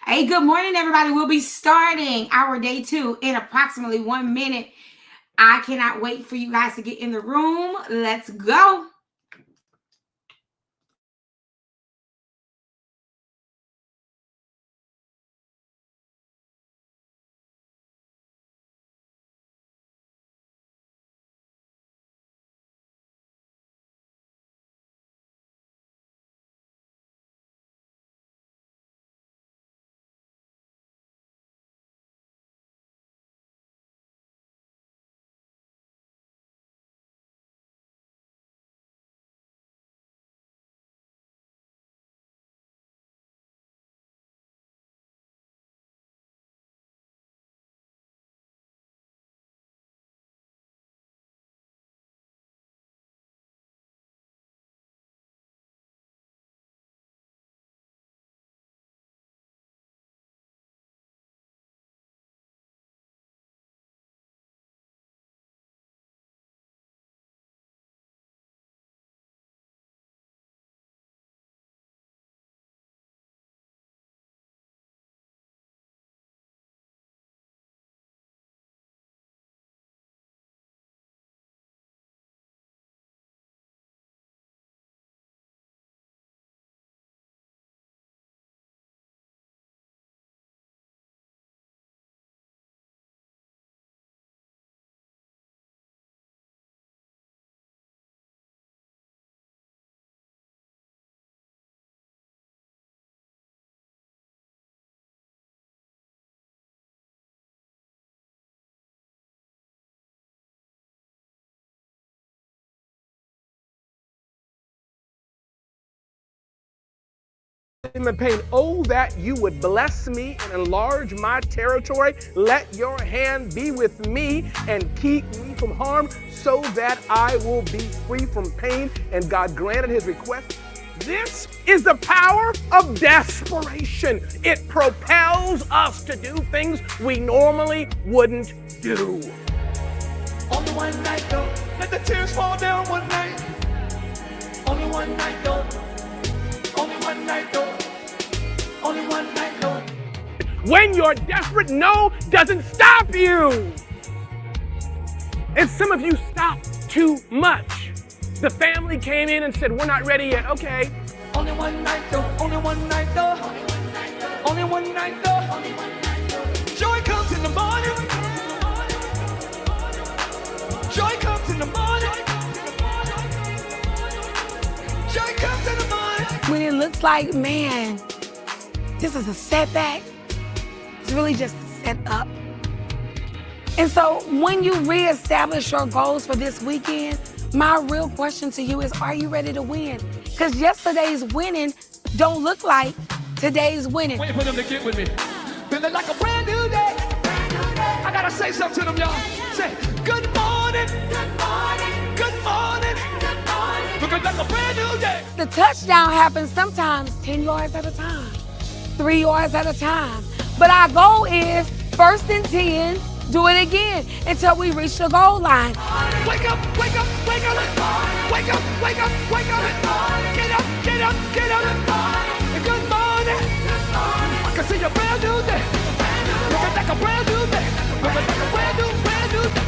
Hey, good morning, everybody. We'll be starting our day 2 in approximately 1 minute. I cannot wait for you guys to get in the room. Let's go. And pain. Oh, that you would bless me and enlarge my territory. Let your hand be with me and keep me from harm so that I will be free from pain. And God granted his request. This is the power of desperation. It propels us to do things we normally wouldn't do. Only one night though, let the tears fall down one night. Only one night though, only one night though, only one night though. When you're desperate, no doesn't stop you. And some of you stop too much. The family came in and said, we're not ready yet. Okay. Only one night though, only one night though, only one night though. Joy comes in the morning. Joy comes in the morning. Joy comes in the morning. When it looks like, man, this is a setback, it's really just a setup. And so when you reestablish your goals for this weekend, my real question to you is, are you ready to win? Because yesterday's winning don't look like today's winning. Wait for them to get with me. Feeling like a brand new day. I gotta say something to them, y'all. Say, good morning. Good morning. Good morning. Good morning. Looking like a brand new day. The touchdown happens sometimes 10 yards at a time, 3 yards at a time. But our goal is 1st and 10, do it again until we reach the goal line. Wake up, wake up, wake up. Wake up, wake up, wake up. Get up, get up, get up. Good morning. I can see a brand new day. Looking like a brand new day. Looking like a brand new day.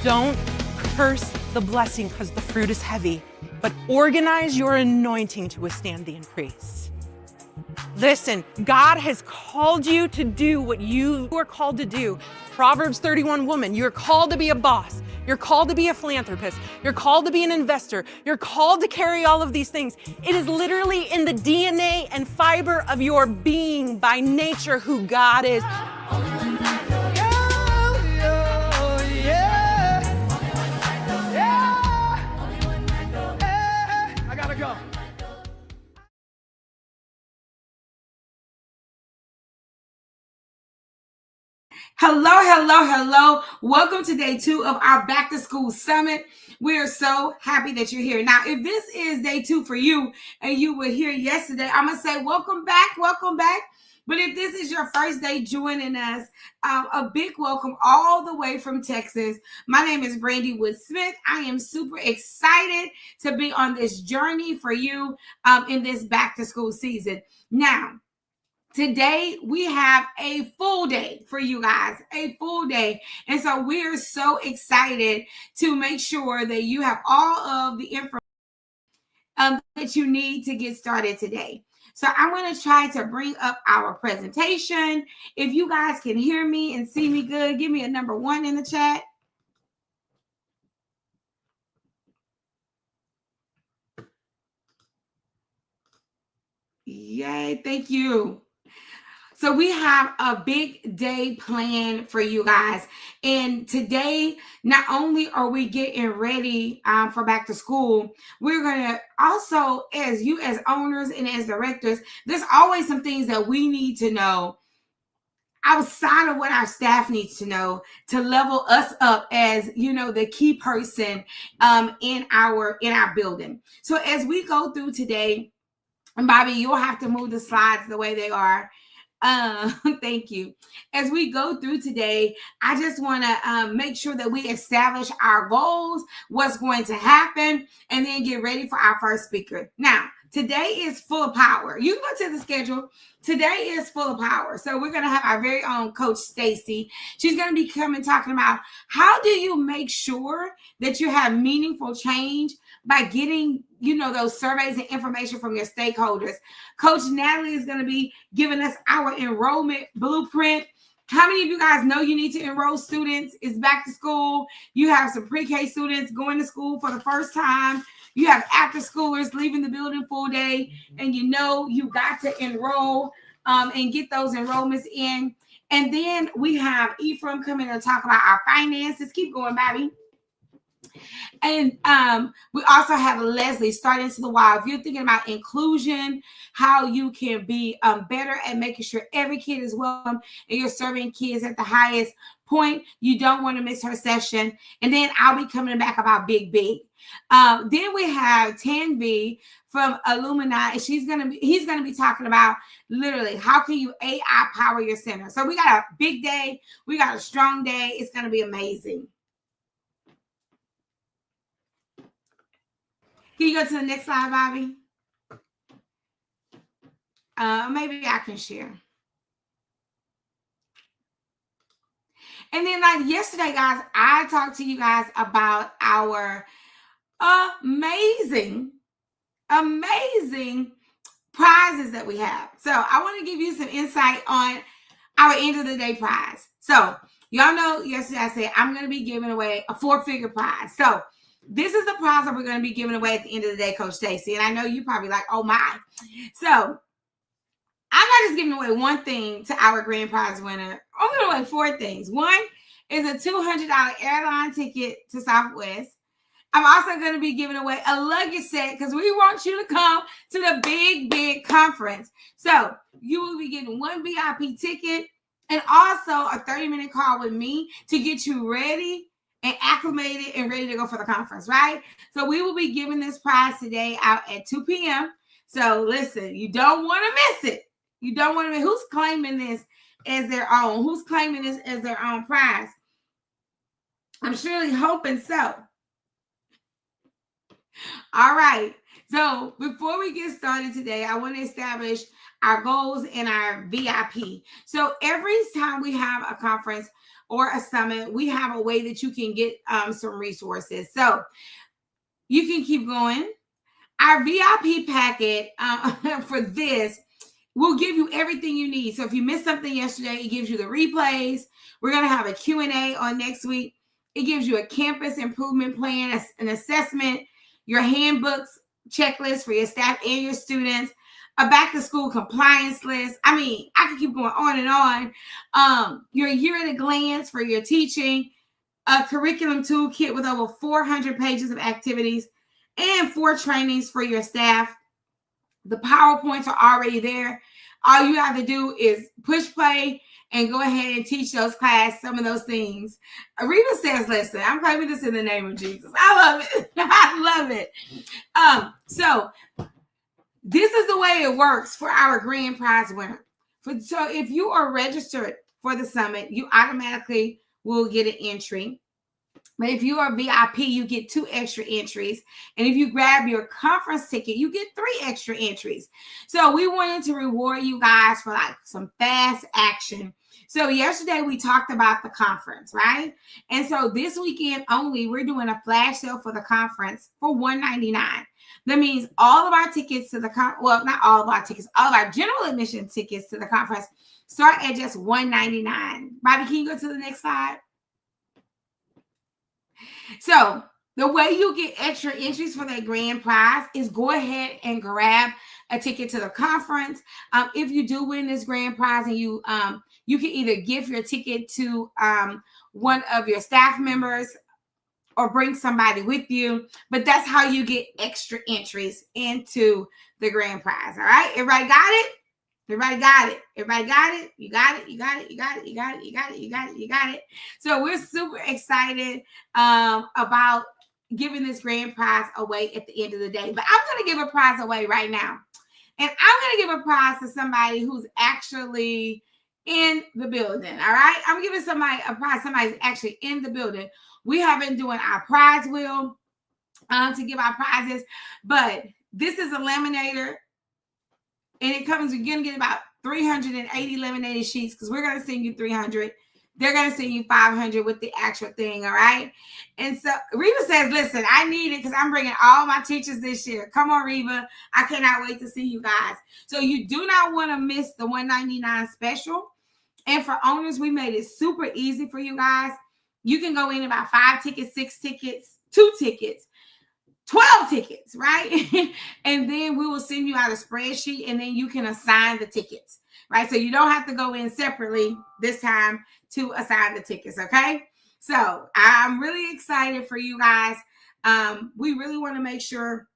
Don't curse the blessing because the fruit is heavy, but organize your anointing to withstand the increase. Listen, God has called you to do what you are called to do. Proverbs 31 woman, you're called to be a boss. You're called to be a philanthropist. You're called to be an investor. You're called to carry all of these things. It is literally in the DNA and fiber of your being by nature who God is. I gotta go. Hello. Welcome to day 2 of our back to school summit. We are so happy that you're here. Now, if this is day 2 for you and you were here yesterday, I'm going to say welcome back. But if this is your first day joining us, a big welcome all the way from Texas. My name is Brandy Woods-Smith. I am super excited to be on this journey for you in this back to school season. Now, Today, we have a full day for you guys, a full day. And so we're so excited to make sure that you have all of the information that you need to get started today. So I'm going to try to bring up our presentation. If you guys can hear me and see me good, give me a number 1 in the chat. Yay, thank you. So we have a big day planned for you guys. And today, not only are we getting ready for back to school, we're going to also, as owners and as directors, there's always some things that we need to know outside of what our staff needs to know to level us up as, the key person in our building. So as we go through today, and Bobby, you'll have to move the slides the way they are. Thank you. As we go through today, I just want to make sure that we establish our goals, what's going to happen, and then get ready for our first speaker. Now, today is full of power. You can go to the schedule. Today is full of power. So we're going to have our very own Coach Stacy. She's going to be coming talking about how do you make sure that you have meaningful change by getting, those surveys and information from your stakeholders. Coach Natalie is going to be giving us our enrollment blueprint. How many of you guys know you need to enroll students? It's back to school. You have some pre-K students going to school for the first time. You have after schoolers leaving the building full day, and you got to enroll and get those enrollments in. And then we have Ephraim coming to talk about our finances. Keep going, Bobby. And we also have Leslie starting into the wild. If you're thinking about inclusion, how you can be better at making sure every kid is welcome and you're serving kids at the highest point, you don't want to miss her session. And then I'll be coming back about Big Big. Then we have Tanvi from Illumina, and he's going to be talking about literally how can you AI power your center. So we got a big day. We got a strong day. It's going to be amazing. Can you go to the next slide, Bobby? Maybe I can share. And then like yesterday, guys, I talked to you guys about our amazing prizes that we have. So I want to give you some insight on our end of the day prize. So y'all know yesterday I said I'm going to be giving away a 4-figure prize. So this is the prize that we're going to be giving away at the end of the day, Coach Stacy. And I know you probably like, oh my. So I'm not just giving away one thing to our grand prize winner. I'm giving away 4 things. One is a $200 airline ticket to Southwest. I'm also going to be giving away a luggage set because we want you to come to the big conference. So you will be getting 1 VIP ticket and also a 30-minute call with me to get you ready and acclimated and ready to go for the conference, right? So we will be giving this prize today out at 2 p.m. So listen, you don't want to miss it. You don't want to miss. Who's claiming this as their own? Who's claiming this as their own prize? I'm surely hoping so. All right. So before we get started today, I want to establish our goals and our VIP. So every time we have a conference or a summit, we have a way that you can get some resources. So you can keep going. Our VIP packet for this will give you everything you need. So if you missed something yesterday, it gives you the replays. We're going to have a Q&A on next week. It gives you a campus improvement plan, an assessment, your handbooks, checklist for your staff and your students, a back-to-school compliance list. I mean, I could keep going on and on. Your year at a glance for your teaching, a curriculum toolkit with over 400 pages of activities, and 4 trainings for your staff. The PowerPoints are already there. All you have to do is push play and go ahead and teach those class some of those things. Reba says, listen, I'm claiming this in the name of Jesus. I love it. I love it. So this is the way it works for our grand prize winner. So if you are registered for the summit, you automatically will get an entry. But if you are VIP, you get 2 extra entries. And if you grab your conference ticket, you get 3 extra entries. So we wanted to reward you guys for like some fast action. So yesterday we talked about the conference, right? And so this weekend only, we're doing a flash sale for the conference for $199. That means all of our tickets to the well, not all of our tickets, all of our general admission tickets to the conference start at just $199. Bobby, can you go to the next slide? So the way you get extra entries for that grand prize is go ahead and grab a ticket to the conference. If you do win this grand prize, and you can either give your ticket to one of your staff members or bring somebody with you, but that's how you get extra entries into the grand prize. All right, everybody got it? Everybody got it. Everybody got it. You got it. You got it. You got it. You got it. You got it. You got it. You got it. So we're super excited about giving this grand prize away at the end of the day. But I'm going to give a prize away right now. And I'm going to give a prize to somebody who's actually in the building. All right. I'm giving somebody a prize. Somebody's actually in the building. We have been doing our prize wheel to give our prizes. But this is a laminator. And it comes, you're going to get about 380 laminated sheets because we're going to send you 300. They're going to send you 500 with the actual thing, all right? And so Reba says, listen, I need it because I'm bringing all my teachers this year. Come on, Reba. I cannot wait to see you guys. So you do not want to miss the $199 special. And for owners, we made it super easy for you guys. You can go in about 5 tickets, 6 tickets, 2 tickets. 12 tickets, right? And then we will send you out a spreadsheet and then you can assign the tickets, right? So you don't have to go in separately this time to assign the tickets, okay? So I'm really excited for you guys. We really want to make sure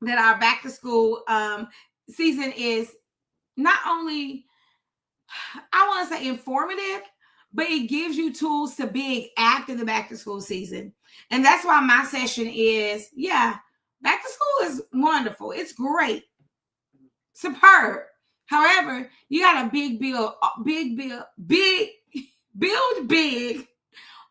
that our back to school season is not only, I want to say informative, but it gives you tools to big after the back to school season. And that's why my session is, back to school is wonderful. It's great. Superb. However, you got to build big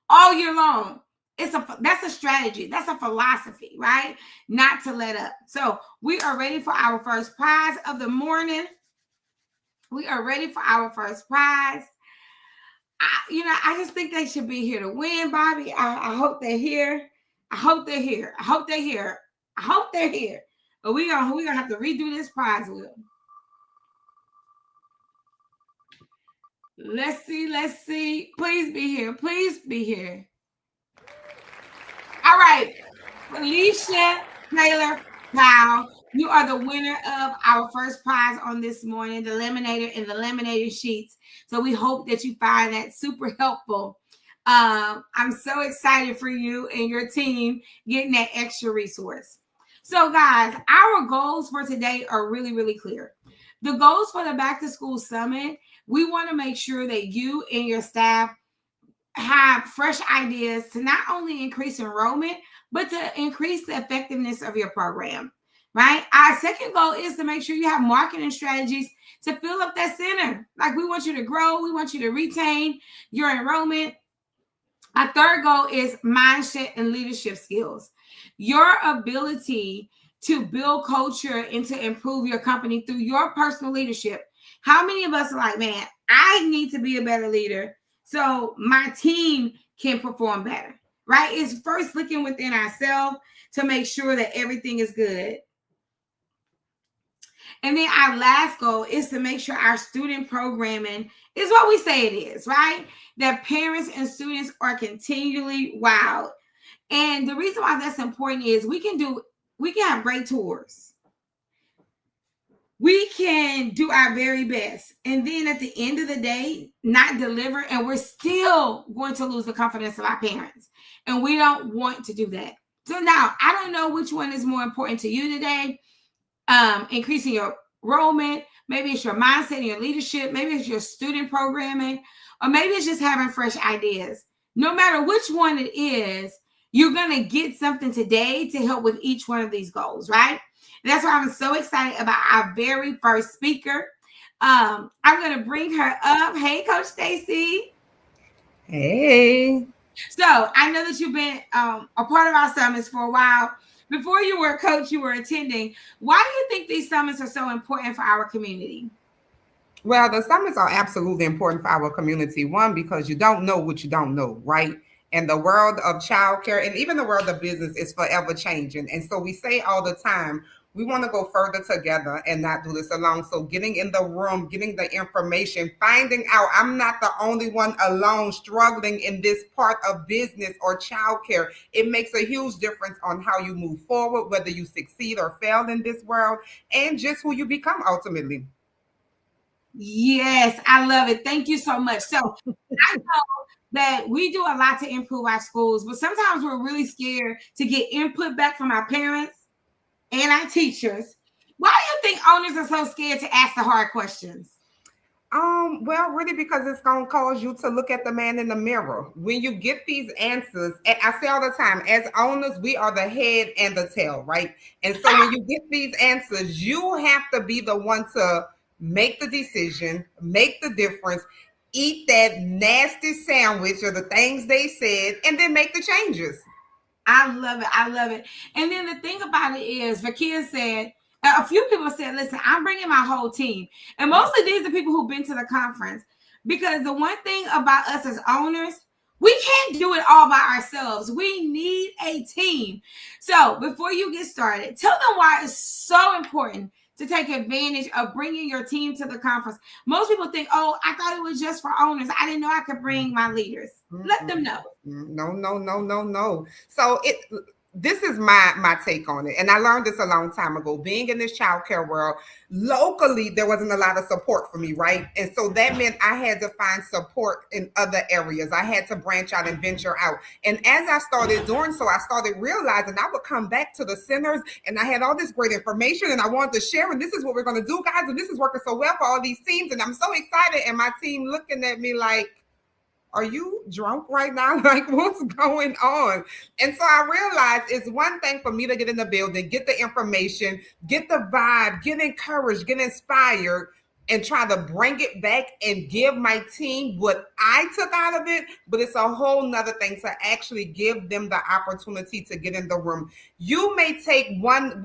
all year long. That's a strategy. That's a philosophy, right? Not to let up. So we are ready for our first prize of the morning. We are ready for our first prize. I just think they should be here to win, Bobby. I hope they're here. I hope they're here. I hope they're here. I hope they're here. But we're gonna have to redo this prize wheel. Let's see. Please be here. Please be here. All right. Felicia Taylor Powell, you are the winner of our first prize on this morning, the laminator and the laminated sheets. So we hope that you find that super helpful. I'm so excited for you and your team getting that extra resource. So guys, our goals for today are really, really clear. The goals for the Back to School Summit, we want to make sure that you and your staff have fresh ideas to not only increase enrollment, but to increase the effectiveness of your program, right? Our second goal is to make sure you have marketing strategies to fill up that center. Like, we want you to grow. We want you to retain your enrollment. Our third goal is mindset and leadership skills. Your ability to build culture and to improve your company through your personal leadership. How many of us are like, man, I need to be a better leader so my team can perform better, right? It's first looking within ourselves to make sure that everything is good. And then our last goal is to make sure our student programming is what we say it is, right? That parents and students are continually wowed. And the reason why that's important is we can have great tours. We can do our very best. And then at the end of the day, not deliver, and we're still going to lose the confidence of our parents. And we don't want to do that. So now, I don't know which one is more important to you today. Increasing your enrollment, maybe it's your mindset and your leadership, maybe it's your student programming, or maybe it's just having fresh ideas. No matter which one it is, you're going to get something today to help with each one of these goals, right? And that's why I'm so excited about our very first speaker. I'm going to bring her up. Hey, Coach Stacy. Hey. So I know that you've been a part of our summits for a while. Before you were a coach, you were attending. Why do you think these summits are so important for our community? Well, the summits are absolutely important for our community. One, because you don't know what you don't know, right? And the world of childcare and even the world of business is forever changing. And so we say all the time, we want to go further together and not do this alone. So getting in the room, getting the information, finding out I'm not the only one alone struggling in this part of business or childcare. It makes a huge difference on how you move forward, whether you succeed or fail in this world, and just who you become ultimately. Yes, I love it. Thank you so much. So I know that we do a lot to improve our schools, but sometimes we're really scared to get input back from our parents and our teachers. Why do you think owners are so scared to ask the hard questions? Well, really, because it's going to cause you to look at the man in the mirror. When you get these answers, and I say all the time, as owners, we are the head and the tail, right? And so when you get these answers, you have to be the one to make the decision, make the difference, eat that nasty sandwich or the things they said, and then make the changes. I love it. I love it. And then the thing about it is, Vakia said, a few people said, listen, I'm bringing my whole team. And mostly these are people who've been to the conference. Because the one thing about us as owners, we can't do it all by ourselves. We need a team. So before you get started, tell them why it's so important to take advantage of bringing your team to the conference. Most people think, oh, I thought it was just for owners. I didn't know I could bring my leaders. Let them know. No. So this is my take on it. And I learned this a long time ago. Being in this childcare world, locally, there wasn't a lot of support for me, right? And so that meant I had to find support in other areas. I had to branch out and venture out. And as I started doing so, I started realizing I would come back to the centers and I had all this great information and I wanted to share. And this is what we're going to do, guys. And this is working so well for all these teams. And I'm so excited. And my team looking at me like, are you drunk right now? Like, what's going on? And so I realized it's one thing for me to get in the building, get the information, get the vibe, get encouraged, get inspired, and try to bring it back and give my team what I took out of it. But it's a whole nother thing to actually give them the opportunity to get in the room. You may take one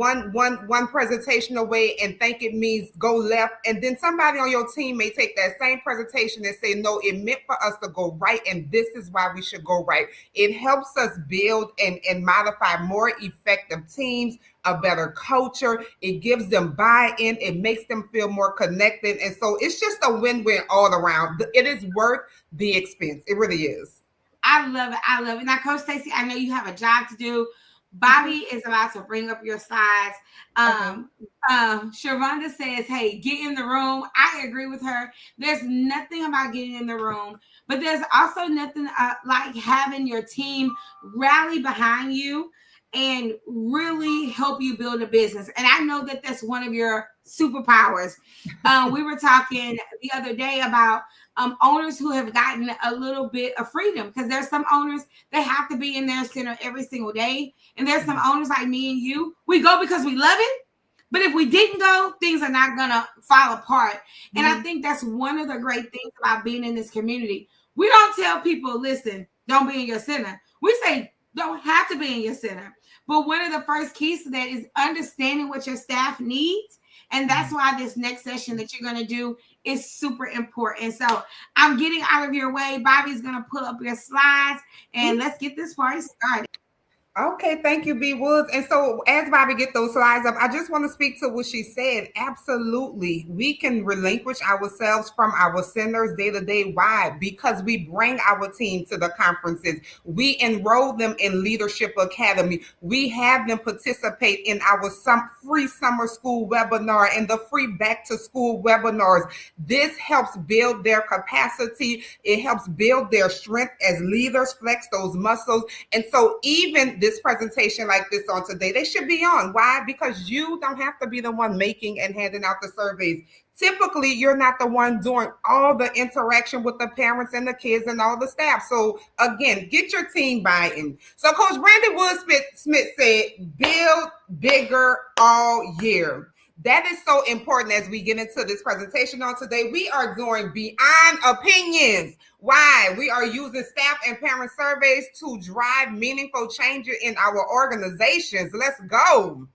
presentation away and think it means go left. And then somebody on your team may take that same presentation and say, no, it meant for us to go right. And this is why we should go right. It helps us build and modify more effective teams, a better culture. It gives them buy-in. It makes them feel more connected. And so it's just a win-win all around. It is worth the expense. It really is. I love it. I love it. Now, Coach Stacey, I know you have a job to do. Bobby is about to bring up your slides. Shavonda says, hey, get in the room. I agree with her. There's nothing about getting in the room, but there's also nothing like having your team rally behind you and really help you build a business. And I know that that's one of your superpowers. We were talking the other day about owners who have gotten a little bit of freedom, because there's some owners that have to be in their center every single day. And there's some owners like me and you, we go because we love it. But if we didn't go, things are not going to fall apart. And I think that's one of the great things about being in this community. We don't tell people, listen, don't be in your center. We say, don't have to be in your center. But one of the first keys to that is understanding what your staff needs. And that's why this next session that you're going to do is super important. So I'm getting out of your way. Bobby's going to pull up your slides and let's get this party started. Okay, thank you, B. Woods. And so as Bobby get those slides up, I just want to speak to what she said. Absolutely. We can relinquish ourselves from our centers day to day. Why? Because we bring our team to the conferences. We enroll them in Leadership Academy. We have them participate in our free summer school webinar and the free back to school webinars. This helps build their capacity. It helps build their strength as leaders, flex those muscles. And so even this presentation like this on today, they should be on. Why? Because you don't have to be the one making and handing out the surveys. Typically, you're not the one doing all the interaction with the parents and the kids and all the staff. So again, get your team buy-in. So Coach Brandy Woods-Smith said, build bigger all year. That is so important as we get into this presentation on today. We are going beyond opinions. Why? We are using staff and parent surveys to drive meaningful change in our organizations. Let's go.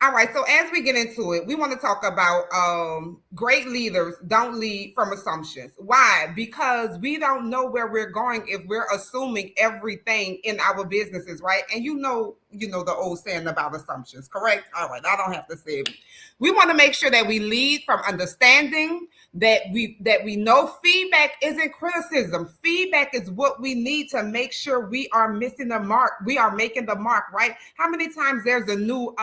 All right, so as we get into it, we want to talk about great leaders don't lead from assumptions. Why? Because we don't know where we're going if we're assuming everything in our businesses, right? And you know the old saying about assumptions, correct? All right, I don't have to say it. We want to make sure that we lead from understanding, that we know feedback isn't criticism. Feedback is what we need to make sure we are missing the mark. We are making the mark, right? How many times there's a new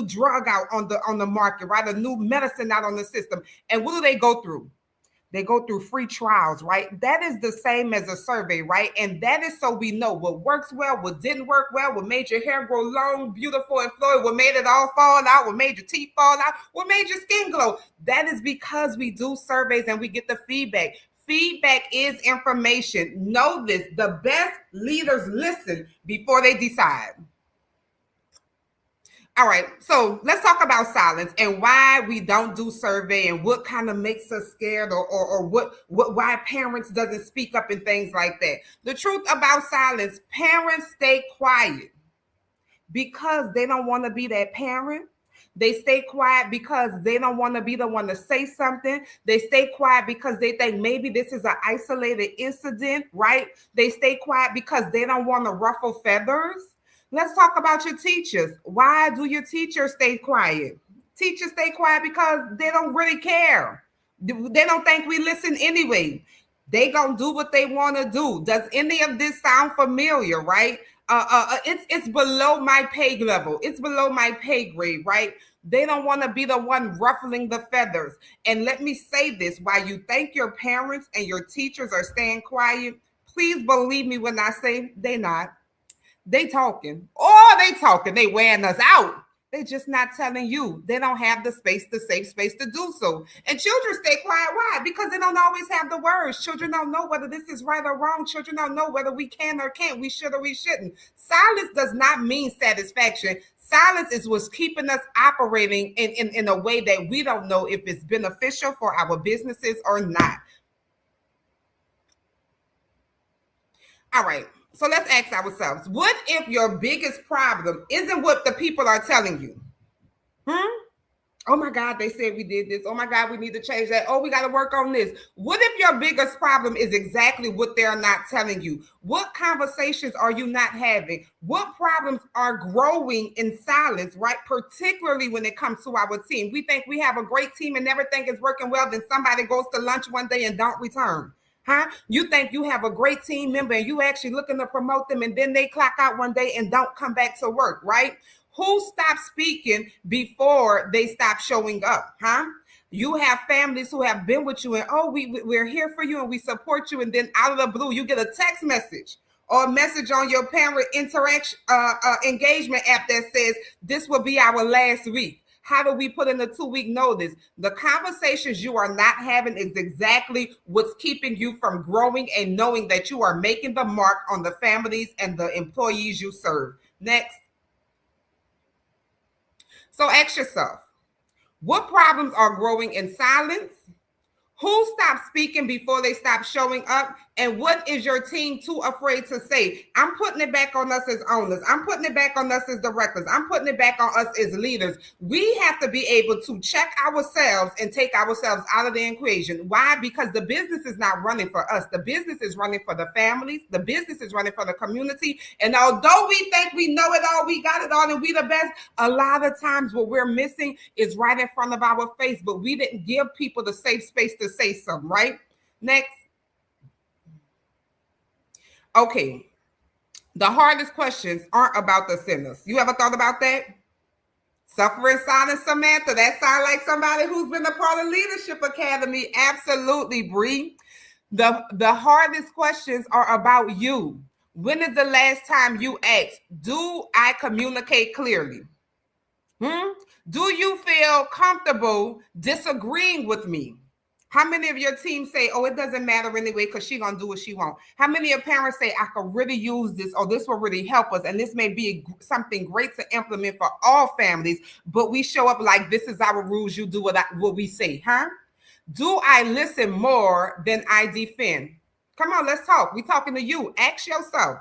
drug out on the market, right? A new medicine out on the system. And what do they go through? They go through free trials, right? That is the same as a survey, right? And that is so we know what works well, what didn't work well, what made your hair grow long, beautiful, and flowy, what made it all fall out, what made your teeth fall out, what made your skin glow. That is because we do surveys and we get the feedback. Feedback is information. Know this, the best leaders listen before they decide. All right, so let's talk about silence and why we don't do survey and what kind of makes us scared or why parents doesn't speak up and things like that. The truth about silence, parents stay quiet because they don't want to be that parent. They stay quiet because they don't want to be the one to say something. They stay quiet because they think maybe this is an isolated incident, right? They stay quiet because they don't want to ruffle feathers. Let's talk about your teachers. Why do your teachers stay quiet? Teachers stay quiet because they don't really care. They don't think we listen anyway. They gonna do what they want to do. Does any of this sound familiar, right? It's below my pay level. It's below my pay grade, right? They don't want to be the one ruffling the feathers. And let me say this, while you think your parents and your teachers are staying quiet, please believe me when I say they not. They talking. Oh, they talking. They wearing us out. They just not telling you. They don't have the space, the safe space to do so. And children stay quiet. Why? Because they don't always have the words. Children don't know whether this is right or wrong. Children don't know whether we can or can't. We should or we shouldn't. Silence does not mean satisfaction. Silence is what's keeping us operating in a way that we don't know if it's beneficial for our businesses or not. All right. So let's ask ourselves, what if your biggest problem isn't what the people are telling you? Oh my God, they said we did this. Oh my God, we need to change that. Oh, we got to work on this. What if your biggest problem is exactly what they're not telling you? What conversations are you not having? What problems are growing in silence, right? Particularly when it comes to our team. We think we have a great team and everything is working well. Then somebody goes to lunch one day and don't return. You think you have a great team member and you actually looking to promote them and then they clock out one day and don't come back to work, right? Who stopped speaking before they stop showing up, You have families who have been with you and, oh, we're here for you and we support you. And then out of the blue, you get a text message or a message on your parent interaction engagement app that says, this will be our last week. How do we put in a 2-week notice? The conversations you are not having is exactly what's keeping you from growing and knowing that you are making the mark on the families and the employees you serve. Next. So ask yourself, what problems are growing in silence? Who stopped speaking before they stopped showing up? And what is your team too afraid to say? I'm putting it back on us as owners. I'm putting it back on us as directors. I'm putting it back on us as leaders. We have to be able to check ourselves and take ourselves out of the equation. Why? Because the business is not running for us. The business is running for the families. The business is running for the community. And although we think we know it all, we got it all, and we the best, a lot of times what we're missing is right in front of our face, but we didn't give people the safe space to say something, right? Next. Okay. The hardest questions aren't about the sinners. You ever thought about that? Suffering silence, Samantha. That sounds like somebody who's been a part of Leadership Academy. Absolutely, Bree. The hardest questions are about you. When is the last time you asked, do I communicate clearly? Do you feel comfortable disagreeing with me? How many of your team say, oh, it doesn't matter anyway because she's going to do what she wants? How many of parents say, I could really use this, or this will really help us, and this may be something great to implement for all families, but we show up like, this is our rules, you do what we say, huh? Do I listen more than I defend? Come on, let's talk. We're talking to you. Ask yourself.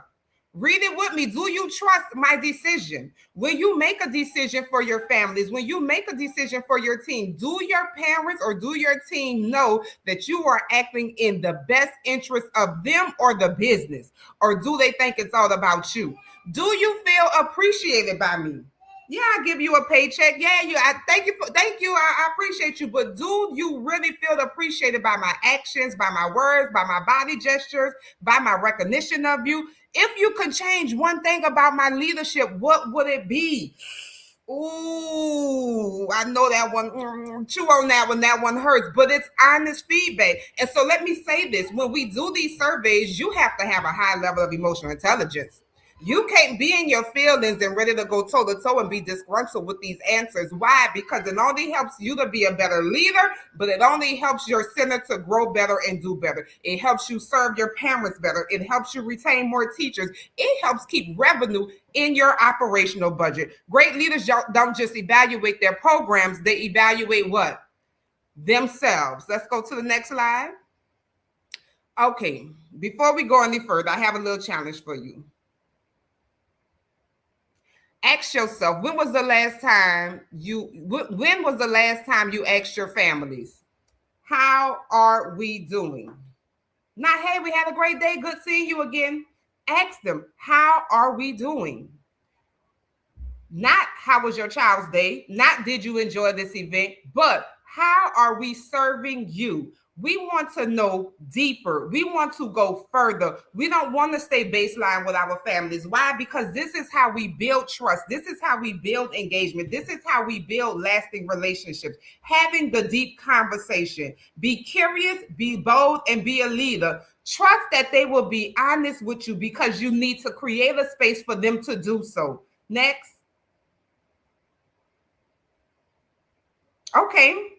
Read it with me. Do you trust my decision? When you make a decision for your families, when you make a decision for your team, do your parents or do your team know that you are acting in the best interest of them or the business? Or do they think it's all about you? Do you feel appreciated by me? Yeah, I give you a paycheck. Yeah, I thank you. I appreciate you. But do you really feel appreciated by my actions, by my words, by my body gestures, by my recognition of you? If you could change one thing about my leadership, what would it be? Ooh, I know that one. Chew on that one. That one hurts, but it's honest feedback. And so let me say this. When we do these surveys, you have to have a high level of emotional intelligence. You can't be in your feelings and ready to go toe to toe and be disgruntled with these answers. Why? Because it only helps you to be a better leader, but it only helps your center to grow better and do better. It helps you serve your parents better. It helps you retain more teachers. It helps keep revenue in your operational budget. Great leaders don't just evaluate their programs, they evaluate what? Themselves. Let's go to the next slide. Okay, before we go any further, I have a little challenge for you. Ask yourself, when was the last time you asked your families, how are we doing? Not, hey, we had a great day, good seeing you again. Ask them, how are we doing? Not how was your child's day? Not did you enjoy this event? But how are we serving you? We want to know deeper. We want to go further. We don't want to stay baseline with our families. Why? Because this is how we build trust. This is how we build engagement. This is how we build lasting relationships. Having the deep conversation. Be curious, be bold, and be a leader. Trust that they will be honest with you because you need to create a space for them to do so. Next. Okay,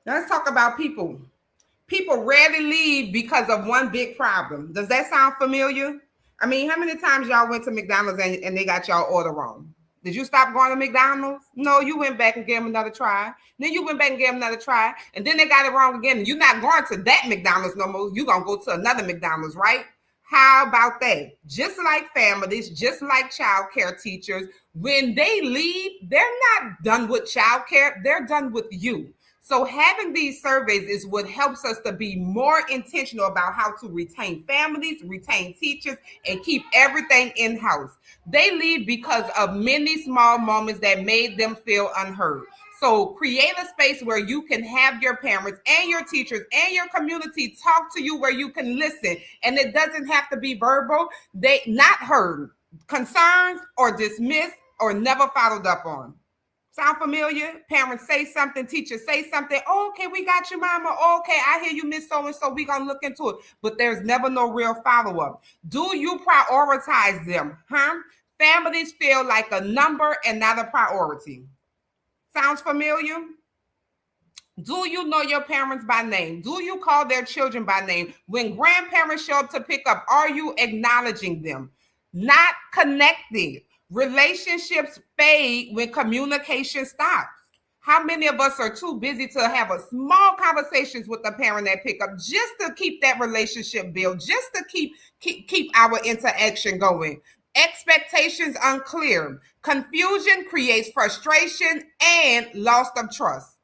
let's talk about people. People rarely leave because of one big problem. Does that sound familiar? I mean, how many times y'all went to McDonald's and they got y'all order wrong? Did you stop going to McDonald's? No, you went back and gave them another try. Then you went back and gave them another try. And then they got it wrong again. You're not going to that McDonald's no more. You're going to go to another McDonald's, right? How about that? Just like families, just like childcare teachers, when they leave, they're not done with childcare. They're done with you. So having these surveys is what helps us to be more intentional about how to retain families, retain teachers, and keep everything in-house. They leave because of many small moments that made them feel unheard. So create a space where you can have your parents and your teachers and your community talk to you, where you can listen. And it doesn't have to be verbal. They not heard, concerns or dismissed or never followed up on. Sound familiar? Parents say something, teachers say something. Oh, okay, we got you, mama. Oh, okay, I hear you, Miss So-and-so. We're going to look into it. But there's never no real follow-up. Do you prioritize them? Families feel like a number and not a priority. Sounds familiar? Do you know your parents by name? Do you call their children by name? When grandparents show up to pick up, are you acknowledging them? Not connecting. Relationships fade when communication stops. How many of us are too busy to have a small conversations with the parent that pick up just to keep that relationship built, just to keep our interaction going? Expectations unclear. Confusion creates frustration and loss of trust.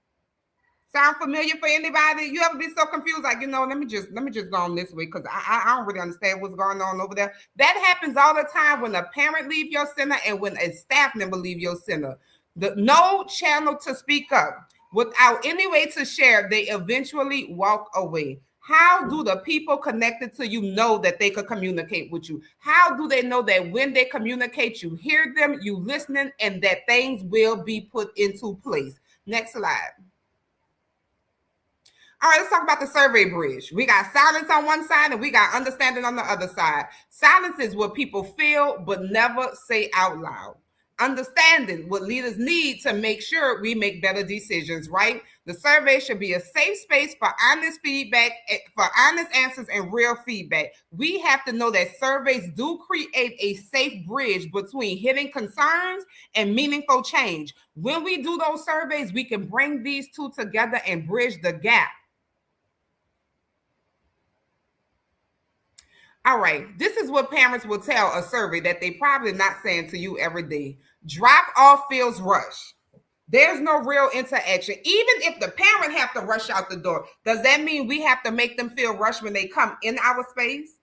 Sound familiar for anybody? You ever be so confused, like, let me just go on this way because I don't really understand what's going on over there. That happens all the time when a parent leave your center and when a staff member leave your center. No channel to speak up. Without any way to share, they eventually walk away. How do the people connected to you know that they could communicate with you? How do they know that when they communicate, you hear them, you listening, and that things will be put into place? Next slide. All right, let's talk about the survey bridge. We got silence on one side and we got understanding on the other side. Silence is what people feel but never say out loud. understanding what leaders need to make sure we make better decisions, right? The survey should be a safe space for honest feedback, for honest answers and real feedback. We have to know that surveys do create a safe bridge between hidden concerns and meaningful change. When we do those surveys, we can bring these two together and bridge the gap. All right, this is what parents will tell a survey that they probably not saying to you every day. Drop off feels rushed. There's no real interaction. Even if the parent have to rush out the door, does that mean we have to make them feel rushed when they come in our space?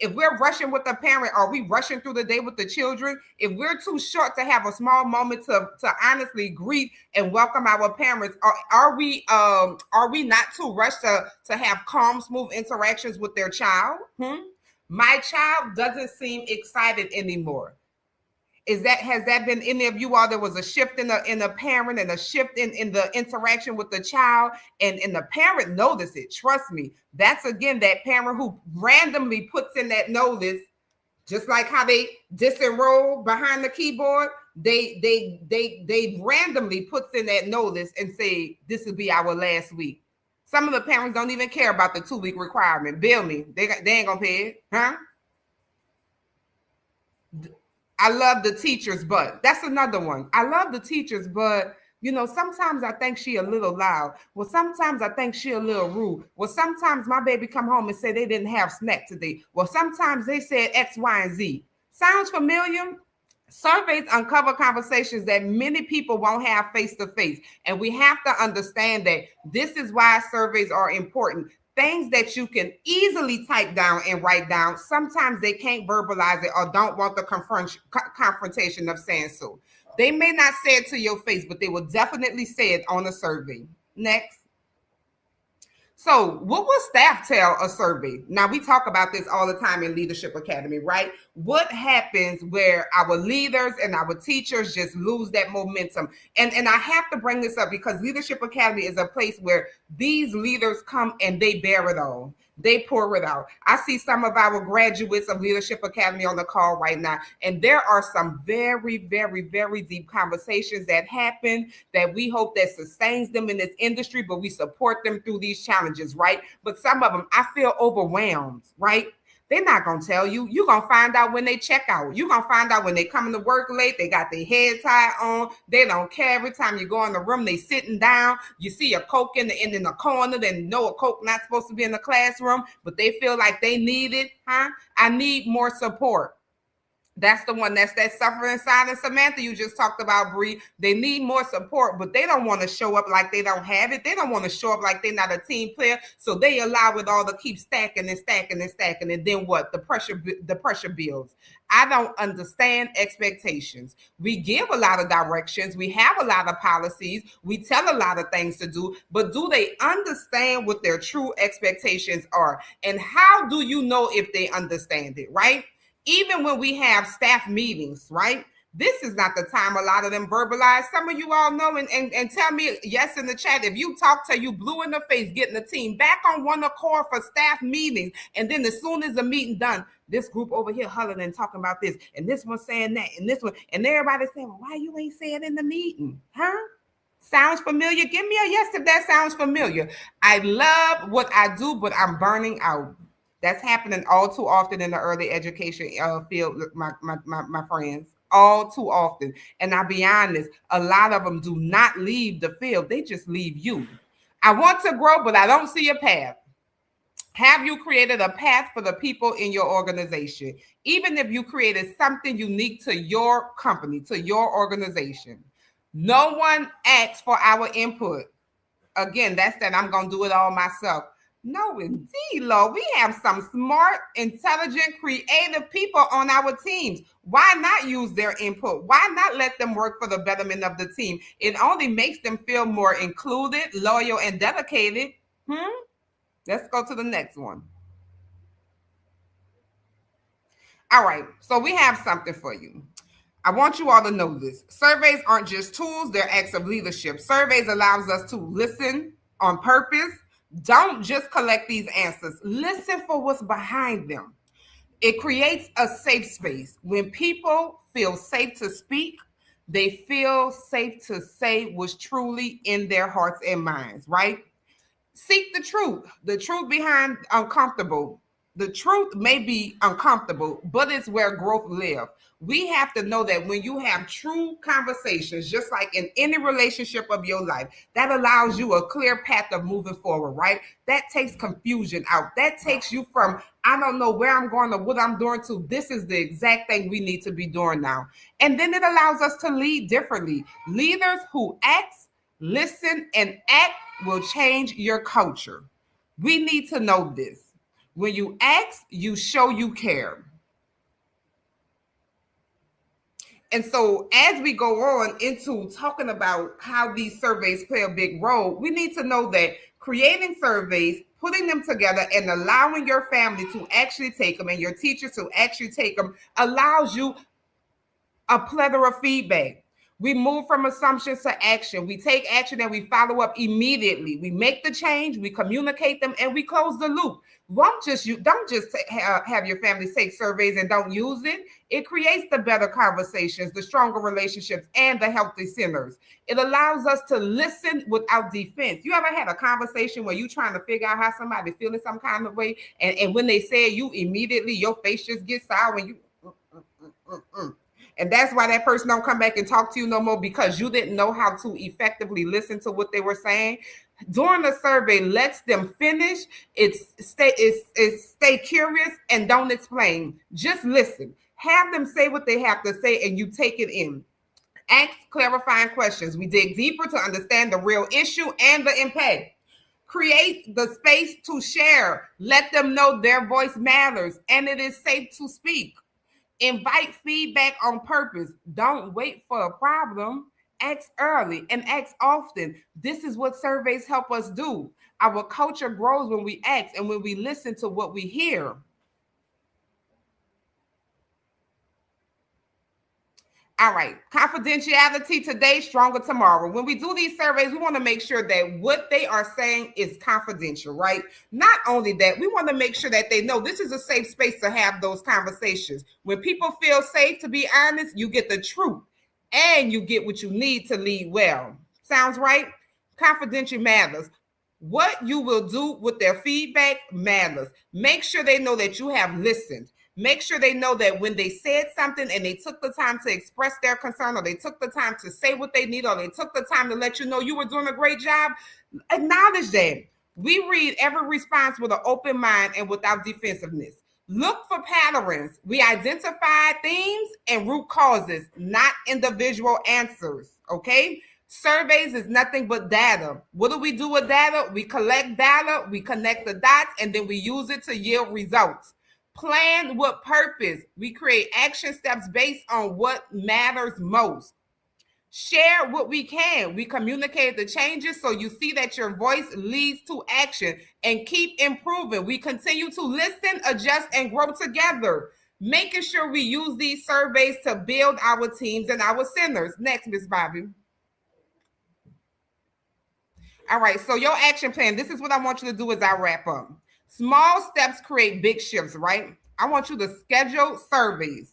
If we're rushing with the parent, are we rushing through the day with the children? If we're too short to have a small moment to honestly greet and welcome our parents, are we not too rushed to have calm, smooth interactions with their child? My child doesn't seem excited anymore. Has that been any of you all? There was a shift in the parent and a shift in the interaction with the child, and the parent noticed it. Trust me, that's again that parent who randomly puts in that notice, just like how they disenroll behind the keyboard. They randomly puts in that notice and say this will be our last week. Some of the parents don't even care about the 2-week requirement. Bill me, they ain't gonna pay it, huh? I love the teachers, but that's another one. I love the teachers, but sometimes I think she a little loud. Well, sometimes I think she a little rude. Well, sometimes my baby come home and say they didn't have snack today. Well, sometimes they said X, Y, and Z. Sounds familiar? Surveys uncover conversations that many people won't have face to face. And we have to understand that this is why surveys are important. Things that you can easily type down and write down, sometimes they can't verbalize it or don't want the confrontation of saying so. They may not say it to your face, but they will definitely say it on a survey. Next. So what will staff tell a survey? Now, we talk about this all the time in Leadership Academy, right? What happens where our leaders and our teachers just lose that momentum? And I have to bring this up because Leadership Academy is a place where these leaders come and they bear it all. They pour it out. I see some of our graduates of Leadership Academy on the call right now, and there are some very, very, very deep conversations that happen that we hope that sustains them in this industry, but we support them through these challenges, right? But some of them, I feel overwhelmed, right? They're not going to tell you. You're going to find out when they check out. You're going to find out when they come to work late. They got their head tied on. They don't care. Every time you go in the room, they sitting down. You see a Coke in the corner. They know a Coke not supposed to be in the classroom, but they feel like they need it. I need more support. That's the one. That's that suffering side of Samantha you just talked about, Bree. They need more support, but they don't want to show up like they don't have it. They don't want to show up like they're not a team player. So they allow it all to keep stacking and stacking and stacking. And then what? The pressure builds. I don't understand expectations. We give a lot of directions. We have a lot of policies. We tell a lot of things to do, but do they understand what their true expectations are? And how do you know if they understand it, right? Even when we have staff meetings, right? This is not the time a lot of them verbalize. Some of you all know and tell me yes in the chat. If you talk to you blue in the face, getting the team back on one accord for staff meetings. And then as soon as the meeting done, this group over here huddling and talking about this, and this one saying that, and this one, and everybody saying, well, why you ain't saying in the meeting? Sounds familiar? Give me a yes if that sounds familiar. I love what I do, but I'm burning out. That's happening all too often in the early education field, my friends, all too often. And I'll be honest, a lot of them do not leave the field. They just leave you. I want to grow, but I don't see a path. Have you created a path for the people in your organization? Even if you created something unique to your company, to your organization. No one asks for our input. Again, that's that I'm going to do it all myself. No, indeed, Lord. We have some smart, intelligent, creative people on our teams. Why not use their input? Why not let them work for the betterment of the team? It only makes them feel more included, loyal, and dedicated. Let's go to the next one. All right, so we have something for you. I want you all to know this. Surveys aren't just tools, they're acts of leadership. Surveys allows us to listen on purpose. Don't just collect these answers. Listen for what's behind them. It creates a safe space. When people feel safe to speak, they feel safe to say what's truly in their hearts and minds, right? Seek the truth behind uncomfortable. The truth may be uncomfortable, but it's where growth lives. We have to know that when you have true conversations, just like in any relationship of your life, that allows you a clear path of moving forward, right? That takes confusion out. That takes you from, I don't know where I'm going or what I'm doing, to this is the exact thing we need to be doing now. And then it allows us to lead differently. Leaders who act, listen, and act will change your culture. We need to know this. When you ask, you show you care. And so as we go on into talking about how these surveys play a big role, we need to know that creating surveys, putting them together, and allowing your family to actually take them and your teachers to actually take them allows you a plethora of feedback. We move from assumptions to action. We take action and we follow up immediately. We make the change, we communicate them, and we close the loop. Don't just have your family take surveys and don't use it. It creates the better conversations, the stronger relationships, and the healthy centers. It allows us to listen without defense. You ever had a conversation where you're trying to figure out how somebody feeling some kind of way, and when they say it, you immediately, your face just gets sour and you And that's why that person don't come back and talk to you no more, because you didn't know how to effectively listen to what they were saying. During the survey, lets them finish. Stay curious and don't explain. Just listen. Have them say what they have to say and you take it in. Ask clarifying questions. We dig deeper to understand the real issue and the impact. Create the space to share. Let them know their voice matters and it is safe to speak. Invite feedback on purpose. Don't wait for a problem. Ask early and ask often. This is what surveys help us do. Our culture grows when we ask and when we listen to what we hear. All right, confidentiality today, stronger tomorrow. When we do these surveys, we want to make sure that what they are saying is confidential, right? Not only that, we want to make sure that they know this is a safe space to have those conversations. When people feel safe to be honest, you get the truth and you get what you need to lead well. Sounds right? Confidential matters. What you will do with their feedback matters. Make sure they know that you have listened. Make sure they know that when they said something and they took the time to express their concern, or they took the time to say what they need, or they took the time to let you know you were doing a great job, acknowledge that. We read every response with an open mind and without defensiveness. Look for patterns. We identify themes and root causes, not individual answers, okay? Surveys is nothing but data. What do we do with data? We collect data, we connect the dots, and then we use it to yield results. Plan with purpose. We create action steps based on what matters most. Share what we can. We communicate the changes so you see that your voice leads to action, and keep improving. We continue to listen, adjust, and grow together. Making sure we use these surveys to build our teams and our centers. Next, Ms. Bobby. All right, so your action plan, this is what I want you to do as I wrap up. Small steps create big shifts, right? I want you to schedule surveys.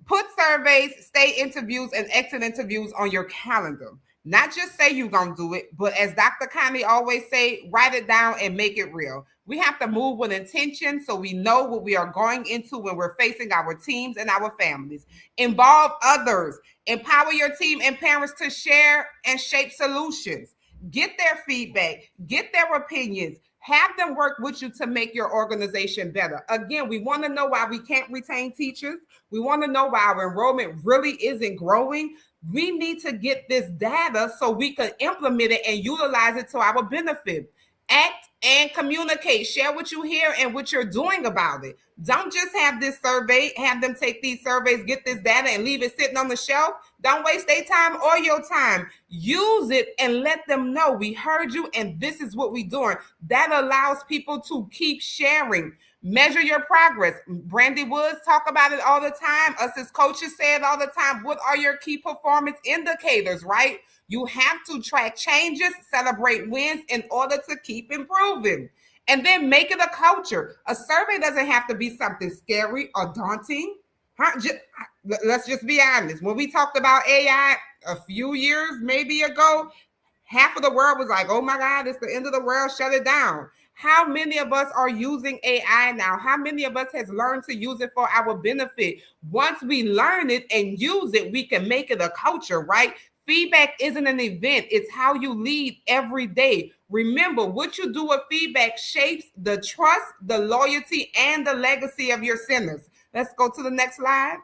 Put surveys, stay interviews, and exit interviews on your calendar. Not just say you're going to do it, but as Dr. Connie always say, write it down and make it real. We have to move with intention so we know what we are going into when we're facing our teams and our families. Involve others. Empower your team and parents to share and shape solutions. Get their feedback. Get their opinions. Have them work with you to make your organization better. Again, we want to know why we can't retain teachers. We want to know why our enrollment really isn't growing. We need to get this data so we can implement it and utilize it to our benefit. Act and communicate. Share what you hear and what you're doing about it. Don't just have this survey, have them take these surveys, get this data, and leave it sitting on the shelf. Don't waste their time or your time. Use it and let them know we heard you and this is what we're doing. That allows people to keep sharing. Measure your progress. Brandy Woods talk about it all the time. Us as coaches say it all the time. What are your key performance indicators, right? You have to track changes, celebrate wins in order to keep improving. And then make it a culture. A survey doesn't have to be something scary or daunting. Let's just be honest. When we talked about AI a few years maybe ago, half of the world was like, oh my God, it's the end of the world, shut it down. How many of us are using AI now? How many of us has learned to use it for our benefit? Once we learn it and use it, we can make it a culture, right? Feedback isn't an event. It's how you lead every day. Remember, what you do with feedback shapes the trust, the loyalty, and the legacy of your centers. Let's go to the next slide.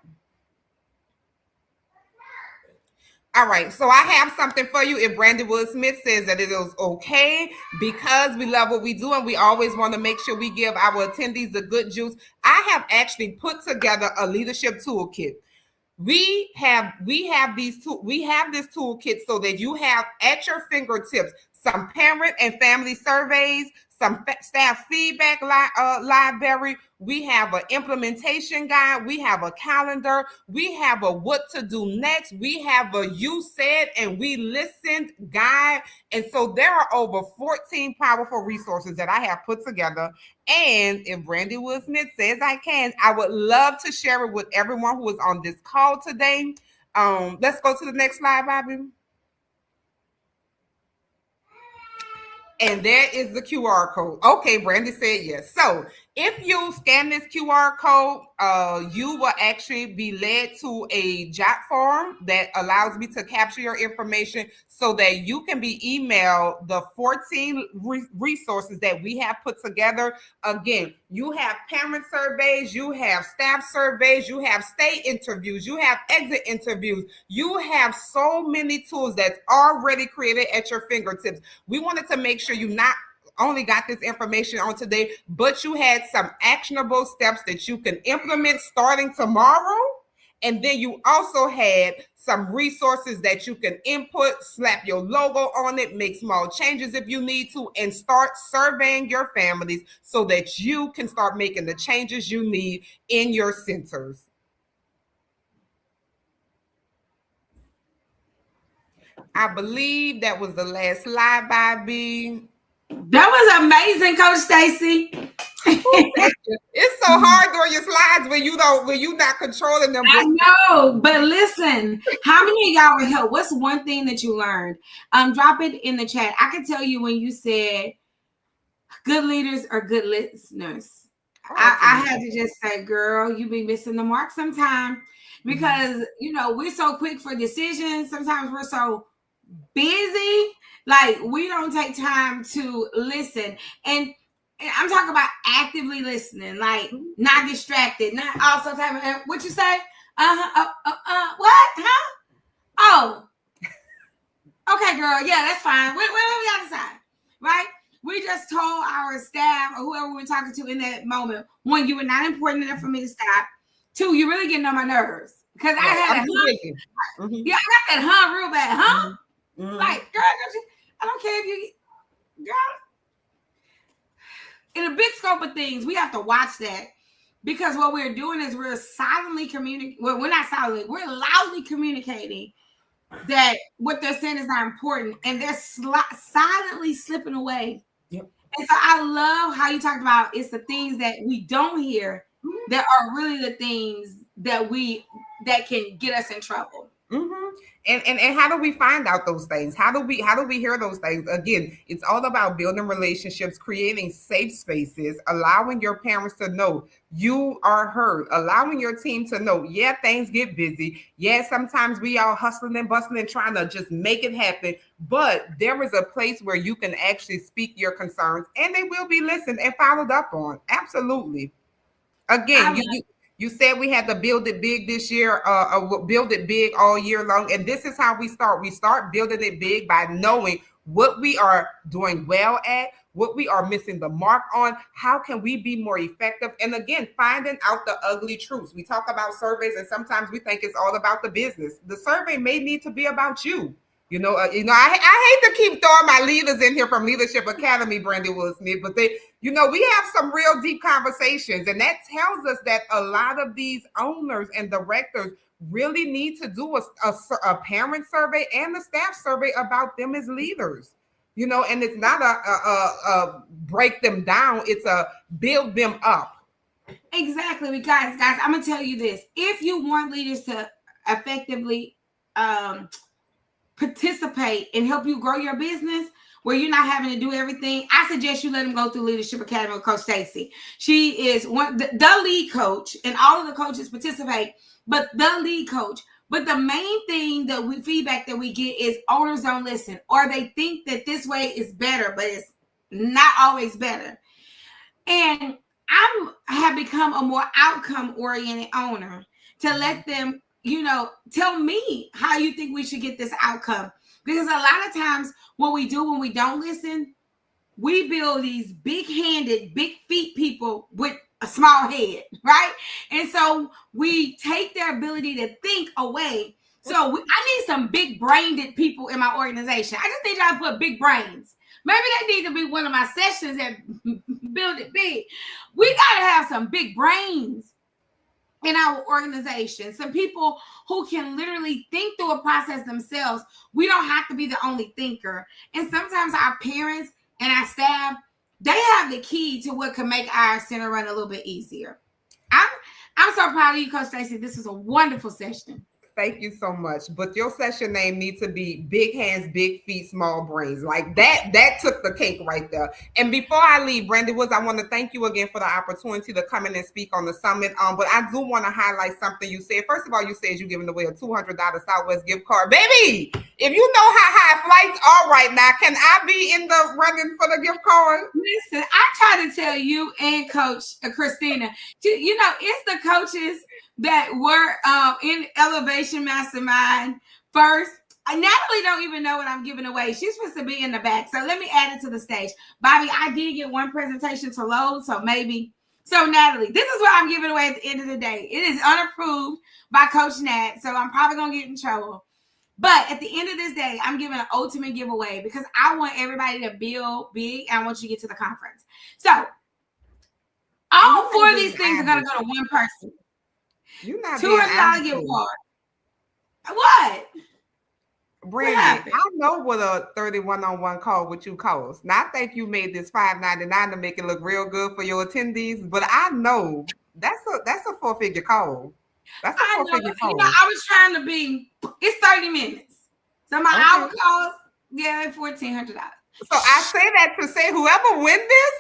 All right, so I have something for you. If Brandy Woods-Smith says that it is okay because we love what we do and we always want to make sure we give our attendees the good juice, I have actually put together a leadership toolkit. We have this toolkit so that you have at your fingertips some parent and family surveys, some staff feedback library. We have an implementation guide. We have a calendar. We have a what to do next. We have a you said and we listened guide. And so there are over 14 powerful resources that I have put together. And if Brandy Woods-Smith says I can, I would love to share it with everyone who is on this call today. Let's go to the next slide, Bobby. And there is the QR code. Okay, Brandy said yes. So if you scan this QR code, you will actually be led to a jot form that allows me to capture your information so that you can be emailed the 14 resources that we have put together. Again, you have parent surveys, you have staff surveys, you have state interviews, you have exit interviews. You have so many tools that's already created at your fingertips. We wanted to make sure you not only got this information on today, but you had some actionable steps that you can implement starting tomorrow. And then you also had some resources that you can input, slap your logo on it, make small changes if you need to, and start surveying your families so that you can start making the changes you need in your centers. I believe that was the last slide, Bobby. That was amazing, Coach Stacy. It's so hard doing your slides when you're not controlling them. I know, but listen, how many of y'all were help? What's one thing that you learned? Drop it in the chat. I can tell you when you said good leaders are good listeners. I had to just say, girl, you be missing the mark sometime because we're so quick for decisions. Sometimes we're so busy, like we don't take time to listen. And I'm talking about actively listening, like not distracted, not also type of what you say? What? Huh? Oh, okay, girl. Yeah, that's fine. Wait, we got to decide, right? We just told our staff or whoever we were talking to in that moment, one, you were not important enough for me to stop. Two, you're really getting on my nerves because I had a huh. Yeah, I got that huh real bad, huh? Like, girl, I don't care if you, girl. In a big scope of things, we have to watch that because what we're doing is we're silently communicating. Well, we're not silently, we're loudly communicating that what they're saying is not important, and they're silently slipping away. Yep. And so I love how you talked about it's the things that we don't hear that are really the things that can get us in trouble. And how do we find out those things? How do we hear those things? Again, it's all about building relationships, creating safe spaces, allowing your parents to know you are heard, allowing your team to know, yeah, things get busy. Yeah, sometimes we are hustling and bustling and trying to just make it happen. But there is a place where you can actually speak your concerns and they will be listened and followed up on. Absolutely. Again, you said we had to build it big this year, build it big all year long. And this is how we start. We start building it big by knowing what we are doing well at, what we are missing the mark on, how can we be more effective? And again, finding out the ugly truths. We talk about surveys and sometimes we think it's all about the business. The survey may need to be about you. I hate to keep throwing my leaders in here from Leadership Academy, Brandy Woods-Smith, but we have some real deep conversations, and that tells us that a lot of these owners and directors really need to do a parent survey and the staff survey about them as leaders. You know, and it's not a break them down, it's a build them up. Exactly. Guys, I'm gonna tell you this. If you want leaders to effectively participate and help you grow your business where you're not having to do everything, I suggest you let them go through Leadership Academy with Coach Stacy. She is the lead coach, and all of the coaches participate, but the lead coach. But the main thing feedback that we get is owners don't listen, or they think that this way is better, but it's not always better. And I have become a more outcome-oriented owner to let them, tell me how you think we should get this outcome. Because a lot of times what we do when we don't listen, we build these big-handed, big-feet people with a small head, right? And so we take their ability to think away. So I need some big-brained people in my organization. I just need y'all to put big brains. Maybe that needs to be one of my sessions that build it big. We got to have some big brains in our organization. Some people who can literally think through a process themselves. We don't have to be the only thinker. And sometimes our parents and our staff, they have the key to what can make our center run a little bit easier. I'm so proud of you, Coach Stacy. This was a wonderful session. Thank you so much. But your session name needs to be Big Hands, Big Feet, Small Brains. Like that took the cake right there. And before I leave, Brandy Woods, I want to thank you again for the opportunity to come in and speak on the summit. But I do want to highlight something you said. First of all, you said you're giving away a $200 Southwest gift card. Baby, if you know how high flights are right now, can I be in the running for the gift card? Listen, I try to tell you and Coach Christina, it's the coaches that were in Elevation Mastermind first. Natalie don't even know what I'm giving away. She's supposed to be in the back. So let me add it to the stage. Bobby, I did get one presentation to load, so maybe. So Natalie, this is what I'm giving away at the end of the day. It is unapproved by Coach Nat, so I'm probably going to get in trouble. But at the end of this day, I'm giving an ultimate giveaway because I want everybody to build big, and I want you to get to the conference. So all four of these things are going to go to one person. You're not $200 gift card. What? Brandy, I know what a 31-on-1 call with you costs. Now I think you made this $5.99 to make it look real good for your attendees, but I know that's a 4-figure call. That's a 4-figure call. I was trying to be. It's 30 minutes, so my hour cost, $1,400. So I say that to say whoever wins this,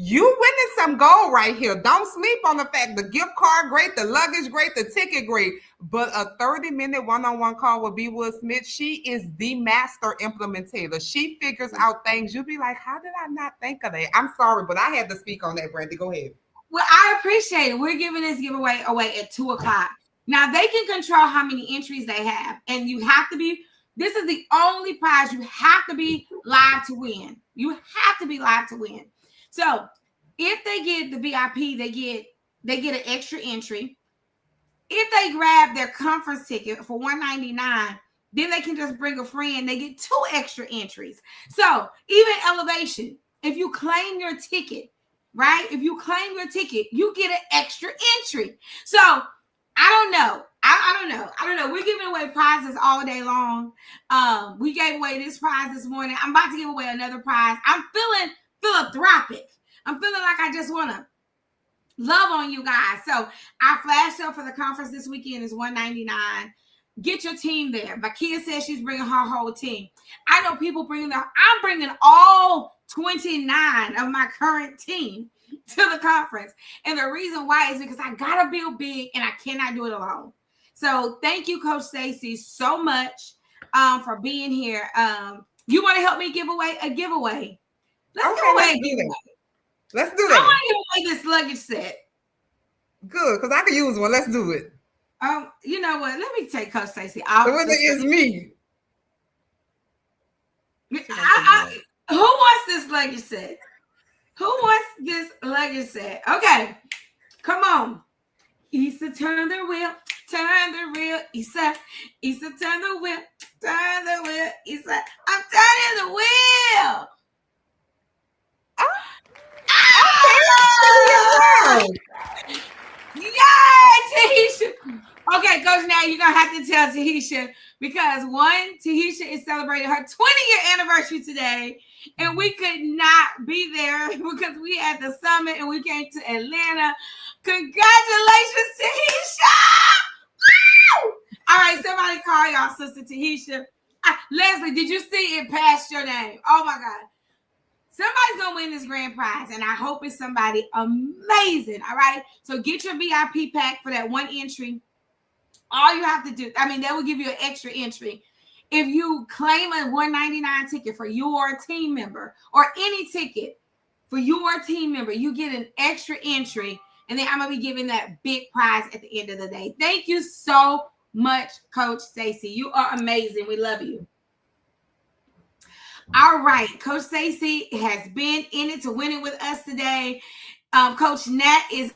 you winning some gold right here. Don't sleep on the fact the gift card great, the luggage great, the ticket great, but a 30-minute one-on-one call with B. Woods-Smith, she is the master implementator. She figures out things. You'll be like, how did I not think of that? I'm sorry, but I had to speak on that, Brandy. Go ahead. Well, I appreciate it. We're giving this giveaway away at 2:00. Now, they can control how many entries they have, and you have to be, this is the only prize. You have to be live to win. You have to be live to win. So if they get the VIP, they get an extra entry. If they grab their conference ticket for $199, then they can just bring a friend. They get 2 extra entries. So even Elevation, if you claim your ticket, right? If you claim your ticket, you get an extra entry. So I don't know. I don't know. We're giving away prizes all day long. We gave away this prize this morning. I'm about to give away another prize. I'm feeling philanthropic. I'm feeling like I just want to love on you guys. So our flash sale for the conference this weekend is $199. Get your team there. Vakia says she's bringing her whole team. I know people I'm bringing all 29 of my current team to the conference. And the reason why is because I got to build big and I cannot do it alone. So thank you, Coach Stacy, so much for being here. You want to help me give away a giveaway? Let's give away a giveaway. Let's do that. I want to give away this luggage set. Good, because I could use one. Let's do it. You know what? Let me take Coach Stacy off. The winner is me. Who wants this luggage set? Who wants this luggage set? Okay, come on. Issa, turn the wheel, turn the wheel. Issa, turn the wheel, turn the wheel. Issa, I'm turning the wheel. Yay, Tahisha. Okay, Coach, now you're going to have to tell Tahisha because Tahisha is celebrating her 20-year anniversary today. and we could not be there because we had the summit and we came to Atlanta. Congratulations, Tahisha! Woo! All right, somebody call y'all sister Tahisha. Leslie, did you see it passed your name? Oh my God. Somebody's going to win this grand prize, and I hope it's somebody amazing, all right? So get your VIP pack for that one entry. All you have to do, I mean, that will give you an extra entry. If you claim a $199 ticket for your team member or any ticket for your team member, you get an extra entry, and then I'm going to be giving that big prize at the end of the day. Thank you so much, Coach Stacy. You are amazing. We love you. All right, Coach Stacy has been in it to win it with us today. Coach Nat is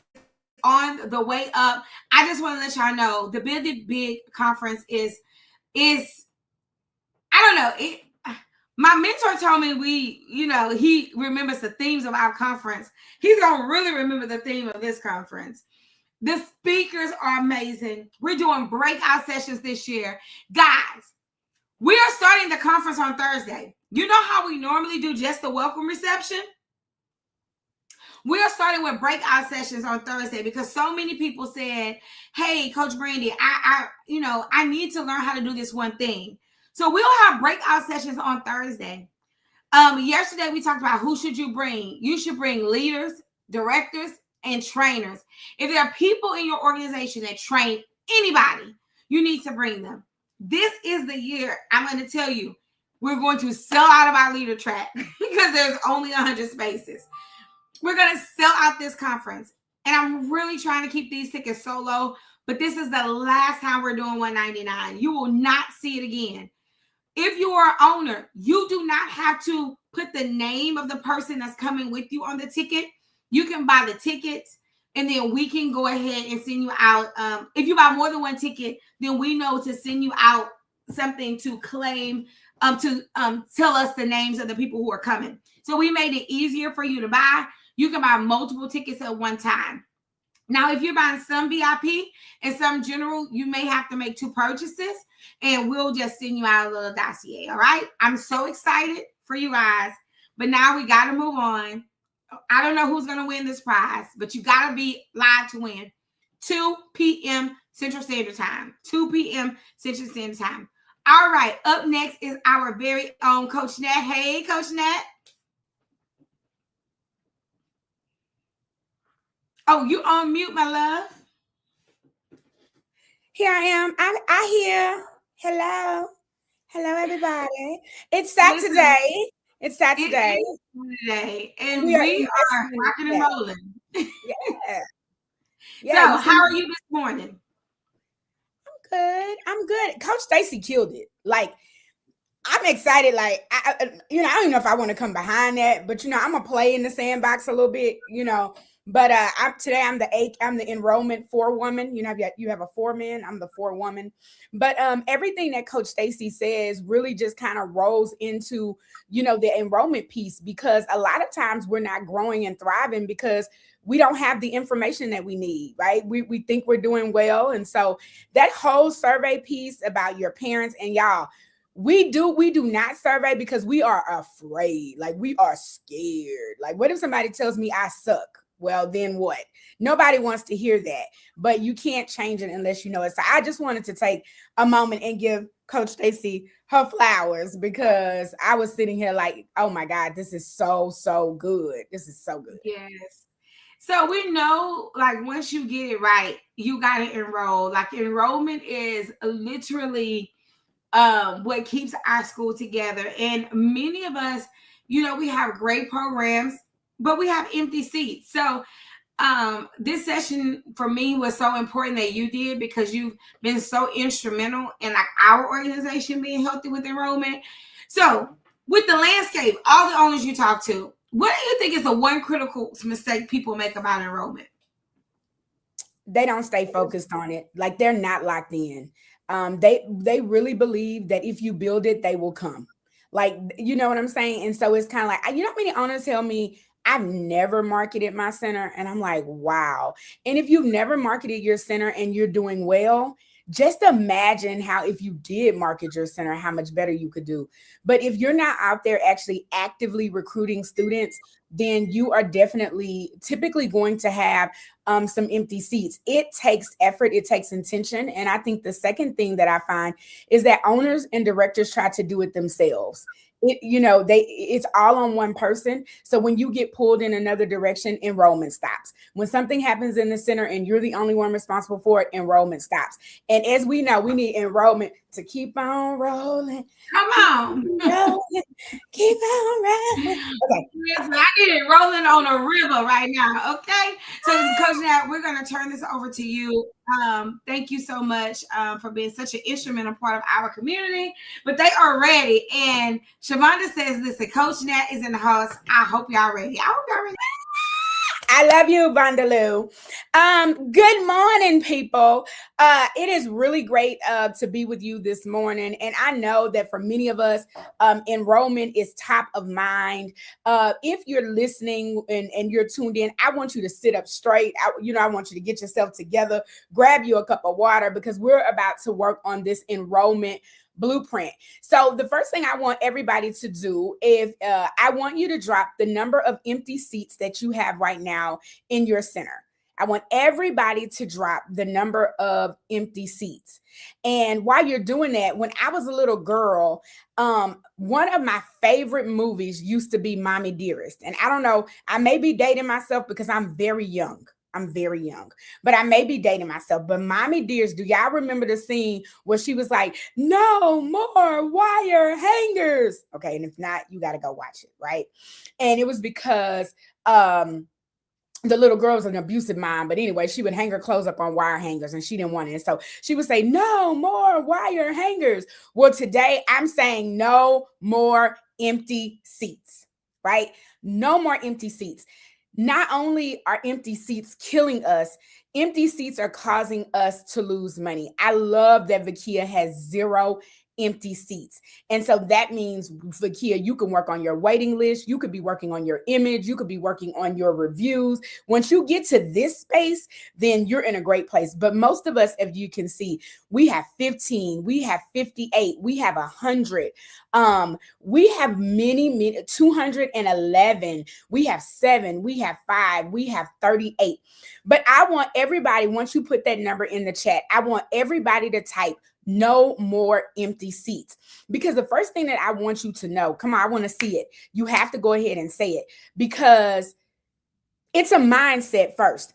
on the way up. I just want to let y'all know the Build It Big conference is I don't know. My mentor told me he remembers the themes of our conference. He's gonna really remember the theme of this conference. The speakers are amazing. We're doing breakout sessions this year, guys. We are starting the conference on Thursday. You know how we normally do just the welcome reception? We are starting with breakout sessions on Thursday because so many people said, hey, Coach Brandy, I need to learn how to do this one thing. So we'll have breakout sessions on Thursday. Yesterday, we talked about who should you bring. You should bring leaders, directors, and trainers. If there are people in your organization that train anybody, you need to bring them. This is the year I'm going to tell you, we're going to sell out of our leader track because there's only 100 spaces. We're going to sell out this conference. And I'm really trying to keep these tickets so low, but this is the last time we're doing $199. You will not see it again. If you are an owner, you do not have to put the name of the person that's coming with you on the ticket. You can buy the tickets, and then we can go ahead and send you out. If you buy more than one ticket, then we know to send you out something to claim, to tell us the names of the people who are coming. So we made it easier for you to buy. You can buy multiple tickets at one time. Now, if you're buying some VIP and some general, you may have to make 2 purchases, and we'll just send you out a little dossier, all right? I'm so excited for you guys, but now we got to move on. I don't know who's going to win this prize, but you got to be live to win. 2 p.m. Central Standard Time. 2 p.m. Central Standard Time. All right, up next is our very own Coach Nat. Hey, Coach Nat. Oh, you on mute, my love. Here I am. I hear. Hello. Hello, everybody. It's Saturday. It's Saturday. It is Saturday. And we are rocking and rolling. Yeah. So, how are you this morning? I'm good. Coach Stacy killed it. Like, I'm excited. Like, I don't know if I want to come behind that, but I'm gonna play in the sandbox a little bit, But I'm the enrollment 4 woman. You have a 4 man. I'm the 4 woman. But everything that Coach Stacy says really just kind of rolls into, the enrollment piece, because a lot of times we're not growing and thriving because we don't have the information that we need, right? We think we're doing well. And so that whole survey piece about your parents and y'all, we do not survey because we are afraid. Like, we are scared. Like, what if somebody tells me I suck? Well, then what? Nobody wants to hear that, but you can't change it unless you know it. So I just wanted to take a moment and give Coach Stacy her flowers, because I was sitting here like, oh my God, this is so, so good. This is so good. Yes. So we know, like, once you get it right, you got to enroll. Like, enrollment is literally what keeps our school together. And many of us, we have great programs, but we have empty seats. So this session for me was so important that you did, because you've been so instrumental in like our organization being healthy with enrollment. So with the landscape, all the owners you talk to, what do you think is the one critical mistake people make about enrollment? They don't stay focused on it. Like, they're not locked in. They really believe that if you build it, they will come. Like, you know what I'm saying? And so it's kind of like, how many owners tell me, I've never marketed my center. And I'm like, wow. And if you've never marketed your center and you're doing well, just imagine how if you did market your center, how much better you could do. But if you're not out there actually actively recruiting students, then you are definitely typically going to have some empty seats. It takes effort, it takes intention. And I think the second thing that I find is that owners and directors try to do it themselves. It's all on one person. So when you get pulled in another direction, enrollment stops. When something happens in the center and you're the only one responsible for it, enrollment stops. And as we know, we need enrollment to keep on rolling. Come on. Keep on rolling. Okay. Listen, I need it rolling on a river right now. Okay. So Coach Nat, we're going to turn this over to you. Thank you so much for being such an instrumental part of our community. But they are ready. And Shavonda says, listen, Coach Nat is in the house. I hope y'all ready. I love you, Vandaloo. Good morning, people. It is really great to be with you this morning. And I know that for many of us, enrollment is top of mind. If you're listening and you're tuned in, I want you to sit up straight. I want you to get yourself together, grab you a cup of water, because we're about to work on this enrollment blueprint. So the first thing I want everybody to do is I want you to drop the number of empty seats that you have right now in your center. I want everybody to drop the number of empty seats. And while you're doing that, when I was a little girl, one of my favorite movies used to be Mommy Dearest. And I don't know, I may be dating myself because I'm very young. But I may be dating myself. But Mommy Dearest, do y'all remember the scene where she was like, no more wire hangers? Okay, and if not, you got to go watch it, right? And it was because the little girl was an abusive mom. But anyway, she would hang her clothes up on wire hangers and she didn't want it. And so she would say, no more wire hangers. Well, today I'm saying no more empty seats, right? No more empty seats. Not only are empty seats killing us, empty seats are causing us to lose money. I love that Vakia has 0 empty seats. And so that means, Vakia, you can work on your waiting list. You could be working on your image. You could be working on your reviews. Once you get to this space, then you're in a great place. But most of us, if you can see, we have 15, we have 58, we have 100. We have many, 211, we have 7, we have 5, we have 38. But I want everybody, once you put that number in the chat, I want everybody to type no more empty seats. Because the first thing that I want you to know, come on, I want to see it. You have to go ahead and say it, because it's a mindset first.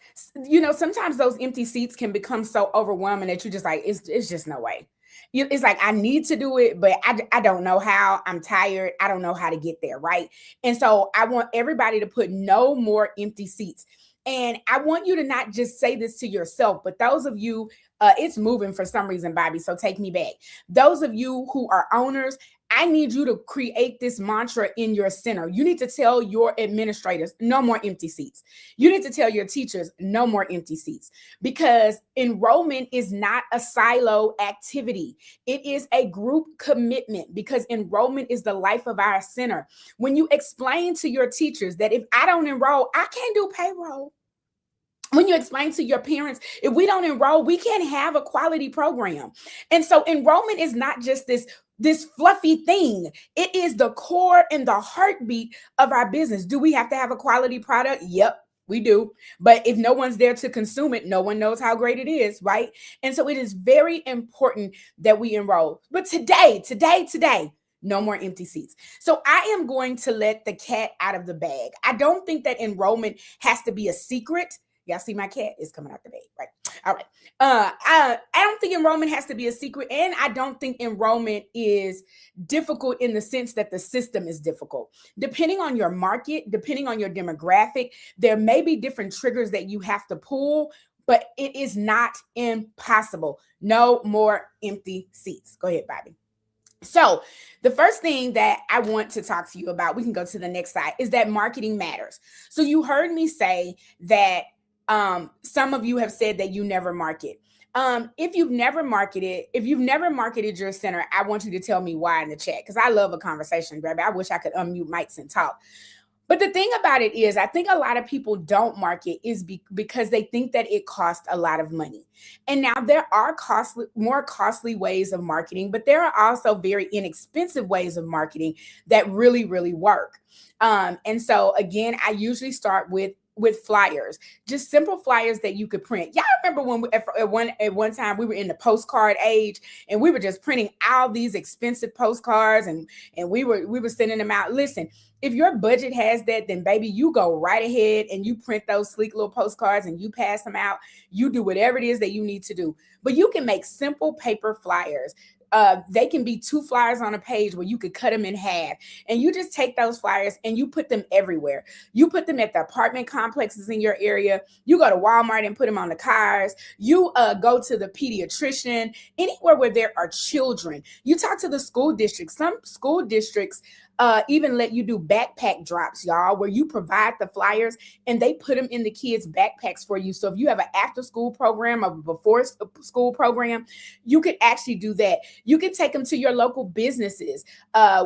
Sometimes those empty seats can become so overwhelming that you're just like, it's just no way. It's like, I need to do it, but I don't know how. I'm tired. I don't know how to get there, right? And so I want everybody to put no more empty seats. And I want you to not just say this to yourself, but those of you, it's moving for some reason, Bobby, so take me back. Those of you who are owners, I need you to create this mantra in your center. You need to tell your administrators, no more empty seats. You need to tell your teachers, no more empty seats, because enrollment is not a silo activity. It is a group commitment, because enrollment is the life of our center. When you explain to your teachers that if I don't enroll, I can't do payroll. When you explain to your parents, if we don't enroll, we can't have a quality program. And so enrollment is not just this fluffy thing. It is the core and the heartbeat of our business. Do we have to have a quality product? Yep, we do. But if no one's there to consume it, no one knows how great it is, right? And so it is very important that we enroll. But today, no more empty seats. So I am going to let the cat out of the bag. I don't think that enrollment has to be a secret. Y'all see my cat is coming out the bag, right? All right. I don't think enrollment has to be a secret, and I don't think enrollment is difficult in the sense that the system is difficult. Depending on your market, depending on your demographic, there may be different triggers that you have to pull, but it is not impossible. No more empty seats. Go ahead, Bobby. So the first thing that I want to talk to you about, we can go to the next slide, is that marketing matters. So you heard me say that some of you have said that you never market. If you've never marketed your center, I want you to tell me why in the chat, because I love a conversation, baby. I wish I could unmute mics and talk. But the thing about it is, I think a lot of people don't market is because they think that it costs a lot of money. And now there are more costly ways of marketing, but there are also very inexpensive ways of marketing that really, really work. And so again, I usually start with flyers, just simple flyers that you could print. Y'all remember when at one time we were in the postcard age, and we were just printing all these expensive postcards, and we were sending them out. Listen, if your budget has that, then baby, you go right ahead and you print those sleek little postcards and you pass them out. You do whatever it is that you need to do, but you can make simple paper flyers. They can be 2 flyers on a page where you could cut them in half, and you just take those flyers and you put them everywhere. You put them at the apartment complexes in your area. You go to Walmart and put them on the cars. You go to the pediatrician, anywhere where there are children. You talk to the school districts. Some school districts even let you do backpack drops, y'all, where you provide the flyers and they put them in the kids' backpacks for you. So if you have an after school program or before school program, you could actually do that. You can take them to your local businesses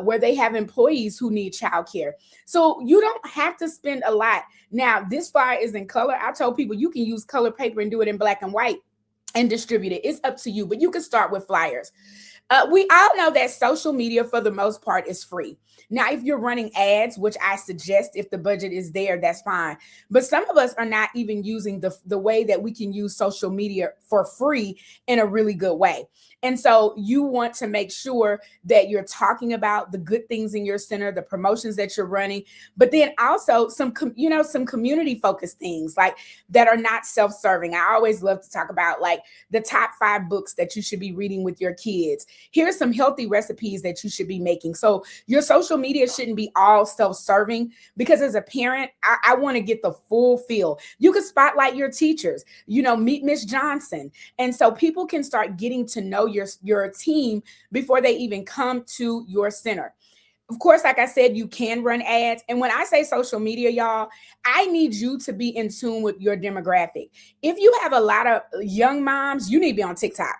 where they have employees who need childcare. So you don't have to spend a lot. Now, this flyer is in color. I told people you can use color paper and do it in black and white and distribute it. It's up to you, but you can start with flyers. We all know that social media, for the most part, is free. Now, if you're running ads, which I suggest if the budget is there, that's fine. But some of us are not even using the way that we can use social media for free in a really good way. And so you want to make sure that you're talking about the good things in your center, the promotions that you're running, but then also some community focused things like that are not self-serving. I always love to talk about like the top 5 books that you should be reading with your kids. Here's some healthy recipes that you should be making. So your social media shouldn't be all self-serving, because as a parent, I want to get the full feel. You can spotlight your teachers, meet Miss Johnson. And so people can start getting to know your team before they even come to your center. Of course, like I said, you can run ads. And when I say social media, y'all, I need you to be in tune with your demographic. If you have a lot of young moms, you need to be on TikTok.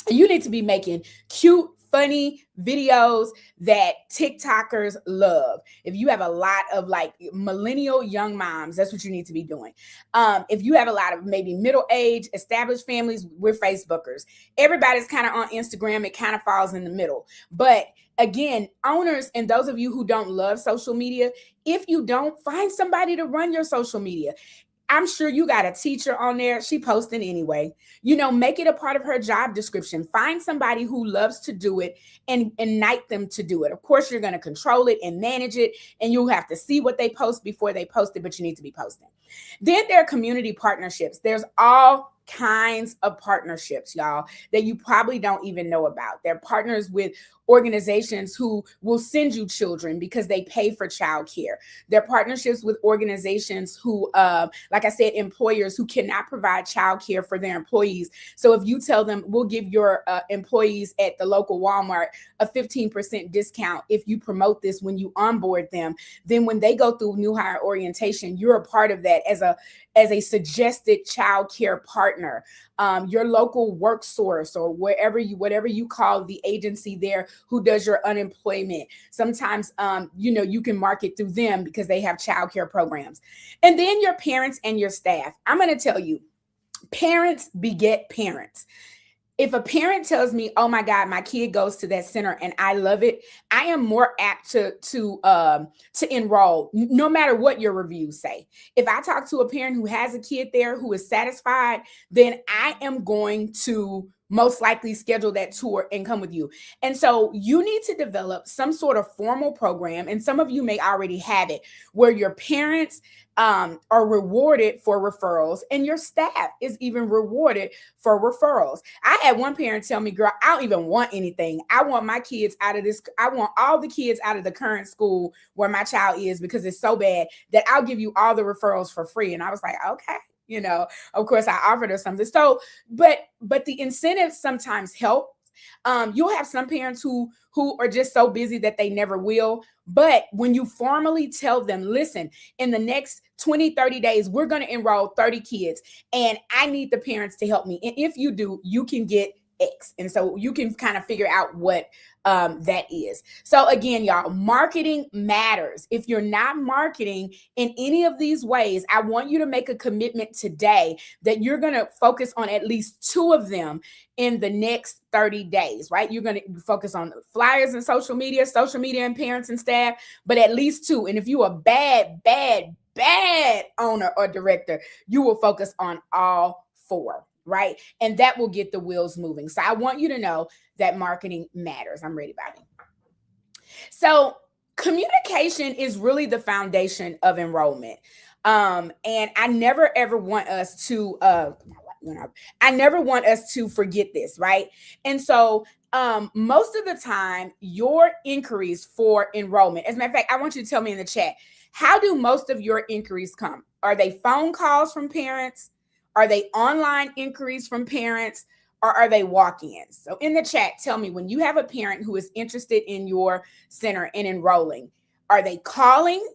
You need to be making cute, funny videos that TikTokers love. If you have a lot of like millennial young moms, that's what you need to be doing. If you have a lot of maybe middle-aged established families, we're Facebookers. Everybody's kind of on Instagram. It kind of falls in the middle. But again, owners and those of you who don't love social media, if you don't, find somebody to run your social media. I'm sure you got a teacher on there. She posting anyway. Make it a part of her job description. Find somebody who loves to do it and ignite them to do it. Of course, you're going to control it and manage it, and you'll have to see what they post before they post it, but you need to be posting. Then there are community partnerships. There's all kinds of partnerships, y'all, that you probably don't even know about. They're partners with organizations who will send you children because they pay for childcare. They're partnerships with organizations who, like I said, employers who cannot provide childcare for their employees. So if you tell them, we'll give your employees at the local Walmart a 15% discount if you promote this when you onboard them, then when they go through new hire orientation, you're a part of that as a suggested childcare partner. Your local work source or whatever you call the agency there who does your unemployment. Sometimes, you can market through them because they have childcare programs. And then your parents and your staff. I'm going to tell you, parents beget parents. If a parent tells me, oh my God, my kid goes to that center and I love it, I am more apt to enroll, no matter what your reviews say. If I talk to a parent who has a kid there who is satisfied, then I am going to most likely schedule that tour and come with you. And so you need to develop some sort of formal program, and some of you may already have it, where your parents are rewarded for referrals and your staff is even rewarded for referrals. I had one parent tell me, girl, I don't even want anything. I want my kids out of this. I want all the kids out of the current school where my child is because it's so bad that I'll give you all the referrals for free. And I was like, okay. Of course I offered her something. So, but the incentives sometimes help. You'll have some parents who are just so busy that they never will. But when you formally tell them, listen, in the next 20, 30 days, we're going to enroll 30 kids and I need the parents to help me. And if you do, you can get X. And so you can kind of figure out what that is. So again, y'all, marketing matters. If you're not marketing in any of these ways, I want you to make a commitment today that you're going to focus on at least 2 of them in the next 30 days, right? You're going to focus on flyers and social media and parents and staff, but at least 2. And if you're a bad owner or director, you will focus on all 4. Right? And that will get the wheels moving. So I want you to know that marketing matters. I'm ready, Bobby. So communication is really the foundation of enrollment. And I never ever want us to forget this, right? And so most of the time, your inquiries for enrollment, as a matter of fact, I want you to tell me in the chat, how do most of your inquiries come? Are they phone calls from parents? Are they online inquiries from parents, or are they walk-ins? So in the chat, tell me, when you have a parent who is interested in your center and enrolling, are they calling,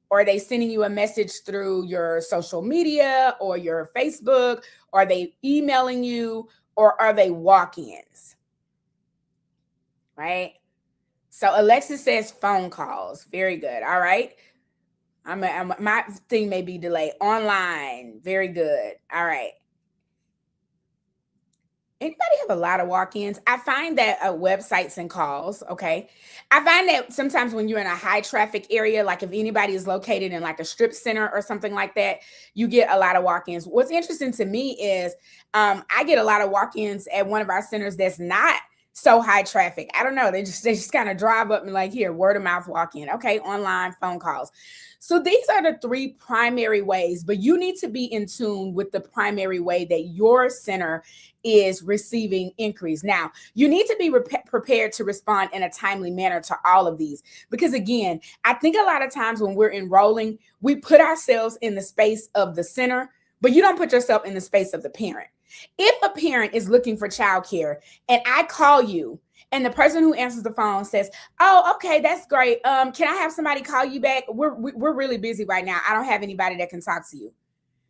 or are they sending you a message through your social media or your Facebook? Are they emailing you, or are they walk-ins? Right? So Alexis says phone calls. Very good. All right. My thing may be delayed. Online. Very good. All right. Anybody have a lot of walk-ins? I find that websites and calls, okay? I find that sometimes when you're in a high traffic area, like if anybody is located in like a strip center or something like that, you get a lot of walk-ins. What's interesting to me is I get a lot of walk-ins at one of our centers that's not so high traffic. I don't know. They just kind of drive up and like, here, word of mouth walk-in. Okay, online, phone calls. So these are the 3 primary ways, but you need to be in tune with the primary way that your center is receiving inquiries. Now, you need to be prepared to respond in a timely manner to all of these, because again, I think a lot of times when we're enrolling, we put ourselves in the space of the center, but you don't put yourself in the space of the parent. If a parent is looking for childcare and I call you and the person who answers the phone says, oh, okay, that's great. Can I have somebody call you back? We're really busy right now. I don't have anybody that can talk to you.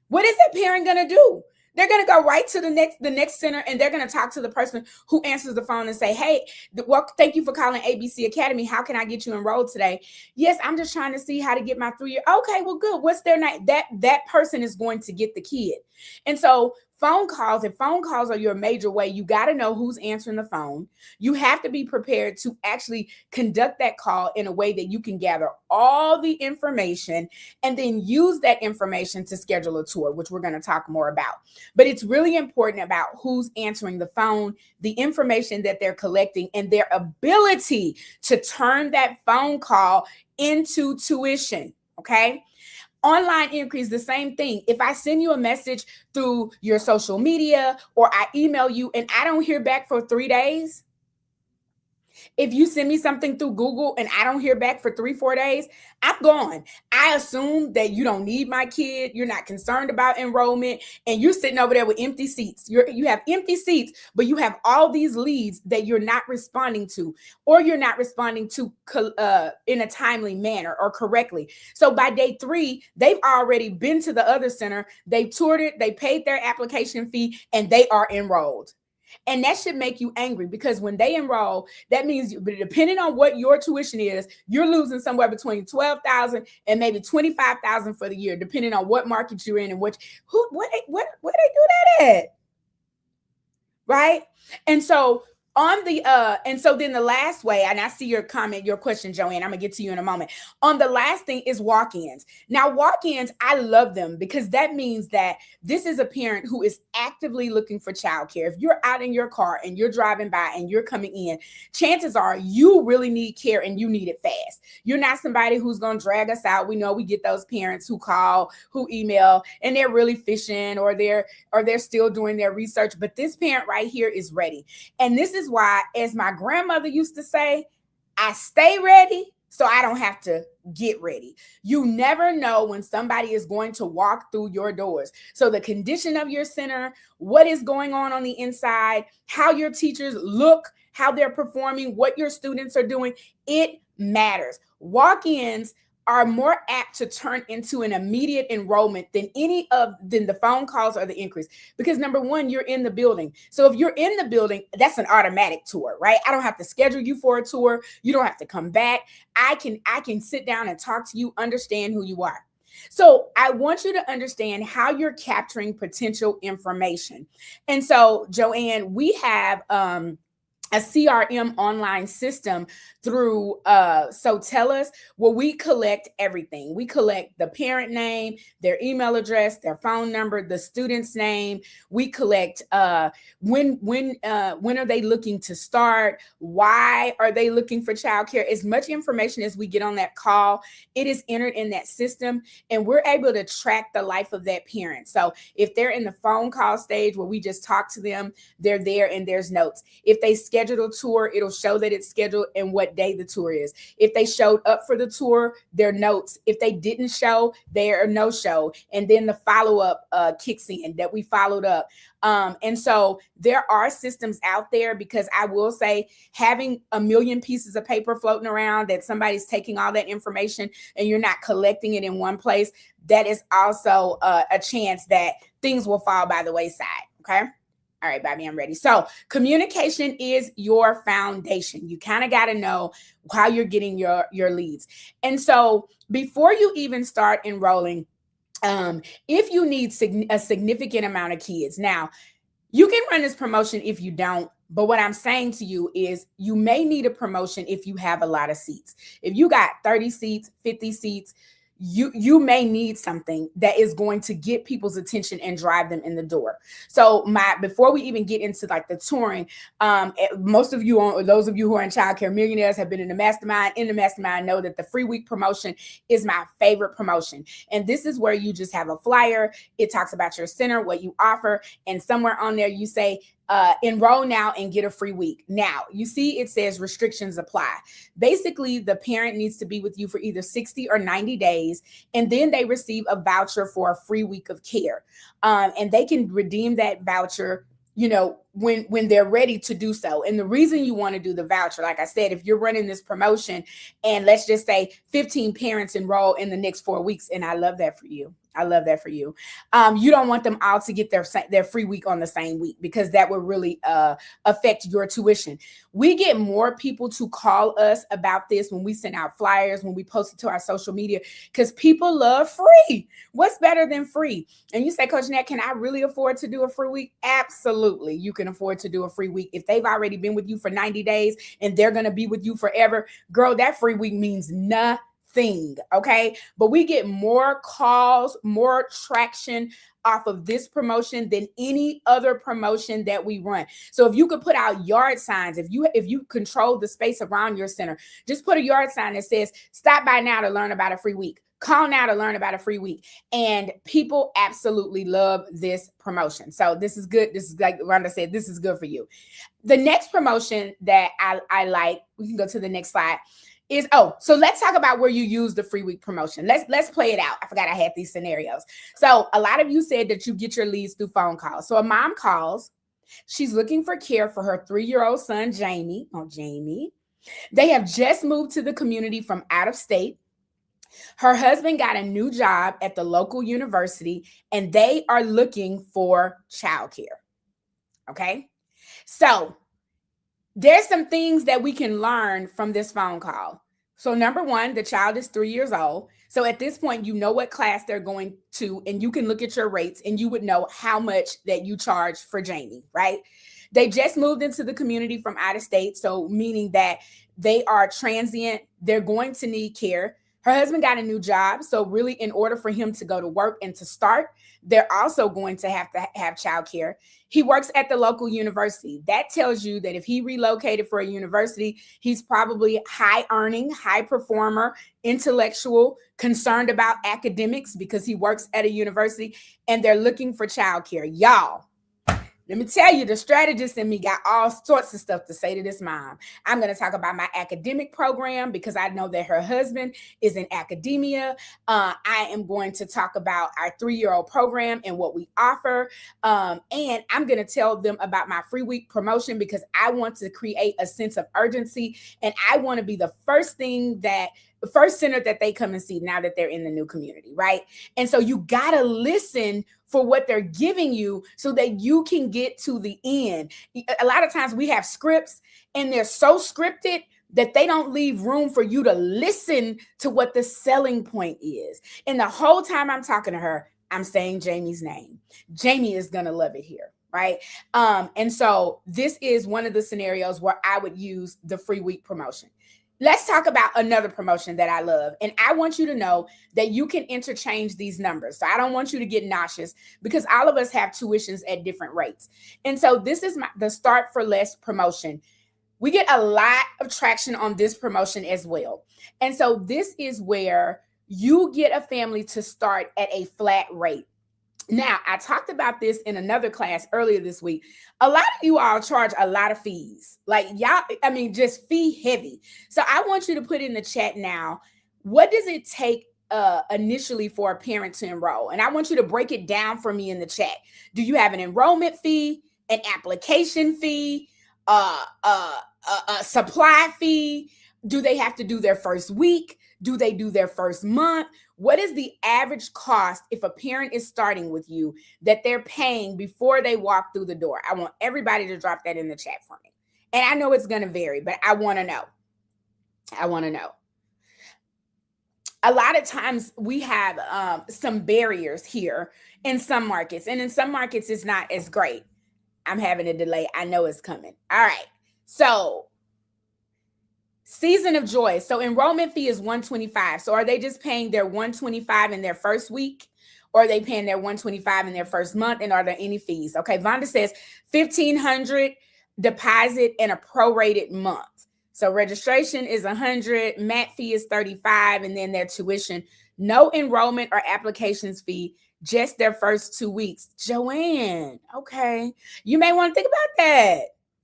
What is that parent going to do? They're going to go right to the next center, and they're going to talk to the person who answers the phone and say, hey, well, thank you for calling ABC Academy. How can I get you enrolled today? Yes, I'm just trying to see how to get my 3-year. Okay, well, good. What's their name? That person is going to get the kid. And so phone calls, if phone calls are your major way, you got to know who's answering the phone. You have to be prepared to actually conduct that call in a way that you can gather all the information and then use that information to schedule a tour, which we're going to talk more about. But it's really important about who's answering the phone, the information that they're collecting, and their ability to turn that phone call into tuition. Okay. Online inquiries, the same thing. If I send you a message through your social media or I email you and I don't hear back for 3 days, if you send me something through Google and I don't hear back for 3-4 days, I'm gone. I assume that you don't need my kid. You're not concerned about enrollment, and you're sitting over there with empty seats. You have empty seats, but you have all these leads that you're not responding to, or you're not responding to in a timely manner or correctly. So by day 3, they've already been to the other center. They've toured it. They paid their application fee, and they are enrolled. And that should make you angry, because when they enroll, that means, depending on what your tuition is, you're losing somewhere between $12,000 and maybe $25,000 for the year, depending on what market you're in and where they do that at, right? And so then the last way, and I see your comment, your question, Joanne, I'm gonna get to you in a moment. On the last thing is walk-ins. Now, walk-ins, I love them because that means that this is a parent who is actively looking for childcare. If you're out in your car and you're driving by and you're coming in, chances are you really need care and you need it fast. You're not somebody who's gonna drag us out. We know we get those parents who call, who email, and they're really fishing, or they're still doing their research. But this parent right here is ready. And this is why, as my grandmother used to say, I stay ready so I don't have to get ready. You never know when somebody is going to walk through your doors. So the condition of your center, what is going on the inside, how your teachers look, how they're performing, what your students are doing, it matters. Walk-ins are more apt to turn into an immediate enrollment than the phone calls or the increase. Because number one, you're in the building. So if you're in the building, that's an automatic tour, right? I don't have to schedule you for a tour. You don't have to come back. I can sit down and talk to you, understand who you are. So I want you to understand how you're capturing potential information. And so, Joanne, we have a CRM online system through Sotellus, where we collect everything. We collect the parent name, their email address, their phone number, the student's name. We collect when are they looking to start? Why are they looking for childcare? As much information as we get on that call, it is entered in that system, and we're able to track the life of that parent. So if they're in the phone call stage where we just talk to them, they're there and there's notes. If they schedule a tour, it'll show that it's scheduled and what day the tour is. If they showed up for the tour, their notes. If they didn't show, they're a no-show. And then the follow-up kicks in that we followed up. And so there are systems out there, because I will say, having a million pieces of paper floating around that somebody's taking all that information and you're not collecting it in one place, that is also a chance that things will fall by the wayside. Okay. All right, Bobby, I'm ready. So communication is your foundation. You kind of got to know how you're getting your leads. And so before you even start enrolling, if you need a significant amount of kids, now you can run this promotion if you don't. But what I'm saying to you is you may need a promotion if you have a lot of seats. If you got 30 seats, 50 seats, you may need something that is going to get people's attention and drive them in the door. So before we even get into like the touring, most of you, or those of you who are in Childcare Millionaires, have been in the mastermind. In the mastermind, know that the free week promotion is my favorite promotion. And this is where you just have a flyer. It talks about your center, what you offer, and somewhere on there you say, enroll now and get a free week. Now, you see it says restrictions apply. Basically, the parent needs to be with you for either 60 or 90 days, and then they receive a voucher for a free week of care. And they can redeem that voucher, when they're ready to do so. And the reason you want to do the voucher, like I said, if you're running this promotion and let's just say 15 parents enroll in the next 4 weeks, and I love that for you. I love that for you. You don't want them all to get their free week on the same week, because that would really affect your tuition. We get more people to call us about this when we send out flyers, when we post it to our social media, because people love free. What's better than free? And you say, Coach Nat, can I really afford to do a free week? Absolutely. You can afford to do a free week. If they've already been with you for 90 days and they're going to be with you forever, girl, that free week means nothing. Okay. But we get more calls, more traction off of this promotion than any other promotion that we run. So if you could put out yard signs, if you control the space around your center, just put a yard sign that says, stop by now to learn about a free week. Call now to learn about a free week. And people absolutely love this promotion. So this is good. This is, like Rhonda said, this is good for you. The next promotion that I like, we can go to the next slide, is, so let's talk about where you use the free week promotion. Let's play it out. I forgot I had these scenarios. So a lot of you said that you get your leads through phone calls. So a mom calls, she's looking for care for her 3-year-old son, Jamie. They have just moved to the community from out of state. Her husband got a new job at the local university, and they are looking for childcare. Okay. So there's some things that we can learn from this phone call. So number one, the child is 3 years old. So at this point, you know what class they're going to, and you can look at your rates and you would know how much that you charge for Jamie, right? They just moved into the community from out of state. So meaning that they are transient, they're going to need care. Her husband got a new job. So really, in order for him to go to work and to start, they're also going to have childcare. He works at the local university. That tells you that if he relocated for a university, he's probably high earning, high performer, intellectual, concerned about academics because he works at a university, and they're looking for childcare. Y'all, let me tell you, the strategist in me got all sorts of stuff to say to this mom. I'm going to talk about my academic program because I know that her husband is in academia. I am going to talk about our 3-year-old program and what we offer. And I'm going to tell them about my free week promotion because I want to create a sense of urgency. And I want to be the first thing that first center that they come and see now that they're in the new community, right? And so you got to listen for what they're giving you so that you can get to the end. A lot of times we have scripts and they're so scripted that they don't leave room for you to listen to what the selling point is. And the whole time I'm talking to her, I'm saying Jamie's name. Jamie is going to love it here, right? And so this is one of the scenarios where I would use the free week promotion. Let's talk about another promotion that I love. And I want you to know that you can interchange these numbers. So I don't want you to get nauseous because all of us have tuitions at different rates. And so this is the Start for Less promotion. We get a lot of traction on this promotion as well. And so this is where you get a family to start at a flat rate. Now, I talked about this in another class earlier this week. A lot of you all charge a lot of fees. Like y'all, I mean, just fee heavy. So I want you to put in the chat now, what does it take initially for a parent to enroll? And I want you to break it down for me in the chat. Do you have an enrollment fee, an application fee, a supply fee? Do they have to do their first week? Do they do their first month? What is the average cost if a parent is starting with you that they're paying before they walk through the door? I want everybody to drop that in the chat for me. And I know it's going to vary, but I want to know. I want to know. A lot of times we have some barriers here in some markets, and in some markets it's not as great. I'm having a delay. I know it's coming. All right. So Season of Joy. So enrollment fee is $125. So are they just paying their $125 in their first week? Or are they paying their $125 in their first month? And are there any fees? Okay, Vonda says $1,500 deposit and a prorated month. So registration is $100, mat fee is $35, and then their tuition. No enrollment or applications fee, just their first 2 weeks. Joanne, okay. You may want to think about that.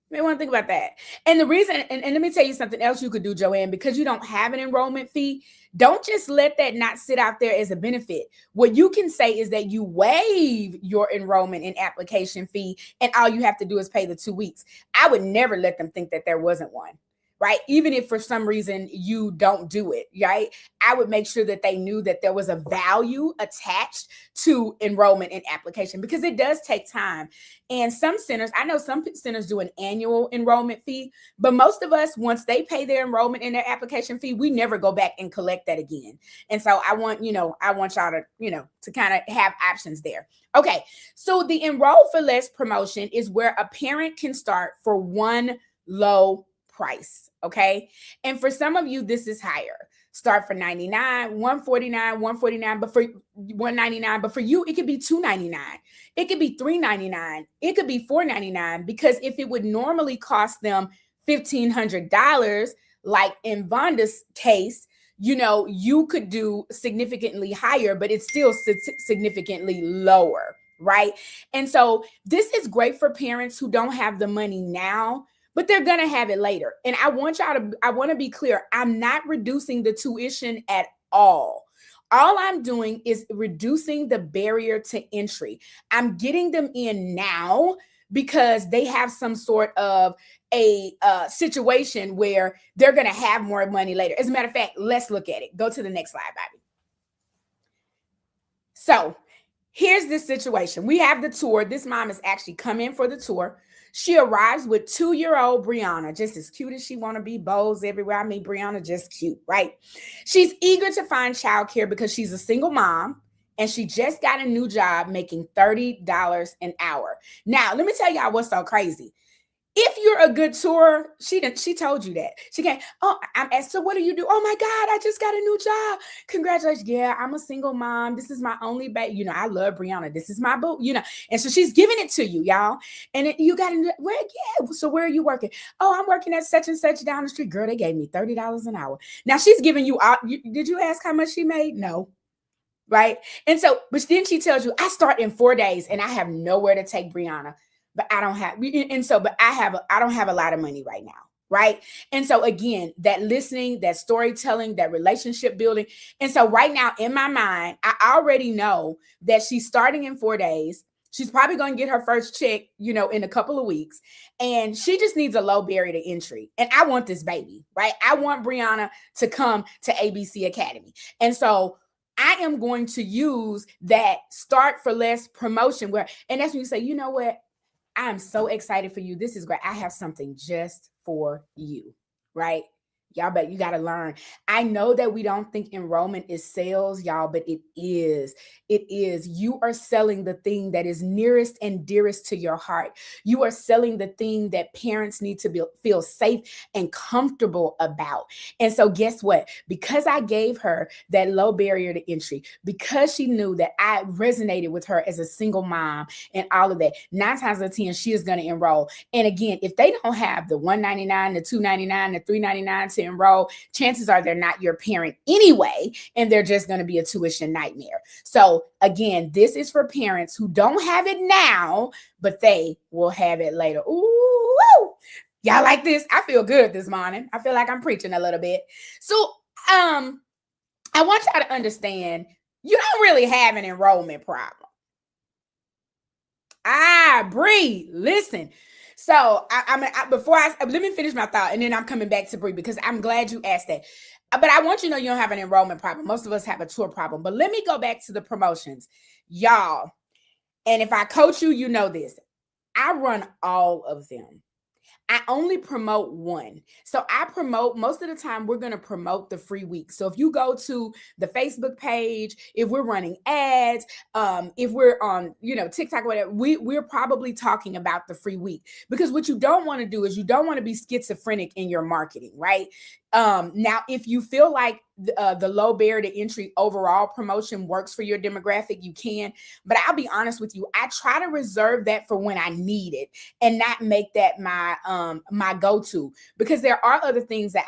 You may want to think about that. And the reason, and let me tell you something else you could do, Joanne, because you don't have an enrollment fee, don't just let that not sit out there as a benefit. What you can say is that you waive your enrollment and application fee, and all you have to do is pay the 2 weeks. I would never let them think that there wasn't one. Right? Even if for some reason you don't do it, right? I would make sure that they knew that there was a value attached to enrollment and application, because it does take time. And some centers, I know some centers do an annual enrollment fee, but most of us, once they pay their enrollment and their application fee, we never go back and collect that again. And so I want y'all to, to kind of have options there. Okay. So the Enroll for Less promotion is where a parent can start for one low price. Okay. And for some of you, this is higher. Start for $99, $149, $149, but for $199, but for you, it could be $299. It could be $399. It could be $499, because if it would normally cost them $1,500, like in Vonda's case, you could do significantly higher, but it's still significantly lower. Right. And so this is great for parents who don't have the money now, but they're going to have it later. And I want to be clear. I'm not reducing the tuition at all. All I'm doing is reducing the barrier to entry. I'm getting them in now because they have some sort of a situation where they're going to have more money later. As a matter of fact, let's look at it. Go to the next slide, Bobby. So here's the situation. We have the tour. This mom has actually come in for the tour. She arrives with 2-year-old Brianna, just as cute as she want to be, bows everywhere. I mean, Brianna just cute, right? She's eager to find childcare because she's a single mom and she just got a new job making $30 an hour. Now, let me tell y'all what's so crazy. If you're a good tourer, she told you that. She came, I'm asked, so what do you do? Oh my God, I just got a new job. Congratulations. Yeah, I'm a single mom. This is my only baby. I love Brianna. This is my boo, And so she's giving it to you, y'all. And you got to, so where are you working? Oh, I'm working at such and such down the street. Girl, they gave me $30 an hour. Now she's giving you, did you ask how much she made? No. Right. And so, but then she tells you, I start in 4 days and I have nowhere to take Brianna. But I don't have, I don't have a lot of money right now. Right. And so again, that listening, that storytelling, that relationship building. And so right now in my mind, I already know that she's starting in 4 days. She's probably going to get her first check, in a couple of weeks. And she just needs a low barrier to entry. And I want this baby, right? I want Brianna to come to ABC Academy. And so I am going to use that Start for Less promotion and that's when you say, you know what? I am so excited for you. This is great. I have something just for you, right? Y'all, but you got to learn. I know that we don't think enrollment is sales, y'all, but it is. It is. You are selling the thing that is nearest and dearest to your heart. You are selling the thing that parents need to feel safe and comfortable about. And so guess what? Because I gave her that low barrier to entry, because she knew that I resonated with her as a single mom and all of that, 9 times out of 10, she is going to enroll. And again, if they don't have the $199, the $299, the $399 to enroll, chances are they're not your parent anyway, and they're just going to be a tuition nightmare. So again, this is for parents who don't have it now, but they will have it later. Ooh, y'all like this? I feel good this morning. I feel like I'm preaching a little bit. So I want y'all to understand, you don't really have an enrollment problem. Bree, listen. So let me finish my thought, and then I'm coming back to Bree, because I'm glad you asked that. But I want you to know you don't have an enrollment problem. Most of us have a tour problem. But let me go back to the promotions, y'all. And if I coach you, you know this. I run all of them. I only promote one. So I promote, most of the time, we're going to promote the free week. So if you go to the Facebook page, if we're running ads, if we're on, TikTok, whatever, we're probably talking about the free week, because what you don't want to do is you don't want to be schizophrenic in your marketing, right? Now, if you feel like the low barrier to entry overall promotion works for your demographic, you can. But I'll be honest with you, I try to reserve that for when I need it and not make that my go-to, because there are other things that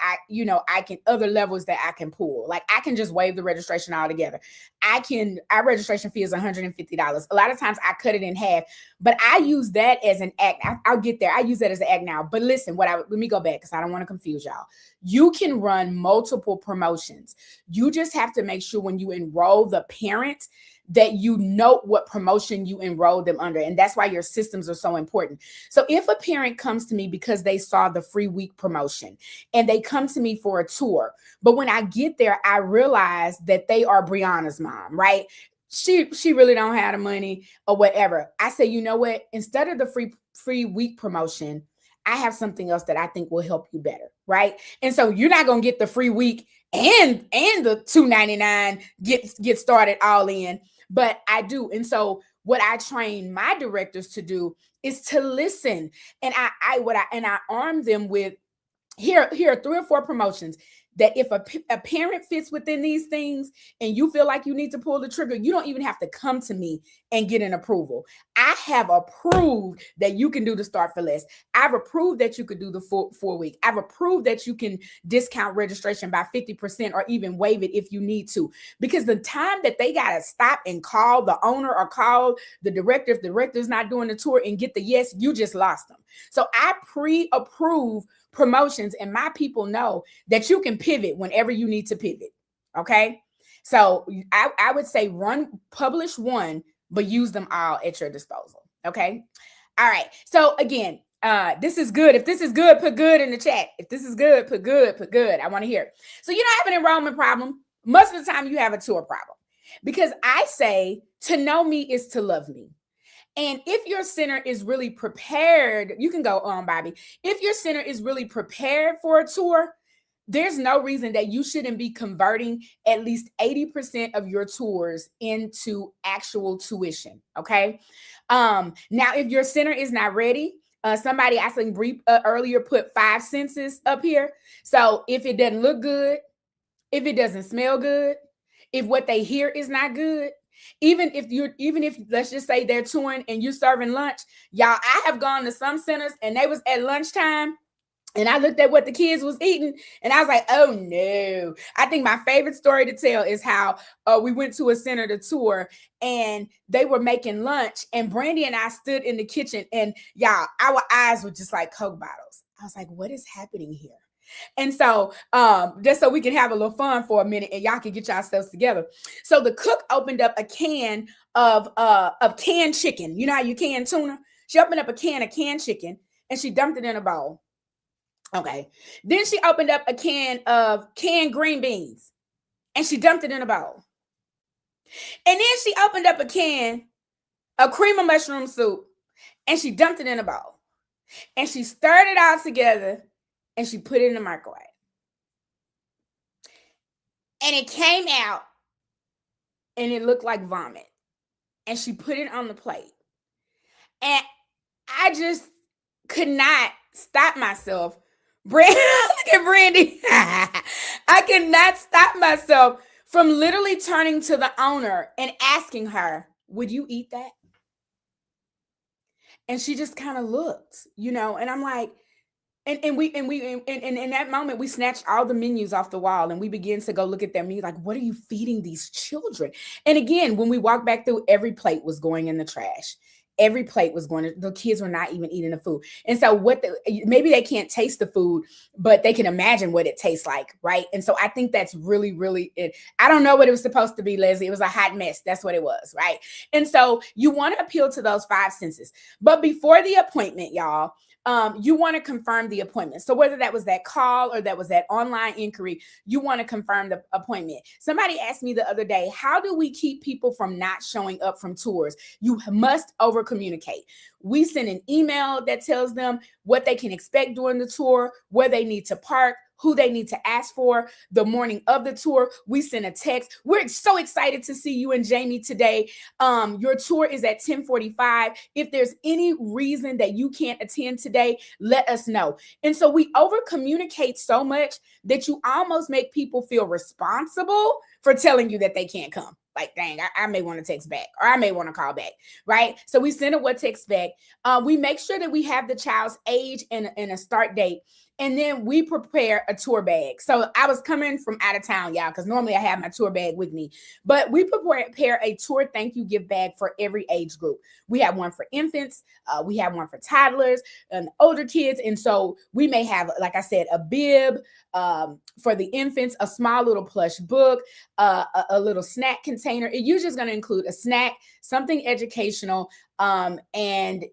other levels that I can pull. Like I can just waive the registration altogether. Our registration fee is $150. A lot of times I cut it in half, but I use that as an act. I'll get there. I use that as an act now. But listen, let me go back, because I don't want to confuse y'all. You can run multiple promotions. You just have to make sure when you enroll the parent that you note what promotion you enrolled them under. And that's why your systems are so important. So if a parent comes to me because they saw the free week promotion and they come to me for a tour, but when I get there, I realize that they are Brianna's mom, right? She really don't have the money or whatever. I say, you know what? Instead of the free week promotion, I have something else that I think will help you better, right? And so you're not going to get the free week and the $299 get started all in, but I do. And so what I train my directors to do is to listen, and I arm them with here are 3 or 4 promotions that if a parent fits within these things and you feel like you need to pull the trigger, you don't even have to come to me and get an approval. I have approved that you can do the Start for Less. I've approved that you could do the 4 week. I've approved that you can discount registration by 50% or even waive it if you need to. Because the time that they got to stop and call the owner or call the director, if the director's not doing the tour, and get the yes, you just lost them. So I pre-approve promotions, and my people know that you can pivot whenever you need to pivot. Okay. So I would say publish one, but use them all at your disposal. Okay. All right. So again, this is good. If this is good, put good in the chat. If this is good, put good. I want to hear it. So you don't have an enrollment problem. Most of the time you have a tour problem, because I say to know me is to love me. And if your center is really prepared, you can go on, Bobby. If your center is really prepared for a tour, there's no reason that you shouldn't be converting at least 80% of your tours into actual tuition. Okay. Now, if your center is not ready, somebody I think earlier put 5 senses up here. So if it doesn't look good, if it doesn't smell good, if what they hear is not good, even if let's just say they're touring and you're serving lunch, y'all, I have gone to some centers and they was at lunchtime and I looked at what the kids was eating and I was like, oh no. I think my favorite story to tell is how we went to a center to tour and they were making lunch and Brandy and I stood in the kitchen and y'all, our eyes were just like Coke bottles. I was like, what is happening here? And so just so we can have a little fun for a minute and y'all can get yourselves together. So the cook opened up a can of canned chicken. You know how you can tuna? She opened up a can of canned chicken and she dumped it in a bowl. Okay. Then she opened up a can of canned green beans and she dumped it in a bowl. And then she opened up a can of cream of mushroom soup and she dumped it in a bowl. And she stirred it all together and she put it in the microwave. And it came out and it looked like vomit. And she put it on the plate. And I just could not stop myself. Look at Brandy. I could not stop myself from literally turning to the owner and asking her, would you eat that? And she just kind of looked, you know, and I'm like, and in that moment, we snatched all the menus off the wall and we began to go look at their menu, like, what are you feeding these children? And again, when we walked back through, every plate was going in the trash. Every plate was going to, the kids were not even eating the food. And so maybe they can't taste the food, but they can imagine what it tastes like, right? And so I think that's really, really it. I don't know what it was supposed to be, Leslie. It was a hot mess. That's what it was, right? And so you want to appeal to those five senses. But before the appointment, y'all, you want to confirm the appointment. So whether that was that call or that was that online inquiry, you want to confirm the appointment. Somebody asked me the other day, how do we keep people from not showing up from tours? You must over communicate. We send an email that tells them what they can expect during the tour, where they need to park, who they need to ask for the morning of the tour. We send a text. We're so excited to see you and Jamie today. Your tour is at 10:45. If there's any reason that you can't attend today, let us know. And so we over communicate so much that you almost make people feel responsible for telling you that they can't come. Like, dang, I may want to text back or I may want to call back, right? So we send a what to expect. We make sure that we have the child's age and a start date. And then we prepare a tour bag. So I was coming from out of town, y'all, because normally I have my tour bag with me. But we prepare a tour thank you gift bag for every age group. We have one for infants. We have one for toddlers and older kids. And so we may have, like I said, a bib for the infants, a small little plush book, a little snack container. It usually is going to include a snack, something educational, and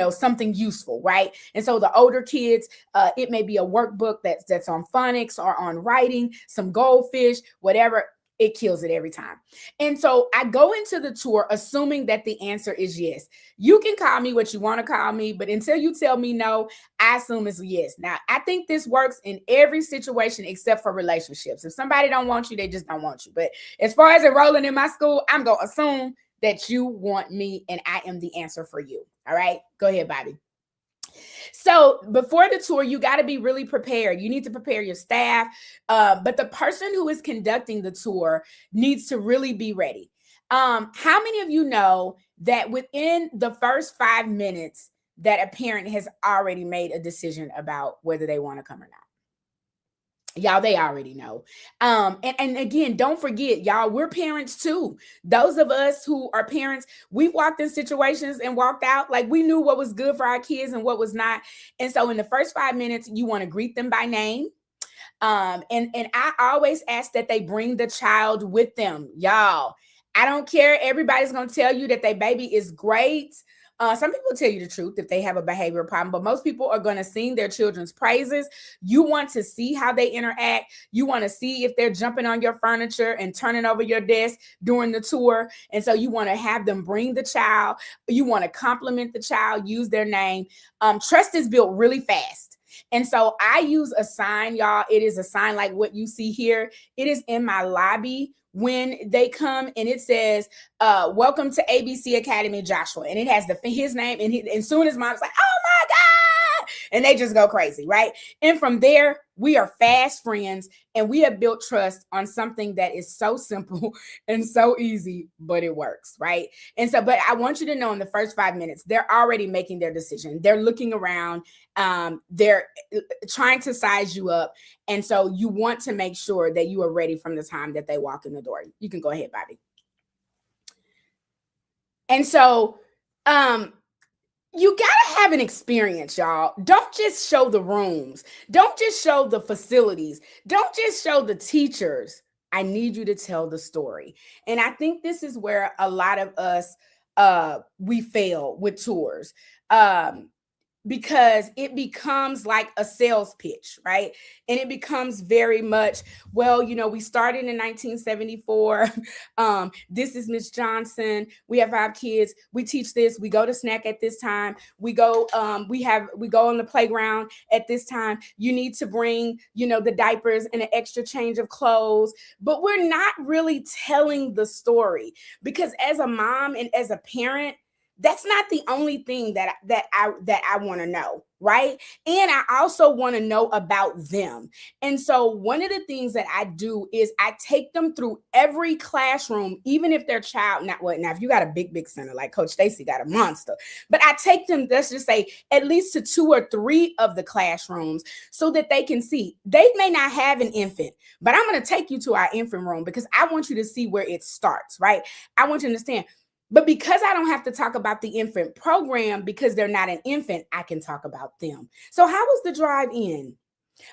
something useful, right? And so the older kids, it may be a workbook that's on phonics or on writing, some goldfish, whatever. It kills it every time. And so I go into the tour assuming that the answer is yes. You can call me what you want to call me, but until you tell me no, I assume it's yes. Now, I think this works in every situation except for relationships. If somebody don't want you, they just don't want you. But as far as enrolling in my school, I'm going to assume that you want me and I am the answer for you. All right, go ahead, Bobby. So before the tour, you got to be really prepared. You need to prepare your staff, but the person who is conducting the tour needs to really be ready. How many of you know that within the first 5 minutes that a parent has already made a decision about whether they want to come or not? Y'all, they already know. And again, don't forget, y'all, we're parents too. Those of us who are parents, we've walked in situations and walked out like we knew what was good for our kids and what was not. And so in the first 5 minutes, you want to greet them by name. And I always ask that they bring the child with them. Y'all, I don't care. Everybody's going to tell you that their baby is great. Some people tell you the truth if they have a behavioral problem, but most people are going to sing their children's praises. You want to see how they interact. You want to see if they're jumping on your furniture and turning over your desk during the tour. And so you want to have them bring the child. You want to compliment the child, use their name. Trust is built really fast. And so I use a sign, y'all. It is a sign like what you see here. It is in my lobby when they come, and it says, welcome to ABC Academy, Joshua. And it has his name, and soon as mom's like, oh my God, and they just go crazy, right? And from there, we are fast friends, and we have built trust on something that is so simple and so easy, but it works, right? And so, but I want you to know in the first 5 minutes, they're already making their decision. They're looking around, they're trying to size you up. And so you want to make sure that you are ready from the time that they walk in the door. You can go ahead, Bobby. And so, you gotta have an experience, y'all. Don't just show the rooms. Don't just show the facilities. Don't just show the teachers. I need you to tell the story. And I think this is where a lot of us we fail with tours. Because it becomes like a sales pitch, right? And it becomes very much, well, we started in 1974. This is Miss Johnson. We have 5 kids. We teach this. We go to snack at this time. We go, we go on the playground at this time. You need to bring, the diapers and an extra change of clothes. But we're not really telling the story, because as a mom and as a parent, that's not the only thing that I want to know, right? And I also want to know about them. And so one of the things that I do is I take them through every classroom, even if their child, now if you got a big center, like Coach Stacy got a monster, but I take them, let's just say, at least to 2 or 3 of the classrooms so that they can see. They may not have an infant, but I'm going to take you to our infant room because I want you to see where it starts, right? I want you to understand. But because I don't have to talk about the infant program because they're not an infant, I can talk about them. So how was the drive in?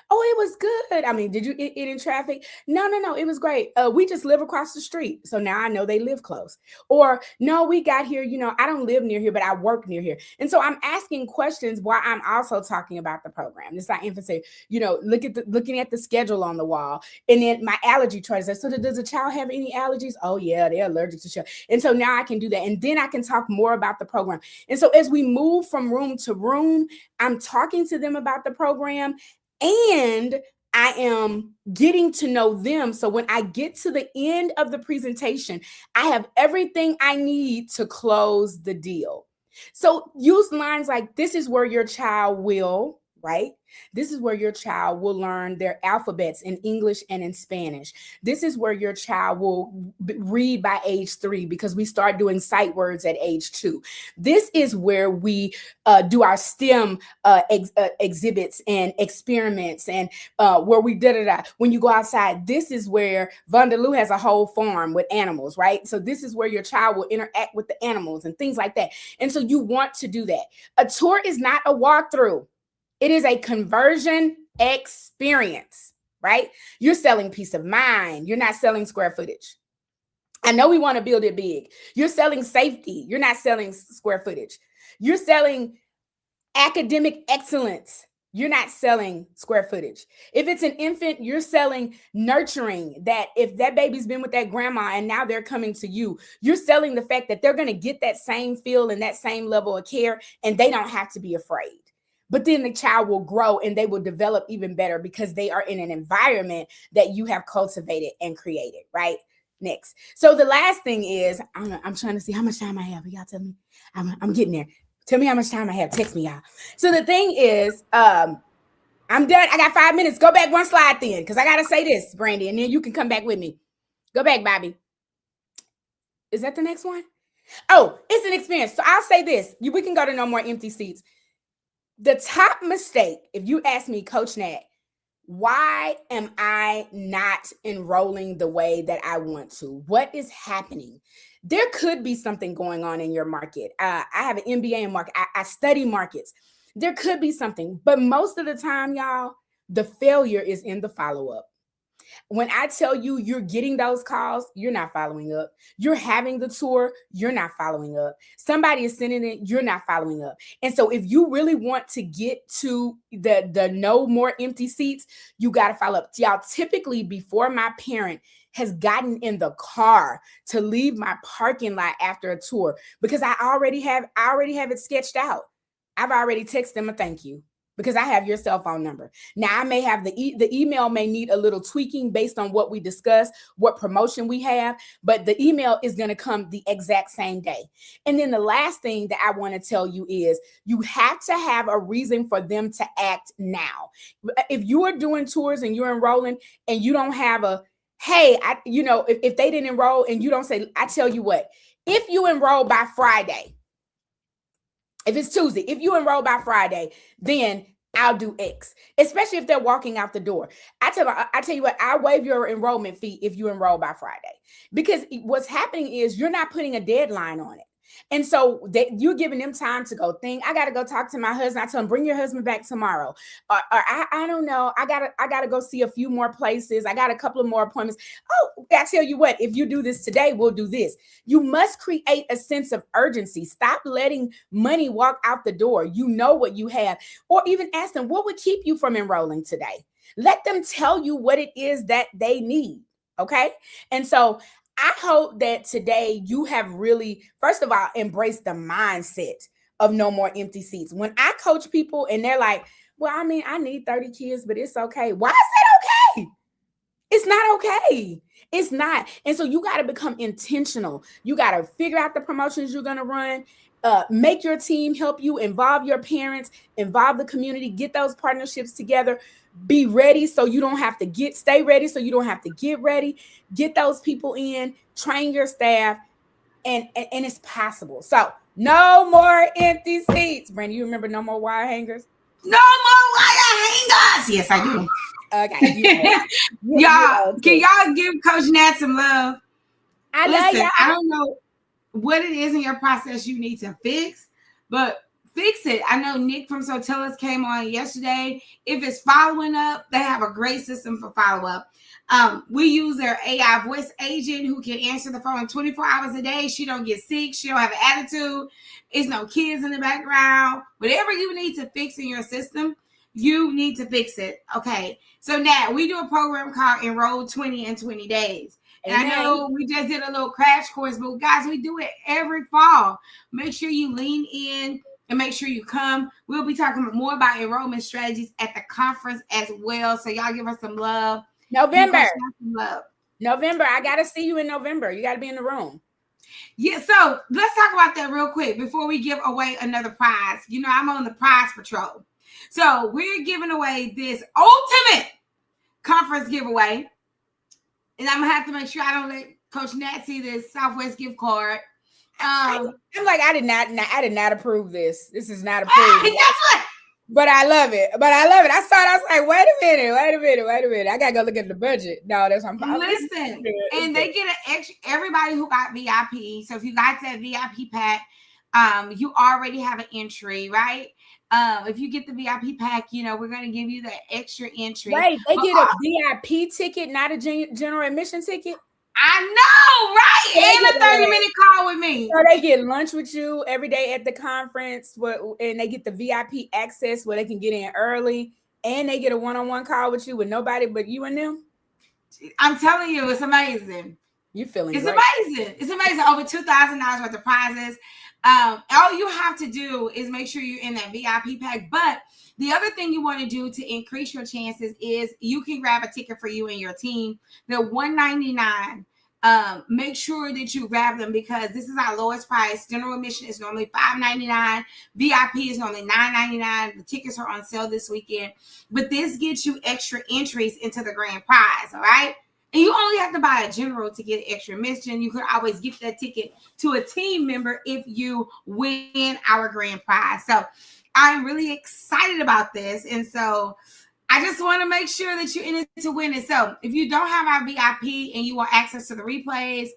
Oh, it was good. I mean, did you eat in traffic? No, it was great. We just live across the street. So now I know they live close. Or no, we got here, I don't live near here, but I work near here. And so I'm asking questions while I'm also talking about the program. It's like emphasis, looking at the schedule on the wall. And then my allergy chart says, so does a child have any allergies? Oh yeah, they're allergic to sugar. And so now I can do that. And then I can talk more about the program. And so as we move from room to room, I'm talking to them about the program. And I am getting to know them. So when I get to the end of the presentation, I have everything I need to close the deal. So use lines like, this is where your child will, right? This is where your child will learn their alphabets in English and in Spanish. This is where your child will read by age 3 because we start doing sight words at age 2. This is where we do our STEM exhibits and experiments and where we When you go outside, this is where Vondeloo has a whole farm with animals, right? So this is where your child will interact with the animals and things like that. And so you want to do that. A tour is not a walkthrough. It is a conversion experience, right? You're selling peace of mind. You're not selling square footage. I know we want to build it big. You're selling safety. You're not selling square footage. You're selling academic excellence. You're not selling square footage. If it's an infant, you're selling nurturing, that if that baby's been with that grandma and now they're coming to you, you're selling the fact that they're going to get that same feel and that same level of care, and they don't have to be afraid. But then the child will grow and they will develop even better because they are in an environment that you have cultivated and created, right? Next. So the last thing is, I'm trying to see how much time I have. Y'all tell me. I'm getting there. Tell me how much time I have. Text me, y'all. So the thing is, I'm done. I got 5 minutes. Go back one slide then, because I got to say this, Brandy, and then you can come back with me. Go back, Bobby. Is that the next one? Oh, it's an experience. So I'll say this. We can go to no more empty seats. The top mistake, if you ask me, Coach Nat, why am I not enrolling the way that I want to? What is happening? There could be something going on in your market. I have an MBA in market. I study markets. There could be something, but most of the time, y'all, the failure is in the follow-up. When I tell you you're getting those calls, you're not following up. You're having the tour, you're not following up. Somebody is sending it, you're not following up. And so if you really want to get to the no more empty seats, you got to follow up. Y'all, typically before my parent has gotten in the car to leave my parking lot after a tour, because I already have it sketched out. I've already texted them a thank you, because I have your cell phone number. Now I may have the email may need a little tweaking based on what we discussed, what promotion we have, but the email is going to come the exact same day. And then the last thing that I want to tell you is you have to have a reason for them to act now. If you are doing tours and you're enrolling and you don't have a, hey, if they didn't enroll and you don't say, I tell you what, if you enroll by Friday, if it's Tuesday, if you enroll by Friday, then I'll do X, especially if they're walking out the door. I tell you what, I'll waive your enrollment fee if you enroll by Friday, because what's happening is you're not putting a deadline on it. And so you're giving them time to go think. I got to go talk to my husband. I tell him, bring your husband back tomorrow. Or I don't know. I gotta go see a few more places. I got a couple of more appointments. Oh, I tell you what, if you do this today, we'll do this. You must create a sense of urgency. Stop letting money walk out the door. You know what you have. Or even ask them, what would keep you from enrolling today? Let them tell you what it is that they need. Okay. And so I hope that today you have really, first of all, embraced the mindset of no more empty seats. When I coach people and they're like, well, I mean, I need 30 kids, but it's okay. Why is it okay? It's not okay. It's not. And so you got to become intentional. You got to figure out the promotions you're going to run. Make your team help you, involve your parents, involve the community, get those partnerships together. Be ready so you don't have to stay ready so you don't have to get ready. Get those people in, train your staff, and it's possible. So no more empty seats. Brandy, you remember no more wire hangers? No more wire hangers. Yes, I do. Okay. Y'all, can y'all give Coach Nat some love? Listen, I don't know what it is in your process you need to fix, but fix it. I know Nick from Sotelis came on yesterday. If it's following up, they have a great system for follow-up. We use their AI voice agent who can answer the phone 24 hours a day. She don't get sick. She don't have an attitude. It's no kids in the background. Whatever you need to fix in your system, you need to fix it. Okay. So now we do a program called Enroll 20 in 20 days. And I know we just did a little crash course, but guys, we do it every fall. Make sure you lean in and make sure you come. We'll be talking more about enrollment strategies at the conference as well. So y'all give us some love. November. I got to see you in November. You got to be in the room. Yeah, so let's talk about that real quick before we give away another prize. You know, I'm on the prize patrol. So we're giving away this ultimate conference giveaway. And I'm going to have to make sure I don't let Coach Nat see this Southwest gift card. I'm like, I did not approve this. This is not approved. Guess what? But I love it. I saw it. I was like, wait a minute. I gotta go look at the budget. No, that's what I'm listen. And they get an extra. Everybody who got VIP. So if you got that VIP pack, you already have an entry, right? If you get the VIP pack, you know we're gonna give you that extra entry. Right? They get a VIP ticket, not a general admission ticket. I know, right? And a 30-minute call with me. So they get lunch with you every day at the conference, and they get the VIP access where they can get in early, and they get a one-on-one call with you with nobody but you and them. I'm telling you, it's amazing. You're feeling it's great. Amazing. It's amazing. Over $2,000 worth of prizes. All you have to do is make sure you're in that VIP pack. But the other thing you want to do to increase your chances is you can grab a ticket for you and your team. They're $199. Make sure that you grab them because this is our lowest price. General admission is normally $5.99. VIP is normally $9.99. The tickets are on sale this weekend. But this gets you extra entries into the grand prize, all right? And you only have to buy a general to get extra admission. You could always gift that ticket to a team member if you win our grand prize. So I'm really excited about this. And so I just want to make sure that you're in it to win it. So if you don't have our VIP and you want access to the replays,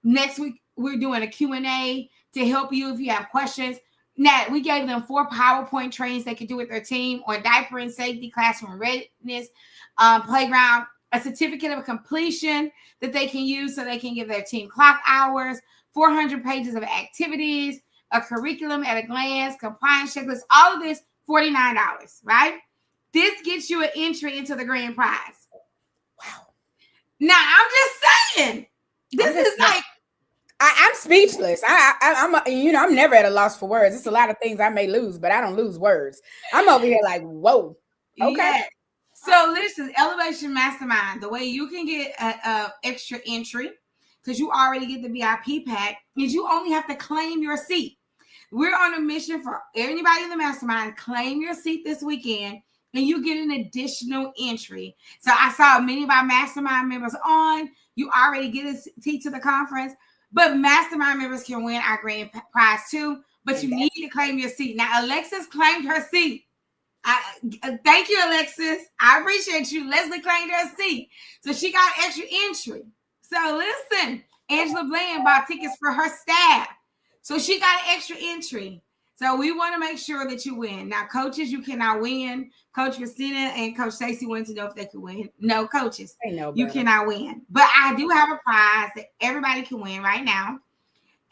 next week we're doing a Q&A to help you if you have questions. Nat, we gave them 4 PowerPoint trainings they could do with their team on diaper and safety, classroom readiness, playground, a certificate of completion that they can use so they can give their team clock hours, 400 pages of activities, a curriculum at a glance, compliance checklist, all of this, $49, right? This gets you an entry into the grand prize. Wow. Now, I'm just saying, this is like, I'm speechless. I'm never at a loss for words. It's a lot of things I may lose, but I don't lose words. I'm over here like, whoa. Okay. Yeah. So listen, Elevation Mastermind, the way you can get a extra entry, because you already get the VIP pack, is you only have to claim your seat. We're on a mission for anybody in the mastermind, claim your seat this weekend, and you get an additional entry. So I saw many of our mastermind members on. You already get a seat to the conference, but mastermind members can win our grand prize too, but you need to claim your seat. Now, Alexis claimed her seat. Thank you, Alexis. I appreciate you. Leslie claimed her seat. So she got extra entry. So listen, Angela Bland bought tickets for her staff. So she got an extra entry. So we want to make sure that you win. Now, coaches, you cannot win. Coach Christina and Coach Stacey wanted to know if they could win. No, coaches, you cannot win. But I do have a prize that everybody can win right now.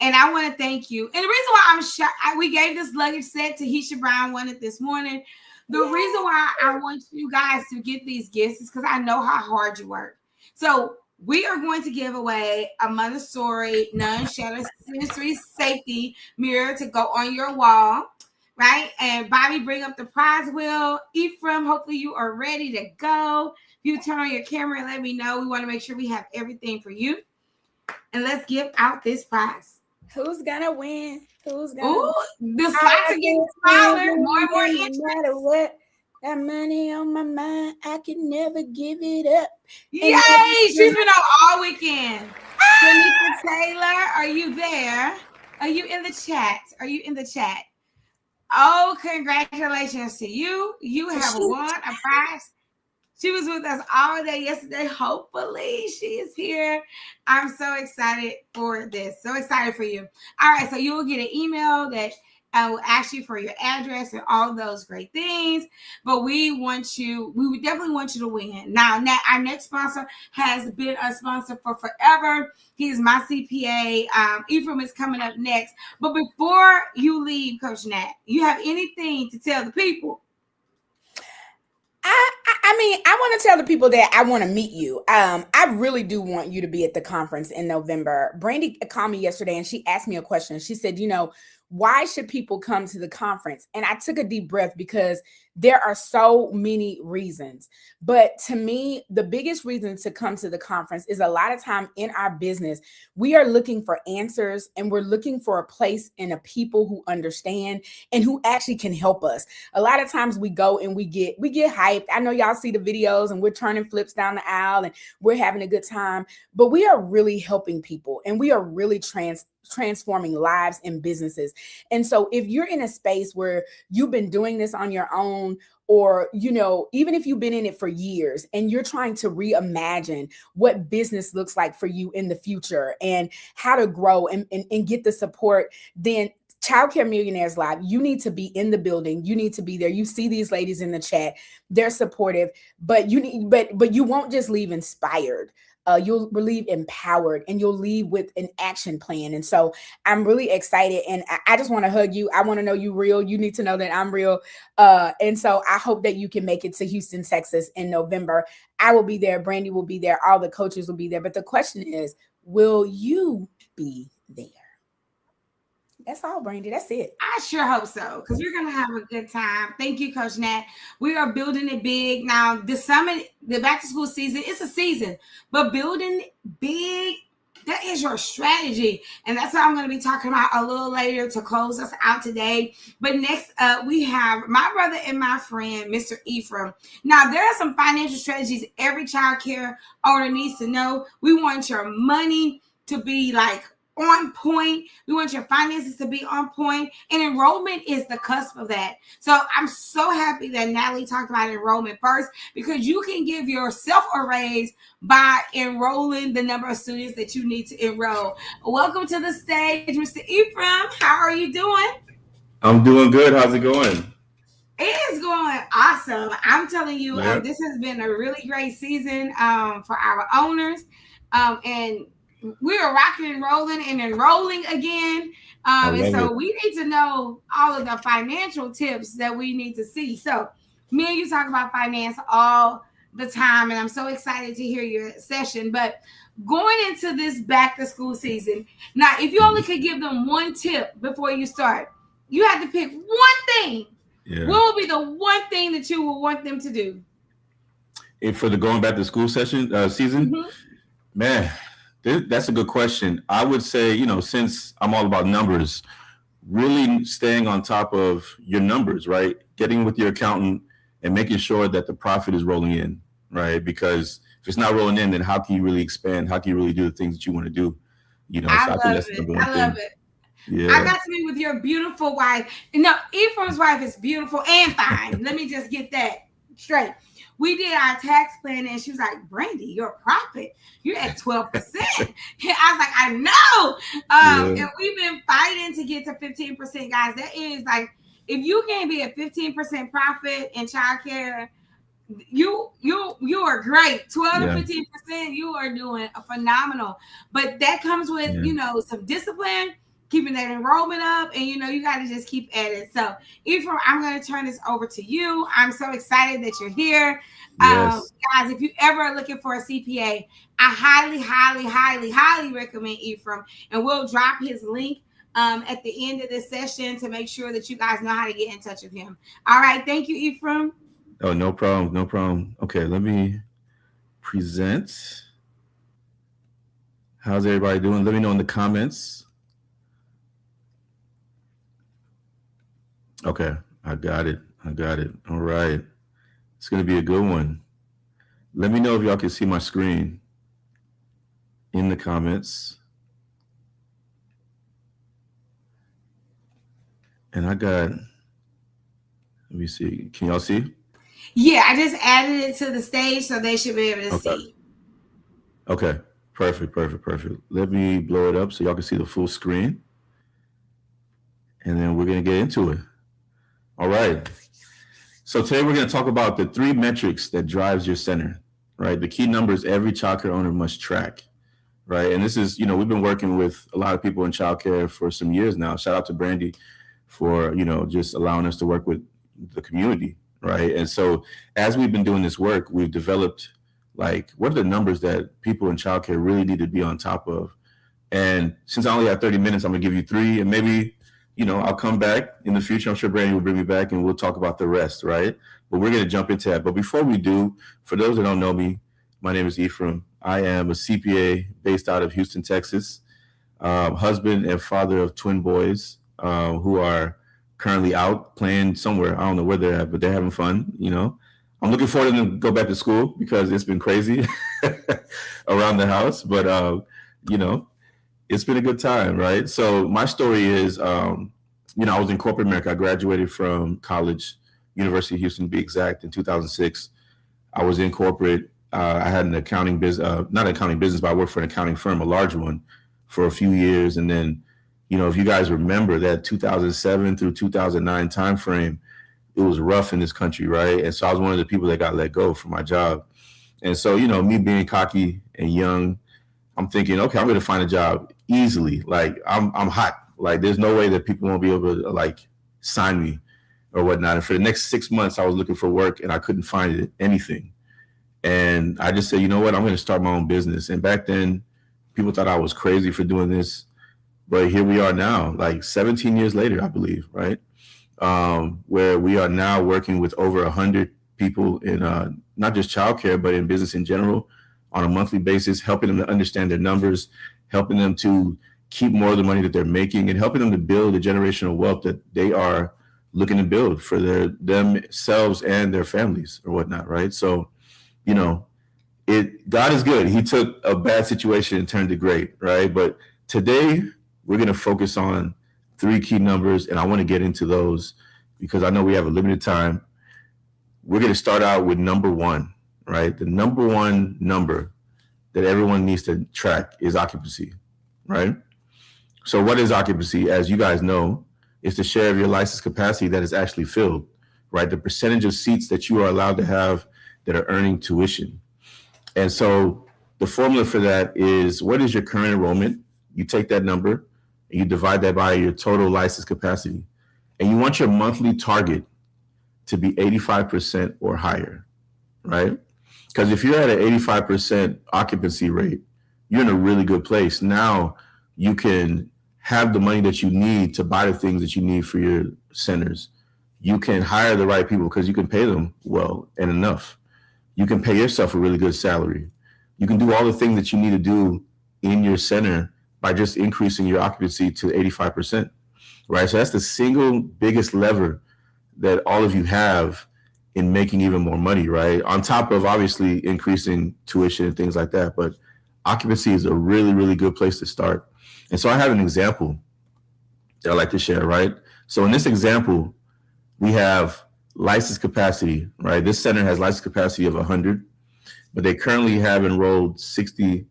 And I want to thank you. And the reason why I'm shocked, we gave this luggage set to Heisha Brown, won it this morning. The reason why I want you guys to get these gifts is because I know how hard you work. So we are going to give away a Montessori non-shadow sensory safety mirror to go on your wall, right? And Bobby, bring up the prize wheel. Ephraim, hopefully you are ready to go. If you turn on your camera and let me know, we want to make sure we have everything for you. And let's give out this prize. Who's gonna win? Who's gonna win? The slots are getting smaller, more and more interest. No matter what, that money on my mind, I can never give it up. Yay! She's been on all weekend. Tanika Taylor, are you there? Are you in the chat? Are you in the chat? Oh, congratulations to you. You have won a prize. She was with us all day yesterday. Hopefully she is here. I'm so excited for this. So excited for you. All right. So you will get an email that will ask you for your address and all those great things. But we would definitely want you to win. Now, our next sponsor has been a sponsor for forever. He is my CPA. Ephraim is coming up next. But before you leave, Coach Nat, you have anything to tell the people? I mean, I want to tell the people that I want to meet you. I really do want you to be at the conference in November. Brandy called me yesterday and she asked me a question. She said, why should people come to the conference? And I took a deep breath because there are so many reasons. But to me, the biggest reason to come to the conference is a lot of time in our business, we are looking for answers and we're looking for a place and a people who understand and who actually can help us. A lot of times we go and we get hyped. I know y'all see the videos and we're turning flips down the aisle and we're having a good time, but we are really helping people and we are really transforming lives and businesses. And so if you're in a space where you've been doing this on your own, or, even if you've been in it for years and you're trying to reimagine what business looks like for you in the future and how to grow and get the support, then Childcare Millionaires Live, you need to be in the building. You need to be there. You see these ladies in the chat. They're supportive, but you won't just leave inspired. You'll leave empowered and you'll leave with an action plan. And so I'm really excited and I just want to hug you. I want to know you real. You need to know that I'm real. And so I hope that you can make it to Houston, Texas in November. I will be there. Brandy will be there. All the coaches will be there. But the question is, will you be there? That's all, Brandy. That's it. I sure hope so, because we're going to have a good time. Thank you, Coach Nat. We are building it big. Now, the summit, the back to school season, it's a season, but building big, that is your strategy. And that's what I'm going to be talking about a little later to close us out today. But next up, we have my brother and my friend, Mr. Ephraim. Now, there are some financial strategies every child care owner needs to know. We want your money to be on point. We want your finances to be on point, and enrollment is the cusp of that. So I'm so happy that Natalie talked about enrollment first, because you can give yourself a raise by enrolling the number of students that you need to enroll. Welcome to the stage, Mr. Ephraim. How are you doing? I'm doing good. How's it going? It is going awesome. I'm telling you, this has been a really great season for our owners, and we are rocking and rolling and enrolling again. And so we need to know all of the financial tips that we need to see. So me and you talk about finance all the time, and I'm so excited to hear your session. But going into this back to school season, now, if you only could give them one tip before you start, you have to pick one thing. Yeah. What would be the one thing that you would want them to do? For the going back to school season, man, that's a good question. I would say, since I'm all about numbers, really staying on top of your numbers, right? Getting with your accountant and making sure that the profit is rolling in, right? Because if it's not rolling in, then how can you really expand? How can you really do the things that you want to do? I love it. Yeah. I got to meet with your beautiful wife. No, Ephraim's wife is beautiful and fine. Let me just get that straight. we did our tax plan, and she was like, Brandy, your profit, you're at 12%. I was like, I know. And we've been fighting to get to 15%, guys. That is like, if you can't be a 15% profit in childcare, you are great. 12 to 15%, you are doing a phenomenal. But that comes with, some discipline, keeping that enrollment up, and you got to just keep at it. So Ephraim, I'm going to turn this over to you. I'm so excited that you're here. Guys, if you ever are looking for a CPA, I highly, highly, highly, highly recommend Ephraim, and we'll drop his link at the end of this session to make sure that you guys know how to get in touch with him. All right. Thank you, Ephraim. Oh, no problem. No problem. Okay, let me present. How's everybody doing? Let me know in the comments. Okay, I got it. All right. It's going to be a good one. Let me know if y'all can see my screen in the comments. And I got, let me see. Can y'all see? Yeah, I just added it to the stage, so they should be able to see. Okay, perfect. Let me blow it up so y'all can see the full screen. And then we're going to get into it. All right. So today we're going to talk about the 3 metrics that drives your center, right? The key numbers every childcare owner must track, right? And this is, we've been working with a lot of people in childcare for some years now. Shout out to Brandy for, just allowing us to work with the community, right? And so as we've been doing this work, we've developed what are the numbers that people in childcare really need to be on top of? And since I only have 30 minutes, I'm gonna give you 3, and maybe, I'll come back in the future. I'm sure Brandy will bring me back and we'll talk about the rest, right? But we're gonna jump into that. But before we do, for those that don't know me, my name is Ephraim. I am a CPA based out of Houston, Texas, husband and father of twin boys who are currently out playing somewhere. I don't know where they're at, but they're having fun. I'm looking forward to them to go back to school because it's been crazy around the house. But it's been a good time, right? So my story is, I was in corporate America. I graduated from college, University of Houston, to be exact, in 2006. I was in corporate. I had an accounting business, not an accounting business, but I worked for an accounting firm, a large one, for a few years. And then, if you guys remember that 2007 through 2009 timeframe, it was rough in this country, right? And so I was one of the people that got let go from my job. And so, me being cocky and young, I'm thinking, okay, I'm going to find a job easily. I'm hot. There's no way that people won't be able to sign me or whatnot. And for the next 6 months, I was looking for work and I couldn't find anything. And I just said, you know what, I'm going to start my own business. And back then, people thought I was crazy for doing this. But here we are now, 17 years later, I believe, right? Where we are now working with over 100 people in not just childcare, but in business in general on a monthly basis, helping them to understand their numbers, helping them to keep more of the money that they're making, and helping them to build the generational wealth that they are looking to build for themselves and their families or whatnot, right? So, God is good. He took a bad situation and turned it great, right? But today we're going to focus on 3 key numbers, and I want to get into those because I know we have a limited time. We're going to start out with number 1, right? The number 1 number that everyone needs to track is occupancy, right? So what is occupancy? As you guys know, it's the share of your license capacity that is actually filled, right? The percentage of seats that you are allowed to have that are earning tuition. And so the formula for that is, what is your current enrollment? You take that number and you divide that by your total license capacity. And you want your monthly target to be 85% or higher, right? Because if you're at an 85% occupancy rate, you're in a really good place. Now you can have the money that you need to buy the things that you need for your centers. You can hire the right people because you can pay them well and enough. You can pay yourself a really good salary. You can do all the things that you need to do in your center by just increasing your occupancy to 85%, right? So that's the single biggest lever that all of you have in making even more money, right? On top of obviously increasing tuition and things like that, but occupancy is a really, really good place to start. And so I have an example that I like to share, right? So in this example, we have license capacity, right? This center has license capacity of 100, but they currently have enrolled 60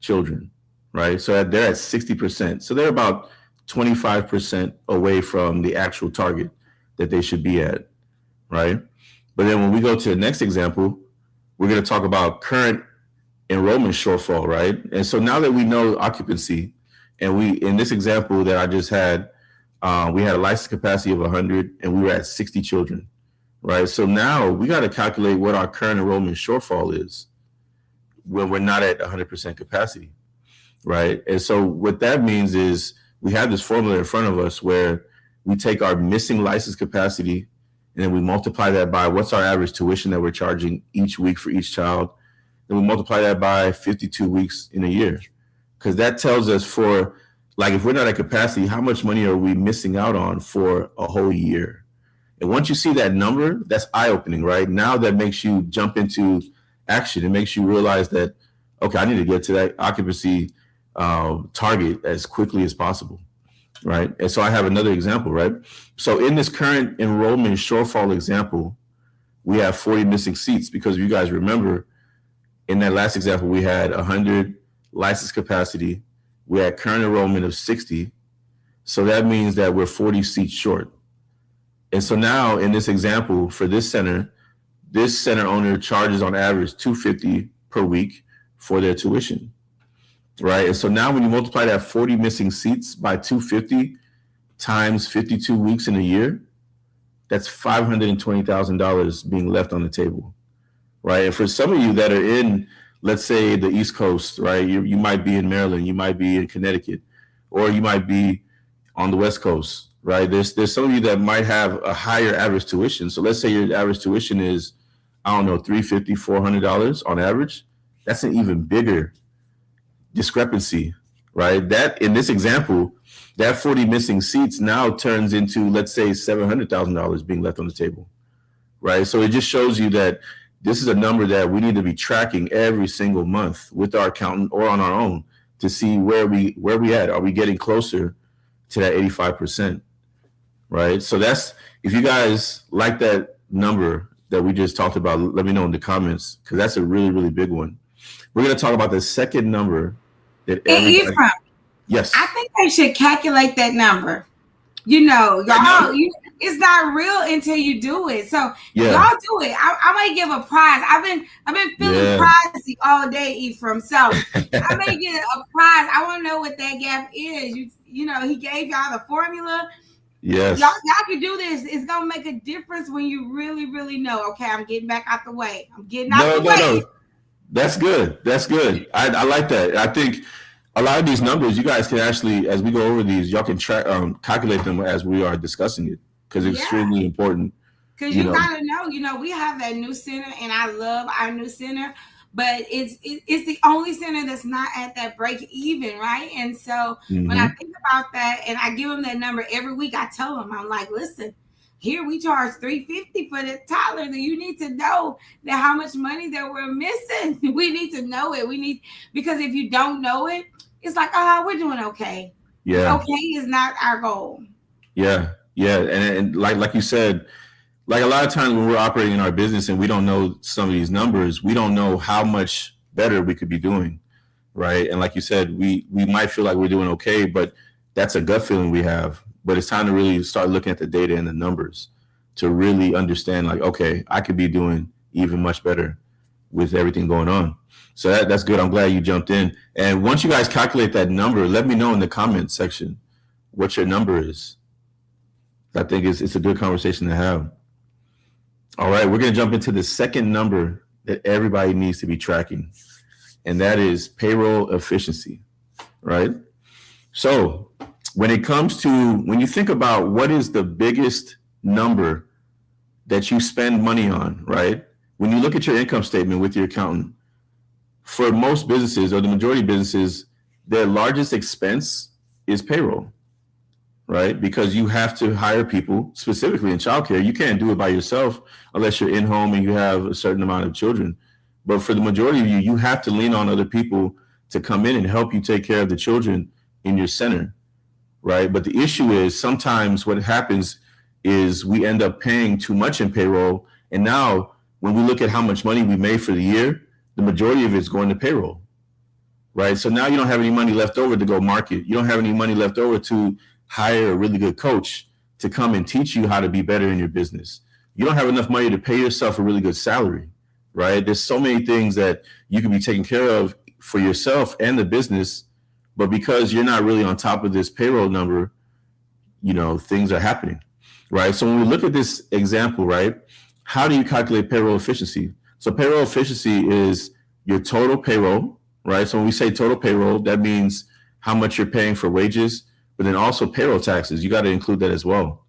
children, right? So they're at 60%. So they're about 25% away from the actual target that they should be at, right? But then when we go to the next example, we're going to talk about current enrollment shortfall, right? And so now that we know occupancy, and in this example that I just had, we had a license capacity of 100 and we were at 60 children, right? So now we got to calculate what our current enrollment shortfall is when we're not at 100% capacity, right? And so what that means is we have this formula in front of us where we take our missing license capacity and then we multiply that by what's our average tuition that we're charging each week for each child. Then we multiply that by 52 weeks in a year. Because that tells us for, like, if we're not at capacity, how much money are we missing out on for a whole year? And once you see that number, that's eye-opening, right? Now that makes you jump into action. It makes you realize that, okay, I need to get to that occupancy target as quickly as possible, right? And so I have another example, right? So in this current enrollment shortfall example, we have 40 missing seats because if you guys remember, in that last example, we had 100 license capacity. We had current enrollment of 60. So that means that we're 40 seats short. And so now in this example for this center owner charges on average $250 per week for their tuition, right? And so now when you multiply that 40 missing seats by 250 times 52 weeks in a year, that's $520,000 being left on the table, right? And for some of you that are in, let's say, the East Coast, right? You might be in Maryland, you might be in Connecticut, or you might be on the West Coast, right? There's some of you that might have a higher average tuition. So let's say your average tuition is, I don't know, $350, $400 on average. That's an even bigger discrepancy, right? That in this example, that 40 missing seats now turns into, let's say, $700,000 being left on the table, right? So it just shows you that this is a number that we need to be tracking every single month with our accountant or on our own to see where we at. Are we getting closer to that 85%, right? So that's, if you guys like that number that we just talked about, let me know in the comments, because that's a really, really big one. We're going to talk about the second number that Ephraim, yes, I think they should calculate that number. You know, y'all, it's not real until you do it. So y'all do it. I might give a prize. I've been feeling prizey all day, Ephraim. So I may get a prize. I want to know what that gap is. You know, he gave y'all the formula. Yes. Y'all can do this. It's gonna make a difference when you really, really know. Okay, I'm getting back out the way. I'm getting out the way. No. That's good. That's good. I like that. I think a lot of these numbers, you guys can actually, as we go over these, y'all can calculate them as we are discussing it, because it's extremely important. Because you gotta know, we have that new center, and I love our new center, but it's the only center that's not at that break even, right? And so when I think about that, and I give them that number every week, I tell them, I'm like, listen, here we charge $350 for the toddler. Then you need to know that how much money that we're missing. We need to know it. Because if you don't know it, it's like, we're doing okay. Yeah. Okay is not our goal. Yeah. Yeah. And like you said, like a lot of times when we're operating in our business and we don't know some of these numbers, we don't know how much better we could be doing. Right. And like you said, we might feel like we're doing okay, but that's a gut feeling we have. But it's time to really start looking at the data and the numbers to really understand, like, okay, I could be doing even much better with everything going on. So that's good. I'm glad you jumped in. And once you guys calculate that number, let me know in the comment section what your number is. I think it's a good conversation to have. All right, we're going to jump into the second number that everybody needs to be tracking, and that is payroll efficiency, right? So when you think about what is the biggest number that you spend money on, right? When you look at your income statement with your accountant, for most businesses, or the majority of businesses, their largest expense is payroll, right? Because you have to hire people, specifically in childcare. You can't do it by yourself unless you're in home and you have a certain amount of children. But for the majority of you, you have to lean on other people to come in and help you take care of the children in your center, right? But the issue is sometimes what happens is we end up paying too much in payroll. And now when we look at how much money we made for the year, the majority of it's going to payroll, right? So now you don't have any money left over to go market. You don't have any money left over to hire a really good coach to come and teach you how to be better in your business. You don't have enough money to pay yourself a really good salary, right? There's so many things that you can be taking care of for yourself and the business, but because you're not really on top of this payroll number, you know, things are happening, right? So when we look at this example, right, how do you calculate payroll efficiency? So payroll efficiency is your total payroll, right? So when we say total payroll, that means how much you're paying for wages, but then also payroll taxes. You got to include that as well.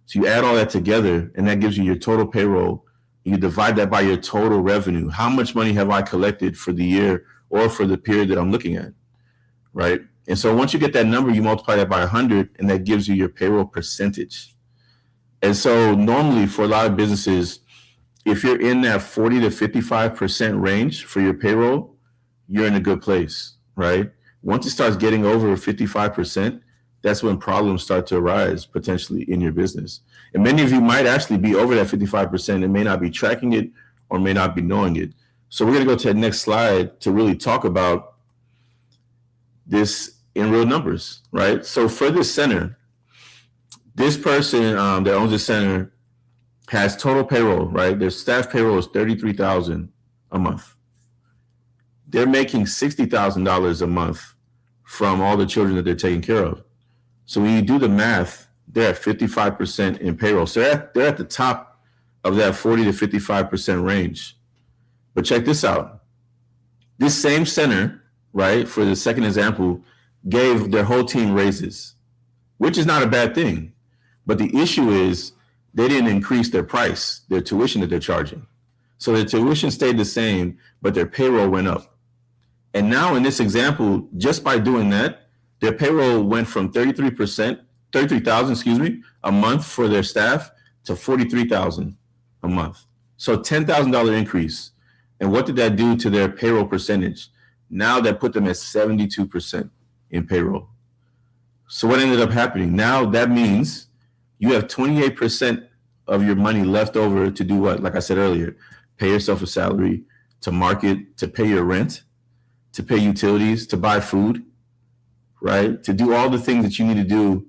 So you add all that together and that gives you your total payroll. You divide that by your total revenue. How much money have I collected for the year or for the period that I'm looking at, right? And so once you get that number, you multiply that by 100 and that gives you your payroll percentage. And so normally for a lot of businesses, if you're in that 40 to 55% range for your payroll, you're in a good place, right? Once it starts getting over 55%, that's when problems start to arise potentially in your business. And many of you might actually be over that 55% and may not be tracking it or may not be knowing it. So we're going to go to the next slide to really talk about this in real numbers, right? So for this center, this person that owns the center has total payroll, right? Their staff payroll is $33,000 a month. They're making $60,000 a month from all the children that they're taking care of. So when you do the math, they're at 55% in payroll. So they're at the top of that 40 to 55% range. But check this out. This same center, right, for the second example, gave their whole team raises, which is not a bad thing. But the issue is they didn't increase their price, their tuition that they're charging. So their tuition stayed the same, but their payroll went up. And now in this example, just by doing that, their payroll went from 33,000, a month for their staff to 43,000 a month. So $10,000 increase. And what did that do to their payroll percentage? Now that put them at 72% in payroll. So what ended up happening? Now that means you have 28% of your money left over to do what? Like I said earlier, pay yourself a salary, to market, to pay your rent, to pay utilities, to buy food, right? To do all the things that you need to do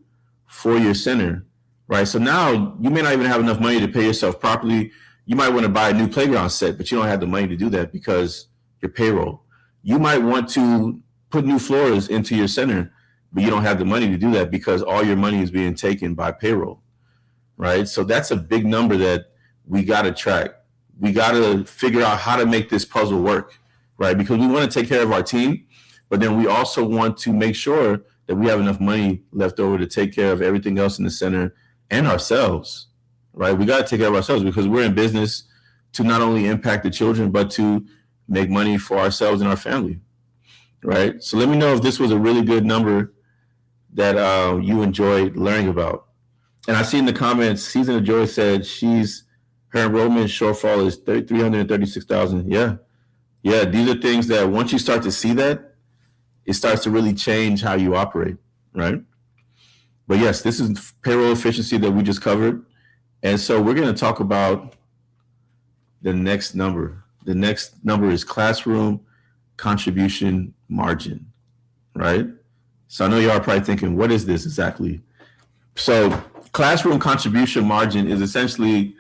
for your center, right? So now you may not even have enough money to pay yourself properly. You might want to buy a new playground set, but you don't have the money to do that because your payroll. You might want to put new floors into your center, but you don't have the money to do that because all your money is being taken by payroll, right? So that's a big number that we got to track. We got to figure out how to make this puzzle work, right? Because we want to take care of our team, but then we also want to make sure that we have enough money left over to take care of everything else in the center and ourselves, right? We got to take care of ourselves because we're in business to not only impact the children, but to make money for ourselves and our family, right? So let me know if this was a really good number that you enjoyed learning about. And I see in the comments, Season of Joy said her enrollment shortfall is 336,000. Yeah. These are things that once you start to see that, it starts to really change how you operate, right? But yes, this is payroll efficiency that we just covered. And so we're going to talk about the next number. The next number is classroom contribution margin, right? So I know you are probably thinking, what is this exactly? So classroom contribution margin is essentially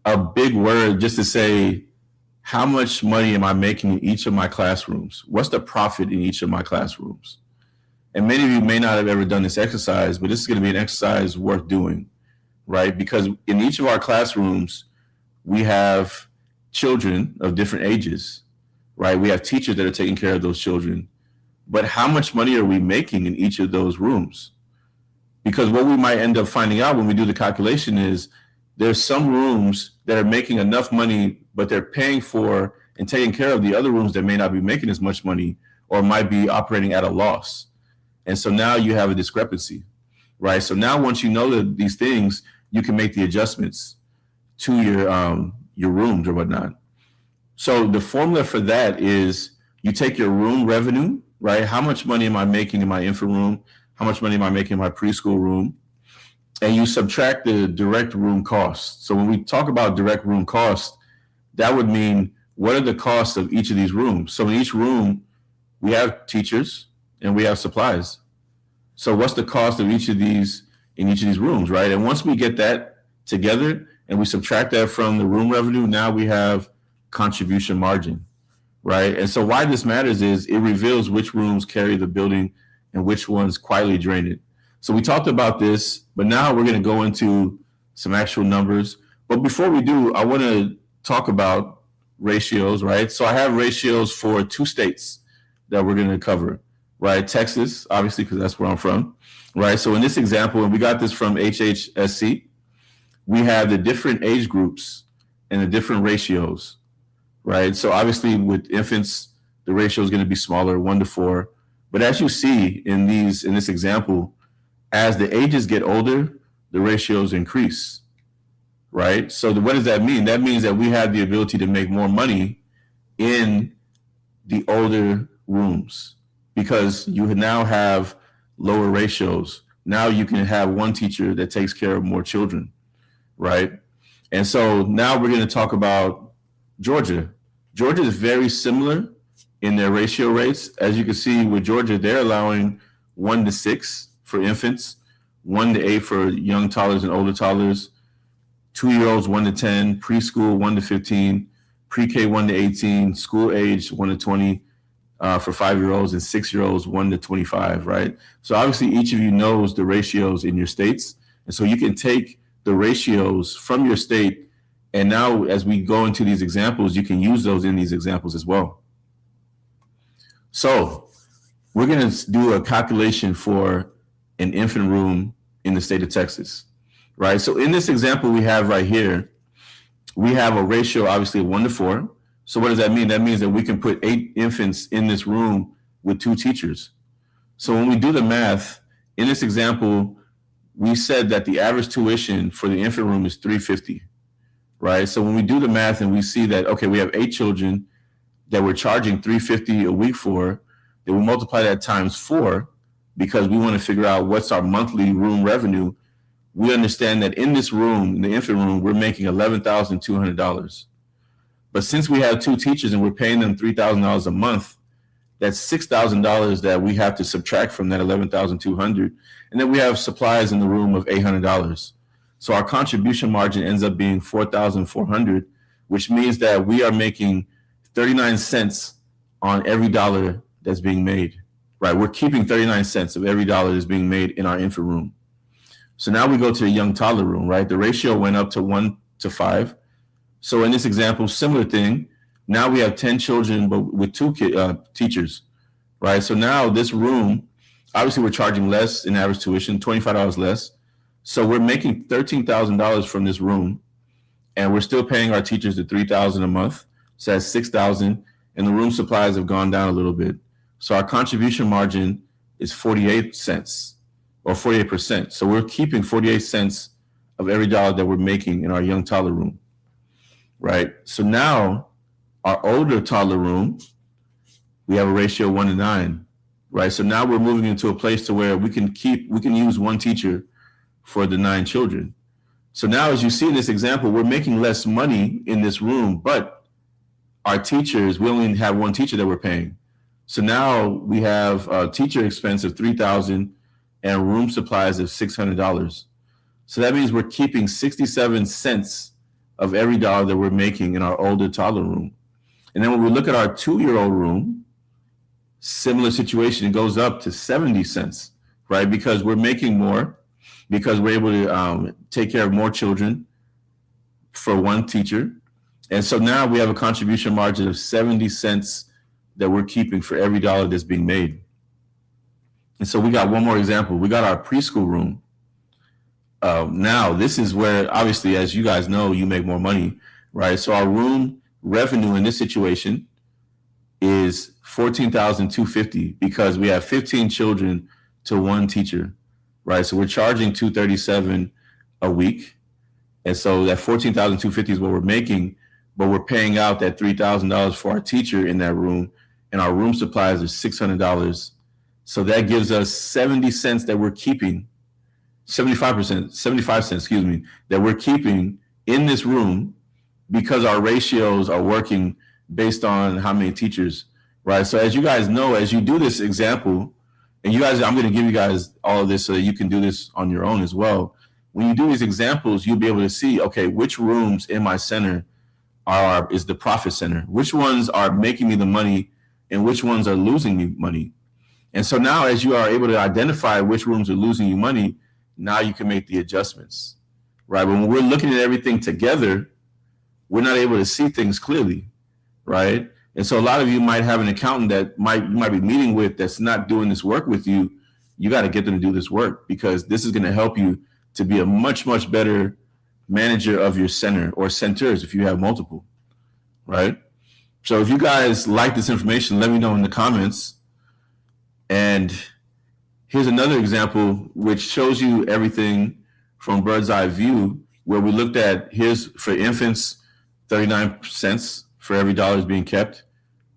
a big word just to say, how much money am I making in each of my classrooms? What's the profit in each of my classrooms? And many of you may not have ever done this exercise, but this is going to be an exercise worth doing, right? Because in each of our classrooms, we have children of different ages, right? We have teachers that are taking care of those children. But how much money are we making in each of those rooms? Because what we might end up finding out when we do the calculation is there's some rooms that are making enough money, but they're paying for and taking care of the other rooms that may not be making as much money or might be operating at a loss. And so now you have a discrepancy, right? So now once you know these things, you can make the adjustments to your rooms or whatnot. So the formula for that is you take your room revenue, right? How much money am I making in my infant room? How much money am I making in my preschool room? and you subtract the direct room cost. So when we talk about direct room cost, that would mean what are the costs of each of these rooms? So in each room, we have teachers and we have supplies. So what's the cost of each of these in each of these rooms, right? And once we get that together and we subtract that from the room revenue, now we have contribution margin, right? And so why this matters is it reveals which rooms carry the building and which ones quietly drain it. So we talked about this, but now we're going to go into some actual numbers. But before we do, I want to talk about ratios, right? So I have ratios for 2 states that we're going to cover, right? Texas, obviously, because that's where I'm from, right? So in this example, and we got this from HHSC, we have the different age groups and the different ratios, right? So obviously with infants, the ratio is going to be smaller, 1 to 4. But as you see in this example, as the ages get older, the ratios increase, right? So what does that mean? That means that we have the ability to make more money in the older rooms because you now have lower ratios. Now you can have one teacher that takes care of more children, right? And so now we're going to talk about Georgia. Georgia is very similar in their ratio rates. As you can see with Georgia, they're allowing 1 to 6 for infants, 1 to 8 for young toddlers and older toddlers, 2-year-olds 1 to 10, preschool 1 to 15, pre-K 1 to 18, school age 1 to 20 for 5-year-olds, and 6-year-olds 1 to 25, right? So obviously each of you knows the ratios in your states. And so you can take the ratios from your state, and now as we go into these examples, you can use those in these examples as well. So we're going to do a calculation for an infant room in the state of Texas, right? So in this example we have right here, we have a ratio obviously of 1 to 4. So what does that mean? That means that we can put 8 infants in this room with 2 teachers. So when we do the math, in this example, we said that the average tuition for the infant room is $350, right? So when we do the math and we see that, okay, we have 8 children that we're charging $350 a week for, then we multiply that times 4 because we want to figure out what's our monthly room revenue. We understand that in this room, in the infant room, we're making $11,200. But since we have 2 teachers and we're paying them $3,000 a month, that's $6,000 that we have to subtract from that $11,200. And then we have supplies in the room of $800. So our contribution margin ends up being $4,400, which means that we are making 39 cents on every dollar that's being made, right? We're keeping 39 cents of every dollar that's being made in our infant room. So now we go to the young toddler room, right? The ratio went up to 1 to 5. So in this example, similar thing. Now we have 10 children, but with 2 teachers, right? So now this room, obviously we're charging less in average tuition, $25 less. So we're making $13,000 from this room, and we're still paying our teachers the $3,000 a month. So that's $6,000, and the room supplies have gone down a little bit. So our contribution margin is 48 cents or 48%. So we're keeping 48 cents of every dollar that we're making in our young toddler room, right? So now our older toddler room, we have a ratio of 1 to 9, right? So now we're moving into a place to where we can use 1 teacher for the 9 children. So now, as you see in this example, we're making less money in this room, but our teachers, we only have 1 teacher that we're paying. So now we have a teacher expense of $3,000 and room supplies of $600. So that means we're keeping 67 cents of every dollar that we're making in our older toddler room. And then when we look at our 2-year-old room, similar situation, it goes up to 70 cents, right? Because we're making more, because we're able to take care of more children for 1 teacher. And so now we have a contribution margin of 70 cents that we're keeping for every dollar that's being made. And so we got one more example. We got our preschool room. Now, this is where, obviously, as you guys know, you make more money, right? So our room revenue in this situation is $14,250 because we have 15 children to 1 teacher, right? So we're charging $237 a week. And so that $14,250 is what we're making, but we're paying out that $3,000 for our teacher in that room, and our room supplies are $600. So that gives us 70 cents that we're keeping 75 cents, excuse me, that we're keeping in this room because our ratios are working based on how many teachers, right? So as you guys know, as you do this example, and you guys, I'm going to give you guys all of this so that you can do this on your own as well. When you do these examples, you'll be able to see, okay, which rooms in my center is the profit center, which ones are making me the money, and which ones are losing me money. And so now, as you are able to identify which rooms are losing you money, now you can make the adjustments, right? But when we're looking at everything together, we're not able to see things clearly, right? And so a lot of you might have an accountant that you might be meeting with that's not doing this work with you. You got to get them to do this work, because this is going to help you to be a much, much better manager of your center, or centers if you have multiple, right? So if you guys like this information, let me know in the comments. And here's another example which shows you everything from bird's eye view, where we looked at, here's for infants, 39 cents for every dollar is being kept.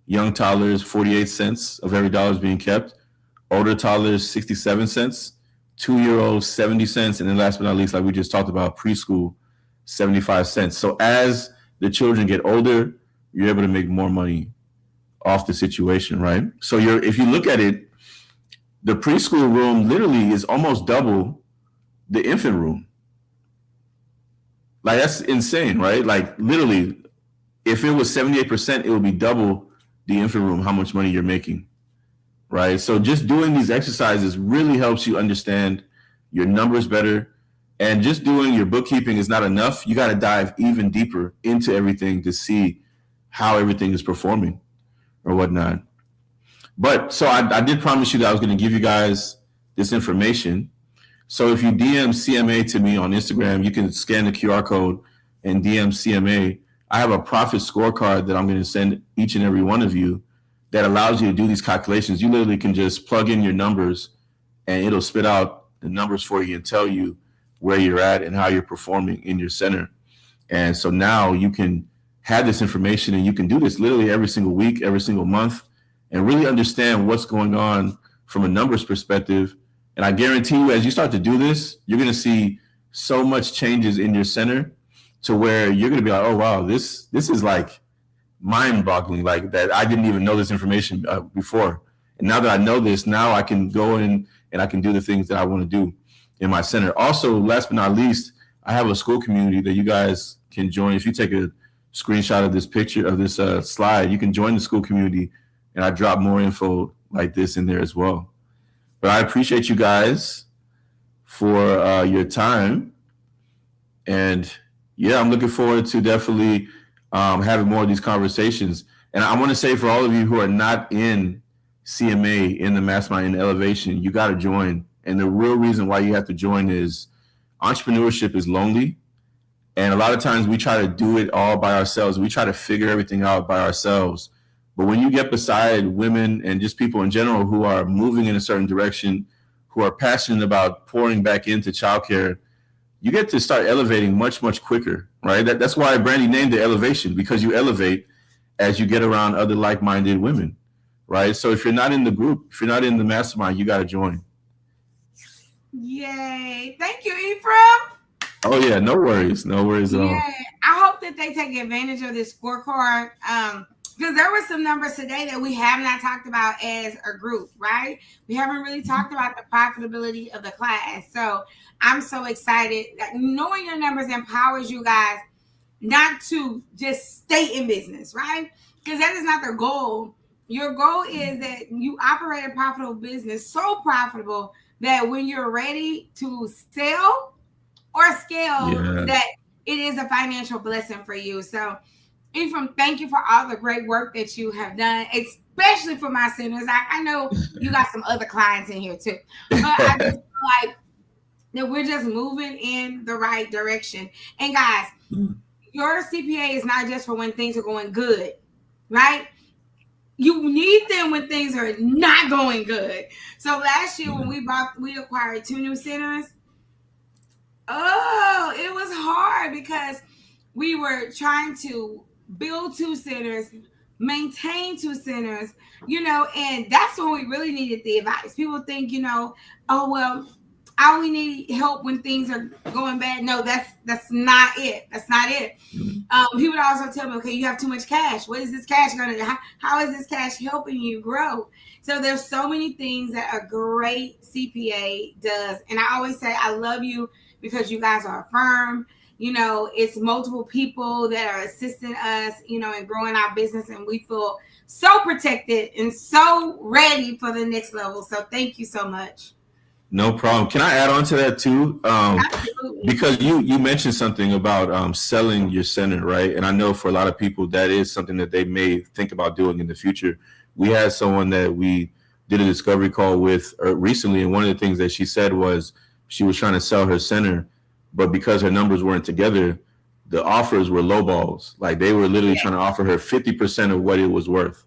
Young toddlers, 48 cents of every dollar is being kept. Older toddlers, 67 cents. 2-year-olds, 70 cents. And then last but not least, like we just talked about, preschool, 75 cents. So as the children get older, you're able to make more money off the situation, right? So if you look at it, the preschool room literally is almost double the infant room. Like, that's insane, right? Like, literally, if it was 78%, it would be double the infant room, how much money you're making, right? So just doing these exercises really helps you understand your numbers better. And just doing your bookkeeping is not enough. You got to dive even deeper into everything to see how everything is performing or whatnot. But so I did promise you that I was going to give you guys this information. So if you DM CMA to me on Instagram, you can scan the QR code and DM CMA. I have a profit scorecard that I'm going to send each and every one of you that allows you to do these calculations. You literally can just plug in your numbers and it'll spit out the numbers for you and tell you where you're at and how you're performing in your center. And so now you can have this information, and you can do this literally every single week, every single month, and really understand what's going on from a numbers perspective. And I guarantee you, as you start to do this, you're going to see so much changes in your center to where you're going to be like, oh, wow, this is like mind-boggling, like that I didn't even know this information before. And now that I know this, now I can go in and I can do the things that I want to do in my center. Also, last but not least, I have a school community that you guys can join. If you take a screenshot of this picture, of this slide, you can join the school community, and I drop more info like this in there as well. But I appreciate you guys for your time. And yeah, I'm looking forward to definitely having more of these conversations. And I want to say, for all of you who are not in CMA, in the mastermind, in elevation, you got to join. And the real reason why you have to join is entrepreneurship is lonely. And a lot of times we try to do it all by ourselves. We try to figure everything out by ourselves. But when you get beside women and just people in general who are moving in a certain direction, who are passionate about pouring back into childcare, you get to start elevating much, much quicker, right? That's why Brandy named it elevation, because you elevate as you get around other like-minded women, right? So if you're not in the group, if you're not in the mastermind, you got to join. Yay. Thank you, Ephraim. Oh, yeah, no worries at all. I hope that they take advantage of this scorecard, because there were some numbers today that we have not talked about as a group, right? We haven't really talked about the profitability of the class. So I'm so excited that knowing your numbers empowers you guys not to just stay in business, right? Because that is not the goal. Your goal is that you operate a profitable business, so profitable that when you're ready to sell or scale, that it is a financial blessing for you. So Ephraim, thank you for all the great work that you have done, especially for my centers. I know you got some other clients in here too, but I just feel like that we're just moving in the right direction. And guys, your CPA is not just for when things are going good, right? You need them when things are not going good. So last year when we acquired 2 new centers, it was hard because we were trying to build 2 centers, maintain 2 centers, and that's when we really needed the advice. People think, oh, well, I only need help when things are going bad. No, that's not it. That's not it. He would also tell me, okay, you have too much cash. What is this cash going to do? How is this cash helping you grow? So there's so many things that a great CPA does. And I always say, I love you because you guys are a firm. You know, it's multiple people that are assisting us, you know, in growing our business. And we feel so protected and so ready for the next level. So thank you so much. No problem. Can I add on to that too? Absolutely. Because you mentioned something about selling your center, right? And I know for a lot of people that is something that they may think about doing in the future. We had someone that we did a discovery call with recently, and one of the things that she said was she was trying to sell her center, but because her numbers weren't together, the offers were lowballs. Like they were literally trying to offer her 50% of what it was worth,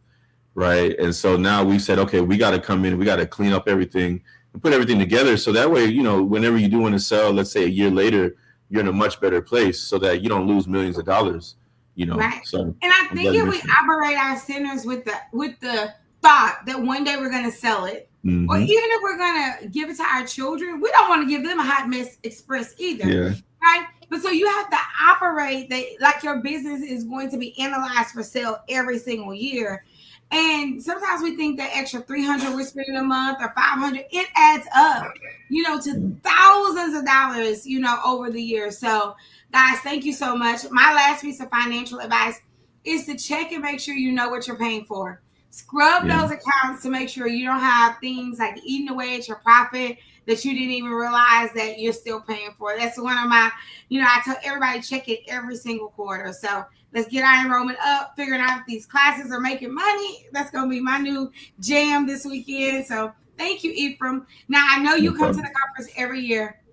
right? And so now we said, okay, we got to come in, we got to clean up everything and put everything together. So that way, you know, whenever you do want to sell, let's say a year later, you're in a much better place so that you don't lose millions of dollars, you know. Right. So, and I think if we operate our centers with the thought that one day we're going to sell it, or even if we're going to give it to our children, we don't want to give them a hot mess express either. Yeah. Right. But so you have to operate that like your business is going to be analyzed for sale every single year. And sometimes we think that extra $300 we're spending a month or $500, it adds up, you know, to thousands of dollars, you know, over the years. So guys, thank you so much. My last piece of financial advice is to check and make sure you know what you're paying for. Scrub those accounts to make sure you don't have things like eating away at your profit that you didn't even realize that you're still paying for. That's one of my, you know, I tell everybody check it every single quarter. So let's get our enrollment up, figuring out if these classes are making money. That's going to be my new jam this weekend. So thank you, Ephraim. Now, I know you come to the conference every year.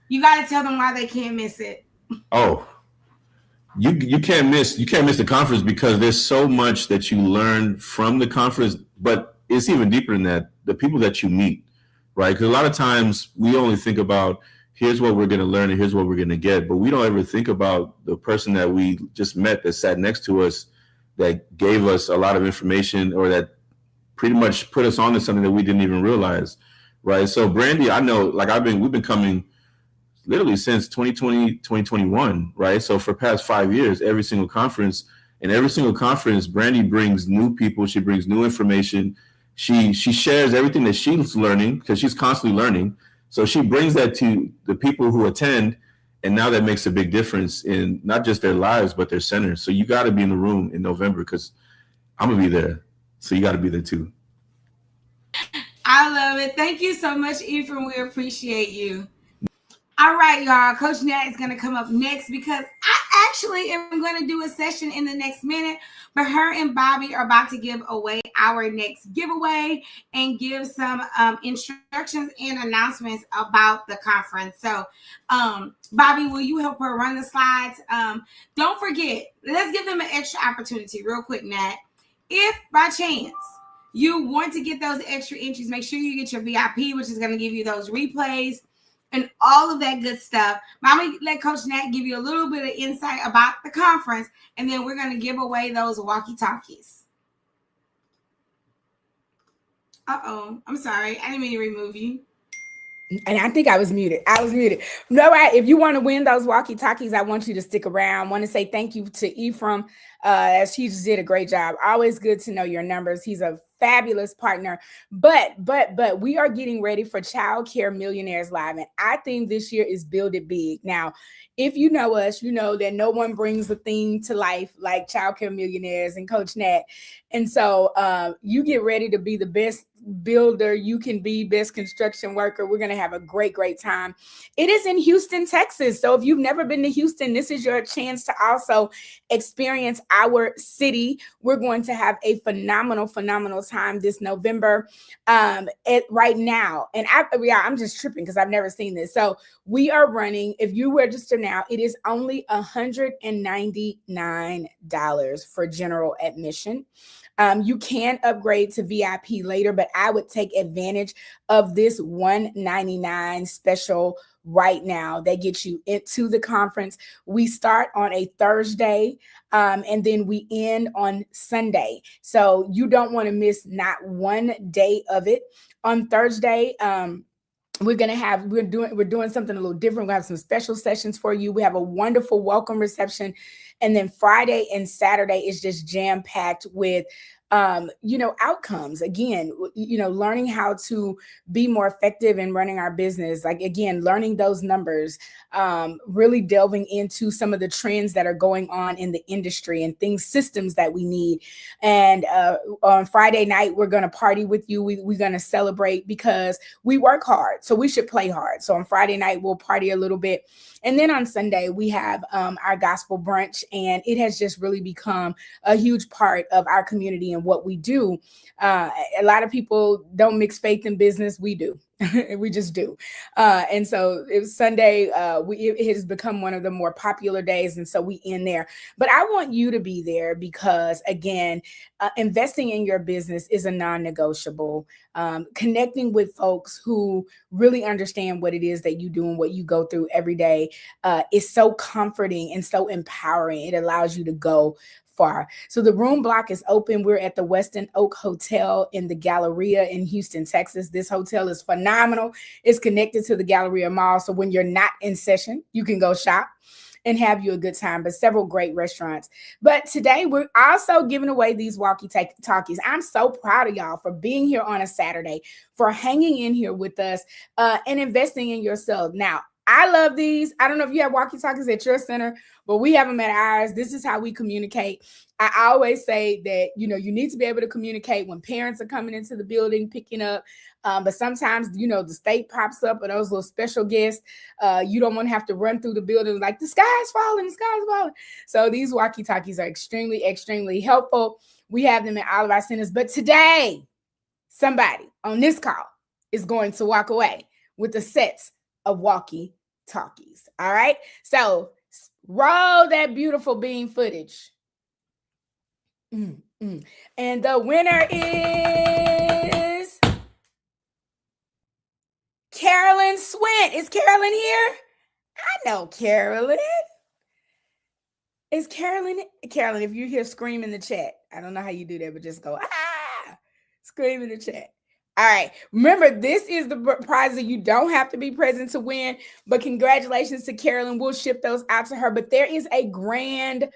You got to tell them why they can't miss it. Oh, you can't miss the conference because there's so much that you learn from the conference, but it's even deeper than that. The people that you meet, right? Because a lot of times we only think about here's what we're going to learn and here's what we're going to get, but we don't ever think about the person that we just met that sat next to us that gave us a lot of information or that pretty much put us onto something that we didn't even realize, right? So Brandy, I know, like we've been coming literally since 2020, 2021, right? So for past 5 years, every single conference, Brandy brings new people. She brings new information. She shares everything that she's learning because she's constantly learning. So she brings that to the people who attend. And now that makes a big difference in not just their lives, but their centers. So you got to be in the room in November because I'm going to be there. So you got to be there too. I love it. Thank you so much, Ephraim. We appreciate you. All right, y'all. Coach Nat is going to come up next because I actually am going to do a session in the next minute. But her and Bobby are about to give away our next giveaway and give some instructions and announcements about the conference. So, Bobby, will you help her run the slides? Don't forget, let's give them an extra opportunity real quick, Nat. If by chance you want to get those extra entries, make sure you get your VIP, which is going to give you those replays and all of that good stuff. Mommy, let Coach Nat give you a little bit of insight about the conference, and then we're going to give away those walkie-talkies. Uh-oh. I'm sorry. I didn't mean to remove you. And I think I was muted. No, right. If you want to win those walkie-talkies, I want you to stick around. I want to say thank you to Ephraim, as he just did a great job. Always good to know your numbers. He's a fabulous partner. But we are getting ready for Childcare Millionaires Live. And our theme this year is Build It Big. Now, if you know us, you know that no one brings the theme to life like Childcare Millionaires and Coach Nat. And so you get ready to be the best builder you can be, best construction worker. We're going to have a great time. It is in Houston, Texas. So if you've never been to Houston, this is your chance to also experience our city. We're going to have a phenomenal time this November right now. And I'm just tripping because I've never seen this. So we are running, if you register now, it is only $199 for general admission. You can upgrade to VIP later, but I would take advantage of this $199 special right now that gets you into the conference. We start on a Thursday, and then we end on Sunday. So you don't want to miss not one day of it. On Thursday, we're doing something a little different. We have some special sessions for you. We have a wonderful welcome reception. And then Friday and Saturday is just jam-packed with outcomes. Again, learning how to be more effective in running our business. Like, again, learning those numbers, really delving into some of the trends that are going on in the industry and systems that we need. And on Friday night, we're going to party with you. We're going to celebrate because we work hard. So we should play hard. So on Friday night, we'll party a little bit. And then on Sunday, we have our gospel brunch, and it has just really become a huge part of our community and what we do. A lot of people don't mix faith and business. We do. We just do. And so it was Sunday. It has become one of the more popular days. And so we end there. But I want you to be there because, again, investing in your business is a non-negotiable. Connecting with folks who really understand what it is that you do and what you go through every day is so comforting and so empowering. It allows you to go far. So the room block is open. We're at the Westin Oak Hotel in the Galleria in Houston, Texas. This hotel is phenomenal. It's connected to the Galleria Mall. So when you're not in session, you can go shop and have you a good time, but several great restaurants. But today we're also giving away these walkie-talkies. I'm so proud of y'all for being here on a Saturday, for hanging in here with us and investing in yourself. Now, I love these. I don't know if you have walkie-talkies at your center, but we have them at ours. This is how we communicate. I always say that, you need to be able to communicate when parents are coming into the building, picking up. But sometimes, the state pops up or those little special guests. You don't want to have to run through the building like the sky's falling. So these walkie-talkies are extremely, extremely helpful. We have them in all of our centers. But today, somebody on this call is going to walk away with a set of walkie-talkies. All right. So roll that beautiful beam footage. And the winner is Carolyn Swint. Is Carolyn here? I know Carolyn. Is Carolyn? Carolyn, if you hear scream in the chat, I don't know how you do that, but just go, scream in the chat. All right. Remember, this is the prize that you don't have to be present to win, but congratulations to Carolyn. We'll ship those out to her, but there is a grand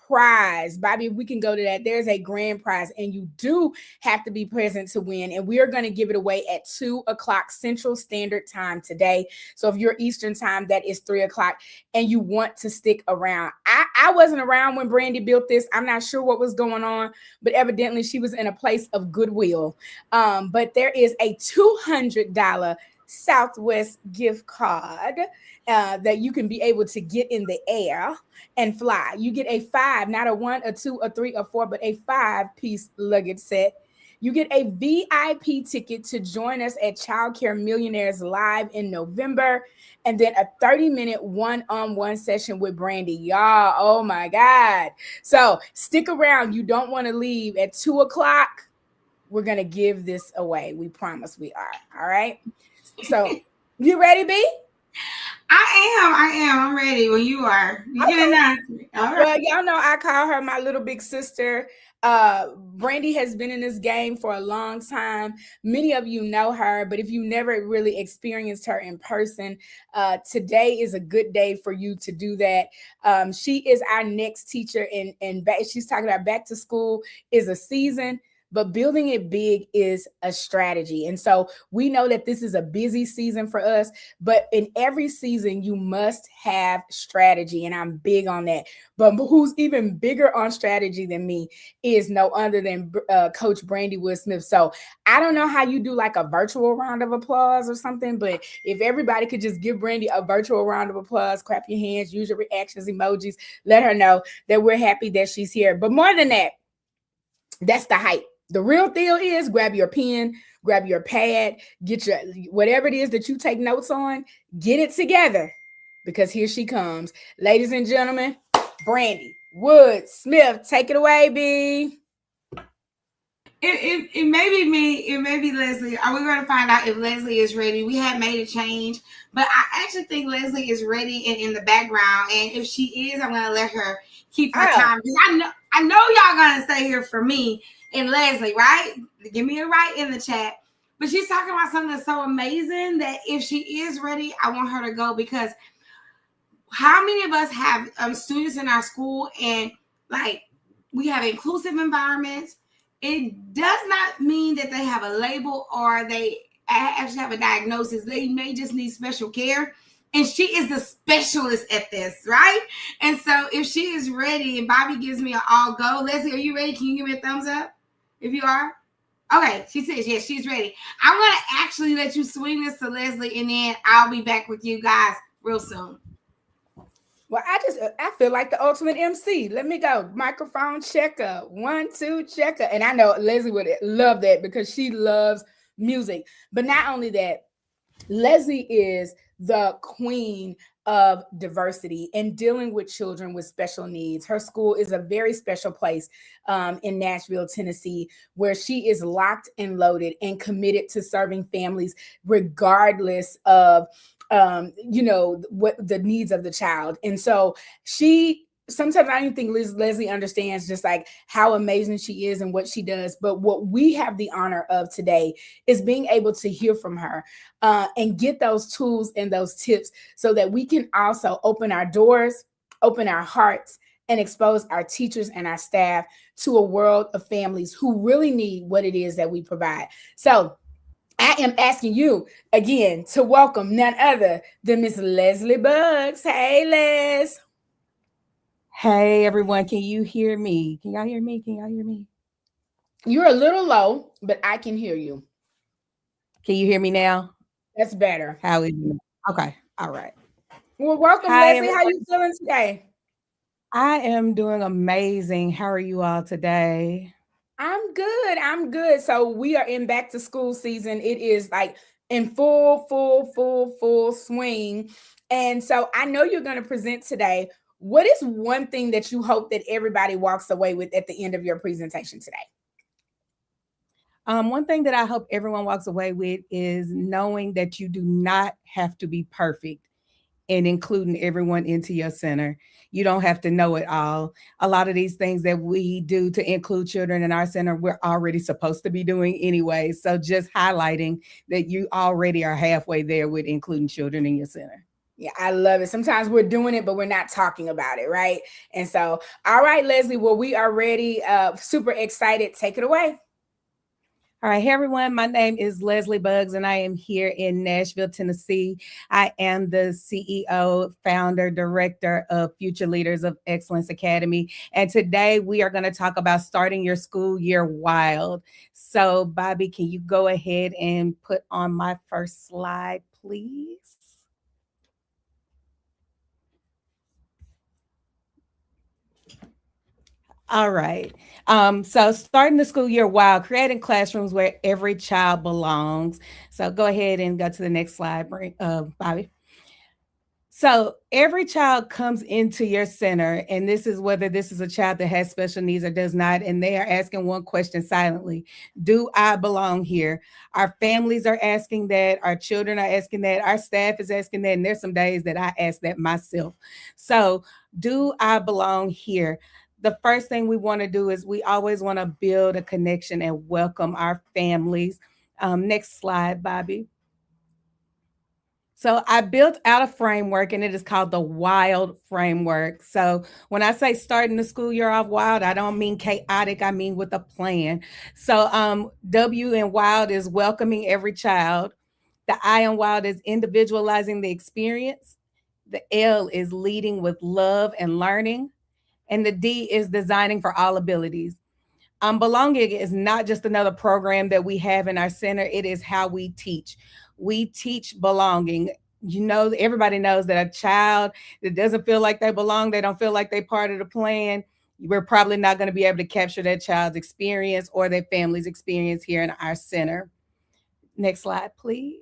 prize. Bobby, if we can go to that, there's a grand prize and you do have to be present to win. And we are going to give it away at 2:00 Central Standard Time today. So if you're Eastern time, that is 3:00 and you want to stick around. I wasn't around when Brandy built this. I'm not sure what was going on, but evidently she was in a place of goodwill. But there is a $200 Southwest gift card that you can be able to get in the air and fly. You get a 5, not a 1, a 2, a 3, a 4, but a 5-piece luggage set. You get a VIP ticket to join us at Childcare Millionaires live in November, and then a 30-minute one-on-one session with Brandy. Y'all, oh my God. So stick around. You don't want to leave at 2:00. We're going to give this away. We promise we are. All right. So you ready, B? I am. I'm ready when you are. You can announce me. All right. Well, y'all know I call her my little big sister. Brandy has been in this game for a long time. Many of you know her, but if you never really experienced her in person, today is a good day for you to do that. She is our next teacher, and she's talking about back to school is a season. But building it big is a strategy. And so we know that this is a busy season for us, but in every season, you must have strategy. And I'm big on that. But who's even bigger on strategy than me is no other than Coach Brandy Woods-Smith. So I don't know how you do like a virtual round of applause or something, but if everybody could just give Brandy a virtual round of applause, clap your hands, use your reactions, emojis, let her know that we're happy that she's here. But more than that, that's the hype. The real deal is grab your pen, grab your pad, get your whatever it is that you take notes on, get it together because here she comes. Ladies and gentlemen, Brandy Woods-Smith, take it away, B. It may be me, it may be Leslie. We're going to find out if Leslie is ready. We have made a change, but I actually think Leslie is ready in the background. And if she is, I'm going to let her keep her time. Because I know y'all going to stay here for me and Leslie, right? Give me a right in the chat. But she's talking about something that's so amazing that if she is ready, I want her to go, because how many of us have students in our school and like we have inclusive environments? It does not mean that they have a label or they actually have a diagnosis. They may just need special care. And she is the specialist at this, right? And so if she is ready and Bobby gives me an all go, Leslie, are you ready? Can you give me a thumbs up if you are? Okay, she says, yes, she's ready. I'm going to actually let you swing this to Leslie, and then I'll be back with you guys real soon. Well, I feel like the ultimate MC. Let me go. Microphone checker. 1, 2, checker. And I know Leslie would love that because she loves music. But not only that, Leslie is the queen of diversity and dealing with children with special needs. Her school is a very special place in Nashville, Tennessee, where she is locked and loaded and committed to serving families regardless of what the needs of the child. And so sometimes I don't think Leslie understands just like how amazing she is and what she does. But what we have the honor of today is being able to hear from her and get those tools and those tips so that we can also open our doors, open our hearts, and expose our teachers and our staff to a world of families who really need what it is that we provide. So I am asking you again to welcome none other than Miss Leslie Buggs. Hey, Les. Hey, everyone. Can you hear me? Can y'all hear me? Can y'all hear me? You're a little low, but I can hear you. Can you hear me now? That's better. How is it? Okay. All right. Well, welcome, Hi, Leslie. everyone. How you feeling today? I am doing amazing. How are you all today? I'm good. I'm good. So we are in back to school season. It is like in full swing. And so I know you're going to present today. What is one thing that you hope that everybody walks away with at the end of your presentation today? One thing that I hope everyone walks away with is knowing that you do not have to be perfect and including everyone into your center. You don't have to know it all. A lot of these things that we do to include children in our center, we're already supposed to be doing anyway. So just highlighting that you already are halfway there with including children in your center. Yeah, I love it. Sometimes we're doing it, but we're not talking about it, right? And so, all right, Leslie, well, we are ready. Super excited. Take it away. All right. Hey, everyone. My name is Leslie Buggs, and I am here in Nashville, Tennessee. I am the CEO, founder, director of Future Leaders of Excellence Academy. And today we are going to talk about starting your school year wild. So, Bobby, can you go ahead and put on my first slide, please? All right. So starting the school year wild, creating classrooms where every child belongs. So go ahead and go to the next slide, Bobby. So every child comes into your center, and this is whether this is a child that has special needs or does not, and they are asking one question silently: do I belong here? Our families are asking that, our children are asking that, our staff is asking that, and there's some days that I ask that myself. So do I belong here? The first thing we want to do is we always want to build a connection and welcome our families. Next slide, Bobby. So I built out a framework, and it is called the WILD framework. So when I say starting the school year off wild, I don't mean chaotic. I mean with a plan. So W in WILD is welcoming every child. The I in WILD is individualizing the experience. The L is leading with love and learning. And the D is designing for all abilities. Belonging is not just another program that we have in our center. It is how we teach. We teach belonging. You know, everybody knows that a child that doesn't feel like they belong, they don't feel like they're part of the plan, we're probably not going to be able to capture that child's experience or their family's experience here in our center. Next slide, please.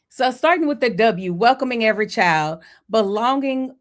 So starting with the W, welcoming every child, belonging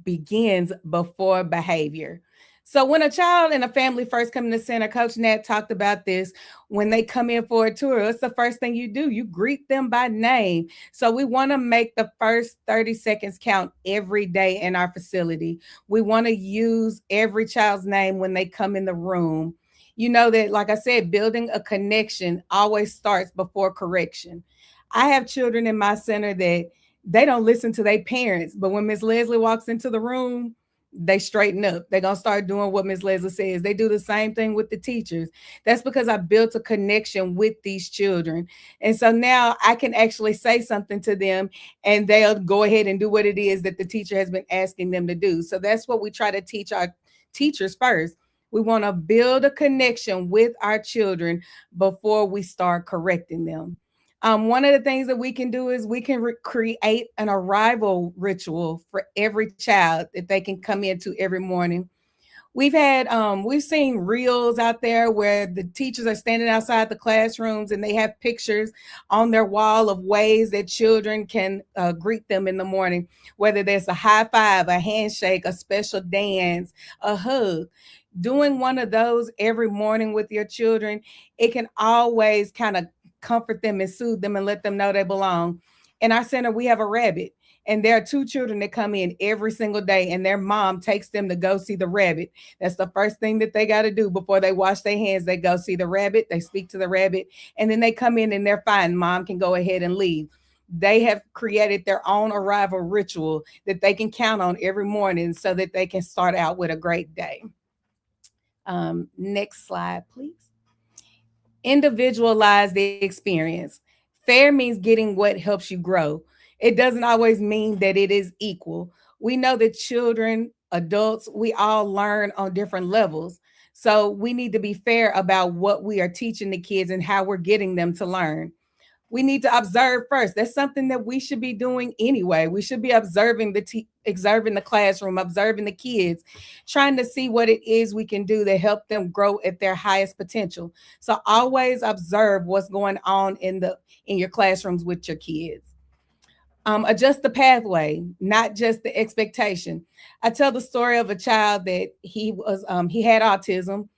begins before behavior. So when a child and a family first come to the center, Coach Nat talked about this, when they come in for a tour, it's the first thing you do. You greet them by name. So we want to make the first 30 seconds count every day in our facility. We want to use every child's name when they come in the room. You know that, like I said, building a connection always starts before correction. I have children in my center that they don't listen to their parents, but when Miss Leslie walks into the room, they straighten up. They're going to start doing what Miss Leslie says. They do the same thing with the teachers. That's because I built a connection with these children. And so now I can actually say something to them and they'll go ahead and do what it is that the teacher has been asking them to do. So that's what we try to teach our teachers first. We want to build a connection with our children before we start correcting them. One of the things that we can do is we can create an arrival ritual for every child that they can come into every morning. We've seen reels out there where the teachers are standing outside the classrooms and they have pictures on their wall of ways that children can greet them in the morning, whether there's a high five, a handshake, a special dance, a hug. Doing one of those every morning with your children, it can always kind of comfort them and soothe them and let them know they belong. In our center, we have a rabbit, and there are 2 children that come in every single day, and their mom takes them to go see the rabbit. That's the first thing that they got to do before they wash their hands. They go see the rabbit, they speak to the rabbit, and then they come in and they're fine. Mom can go ahead and leave. They have created their own arrival ritual that they can count on every morning so that they can start out with a great day. Next slide, please. Individualize the experience. Fair means getting what helps you grow. It doesn't always mean that it is equal. We know that children, adults, we all learn on different levels. So we need to be fair about what we are teaching the kids and how we're getting them to learn. We need to observe first. That's something that we should be doing anyway. We should be observing observing the classroom, observing the kids, trying to see what it is we can do to help them grow at their highest potential. So always observe what's going on in your classrooms with your kids. Adjust the pathway, not just the expectation. I tell the story of a child that he had autism.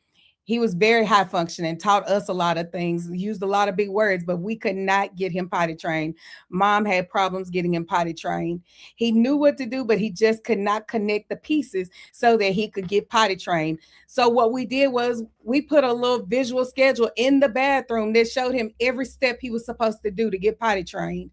He was very high functioning, taught us a lot of things, used a lot of big words, but we could not get him potty trained. Mom had problems getting him potty trained. He knew what to do, but he just could not connect the pieces so that he could get potty trained. So what we did was we put a little visual schedule in the bathroom that showed him every step he was supposed to do to get potty trained.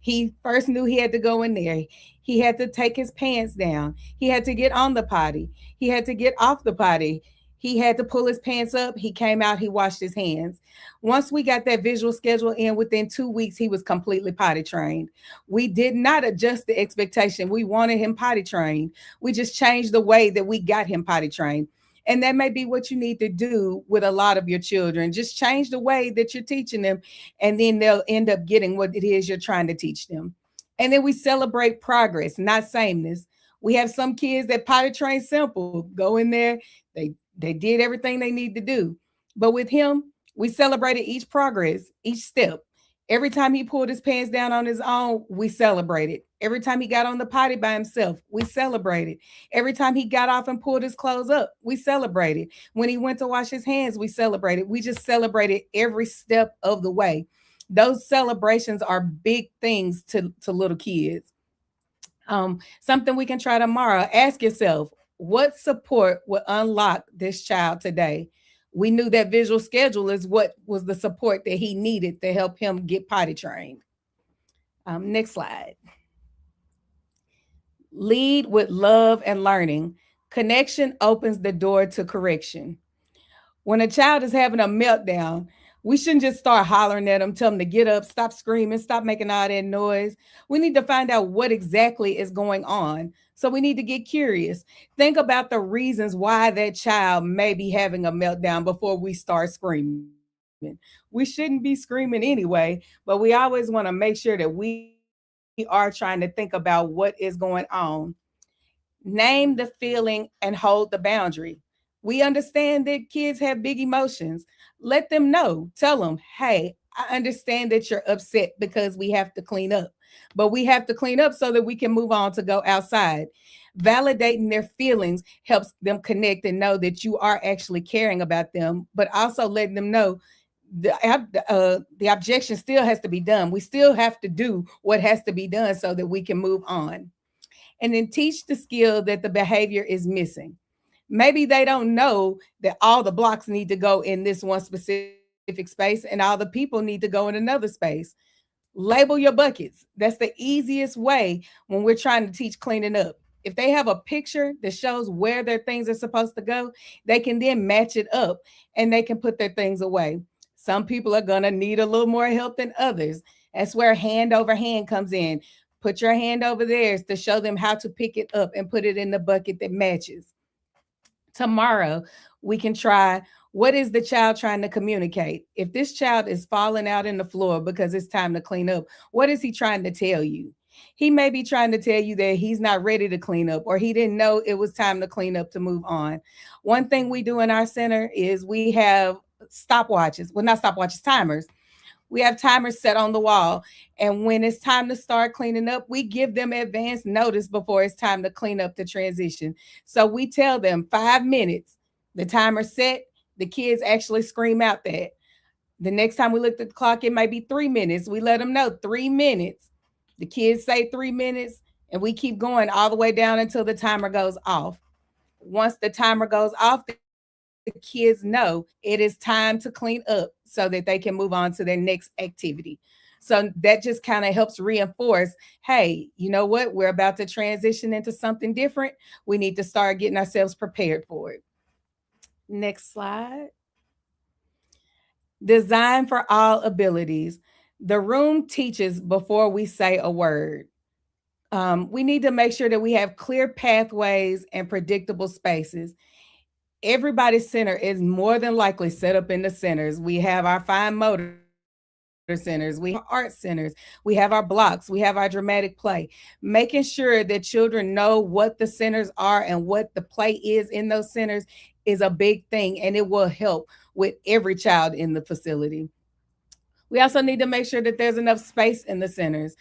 He first knew he had to go in there. He had to take his pants down. He had to get on the potty. He had to get off the potty. He had to pull his pants up. He came out. He washed his hands. Once we got that visual schedule in, within 2 weeks, he was completely potty trained. We did not adjust the expectation. We wanted him potty trained. We just changed the way that we got him potty trained. And that may be what you need to do with a lot of your children. Just change the way that you're teaching them, and then they'll end up getting what it is you're trying to teach them. And then we celebrate progress, not sameness. We have some kids that potty train simple, go in there, they did everything they need to do. But with him, we celebrated each progress, each step. Every time he pulled his pants down on his own, we celebrated. Every time he got on the potty by himself, we celebrated. Every time he got off and pulled his clothes up, we celebrated. When he went to wash his hands, we celebrated. We just celebrated every step of the way. Those celebrations are big things to little kids. Something we can try tomorrow. Ask yourself, what support will unlock this child today? We knew that visual schedule is what was the support that he needed to help him get potty trained. Next slide. Lead with love and learning. Connection opens the door to correction. When a child is having a meltdown, we shouldn't just start hollering at them, tell them to get up, stop screaming, stop making all that noise. We need to find out what exactly is going on. So we need to get curious. Think about the reasons why that child may be having a meltdown before we start screaming. We shouldn't be screaming anyway, but we always want to make sure that we are trying to think about what is going on. Name the feeling and hold the boundary. We understand that kids have big emotions. Let them know. Tell them, hey, I understand that you're upset because we have to clean up, but we have to clean up so that we can move on to go outside. Validating their feelings helps them connect and know that you are actually caring about them, but also letting them know the objection still has to be done. We still have to do what has to be done so that we can move on. And then teach the skill that the behavior is missing. Maybe they don't know that all the blocks need to go in this one specific space and all the people need to go in another space. Label your buckets. That's the easiest way when we're trying to teach cleaning up. If they have a picture that shows where their things are supposed to go, they can then match it up and they can put their things away. Some people are going to need a little more help than others. That's where hand over hand comes in. Put your hand over theirs to show them how to pick it up and put it in the bucket that matches. Tomorrow, we can try, what is the child trying to communicate? If this child is falling out in the floor because it's time to clean up, what is he trying to tell you? He may be trying to tell you that he's not ready to clean up, or he didn't know it was time to clean up to move on. One thing we do in our center is we have stopwatches. Well, not stopwatches, timers. We have timers set on the wall. And when it's time to start cleaning up, we give them advance notice before it's time to clean up the transition. So we tell them 5 minutes, the timer set, the kids actually scream out that. The next time we look at the clock, it might be 3 minutes. We let them know 3 minutes. The kids say 3 minutes, and we keep going all the way down until the timer goes off. Once the timer goes off, the kids know it is time to clean up so that they can move on to their next activity. So that just kind of helps reinforce, hey, you know what? We're about to transition into something different. We need to start getting ourselves prepared for it. Next slide. Design for all abilities. The room teaches before we say a word. We need to make sure that we have clear pathways and predictable spaces. Everybody's center is more than likely set up in the centers. We have our fine motor centers, we have art centers, we have our blocks, we have our dramatic play. Making sure that children know what the centers are and what the play is in those centers is a big thing, and it will help with every child in the facility. We also need to make sure that there's enough space in the centers.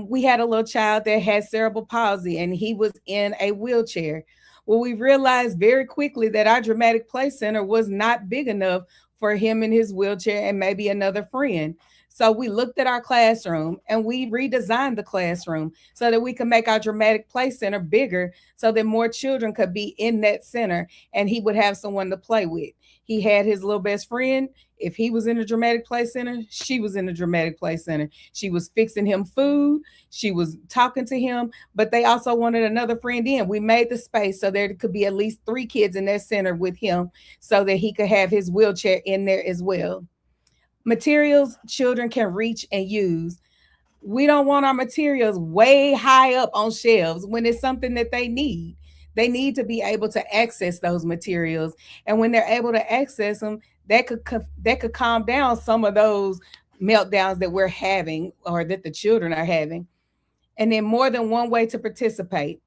We had a little child that had cerebral palsy and he was in a wheelchair. Well, we realized very quickly that our dramatic play center was not big enough for him in his wheelchair and maybe another friend. So we looked at our classroom and we redesigned the classroom so that we could make our dramatic play center bigger so that more children could be in that center and he would have someone to play with. He had his little best friend. If he was in a dramatic play center, she was in a dramatic play center. She was fixing him food. She was talking to him, but they also wanted another friend in. We made the space so there could be at least 3 kids in that center with him so that he could have his wheelchair in there as well. Materials children can reach and use. We don't want our materials way high up on shelves when it's something that they need. They need to be able to access those materials. And when they're able to access them, that could calm down some of those meltdowns that we're having or that the children are having. And then more than one way to participate.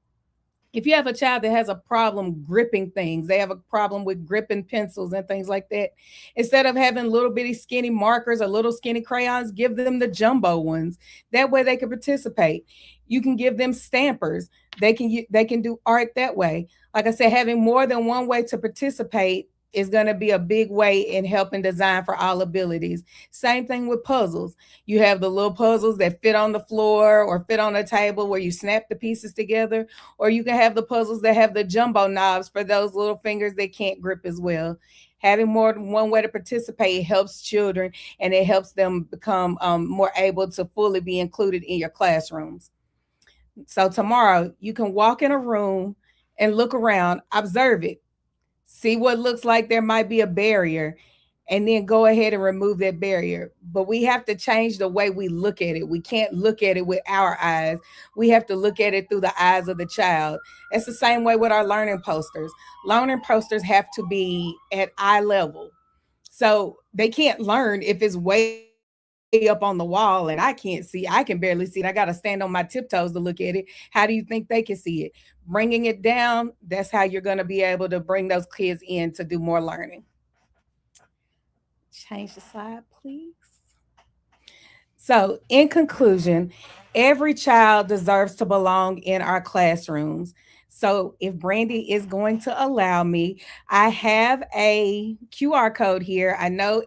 If you have a child that has a problem gripping things, they have a problem with gripping pencils and things like that, instead of having little bitty skinny markers or little skinny crayons, give them the jumbo ones. That way they can participate. You can give them stampers. They can do art that way. Like I said, having more than one way to participate is going to be a big way in helping design for all abilities. Same thing with puzzles. You have the little puzzles that fit on the floor or fit on a table where you snap the pieces together, or you can have the puzzles that have the jumbo knobs for those little fingers that can't grip as well. Having more than one way to participate helps children, and it helps them become more able to fully be included in your classrooms. So tomorrow you can walk in a room and look around, observe it, see what looks like there might be a barrier, and then go ahead and remove that barrier. But we have to change the way we look at it. We can't look at it with our eyes. We have to look at it through the eyes of the child. It's the same way with our learning posters. Learning posters have to be at eye level. So they can't learn if it's way up on the wall and I can't see. I can barely see it. I got to stand on my tiptoes to look at it. How do you think they can see it? Bringing it down, that's how you're going to be able to bring those kids in to do more learning. Change the slide, please. So in conclusion, every child deserves to belong in our classrooms. So if Brandy is going to allow me, I have a QR code here. I know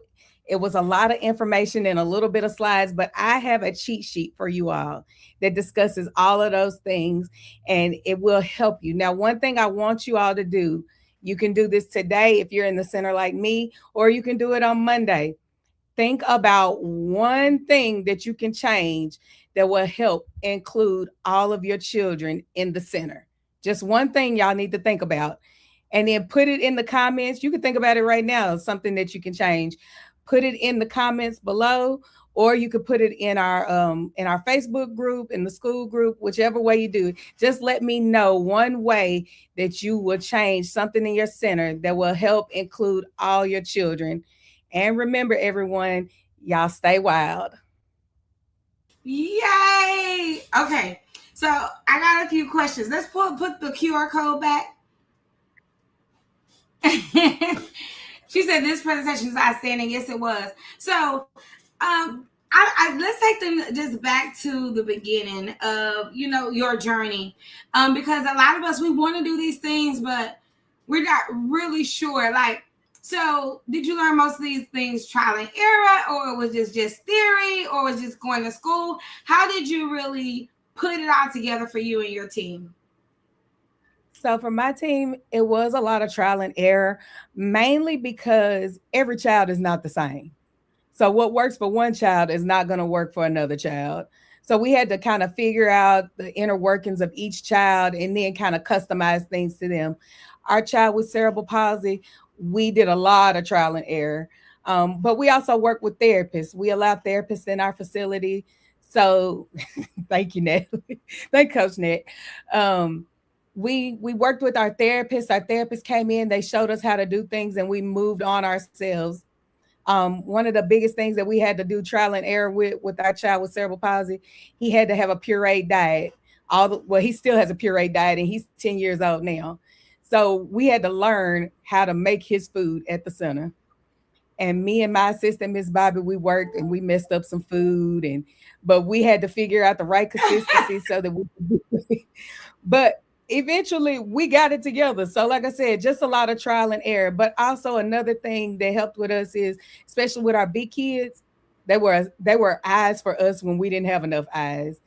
it was a lot of information and a little bit of slides, but I have a cheat sheet for you all that discusses all of those things, and it will help you. Now, one thing I want you all to do You can do this today if you're in the center like me, or you can do it on Monday. Think about one thing that you can change that will help include all of your children in the center. Just one thing y'all need to think about. And then put it in the comments. You can think about it right now, something that you can change. Put it in the comments below, or you could put it in our Facebook group, in the school group, whichever way you do it. Just let me know one way that you will change something in your center that will help include all your children. And remember, everyone, y'all stay wild. Yay! Okay, so I got a few questions. Let's put the QR code back. She said this presentation is outstanding. Yes, it was. So, let's take them just back to the beginning of your journey, because a lot of us, we want to do these things, but we're not really sure. Like, so did you learn most of these things trial and error, or was this just theory, or was just going to school? How did you really put it all together for you and your team? So for my team, it was a lot of trial and error, mainly because every child is not the same. So what works for one child is not going to work for another child. So we had to kind of figure out the inner workings of each child and then kind of customize things to them. Our child with cerebral palsy, we did a lot of trial and error. But we also work with therapists. We allow therapists in our facility. So thank you, Natalie. Thank Coach Nat. We worked with our therapists. Our therapists came in, they showed us how to do things, and we moved on ourselves. One of the biggest things that we had to do trial and error with our child with cerebral palsy, he had to have a pureed diet. He still has a pureed diet, and he's 10 years old now. So we had to learn how to make his food at the center. And me and my assistant, Miss Bobby, we worked and we messed up some food, but we had to figure out the right consistency so that we could do it. But eventually we got it together. So like I said, just a lot of trial and error. But also another thing that helped with us is, especially with our big kids, they were eyes for us when we didn't have enough eyes.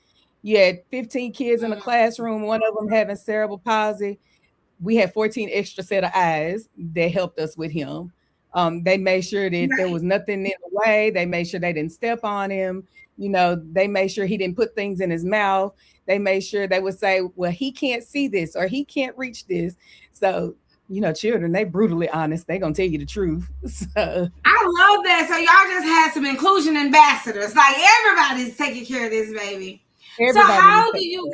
You had 15 kids in the classroom, one of them having cerebral palsy. We had 14 extra set of eyes that helped us with him. They made sure that there was nothing in the way. They made sure they didn't step on him. They made sure he didn't put things in his mouth. They made sure they would say, well, he can't see this or he can't reach this. So, children, they brutally honest. They're going to tell you the truth. So I love that. So y'all just had some inclusion ambassadors. Like, everybody's taking care of this baby. So how do you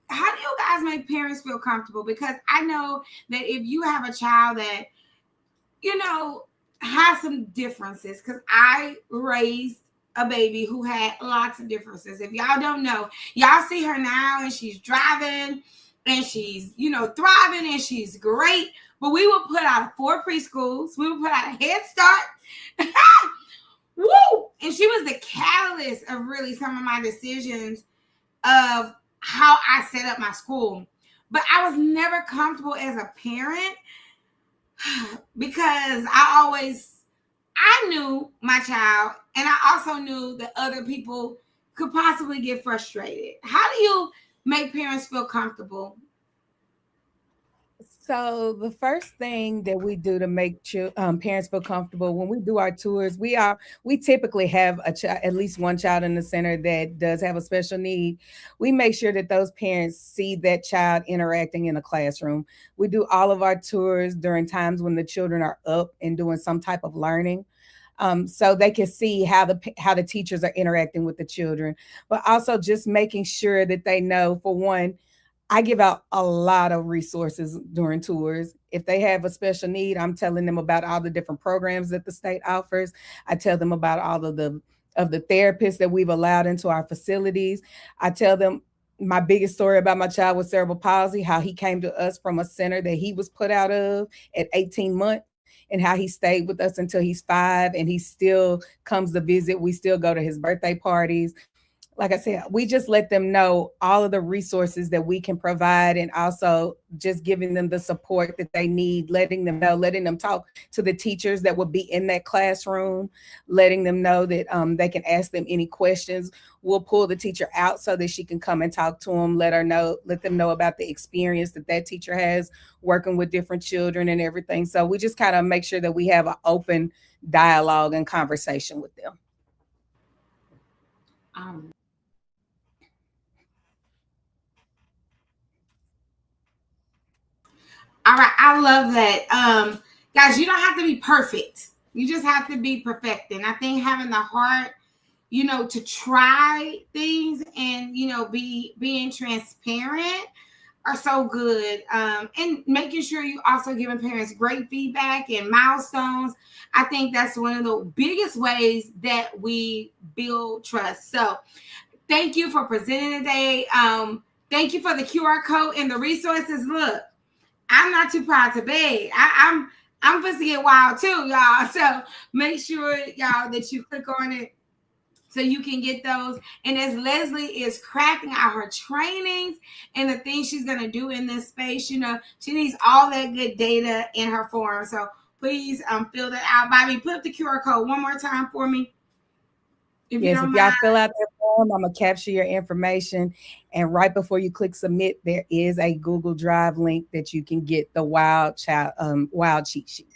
guys make parents feel comfortable? Because I know that if you have a child that, has some differences, because I raised a baby who had lots of differences. If y'all don't know, y'all see her now and she's driving and she's, thriving and she's great. But we would put out 4 preschools. We would put out a Head Start. Woo! And she was the catalyst of really some of my decisions of how I set up my school. But I was never comfortable as a parent because I knew my child, and I also knew that other people could possibly get frustrated. How do you make parents feel comfortable? So the first thing that we do to make parents feel comfortable when we do our tours, we typically have at least one child in the center that does have a special need. We make sure that those parents see that child interacting in a classroom. We do all of our tours during times when the children are up and doing some type of learning. So they can see how the teachers are interacting with the children, but also just making sure that they know, for one, I give out a lot of resources during tours. If they have a special need, I'm telling them about all the different programs that the state offers. I tell them about all of the therapists that we've allowed into our facilities. I tell them my biggest story about my child with cerebral palsy, how he came to us from a center that he was put out of at 18 months. And how he stayed with us until he's 5, and he still comes to visit. We still go to his birthday parties. like I said, we just let them know all of the resources that we can provide, and also just giving them the support that they need, letting them know, letting them talk to the teachers that will be in that classroom, letting them know that they can ask them any questions. We'll pull the teacher out so that she can come and talk to them, let them know about the experience that teacher has working with different children and everything. So we just kind of make sure that we have an open dialogue and conversation with them. All right, I love that. Guys, you don't have to be perfect. You just have to be perfecting. I think having the heart, to try things and, being transparent are so good. And making sure you also giving parents great feedback and milestones. I think that's one of the biggest ways that we build trust. So thank you for presenting today. Thank you for the QR code and the resources. Look, I'm not too proud to beg. I'm supposed to get wild too, y'all. So make sure, y'all, that you click on it so you can get those. And as Leslie is cracking out her trainings and the things she's going to do in this space, she needs all that good data in her form. So please fill that out. Bobby, put up the QR code one more time for me. If y'all fill out that form, I'm going to capture your information. And right before you click submit, there is a Google Drive link that you can get the Wild cheat sheet.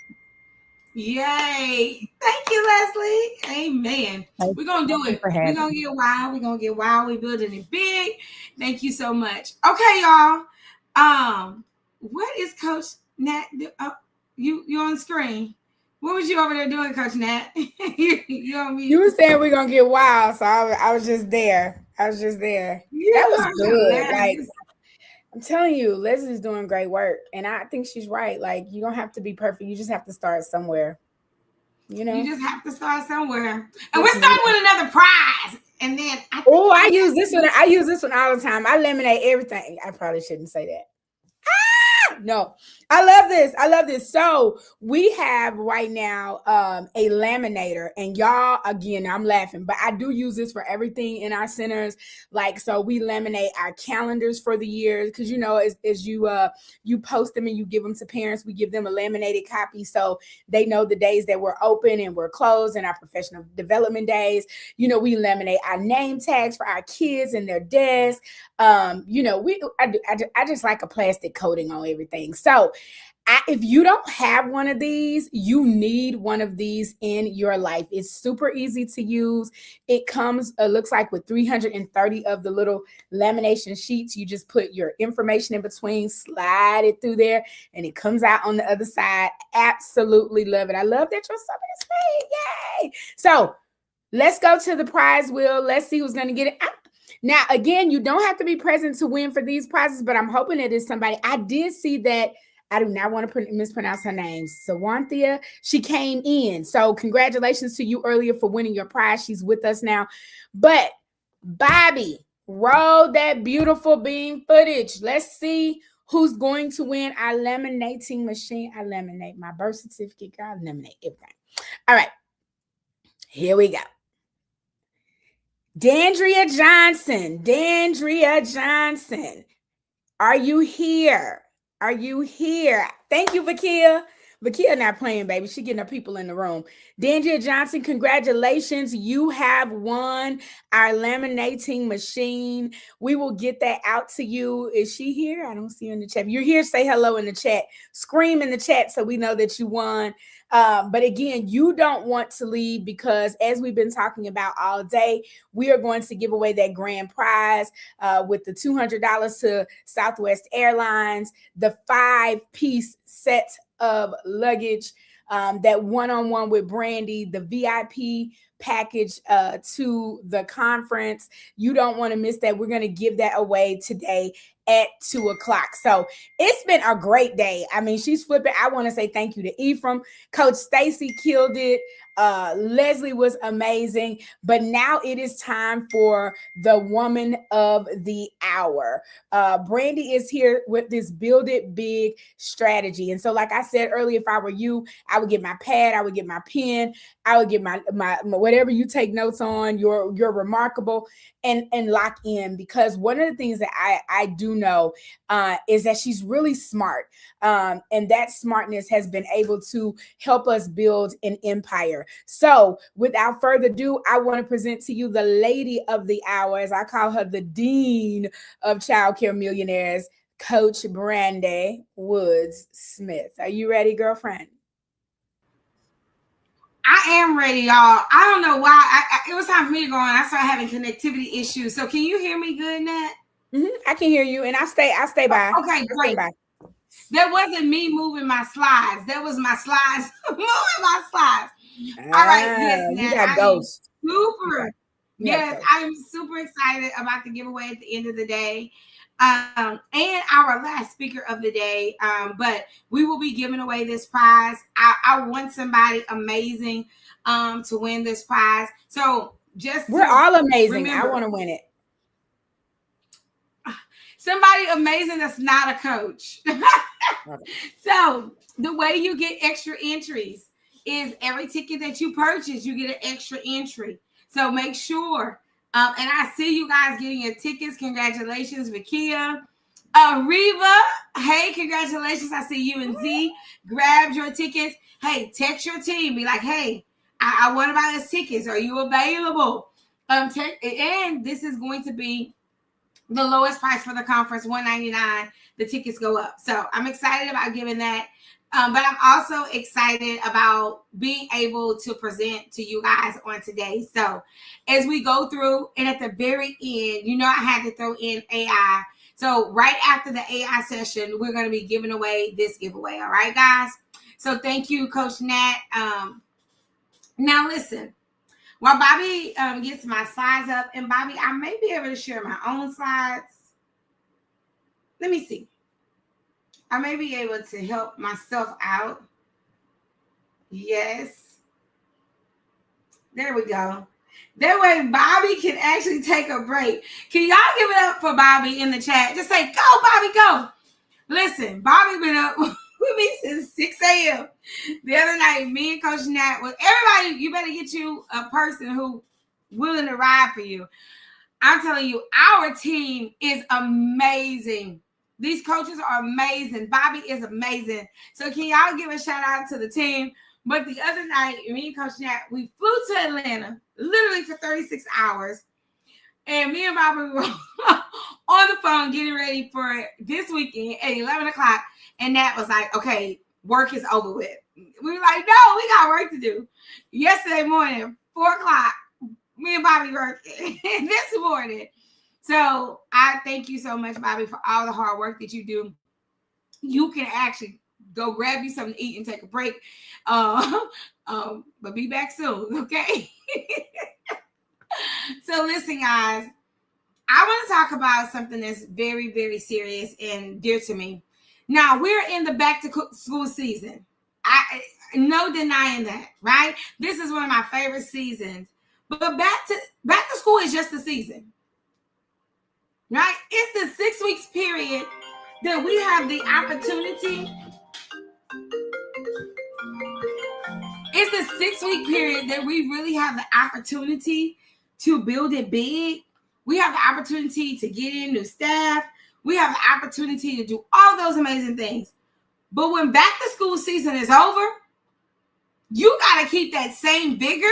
Yay. Thank you, Leslie. Amen. We're going to do it. We're going to get wild. We're going to get wild. We're building it big. Thank you so much. Okay, y'all. What is Coach Nat? You on the screen. What was you over there doing, Coach Nat? You on me? You were saying we're going to get wild, so I was just there. Yeah, that was good. Like, I'm telling you, Leslie's doing great work. And I think she's right. Like, you don't have to be perfect. You just have to start somewhere. You just have to start somewhere. And we're starting with another prize. And then I use this one. I use this one all the time. I laminate everything. I probably shouldn't say that. No, I love this. So we have right now a laminator, and y'all, again, I'm laughing, but I do use this for everything in our centers. Like, so we laminate our calendars for the year, because as you post them and you give them to parents, we give them a laminated copy so they know the days that we're open and we're closed, and our professional development days. We laminate our name tags for our kids and their desks. I just like a plastic coating on everything. So if you don't have one of these, you need one of these in your life. It's super easy to use. It looks like with 330 of the little lamination sheets. You just put your information in between, slide it through there, and it comes out on the other side. Absolutely love it. I love that your summer is paid. Yay. So let's go to the prize wheel. Let's see who's going to get it. Now, again, you don't have to be present to win for these prizes, but I'm hoping it is somebody. I did see that. I do not want to mispronounce her name. Sawanthia, she came in. So congratulations to you earlier for winning your prize. She's with us now. But Bobby, roll that beautiful beam footage. Let's see who's going to win our laminating machine. I laminate my birth certificate. I laminate everything. All right, here we go. Dandria Johnson. Are you here? Thank you, Vakia. Vakia not playing, baby. She getting her people in the room. Dandria Johnson, congratulations. You have won our laminating machine. We will get that out to you. Is she here? I don't see her in the chat. If you're here, say hello in the chat. Scream in the chat so we know that you won. But again, you don't want to leave, because as we've been talking about all day, we are going to give away that grand prize with the $200 to Southwest Airlines, the 5-piece set of luggage, that one-on-one with Brandy, the VIP package to the conference. You don't want to miss that. We're going to give that away today at 2:00. So it's been a great day. I mean, she's flipping. I want to say thank you to Ephraim. Coach Stacy killed it. Leslie was amazing, but now it is time for the woman of the hour. Brandy is here with this Build It Big strategy. And so, like I said earlier, if I were you, I would get my pad, I would get my pen, I would get my whatever you take notes on, your remarkable, and lock in, because one of the things that I do know is that she's really smart. And that smartness has been able to help us build an empire. So without further ado, I want to present to you the lady of the hour, as I call her, the dean of Childcare Millionaires, Coach Brandy Woods-Smith. Are you ready, girlfriend? I am ready, y'all. I don't know why. It was time for me to go on. I started having connectivity issues. So can you hear me good, Nat? I can hear you, and I stay by. Okay, great. That wasn't me moving my slides. That was my slides moving my slides. All right, yes, Nat, you got ghosts. Super. Yes, I'm super excited about the giveaway at the end of the day. And our last speaker of the day. But we will be giving away this prize. I want somebody amazing to win this prize. So we're all amazing. Remember, I want to win it. Somebody amazing that's not a coach. So the way you get extra entries is every ticket that you purchase, you get an extra entry. So make sure. And I see you guys getting your tickets. Congratulations, Vakia. Reva, hey, congratulations. I see you and Z grabbed your tickets. Hey, text your team. Be like, hey, I want to buy those tickets. Are you available? And this is going to be the lowest price for the conference, $199. The tickets go up. So I'm excited about giving that. But I'm also excited about being able to present to you guys on today. So as we go through, and at the very end, you know, I had to throw in AI. So right after the AI session, we're going to be giving away this giveaway. All right, guys? So thank you, Coach Nat. Now listen, while Bobby gets my slides up, and Bobby, I may be able to share my own slides. Let me see. I may be able to help myself out. Yes. There we go. That way Bobby can actually take a break. Can y'all give it up for Bobby in the chat? Just say, go, Bobby, go. Listen, Bobby been up with me since 6 a.m. The other night, me and Coach Nat, with everybody, you better get you a person who willing to ride for you. I'm telling you, our team is amazing. These coaches are amazing. Bobby is amazing. So can y'all give a shout out to the team? But the other night, me and Coach Nat, we flew to Atlanta, literally for 36 hours. And me and Bobby were on the phone getting ready for this weekend at 11 o'clock. And Nat was like, okay, work is over with. We were like, no, we got work to do. Yesterday morning, 4 o'clock, me and Bobby working this morning. So I thank you so much, Bobby, for all the hard work that you do. You can actually go grab you something to eat and take a break. But be back soon, okay? So listen, guys, I want to talk about something that's very, very serious and dear to me. Now, we're in the back to school season. No denying that, right? This is one of my favorite seasons. But back to school is just a season. Right? It's the 6 weeks period that we have the opportunity. It's the 6 week period that we really have the opportunity to build it big. We have the opportunity to get in new staff. We have the opportunity to do all those amazing things. But when back to school season is over, you got to keep that same vigor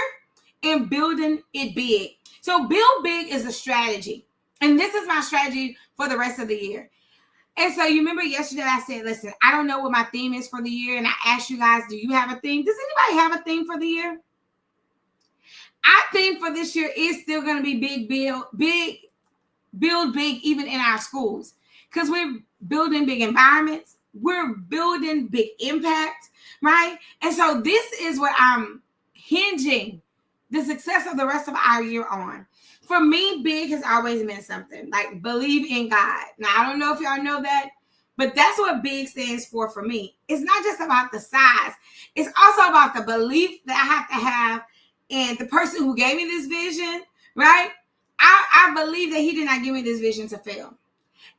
in building it big. So build big is a strategy. And this is my strategy for the rest of the year. And so you remember yesterday I said, listen, I don't know what my theme is for the year. And I asked you guys, do you have a theme? Does anybody have a theme for the year? Our theme for this year is still going to be build big, even in our schools. Because we're building big environments. We're building big impact, right? And so this is what I'm hinging the success of the rest of our year on. For me, big has always meant something, like believe in God. Now, I don't know if y'all know that, But that's what big stands for me. It's not just about the size. It's also about the belief that I have to have in the person who gave me this vision, right? I believe that he did not give me this vision to fail.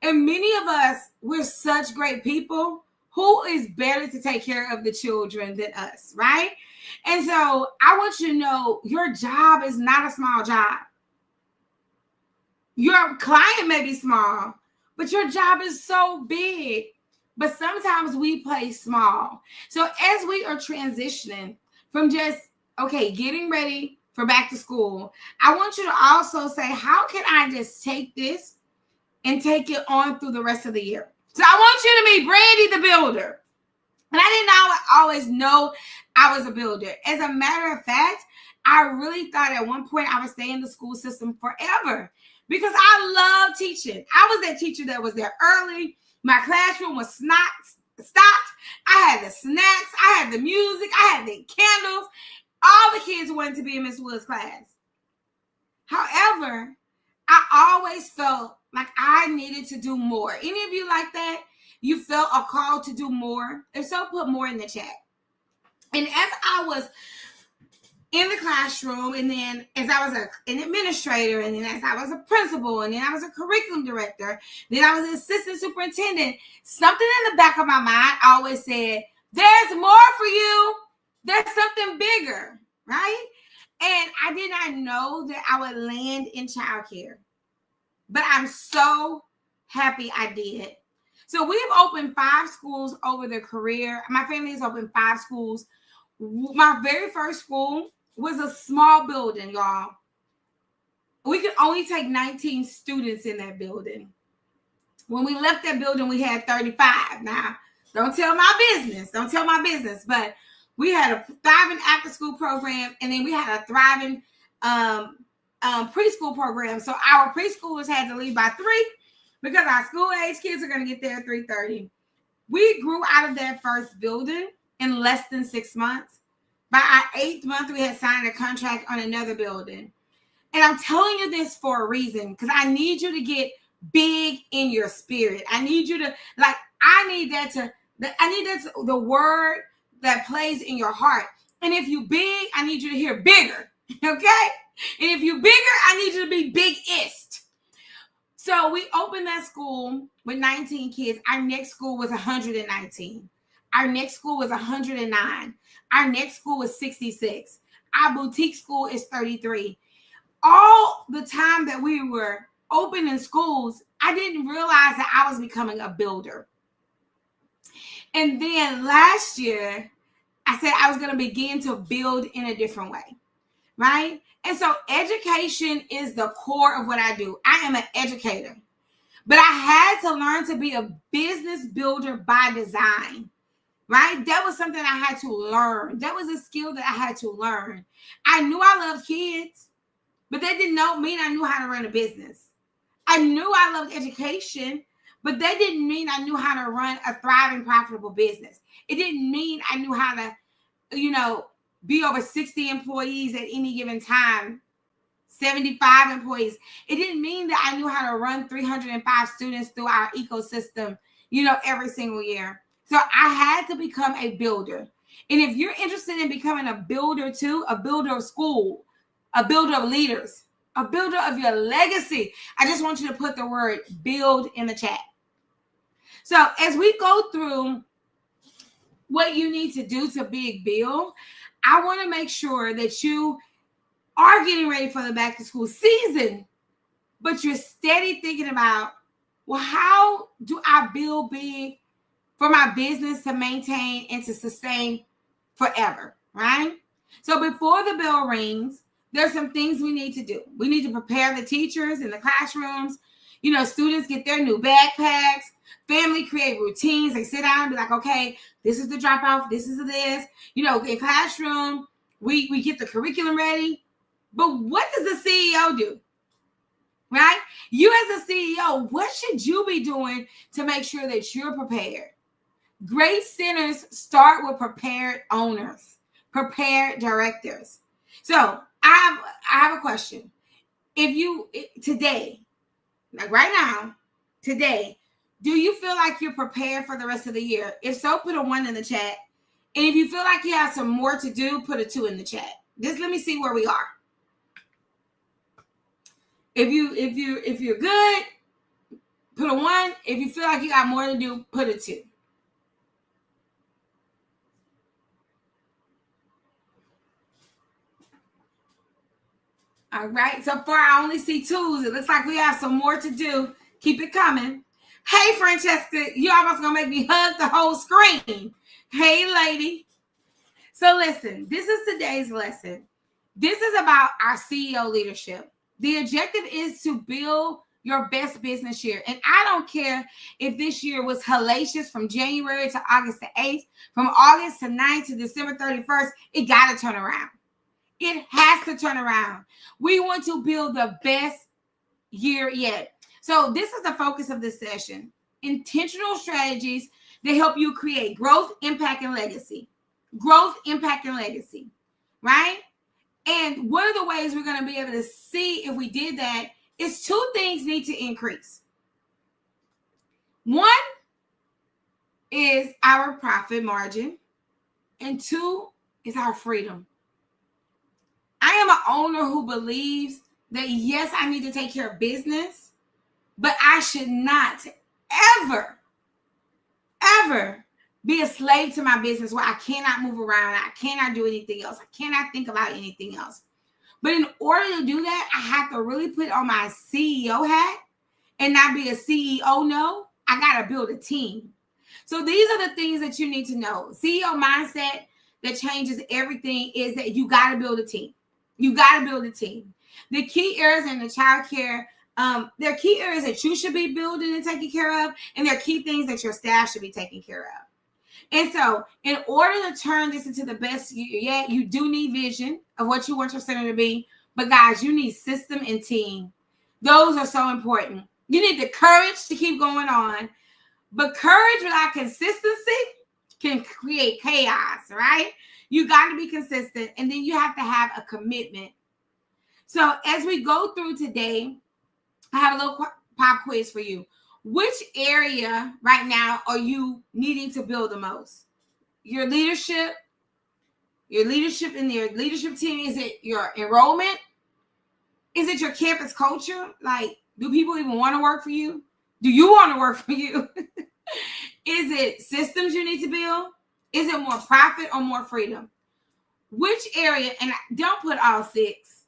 And many of us, we're such great people. Who is better to take care of the children than us, right? And so I want you to know your job is not a small job. Your client may be small, but your job is so big. But sometimes we play small. So as we are transitioning from just, okay, getting ready for back to school, I want you to also say, how can I just take this and take it on through the rest of the year? So I want you to meet Brandy the builder. And I did not always know I was a builder. As a matter of fact, I really thought at one point I would stay in the school system forever because I love teaching. I was that teacher that was there early. My classroom was stocked. I had the snacks. I had the music. I had the candles. All the kids wanted to be in Miss Woods' class. However, I always felt like I needed to do more. Any of you like that? You felt a call to do more? If so, put more in the chat. And as I was in the classroom, and then as I was an administrator, and then as I was a principal, and then I was a curriculum director, then I was an assistant superintendent, something in the back of my mind always said, there's more for you. There's something bigger, right? And I did not know that I would land in childcare. But I'm so happy I did. So we've opened 5 schools over the career. My family has opened 5 schools. My very first school was a small building, y'all. We could only take 19 students in that building. When we left that building, we had 35. Now, don't tell my business. But we had a thriving after-school program, and then we had a thriving preschool program. So our preschoolers had to leave by 3 because our school-age kids are going to get there at 3:30. We grew out of that first building in less than 6 months. By our 8th month, we had signed a contract on another building. And I'm telling you this for a reason, because I need you to get big in your spirit. I need you to, I need that's the word that plays in your heart. And if you big, I need you to hear bigger, okay? And if you bigger, I need you to be biggest. So we opened that school with 19 kids. Our next school was 119. Our next school was 109. Our next school was 66. Our boutique school is 33. All the time that we were opening schools, I didn't realize that I was becoming a builder. And then last year, I said I was going to begin to build in a different way, right? And so education is the core of what I do. I am an educator, but I had to learn to be a business builder by design, right? That was something I had to learn. That was a skill that I had to learn. I knew I loved kids, but that didn't mean I knew how to run a business. I knew I loved education, but that didn't mean I knew how to run a thriving, profitable business. It didn't mean I knew how to, be over 60 employees at any given time, 75 employees. It didn't mean that I knew how to run 305 students through our ecosystem, every single year. So I had to become a builder. And if you're interested in becoming a builder too, a builder of school, a builder of leaders, a builder of your legacy, I just want you to put the word build in the chat. So as we go through what you need to do to big build, I want to make sure that you are getting ready for the back to school season, but you're steady thinking about, well, how do I build big for my business to maintain and to sustain forever, right? So before the bell rings, there's some things we need to do. We need to prepare the teachers in the classrooms. Students get their new backpacks. Family create routines. They sit down and be like, okay, this is the drop off. This is this. In classroom, we get the curriculum ready. But what does the CEO do? Right? You as a CEO, what should you be doing to make sure that you're prepared? Great centers start with prepared owners, prepared directors. So I have a question. If you today, like right now, today, Do you feel like you're prepared for the rest of the year? If so, put a 1 in the chat. And if you feel like you have some more to do, put a 2 in the chat. Just let me see where we are. If you're good, put a 1. If you feel like you got more to do, put a 2. All right. So far, I only see 2s. It looks like we have some more to do. Keep it coming. Hey, Francesca, you almost gonna make me hug the whole screen. Hey, lady. So listen, this is today's lesson. This is about our CEO leadership. The objective is to build your best business year. And I don't care if this year was hellacious from January to August the 8th, from August to 9th to December 31st, it got to turn around. It has to turn around. We want to build the best year yet. So this is the focus of this session. Intentional strategies that help you create growth, impact, and legacy. Growth, impact, and legacy, right? And one of the ways we're going to be able to see if we did that is 2 things need to increase. 1 is our profit margin, and 2 is our freedom. I am an owner who believes that, yes, I need to take care of business, but I should not ever be a slave to my business where I cannot move around. I cannot do anything else. I cannot think about anything else. But in order to do that, I have to really put on my CEO hat and not be a CEO. No, I got to build a team. So these are the things that you need to know. CEO mindset that changes everything is that you got to build a team. You got to build a team. The key areas in the childcare, there are key areas that you should be building and taking care of, and there are key things that your staff should be taking care of. And so in order to turn this into the best year yet, you do need vision of what you want your center to be. But guys, you need system and team. Those are so important. You need the courage to keep going on. But courage without consistency can create chaos, right? You got to be consistent, and then you have to have a commitment. So as we go through today, I have a little pop quiz for you. Which area right now are you needing to build the most? Your leadership in your leadership team? Is it your enrollment? Is it your campus culture? Like, do people even want to work for you? Do you want to work for you? Is it systems you need to build? Is it more profit or more freedom? Which area, and don't put all 6,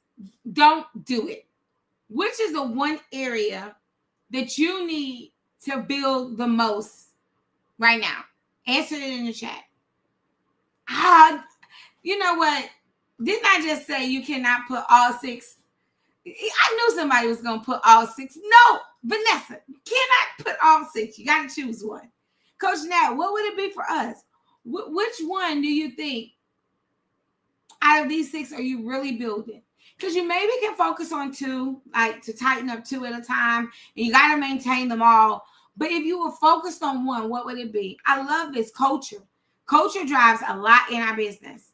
don't do it. Which is the one area that you need to build the most right now? Answer it in the chat. You know what? Didn't I just say you cannot put all 6? I knew somebody was going to put all 6. No, Vanessa, you cannot put all 6. You got to choose one. Coach Nat, what would it be for us? Which one do you think out of these 6 are you really building? Because you maybe can focus on 2, like to tighten up 2 at a time, and you got to maintain them all. But if you were focused on one, what would it be? I love this culture. Culture drives a lot in our business.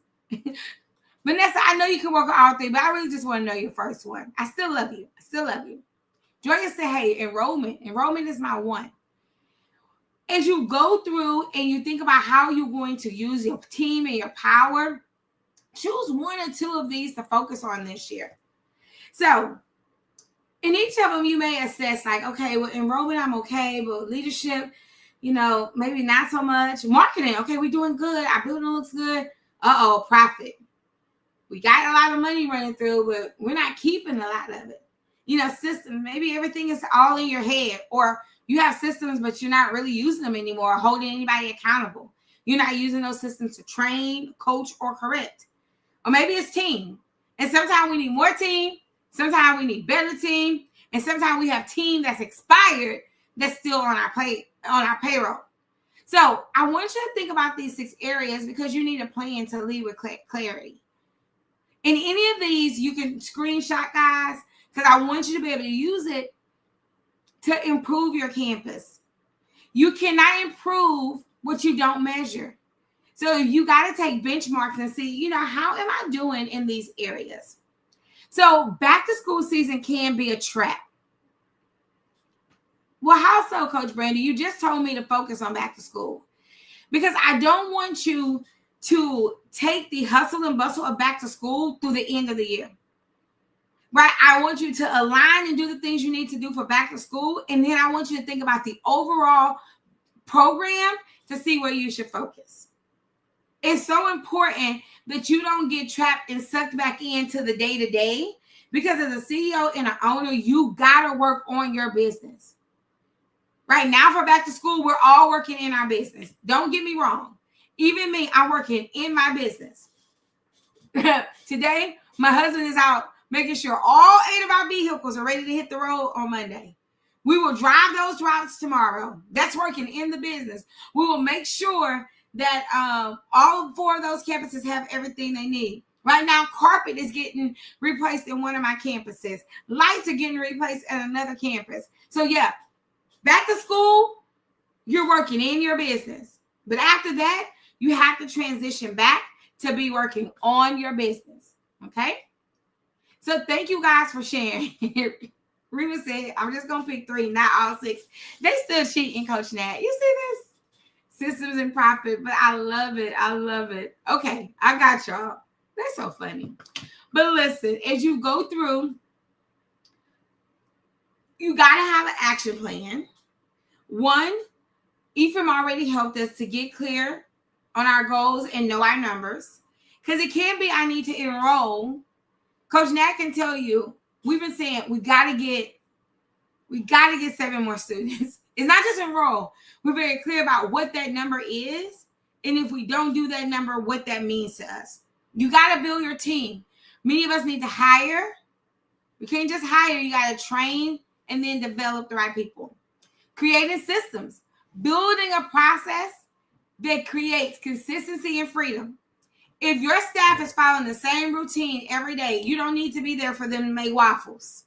Vanessa, I know you can work on all 3, but I really just want to know your first one. I still love you. Joya said, hey, enrollment. Enrollment is my 1. As you go through and you think about how you're going to use your team and your power, choose 1 or 2 of these to focus on this year. So in each of them, you may assess like, okay, well, enrollment, I'm okay, but leadership, maybe not so much. Marketing, okay, we're doing good. Our building looks good. Profit. We got a lot of money running through, but we're not keeping a lot of it. System, maybe everything is all in your head, or you have systems, but you're not really using them anymore, holding anybody accountable. You're not using those systems to train, coach, or correct. Or maybe it's team. And sometimes we need more team. Sometimes we need better team. And sometimes we have team that's expired that's still on our payroll. So I want you to think about these 6 areas because you need a plan to lead with clarity. In any of these, you can screenshot, guys, because I want you to be able to use it to improve your campus. You cannot improve what you don't measure. So you got to take benchmarks and see, how am I doing in these areas? So back to school season can be a trap. Well, how so, Coach Brandy? You just told me to focus on back to school, because I don't want you to take the hustle and bustle of back to school through the end of the year. Right? I want you to align and do the things you need to do for back to school. And then I want you to think about the overall program to see where you should focus. It's so important that you don't get trapped and sucked back into the day-to-day, because as a CEO and an owner, you got to work on your business. Right now for back to school, we're all working in our business. Don't get me wrong. Even me, I'm working in my business. Today, my husband is out making sure all 8 of our vehicles are ready to hit the road on Monday. We will drive those routes tomorrow. That's working in the business. We will make sure that all 4 of those campuses have everything they need. Right now, carpet is getting replaced in one of my campuses. Lights are getting replaced at another campus. So yeah, back to school, you're working in your business. But after that, you have to transition back to be working on your business. Okay? So thank you guys for sharing. Reba said, I'm just going to pick 3, not all 6. They still cheating, Coach Nat. You see this? Systems and profit, but I love it. I love it. Okay, I got y'all. That's so funny. But listen, as you go through, you got to have an action plan. 1, Ephraim already helped us to get clear on our goals and know our numbers. Because it can't be I need to enroll. Coach Nat can tell you, we've been saying we got to get 7 more students. It's not just enroll. We're very clear about what that number is. And if we don't do that number, what that means to us. You got to build your team. Many of us need to hire. We can't just hire. You got to train and then develop the right people. Creating systems. Building a process that creates consistency and freedom. If your staff is following the same routine every day, you don't need to be there for them to make waffles.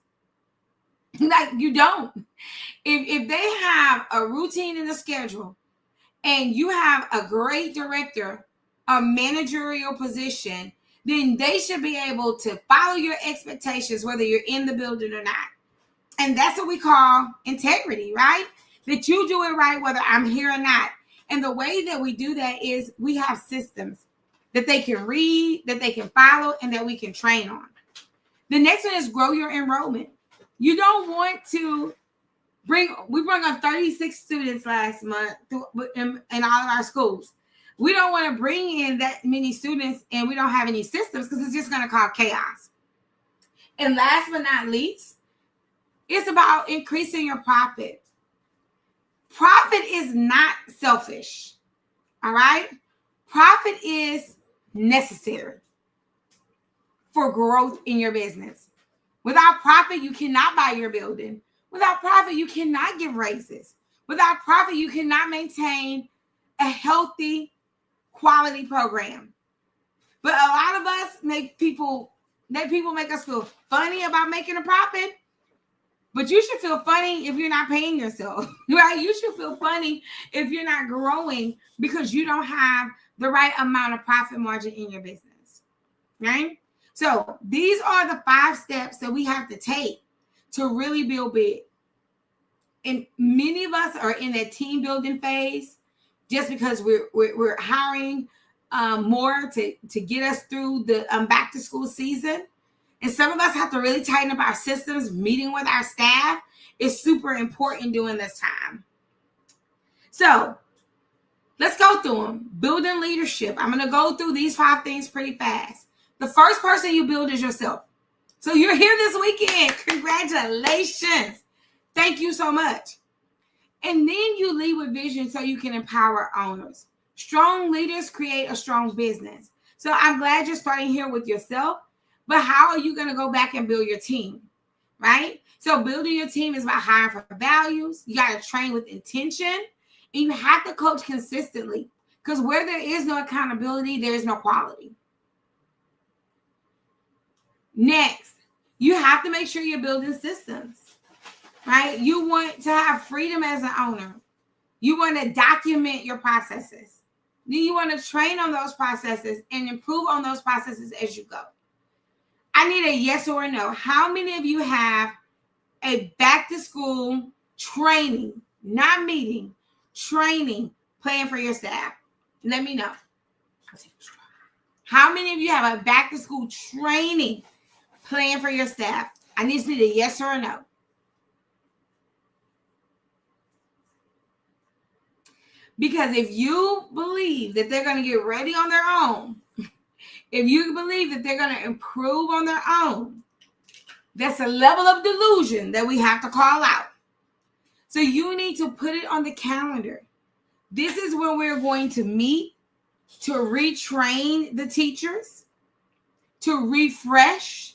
Like, you don't. If they have a routine in the schedule and you have a great director, a managerial position, then they should be able to follow your expectations, whether you're in the building or not. And that's what we call integrity, right? That you do it right, whether I'm here or not. And the way that we do that is we have systems that they can read, that they can follow, and that we can train on. The next one is grow your enrollment. You don't want to we brought on 36 students last month in all of our schools. We don't want to bring in that many students and we don't have any systems, because it's just going to cause chaos. And last but not least, it's about increasing your profit. Profit is not selfish. All right? Profit is necessary for growth in your business. Without profit, you cannot buy your building. Without profit, you cannot give raises. Without profit, you cannot maintain a healthy, quality program. But a lot of us make people make us feel funny about making a profit. But you should feel funny if you're not paying yourself, right? You should feel funny if you're not growing because you don't have the right amount of profit margin in your business, right? So these are the 5 steps that we have to take to really build big. And many of us are in that team building phase just because we're hiring more to get us through the back to school season. And some of us have to really tighten up our systems. Meeting with our staff is super important during this time. So let's go through them. Building leadership. I'm going to go through these 5 things pretty fast. The first person you build is yourself. So you're here this weekend. Congratulations. Thank you so much. And then you lead with vision so you can empower owners. Strong leaders create a strong business. So I'm glad you're starting here with yourself. But how are you going to go back and build your team, right? So building your team is about hiring for values. You got to train with intention. And you have to coach consistently. Because where there is no accountability, there is no quality. Next, you have to make sure you're building systems, right? You want to have freedom as an owner. You want to document your processes. Then you want to train on those processes and improve on those processes as you go. I need a yes or a no. How many of you have a back to school training, not meeting, training plan for your staff? Let me know. How many of you have a back to school training plan for your staff? I need to see a yes or a no. Because if you believe that they're going to get ready on their own, if you believe that they're going to improve on their own, that's a level of delusion that we have to call out. So you need to put it on the calendar. This is when we're going to meet to retrain the teachers, to refresh,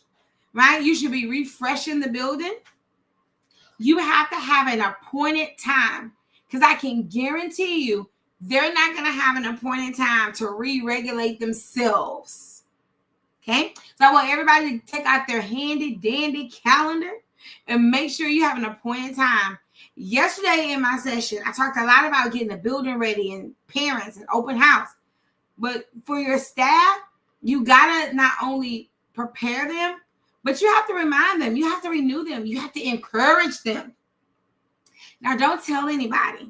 right? You should be refreshing the building. You have to have an appointed time, because I can guarantee you they're not going to have an appointed time to re-regulate themselves. Okay? So I want everybody to take out their handy dandy calendar and make sure you have an appointed time. Yesterday in my session, I talked a lot about getting the building ready and parents and open house. But for your staff, you got to not only prepare them, but you have to remind them. You have to renew them. You have to encourage them. Now, don't tell anybody.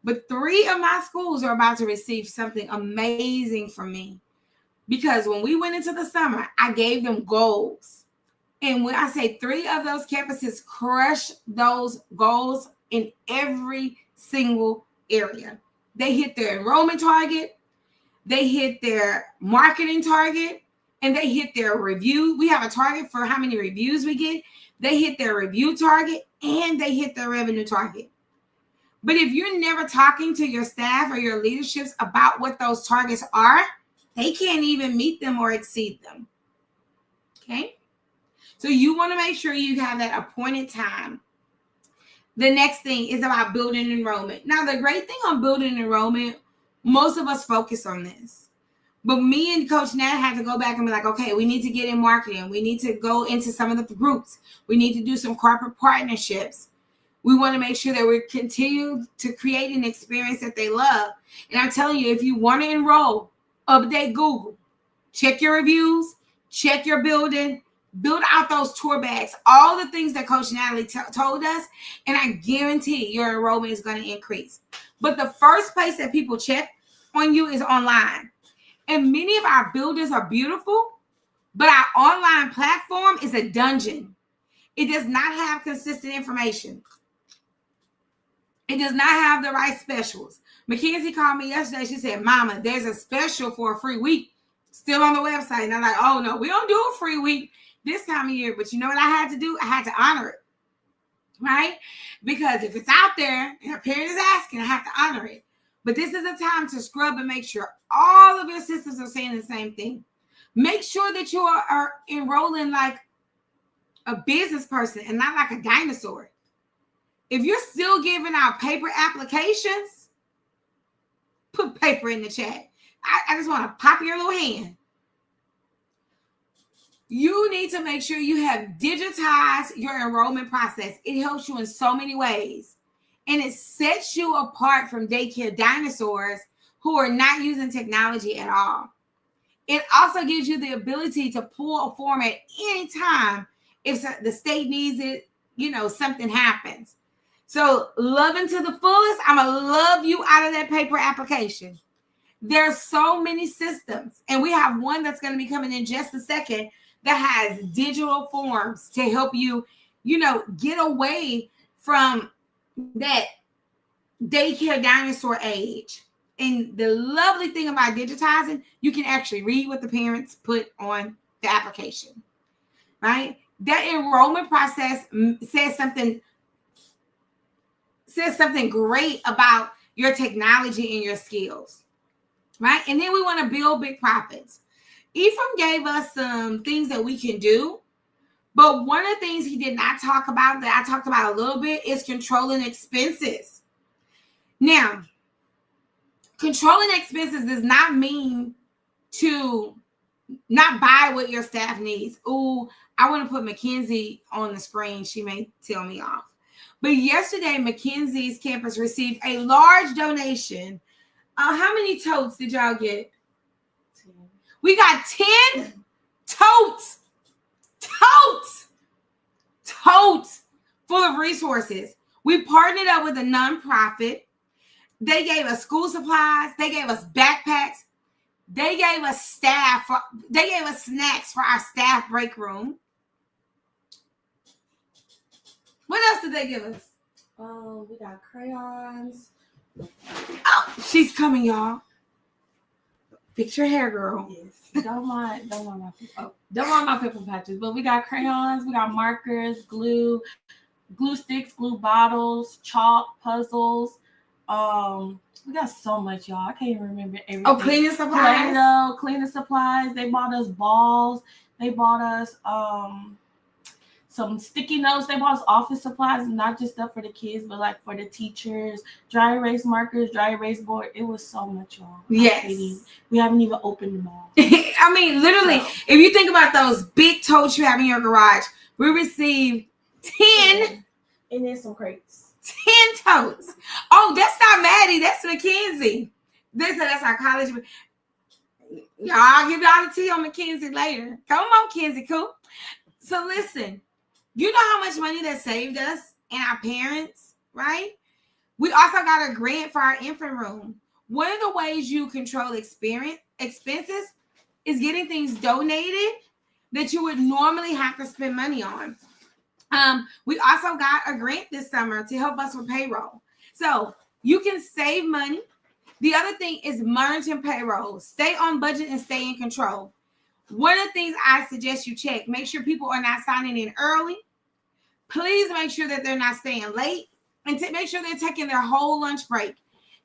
But 3 of my schools are about to receive something amazing from me. Because when we went into the summer, I gave them goals. And when I say 3 of those campuses crushed those goals in every single area. They hit their enrollment target. They hit their marketing target. And they hit their review. We have a target for how many reviews we get. They hit their review target and they hit their revenue target. But if you're never talking to your staff or your leaderships about what those targets are, they can't even meet them or exceed them. Okay? So you want to make sure you have that appointed time. The next thing is about building enrollment. Now, the great thing on building enrollment, most of us focus on this. But me and Coach Nat had to go back and be like, okay, we need to get in marketing. We need to go into some of the groups. We need to do some corporate partnerships. We want to make sure that we continue to create an experience that they love. And I'm telling you, if you want to enroll, update Google. Check your reviews. Check your building. Build out those tour bags. All the things that Coach Natalie told us. And I guarantee your enrollment is going to increase. But the first place that people check on you is online. And many of our buildings are beautiful, but our online platform is a dungeon. It does not have consistent information. It does not have the right specials. Mackenzie called me yesterday. She said, Mama, there's a special for a free week still on the website. And I'm like, oh, no, we don't do a free week this time of year. But you know what I had to do? I had to honor it, right? Because if it's out there and a parent is asking, I have to honor it. But this is a time to scrub and make sure all of your systems are saying the same thing. Make sure that you are enrolling like a business person and not like a dinosaur. If you're still giving out paper applications, put paper in the chat. I just want to pop your little hand. You need to make sure you have digitized your enrollment process. It helps you in so many ways. And it sets you apart from daycare dinosaurs who are not using technology at all. It also gives you the ability to pull a form at any time if the state needs it, something happens. So loving to the fullest, I'm going to love you out of that paper application. There's so many systems. And we have one that's going to be coming in just a second that has digital forms to help you, get away from that daycare dinosaur age. And the lovely thing about digitizing, you can actually read what the parents put on the application, right? That enrollment process says something great about your technology and your skills, right? And then we want to build big profits. Ephraim gave us some things that we can do, but one of the things he did not talk about that I talked about a little bit is controlling expenses. Now, controlling expenses does not mean to not buy what your staff needs. Ooh, I want to put Mackenzie on the screen. She may tell me off. But yesterday, Mackenzie's campus received a large donation. How many totes did y'all get? 10. We got 10 totes full of resources. We partnered up with a nonprofit. They gave us school supplies. They gave us backpacks. They gave us snacks for our staff break room. What else did they give us? We got crayons. Oh, she's coming, y'all. Fix your hair, girl. Yes. Don't mind my paper patches. But we got crayons, we got markers, glue sticks, glue bottles, chalk, puzzles. We got so much, y'all. I can't even remember everything. Oh, cleaning supplies. Play-Doh, cleaning supplies. They bought us balls. They bought us some sticky notes. They bought us office supplies, not just stuff for the kids, but like for the teachers. Dry erase markers, dry erase board. It was so much, y'all. Yes. We haven't even opened them all. I mean, literally, if you think about those big totes you have in your garage, we received 10. And then some crates. 10 totes. Oh, that's not Maddie. That's Mackenzie. That's our college. Y'all, I'll give y'all the tea on Mackenzie later. Come on, Kenzie. Cool. So listen, you know how much money that saved us and our parents, right? We also got a grant for our infant room. One of the ways you control expenses is getting things donated that you would normally have to spend money on. We also got a grant this summer to help us with payroll. So you can save money. The other thing is monitoring payroll. Stay on budget and stay in control. One of the things I suggest you check, make sure people are not signing in early. Please make sure that they're not staying late, and make sure they're taking their whole lunch break.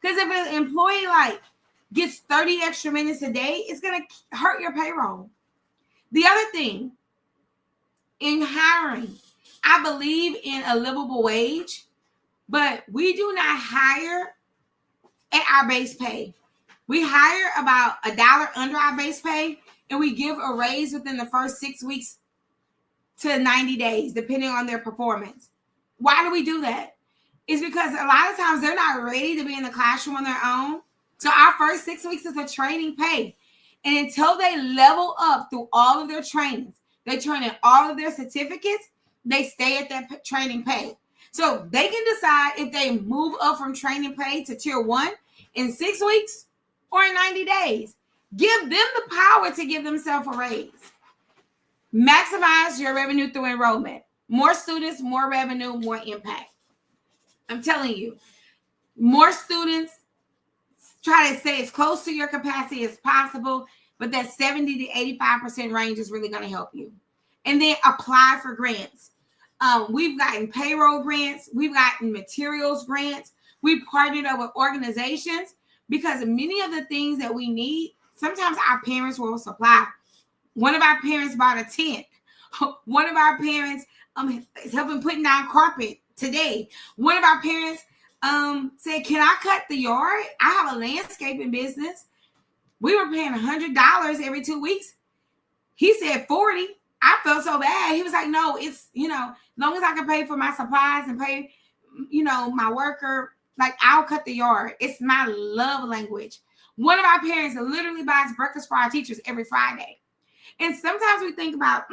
Because if an employee gets 30 extra minutes a day, it's going to hurt your payroll. The other thing, in hiring, I believe in a livable wage, but we do not hire at our base pay. We hire about $1 under our base pay, and we give a raise within the first 6 weeks to 90 days, depending on their performance. Why do we do that? It's because a lot of times they're not ready to be in the classroom on their own. So our first 6 weeks is a training pay. And until they level up through all of their trainings, they turn in all of their certificates, they stay at that training pay. So they can decide if they move up from training pay to tier 1 in 6 weeks or in 90 days. Give them the power to give themselves a raise. Maximize your revenue through enrollment. More students, more revenue, more impact. I'm telling you, more students, try to stay as close to your capacity as possible, but that 70 to 85% range is really going to help you. And then apply for grants. We've gotten payroll grants. We've gotten materials grants. We've partnered up with organizations because many of the things that we need, sometimes our parents will supply. One of our parents bought a tent. One of our parents is helping putting down carpet today. One of our parents said, can I cut the yard? I have a landscaping business. We were paying $100 every 2 weeks. He said 40. I felt so bad. He was like, no, it's, as long as I can pay for my supplies and pay, my worker, I'll cut the yard. It's my love language. One of our parents literally buys breakfast for our teachers every Friday. And sometimes we think about,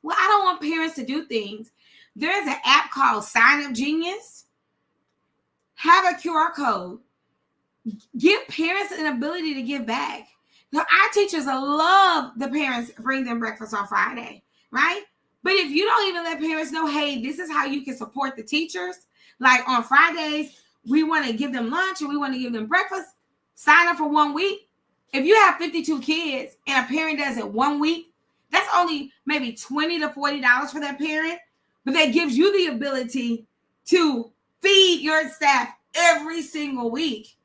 well, I don't want parents to do things. There's an app called Sign Up Genius. Have a QR code. Give parents an ability to give back. Now, our teachers love the parents bring them breakfast on Friday, right? But if you don't even let parents know, hey, this is how you can support the teachers. Like on Fridays, we want to give them lunch and we want to give them breakfast. Sign up for 1 week. If you have 52 kids and a parent does it 1 week, that's only maybe $20 to $40 for that parent. But that gives you the ability to feed your staff every single week.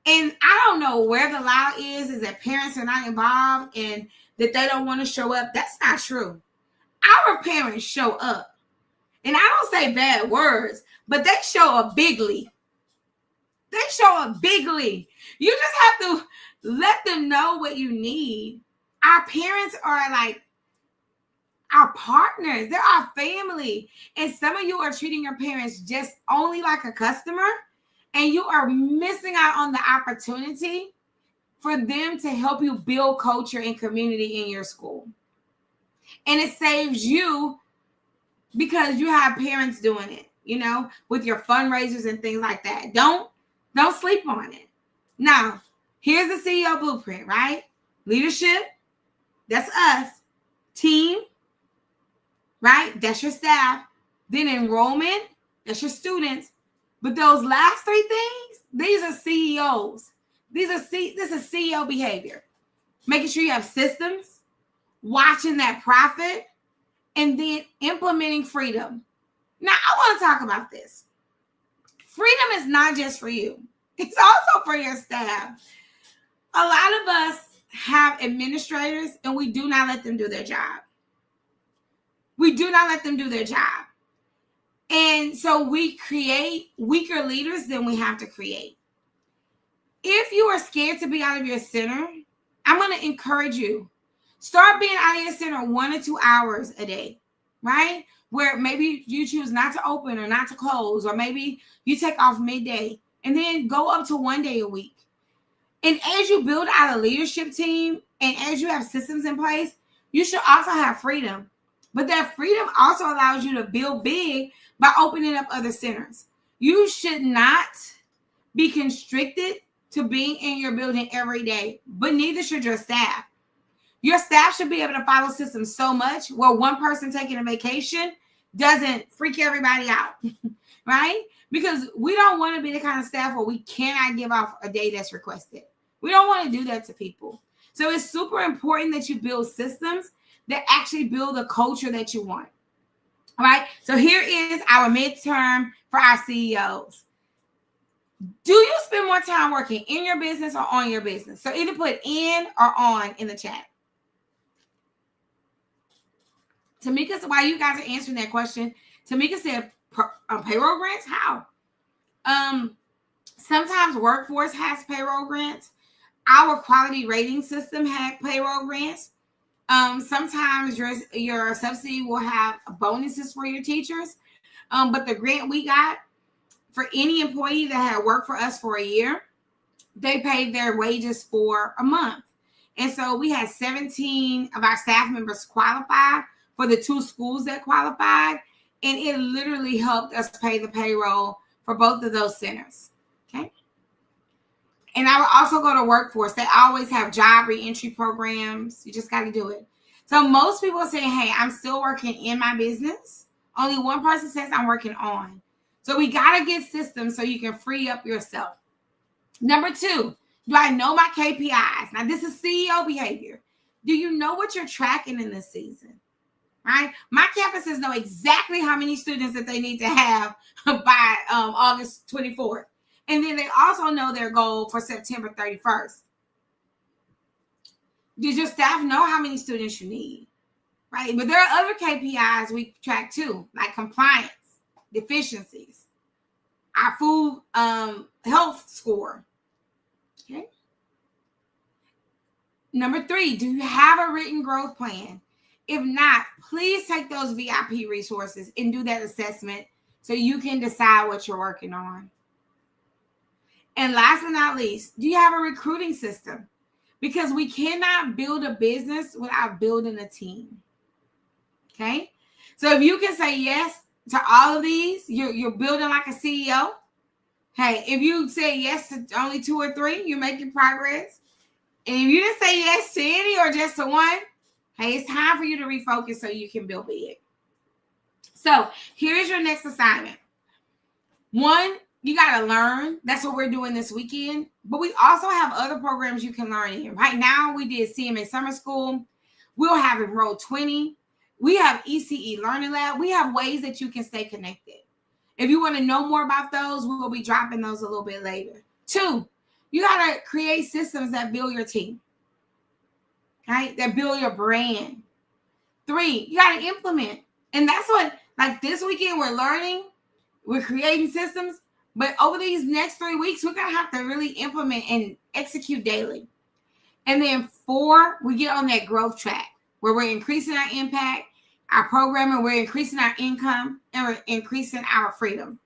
And I don't know where the lie is that parents are not involved and that they don't want to show up. That's not true. Our parents show up. And I don't say bad words, but they show up bigly. They show up bigly. You just have to let them know what you need. Our parents are like our partners. They're our family. And some of you are treating your parents just only like a customer. And you are missing out on the opportunity for them to help you build culture and community in your school. And it saves you because you have parents doing it. with your fundraisers and things like that. Don't sleep on it. Now, here's the CEO blueprint, right? Leadership, that's us. Team, right? That's your staff. Then enrollment, that's your students. But those last three things, these are CEOs. This is CEO behavior. Making sure you have systems, watching that profit, and then implementing freedom. Now, I want to talk about this. Freedom is not just for you. It's also for your staff. A lot of us have administrators and we do not let them do their job. We do not let them do their job. And so we create weaker leaders than we have to create. If you are scared to be out of your center, I'm going to encourage you. Start being out of your center 1 or 2 hours a day, right? Where maybe you choose not to open or not to close, or maybe you take off midday and then go up to 1 day a week. And as you build out a leadership team and as you have systems in place, you should also have freedom. But that freedom also allows you to build big by opening up other centers. You should not be constricted to being in your building every day, but neither should your staff. Your staff should be able to follow systems so much where one person taking a vacation doesn't freak everybody out, right? Because we don't want to be the kind of staff where we cannot give off a day that's requested. We don't want to do that to people. So it's super important that you build systems that actually build a culture that you want. All right. So here is our midterm for our CEOs. Do you spend more time working in your business or on your business? So either put in or on in the chat. Tamika, while you guys are answering that question, Tamika said payroll grants. How? Sometimes workforce has payroll grants. Our quality rating system had payroll grants. Sometimes your subsidy will have bonuses for your teachers. But the grant we got for any employee that had worked for us for a year, they paid their wages for a month. And so we had 17 of our staff members qualify for the 2 schools that qualified. And it literally helped us pay the payroll for both of those centers. Okay. And I would also go to workforce. They always have job reentry programs. You just got to do it. So most people say, hey, I'm still working in my business. Only one person says I'm working on. So we got to get systems so you can free up yourself. Number 2, do I know my KPIs? Now, this is CEO behavior. Do you know what you're tracking in this season? Right? My campuses know exactly how many students that they need to have by August 24th. And then they also know their goal for September 31st. Does your staff know how many students you need? Right? But there are other KPIs we track too, like compliance, deficiencies, our food health score. Okay. Number 3, do you have a written growth plan? If not, please take those VIP resources and do that assessment so you can decide what you're working on. And last but not least, do you have a recruiting system? Because we cannot build a business without building a team. Okay? So if you can say yes to all of these, you're building like a CEO. Hey, if you say yes to only 2 or 3, you're making progress. And if you didn't say yes to any or just to one, hey, it's time for you to refocus so you can build big. So here's your next assignment. 1, you got to learn. That's what we're doing this weekend. But we also have other programs you can learn in. Right now, we did CMA Summer School. We'll have Enroll 20. We have ECE Learning Lab. We have ways that you can stay connected. If you want to know more about those, we will be dropping those a little bit later. 2, you got to create systems that build your team. Right? That build your brand. 3, you got to implement. And that's what, like this weekend, we're learning. We're creating systems. But over these next 3 weeks, we're going to have to really implement and execute daily. And then 4, we get on that growth track where we're increasing our impact, our programming, we're increasing our income, and we're increasing our freedom.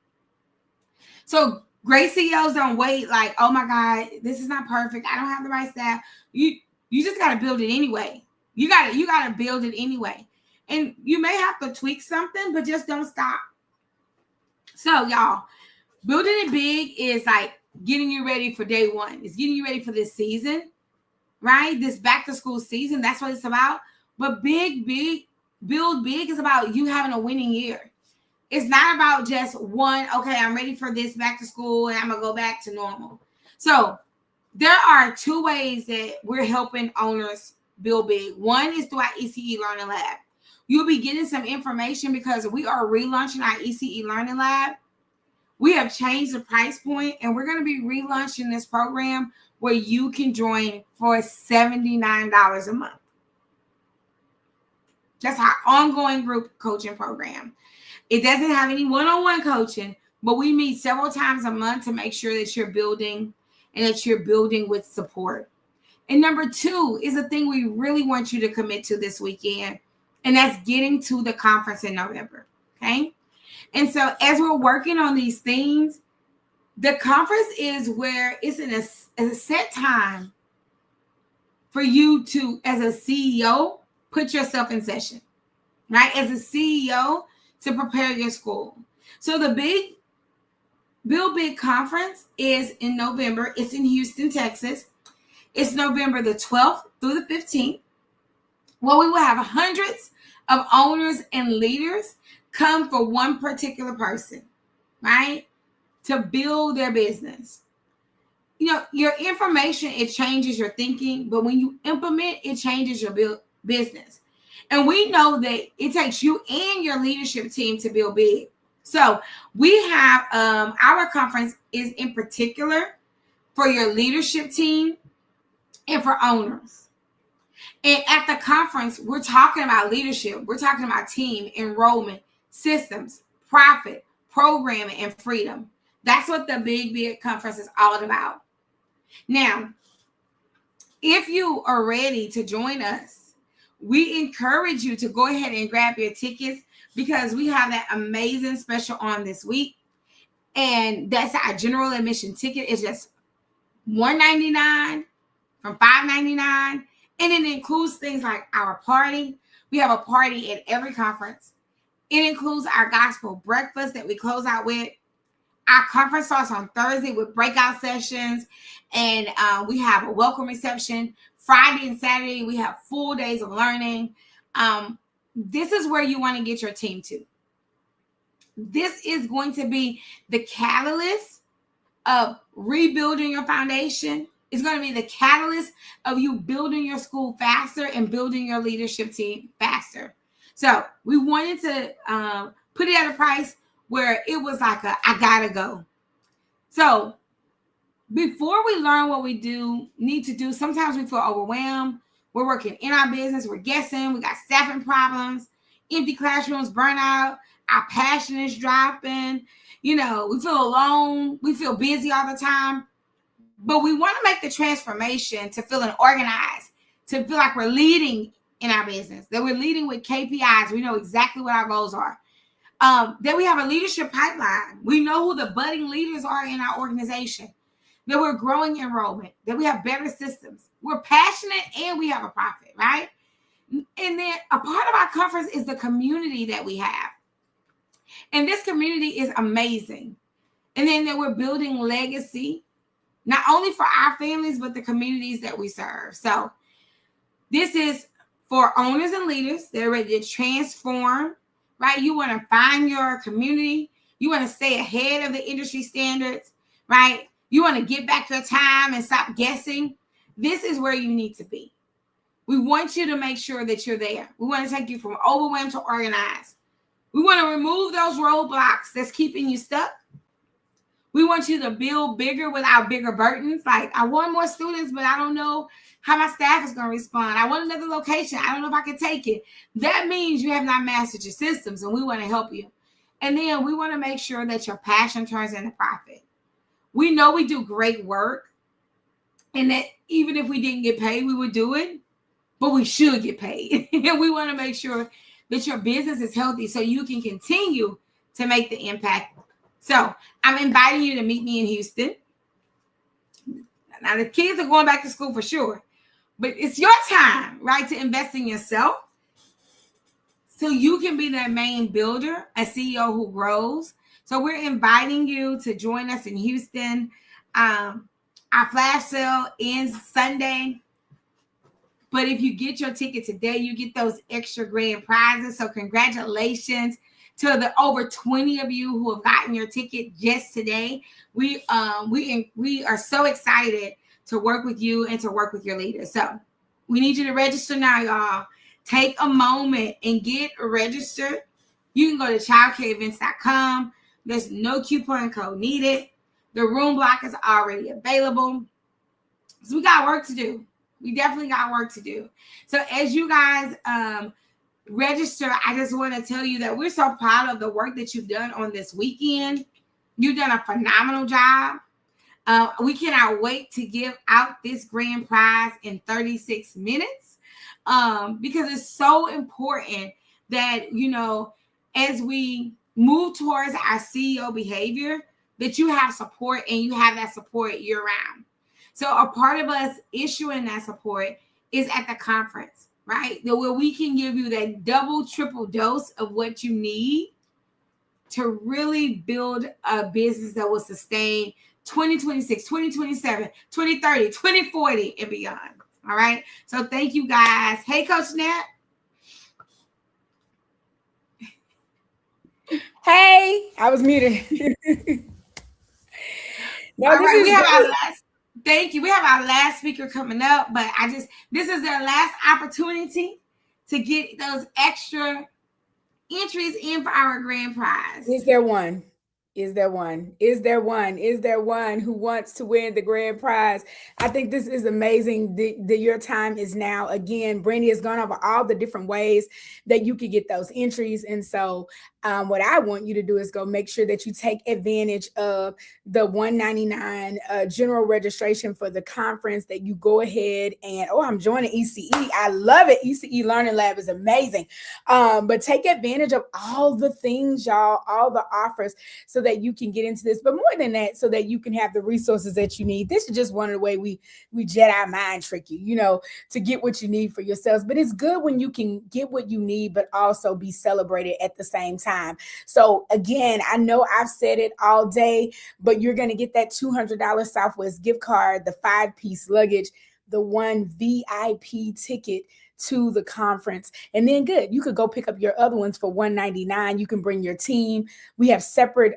So great CEOs don't wait like, oh my God, this is not perfect. I don't have the right staff. You just got to build it anyway. You got to build it anyway. And you may have to tweak something, but just don't stop. So y'all, building it big is like getting you ready for day one. It's getting you ready for this season, right? This back to school season. That's what it's about. But build big is about you having a winning year. It's not about just one, okay, I'm ready for this back to school and I'm going to go back to normal. So there are two ways that we're helping owners build big. One is through our ECE Learning Lab. You'll be getting some information because we are relaunching our ECE Learning Lab. We have changed the price point and we're going to be relaunching this program where you can join for $79 a month. That's our ongoing group coaching program. It doesn't have any one-on-one coaching, but we meet several times a month to make sure that you're building and that you're building with support. And number two is a thing we really want you to commit to this weekend, and that's getting to the conference in November, okay? And so as we're working on these things, the conference is where it's in a set time for you to, as a CEO, put yourself in session, right? As a CEO, to prepare your school. So the big Build Big conference is in November. It's in Houston, Texas. It's November the 12th through the 15th. Well, we will have hundreds of owners and leaders come for one particular person, right? To build their business. You know, your information, it changes your thinking, but when you implement, it changes your business. And we know that it takes you and your leadership team to build big. So we have our conference is in particular for your leadership team and for owners. And at the conference, we're talking about leadership. We're talking about team, enrollment, systems, profit, programming, and freedom. That's what the Big conference is all about. Now, if you are ready to join us, we encourage you to go ahead and grab your tickets because we have that amazing special on this week. And that's our general admission ticket. It's just $199 from $599. And it includes things like our party. We have a party at every conference. It includes our gospel breakfast that we close out with. Our conference starts on Thursday with breakout sessions. And we have a welcome reception. Friday and Saturday, we have full days of learning. This is where you want to get your team to. This is going to be the catalyst of rebuilding your foundation. It's going to be the catalyst of you building your school faster and building your leadership team faster. So we wanted to put it at a price where it was like I gotta go. So before we learn what we need to do, sometimes we feel overwhelmed. We're working in our business. We're guessing. We got staffing problems, empty classrooms, burnout. Our passion is dropping. You know, we feel alone. We feel busy all the time. But we want to make the transformation to feeling organized, to feel like we're leading in our business, that we're leading with KPIs. We know exactly what our goals are. That we have a leadership pipeline. We know who the budding leaders are in our organization. That we're growing enrollment, that we have better systems. We're passionate and we have a profit, right? And then a part of our conference is the community that we have. And this community is amazing. And then that we're building legacy, not only for our families, but the communities that we serve. So this is for owners and leaders. They're ready to transform, right? You want to find your community. You want to stay ahead of the industry standards, right? You want to get back your time and stop guessing. This is where you need to be. We want you to make sure that you're there. We want to take you from overwhelmed to organized. We want to remove those roadblocks that's keeping you stuck. We want you to build bigger without bigger burdens. Like, I want more students, but I don't know how my staff is going to respond. I want another location. I don't know if I can take it. That means you have not mastered your systems, and we want to help you. And then we want to make sure that your passion turns into profit. We know we do great work, and that even if we didn't get paid, we would do it, but we should get paid. And we want to make sure that your business is healthy so you can continue to make the impact. So I'm inviting you to meet me in Houston. Now, the kids are going back to school for sure, but it's your time, right, to invest in yourself so you can be that main builder, a CEO who grows, So we're inviting you to join us in Houston. Our flash sale ends Sunday. But if you get your ticket today, you get those extra grand prizes. So congratulations to the over 20 of you who have gotten your ticket just today. We are so excited to work with you and to work with your leaders. So we need you to register now, y'all. Take a moment and get registered. You can go to childcareevents.com. There's no coupon code needed. The room block is already available. So we got work to do. We definitely got work to do. So as you guys register, I just want to tell you that we're so proud of the work that you've done on this weekend. You've done a phenomenal job. We cannot wait to give out this grand prize in 36 minutes because it's so important that, you know, as we move towards our CEO behavior, that you have support and you have that support year round. So a part of us issuing that support is at the conference, right? Where we can give you that double, triple dose of what you need to really build a business that will sustain 2026, 2027, 2030, 2040, and beyond. All right. So thank you guys. Hey, Coach Nat. Hey, I was muted. No, all right, we have our last. Thank you. We have our last speaker coming up, but this is their last opportunity to get those extra entries in for our grand prize. Is there one? Is there one? Is there one? Is there one who wants to win the grand prize? I think this is amazing. Your time is now. Again, Brandy has gone over all the different ways that you could get those entries. And so what I want you to do is go make sure that you take advantage of the $199 general registration for the conference, that you go ahead and, I'm joining ECE. I love it. ECE Learning Lab is amazing. But take advantage of all the things, y'all, all the offers, so that you can get into this. But more than that, so that you can have the resources that you need. This is just one of the ways we Jedi mind trick you, you know, to get what you need for yourselves. But it's good when you can get what you need, but also be celebrated at the same time. So again, I know I've said it all day, but you're going to get that $200 Southwest gift card, the 5-piece luggage, the 1 VIP ticket to the conference. And then good, you could go pick up your other ones for $199. You can bring your team. We have separate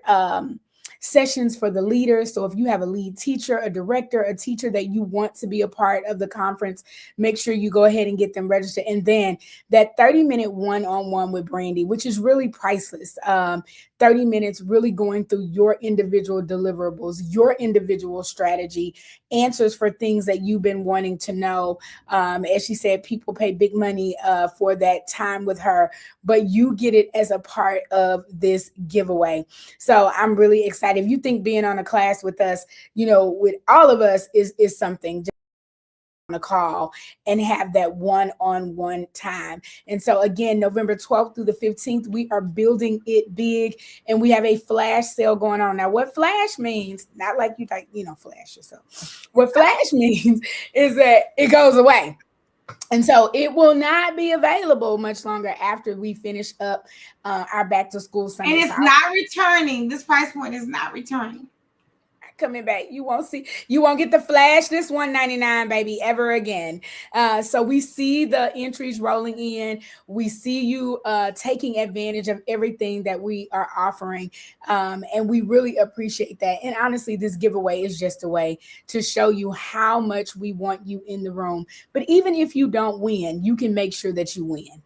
sessions for the leaders. So if you have a lead teacher, a director, a teacher that you want to be a part of the conference, make sure you go ahead and get them registered. And then that 30-minute one-on-one with Brandy, which is really priceless. 30 minutes really going through your individual deliverables, your individual strategy, answers for things that you've been wanting to know. As she said, people pay big money for that time with her, but you get it as a part of this giveaway. So I'm really excited. If you think being on a class with us, you know, with all of us is something, just on a call and have that one-on-one time. And so again, November 12th through the 15th, we are building it big, and we have a flash sale going on. Now, what flash means, not like you like, you know, flash yourself. What flash means is that it goes away. And so it will not be available much longer after we finish up our back to school summit. And it's not returning. This price point is not returning. Coming back, you won't get the flash this $199 baby ever again. So we see the entries rolling in. We see you taking advantage of everything that we are offering, and we really appreciate that. And honestly, this giveaway is just a way to show you how much we want you in the room. But even if you don't win, you can make sure that you win.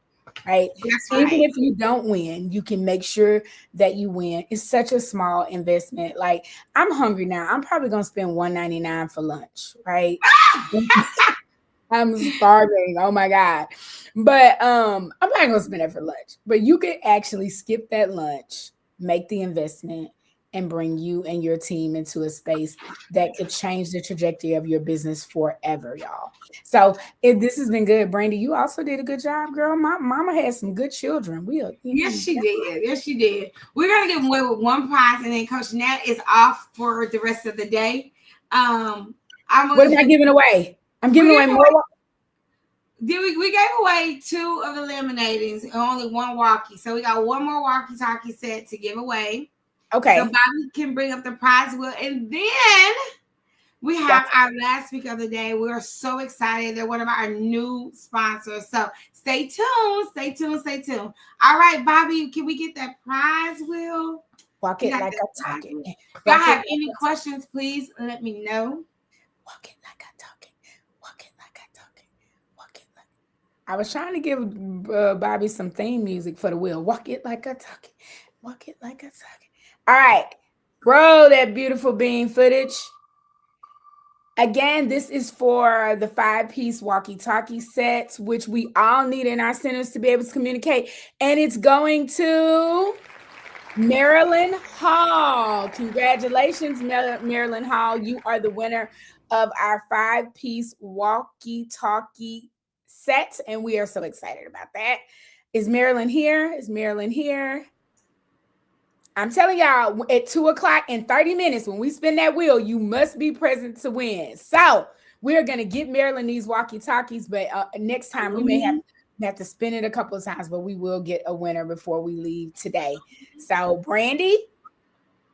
Right? Even if you don't win, you can make sure that you win. It's such a small investment. Like, I'm hungry now. I'm probably gonna spend $199 for lunch, right? I'm starving. Oh my God. But I'm probably gonna spend that for lunch. But you could actually skip that lunch, make the investment, and bring you and your team into a space that could change the trajectory of your business forever, y'all. So this has been good. Brandy, you also did a good job, girl. My mama had some good children. Yes, she did. Yes, she did. We're going to give away with one prize, and then Coach Nat is off for the rest of the day. What am I giving away? I'm giving away more. We gave away 2 of the laminatings and only 1 walkie. So we got 1 more walkie-talkie set to give away. So Okay. Bobby can bring up the prize wheel, and then we have Yes. our last speaker of the day. We are so excited. They're one of our new sponsors. So stay tuned, stay tuned, stay tuned. All right, Bobby, can we get that prize wheel? Walk You it got like that I talk prize it. wheel? If y'all Walk it have like any I talk questions, please let me know. Walk it like I talk it. Walk it like I talk it. Walk it like. I was trying to give Bobby some theme music for the wheel. Walk it like I talk it. Walk it like I talk it. All right. Bro, that beautiful bean footage. Again, this is for the 5-piece walkie-talkie sets, which we all need in our centers to be able to communicate. And it's going to Marilyn Hall. Congratulations, Marilyn Hall. You are the winner of our 5-piece walkie-talkie set, and we are so excited about that. Is Marilyn here? Is Marilyn here? I'm telling y'all, at 2:00 in 30 minutes, when we spin that wheel, you must be present to win. So we're gonna get Marilyn these walkie-talkies, but next time we may have to spin it a couple of times, but we will get a winner before we leave today. So Brandy,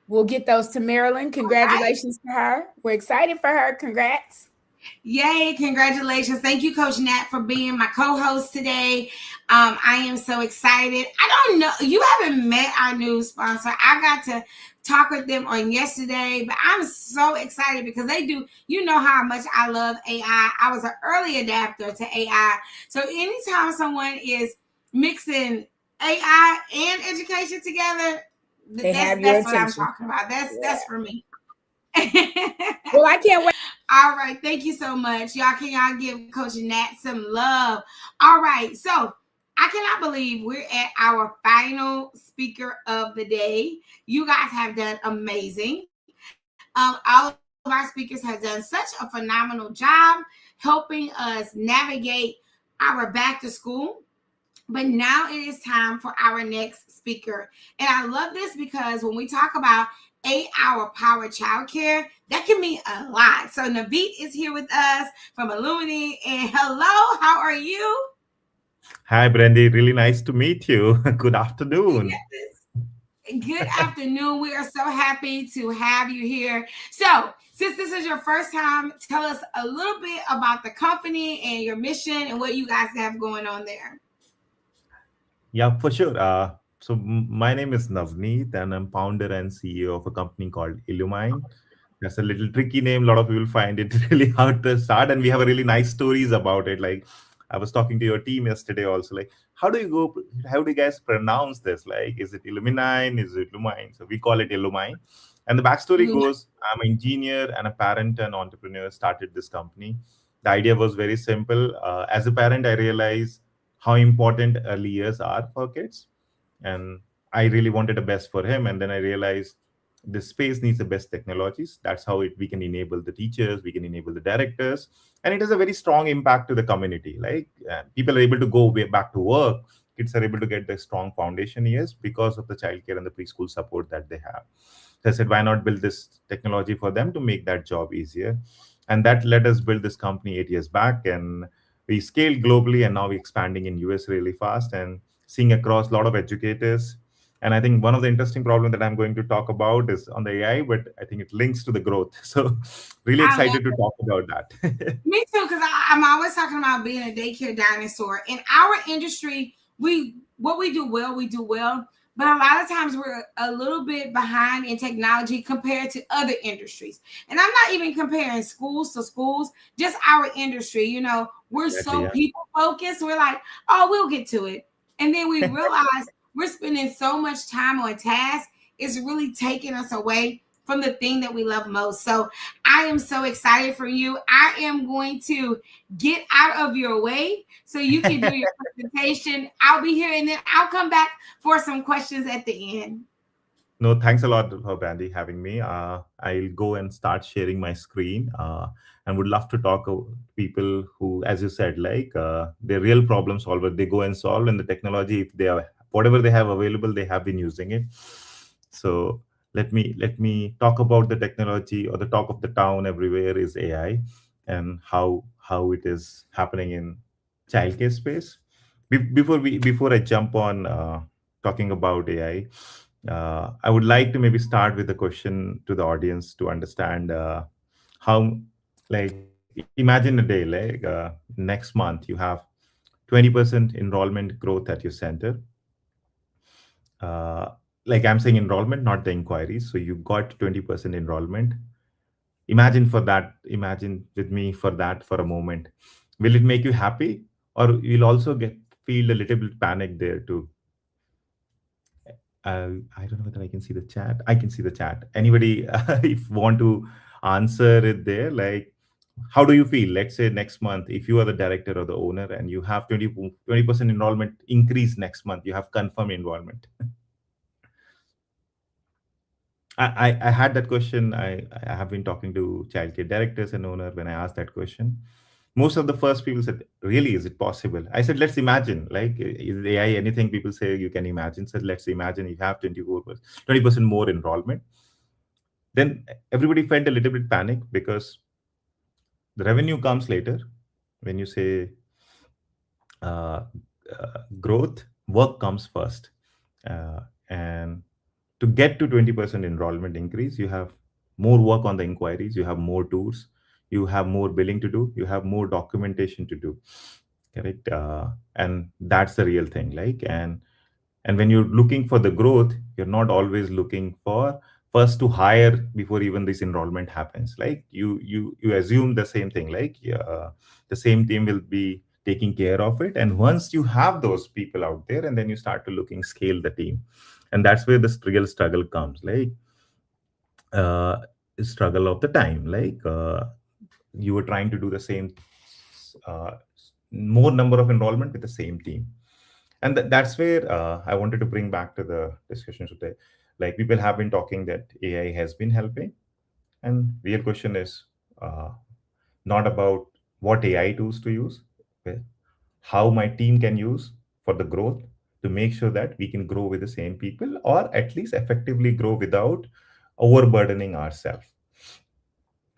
we'll get those to Marilyn. Congratulations to her. We're excited for her. Congrats. Yay, congratulations. Thank you, Coach Nat, for being my co-host today. I am so excited. I don't know, you haven't met our new sponsor. I got to talk with them on yesterday, but I'm so excited because they do, you know how much I love AI. I was an early adapter to AI. So anytime someone is mixing AI and education together, They have your that's what I'm attention. talking about. That's for me. Well, I can't wait. All right, thank you so much. Y'all give Coach Nat some love. All right, so I cannot believe we're at our final speaker of the day. You guys have done amazing. All of our speakers have done such a phenomenal job helping us navigate our back to school. But now it is time for our next speaker. And I love this because when we talk about 8-hour power childcare, that can mean a lot. So Naveet is here with us from Illumini. And hello, how are you? Hi, Brandy. Really nice to meet you. Good afternoon. Yes. Good afternoon. We are so happy to have you here. So, since this is your first time, tell us a little bit about the company and your mission and what you guys have going on there. Yeah, for sure. My name is Navneet, and I'm founder and CEO of a company called Illumine. That's a little tricky name. A lot of people find it really hard to start, and we have a really nice stories about it. Like I was talking to your team yesterday, also. Like, how do you go? How do you guys pronounce this? Like, is it Illumine? Is it Illumine? So we call it Illumine. And the backstory goes: I'm an engineer and a parent and entrepreneur. Started this company. The idea was very simple. As a parent, I realized how important early years are for kids, and I really wanted the best for him. And then I realized this space needs the best technologies. That's how we can enable the teachers, we can enable the directors, and it has a very strong impact to the community. Like people are able to go way back to work, kids are able to get the strong foundation years because of the childcare and the preschool support that they have. So I said, why not build this technology for them to make that job easier? And that let us build this company 8 years back, and we scaled globally, and now we're expanding in US really fast and seeing across a lot of educators. And I think one of the interesting problems that I'm going to talk about is on the AI, but I think it links to the growth. So really excited to talk about that. Me too, because I'm always talking about being a daycare dinosaur. In our industry, what we do well, we do well. But a lot of times we're a little bit behind in technology compared to other industries. And I'm not even comparing schools to schools, just our industry. You know, we're Exactly, so yeah. people focused. We're like, oh, we'll get to it. And then we realize we're spending so much time on tasks, it's really taking us away from the thing that we love most. So I am so excited for you. I am going to get out of your way so you can do your presentation. I'll be here and then I'll come back for some questions at the end. No, thanks a lot for Brandy having me. I'll go and start sharing my screen, and would love to talk to people who, as you said, like they're real problem solver. They go and solve, and the technology, if they are whatever they have available, they have been using it. So let me talk about the technology, or the talk of the town everywhere is AI, and how it is happening in childcare space. Before I jump on talking about AI, I would like to maybe start with a question to the audience to understand how, like, imagine a day like next month you have 20% enrollment growth at your center. Uh, like I'm saying enrollment, not the inquiries. So you got 20% enrollment. Imagine with me for that for a moment. Will it make you happy, or you'll also get feel a little bit panic there too? I don't know whether I can see the chat. I can see the chat. Anybody, if want to answer it there, like, how do you feel? Let's say next month, if you are the director or the owner and you have 20% enrollment increase next month, you have confirmed enrollment. I had that question. I have been talking to childcare directors and owner. When I asked that question, most of the first people said, really, is it possible? I said, let's imagine, like, is AI anything people say you can imagine? So let's imagine you have 20% more enrollment. Then everybody felt a little bit panic because the revenue comes later. When you say uh, growth, work comes first. And to get to 20% enrollment increase, you have more work on the inquiries, you have more tours, you have more billing to do, you have more documentation to do. Correct. And that's the real thing. Like, and when you're looking for the growth, you're not always looking for first to hire before even this enrollment happens. Like you assume the same thing, like the same team will be taking care of it. And once you have those people out there, and then you start to looking scale the team, and that's where the real struggle comes. Like uh struggle of the time, like you were trying to do the same uh, more number of enrollment with the same team. And that's where I wanted to bring back to the discussion today. Like, people have been talking that AI has been helping, and real question is not about what AI tools to use, but how my team can use for the growth, to make sure that we can grow with the same people, or at least effectively grow without overburdening ourselves.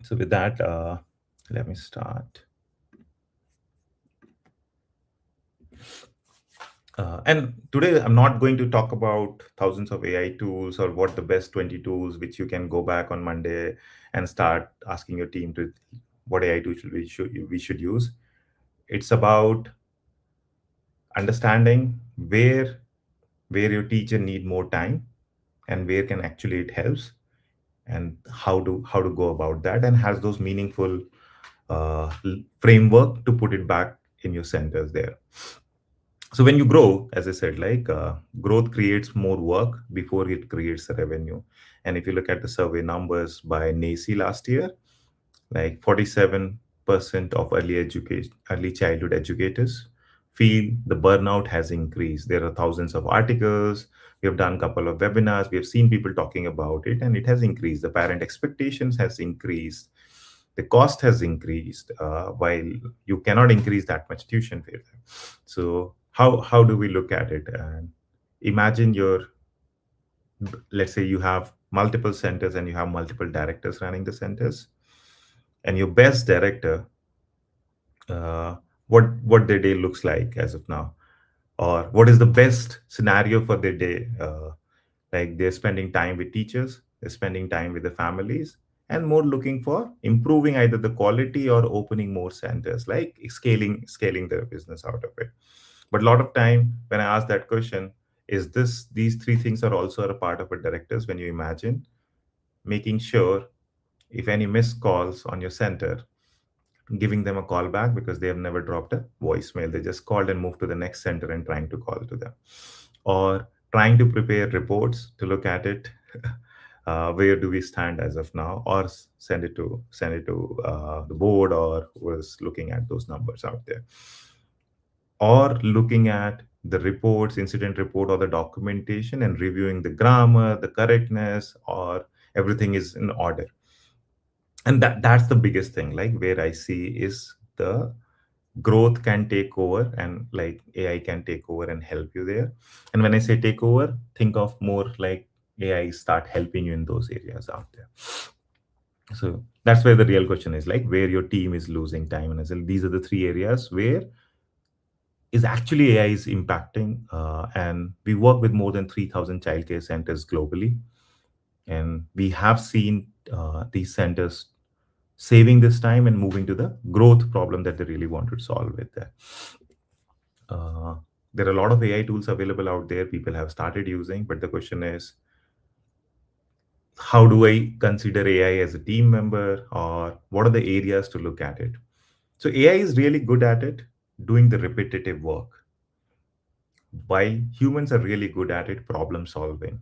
So with that, let me start. And today, I'm not going to talk about thousands of AI tools or what the best 20 tools, which you can go back on Monday and start asking your team to what AI tools we should use. It's about understanding where your teacher need more time, and where can actually it helps, and how to go about that, and has those meaningful framework to put it back in your centers there. So when you grow, as I said, like growth creates more work before it creates a revenue. And if you look at the survey numbers by NACI last year, like 47% of early childhood educators feel the burnout has increased. There are thousands of articles. We have done a couple of webinars. We have seen people talking about it, and it has increased. The parent expectations has increased. The cost has increased, while you cannot increase that much tuition fee. So how do we look at it? And imagine let's say you have multiple centers and you have multiple directors running the centers, and your best director, uh, what their day looks like as of now, or what is the best scenario for their day. Like, they're spending time with teachers, they're spending time with the families, and more looking for improving either the quality or opening more centers, like scaling their business out of it. But a lot of time when I ask that question, is these three things are also a part of a directors. When you imagine making sure, if any missed calls on your center, giving them a call back, because they have never dropped a voicemail, they just called and moved to the next center and trying to call to them, or trying to prepare reports to look at it. Where do we stand as of now, or send it to the board, or was looking at those numbers out there, or looking at the reports, incident report, or the documentation, and reviewing the grammar, the correctness, or everything is in order. And that's the biggest thing, like, where I see is the growth can take over, and like AI can take over and help you there. And when I say take over, think of more like AI start helping you in those areas out there. So that's where the real question is, like, where your team is losing time. And I said these are the three areas where is actually AI is impacting. And we work with more than 3,000 childcare centers globally. And we have seen these centers saving this time and moving to the growth problem that they really want to solve with that. Uh, there are a lot of AI tools available out there people have started using, but the question is, how do I consider AI as a team member, or what are the areas to look at it? So AI is really good at it, doing the repetitive work, while humans are really good at it, problem solving,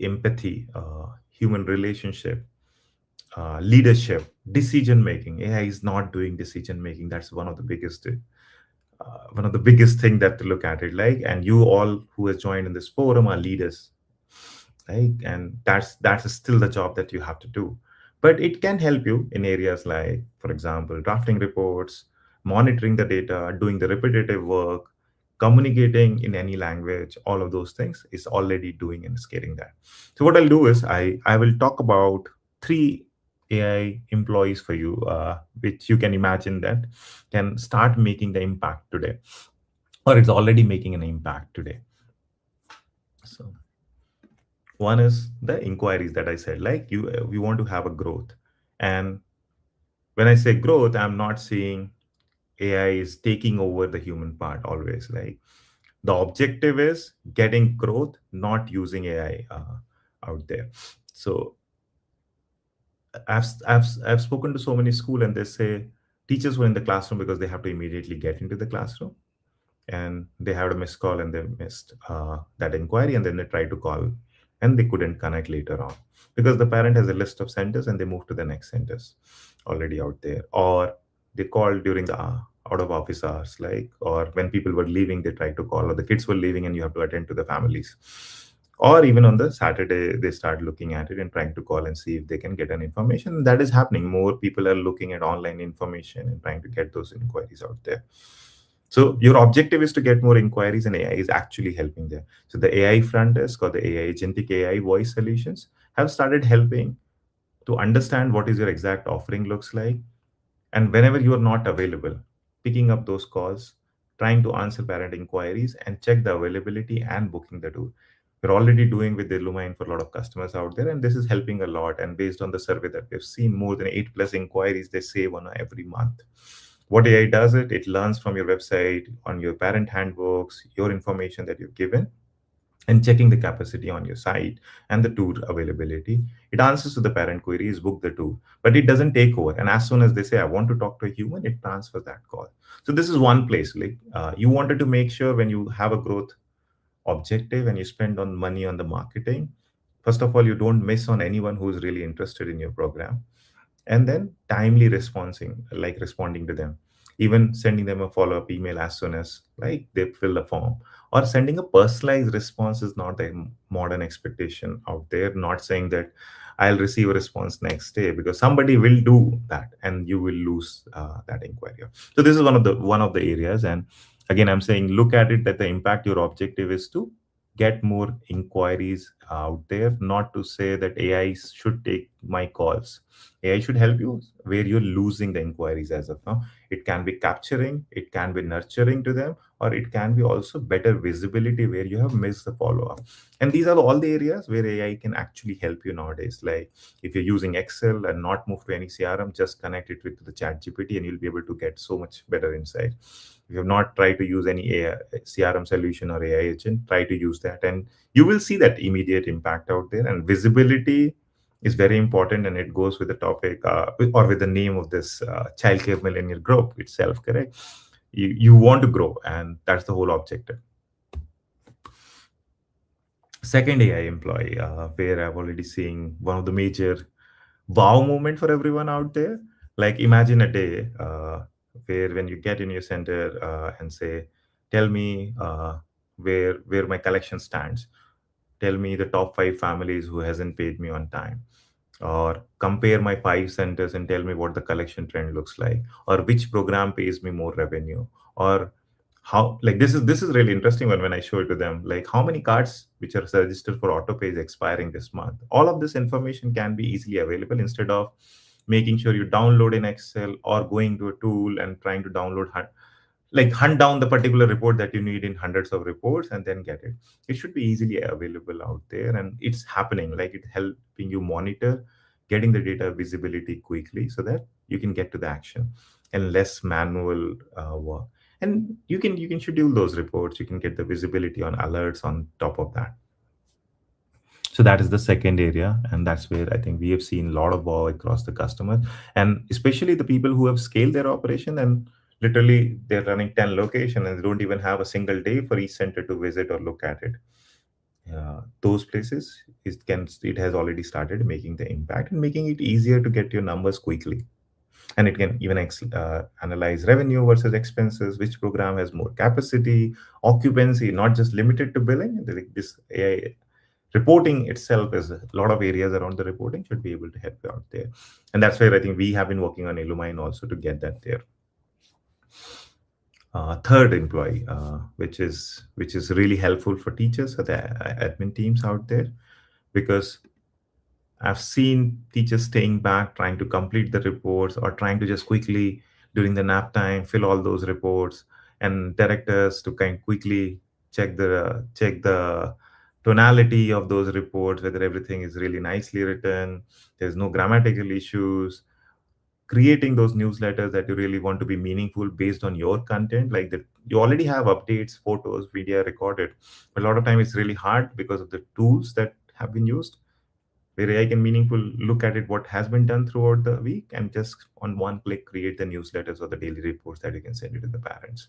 empathy, human relationship, leadership, decision making. AI is not doing decision making. That's one of the biggest thing that to look at it like. And you all who has joined in this forum are leaders, right? And that's still the job that you have to do. But it can help you in areas like, for example, drafting reports, monitoring the data, doing the repetitive work, communicating in any language. All of those things is already doing and scaling that. So what I'll do is I will talk about three AI employees for you, which you can imagine that can start making the impact today, or it's already making an impact today. So one is the inquiries that I said, like we want to have a growth. And when I say growth, I'm not saying AI is taking over the human part always. Like the objective is getting growth, not using AI out there. So I've spoken to so many school, and they say teachers were in the classroom because they have to immediately get into the classroom, and they had a missed call and they missed that inquiry, and then they tried to call and they couldn't connect later on because the parent has a list of centers and they move to the next centers already out there, or they called during the out of office hours, like, or when people were leaving they tried to call, or the kids were leaving and you have to attend to the families, or even on the Saturday they start looking at it and trying to call and see if they can get an information. That is happening. More people are looking at online information and trying to get those inquiries out there. So your objective is to get more inquiries, and AI is actually helping there. So the AI front desk or the AI agentic AI voice solutions have started helping to understand what is your exact offering looks like. And whenever you are not available, picking up those calls, trying to answer parent inquiries and check the availability and booking the tour. We're already doing with the Illumine for a lot of customers out there, and this is helping a lot. And based on the survey that we've seen, more than 8+ inquiries they save on every month. What AI does it learns from your website, on your parent handbooks, your information that you've given, and checking the capacity on your site and the tour availability. It answers to the parent queries, book the tour, but it doesn't take over. And as soon as they say, I want to talk to a human, it transfers that call. So this is one place. Like you wanted to make sure when you have a growth objective and you spend on money on the marketing, first of all, you don't miss on anyone who is really interested in your program. And then timely responding to them, even sending them a follow-up email as soon as like they fill the form, or sending a personalized response is not a modern expectation out there. Not saying that I'll receive a response next day, because somebody will do that and you will lose that inquiry. So this is one of the areas. And again, I'm saying look at it that the impact, your objective is to get more inquiries out there, not to say that AI should take my calls. AI should help you where you're losing the inquiries as of now. It can be capturing, it can be nurturing to them, or it can be also better visibility where you have missed the follow-up. And these are all the areas where AI can actually help you nowadays. Like if you're using Excel and not move to any CRM, just connect it with the chat GPT and you'll be able to get so much better insight. If you have not tried to use any AI, CRM solution or AI agent, try to use that, and you will see that immediate impact out there. And visibility is very important, and it goes with the topic or with the name of this childcare millennial group itself. Correct? You want to grow, and that's the whole objective. Second AI employee, where I've already seen one of the major wow moment for everyone out there. Like imagine a day where when you get in your center and say, tell me where my collection stands, tell me the top 5 families who hasn't paid me on time, or compare my 5 centers and tell me what the collection trend looks like, or which program pays me more revenue, or how, like this is really interesting when I show it to them, like how many cards which are registered for auto pay is expiring this month. All of this information can be easily available, instead of making sure you download in Excel or going to a tool and trying to download like hunt down the particular report that you need in hundreds of reports and then get it. It should be easily available out there, and it's happening. Like, it's helping you monitor getting the data visibility quickly so that you can get to the action and less manual work. And you can schedule those reports, you can get the visibility on alerts on top of that. So that is the second area, and that's where I think we have seen a lot of wow across the customers, and especially the people who have scaled their operation and literally they're running 10 locations and they don't even have a single day for each center to visit or look at it. Those places, it has already started making the impact and making it easier to get your numbers quickly. And it can even analyze revenue versus expenses, which program has more capacity, occupancy, not just limited to billing. This AI reporting itself is a lot of areas around the reporting should be able to help you out there. And that's where I think we have been working on Illumine also to get that there. Third employee, which is really helpful for teachers or the admin teams out there, because I've seen teachers staying back, trying to complete the reports or trying to just quickly during the nap time fill all those reports, and directors to kind of quickly check the tonality of those reports, whether everything is really nicely written, there's no grammatical issues, creating those newsletters that you really want to be meaningful based on your content, like that you already have updates, photos, video recorded. But a lot of time it's really hard because of the tools that have been used, where AI can meaningful look at it, what has been done throughout the week, and just on one click create the newsletters or the daily reports that you can send it to the parents.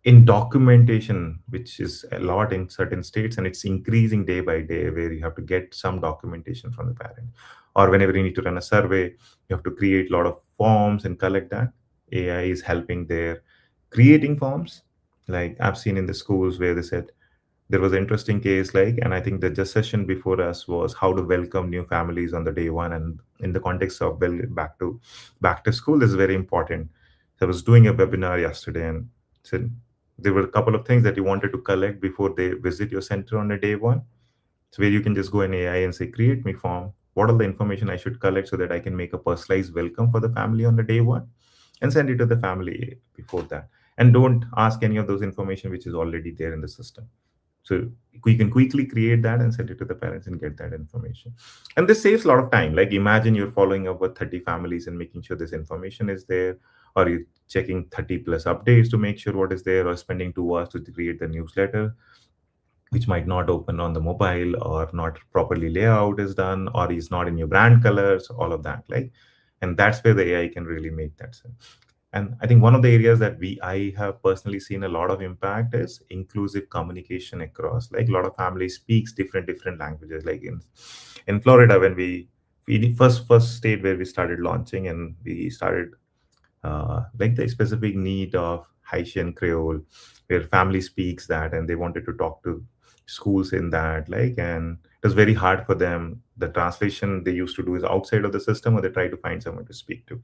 In documentation, which is a lot in certain states, and it's increasing day by day, where you have to get some documentation from the parent, or whenever you need to run a survey, you have to create a lot of forms and collect that. AI is helping there, creating forms. Like I've seen in the schools where they said there was an interesting case, like, and I think the just session before us was how to welcome new families on the day one, and in the context of back to school, this is very important. So I was doing a webinar yesterday and said there were a couple of things that you wanted to collect before they visit your center on a day one. So where you can just go in AI and say, create me form. What are the information I should collect so that I can make a personalized welcome for the family on the day one, and send it to the family before that. And don't ask any of those information which is already there in the system. So we can quickly create that and send it to the parents and get that information. And this saves a lot of time. Like imagine you're following up with 30 families and making sure this information is there, or you're checking 30 plus updates to make sure what is there, or spending 2 hours to create the newsletter, which might not open on the mobile, or not properly layout is done, or is not in your brand colors, all of that. Like, and that's where the AI can really make that sense. And I think one of the areas that I have personally seen a lot of impact is inclusive communication across. Like a lot of families speaks different languages. Like in Florida, when we first state where we started launching, and we started like the specific need of Haitian Creole, where family speaks that, and they wanted to talk to schools in that. Like, and it was very hard for them. The translation they used to do is outside of the system, or they try to find someone to speak to.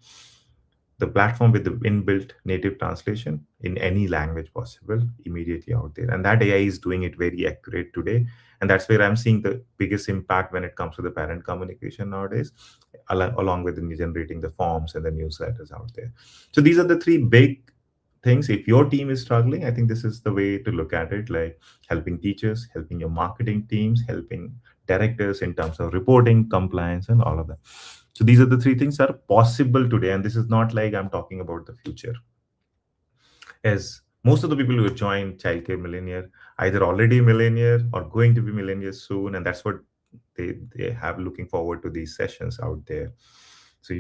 The platform with the inbuilt native translation in any language possible immediately out there, and that AI is doing it very accurate today. And that's where I'm seeing the biggest impact when it comes to the parent communication nowadays, along with generating the forms and the newsletters out there. So these are the three big things. If your team is struggling, I think this is the way to look at it, like helping teachers, helping your marketing teams, helping directors in terms of reporting, compliance, and all of that. So these are the three things that are possible today. And this is not like I'm talking about the future. As most of the people who join Childcare Millionaire, either already millionaire or going to be millionaires soon. And that's what they have looking forward to these sessions out there. So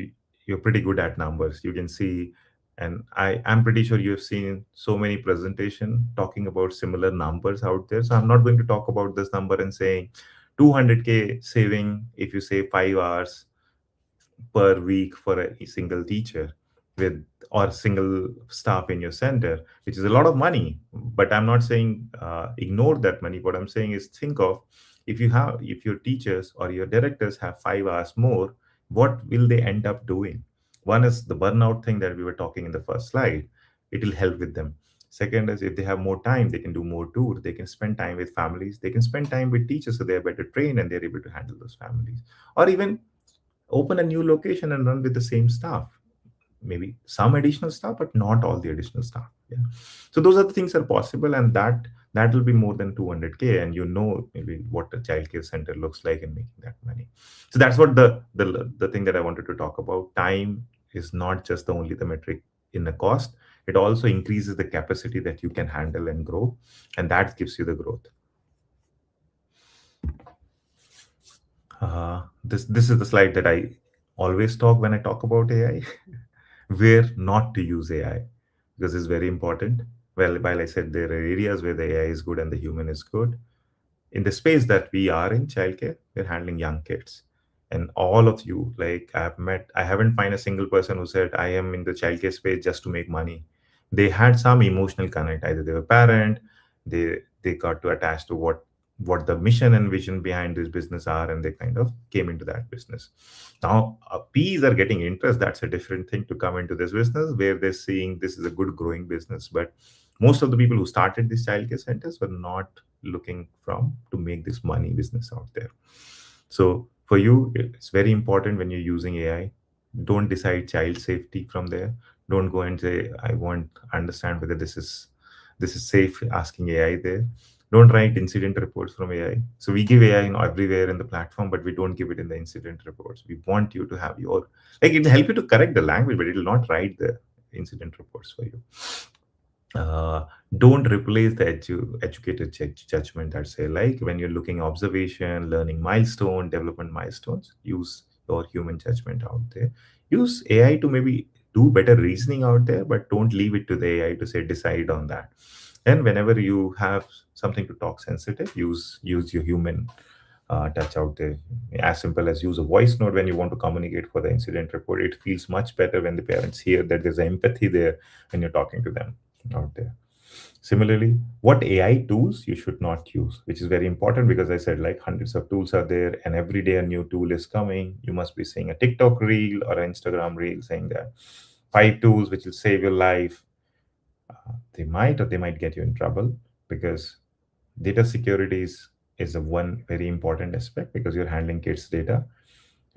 you're pretty good at numbers. You can see, and I'm pretty sure you have seen so many presentations talking about similar numbers out there. So I'm not going to talk about this number and saying 200K saving if you save 5 hours per week for a single teacher with or single staff in your center, which is a lot of money. But I'm not saying ignore that money. What I'm saying is think of if your teachers or your directors have 5 hours more, what will they end up doing? One is the burnout thing that we were talking in the first slide. It will help with them. Second is if they have more time, they can do more tours. They can spend time with families. They can spend time with teachers, so they're better trained and they're able to handle those families. Or even open a new location and run with the same staff. maybe some additional staff, but not all the additional staff. Yeah. So those are the things are possible, and that will be more than 200K, and maybe what a childcare center looks like in making that money. So that's what the thing that I wanted to talk about. Time is not just the only the metric in the cost. It also increases the capacity that you can handle and grow, and that gives you the growth. This is the slide that I always talk when I talk about AI. Where not to use AI, because it's very important. Well, while I said there are areas where the AI is good and the human is good, in the space that we are in childcare, we're handling young kids. And all of you, like I haven't found a single person who said, I am in the childcare space just to make money. They had some emotional connect. Either they were parent, they got to attach to what the mission and vision behind this business are, and they kind of came into that business. Now, P's are getting interest. That's a different thing to come into this business where they're seeing this is a good growing business. But most of the people who started these childcare centers were not looking to make this money business out there. So for you, it's very important when you're using AI, don't decide child safety from there. Don't go and say, I want to understand whether this is safe, asking AI there. Don't write incident reports from AI. So we give AI everywhere in the platform, but we don't give it in the incident reports. We want you to have it'll help you to correct the language, but it'll not write the incident reports for you. Don't replace the educated judgment that say, like when you're looking observation, learning milestone, development milestones, use your human judgment out there. Use AI to maybe do better reasoning out there, but don't leave it to the AI to say decide on that. And whenever you have something to talk sensitive, use your human touch out there. As simple as use a voice note when you want to communicate for the incident report. It feels much better when the parents hear that there's empathy there when you're talking to them out there. Similarly, what AI tools you should not use, which is very important, because I said like hundreds of tools are there and every day a new tool is coming. You must be seeing a TikTok reel or an Instagram reel saying that 5 tools which will save your life. They might get you in trouble, because data security is a one very important aspect, because you're handling kids' data.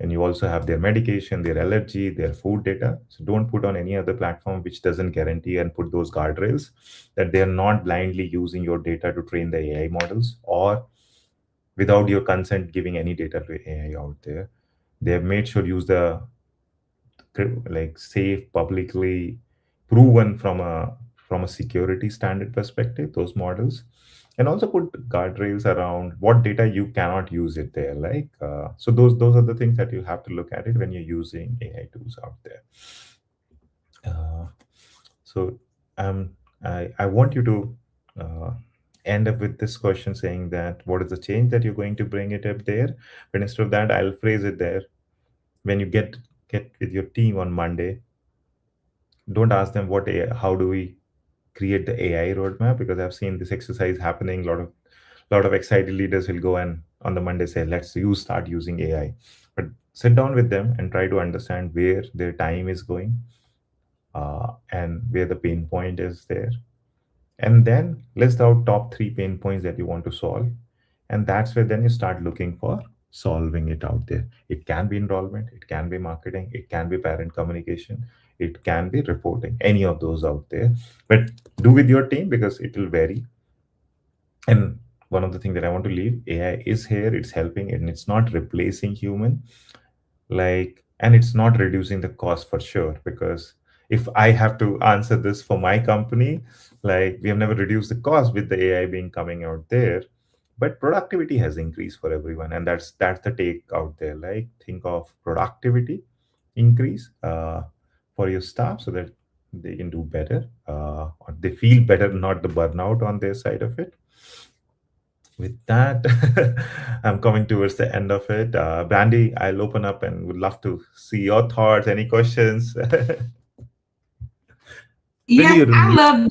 And you also have their medication, their allergy, their food data. So don't put on any other platform which doesn't guarantee and put those guardrails that they're not blindly using your data to train the AI models, or without your consent giving any data to AI out there. They have made sure use the safe, publicly proven from a security standard perspective, those models. And also put guardrails around what data you cannot use it there. So those are the things that you have to look at it when you're using AI tools out there. So I want you to end up with this question saying that what is the change that you're going to bring it up there? But instead of that, I'll phrase it there. When you get with your team on Monday, don't ask them how do we create the AI roadmap, because I've seen this exercise happening. A lot of excited leaders will go and on the Monday say, let's start using AI. But sit down with them and try to understand where their time is going and where the pain point is there. And then list out top 3 pain points that you want to solve. And that's where then you start looking for solving it out there. It can be enrollment, it can be marketing, it can be parent communication, it can be reporting, any of those out there. But do with your team, because it will vary. And one of the things that I want to leave, AI is here, it's helping, and it's not replacing human. And it's not reducing the cost for sure, because if I have to answer this for my company, we have never reduced the cost with the AI being coming out there, but productivity has increased for everyone. And that's the take out there. Think of productivity increase for your staff so that they can do better, or they feel better, not the burnout on their side of it. With that, I'm coming towards the end of it. Brandy, I'll open up and would love to see your thoughts, any questions. Yeah,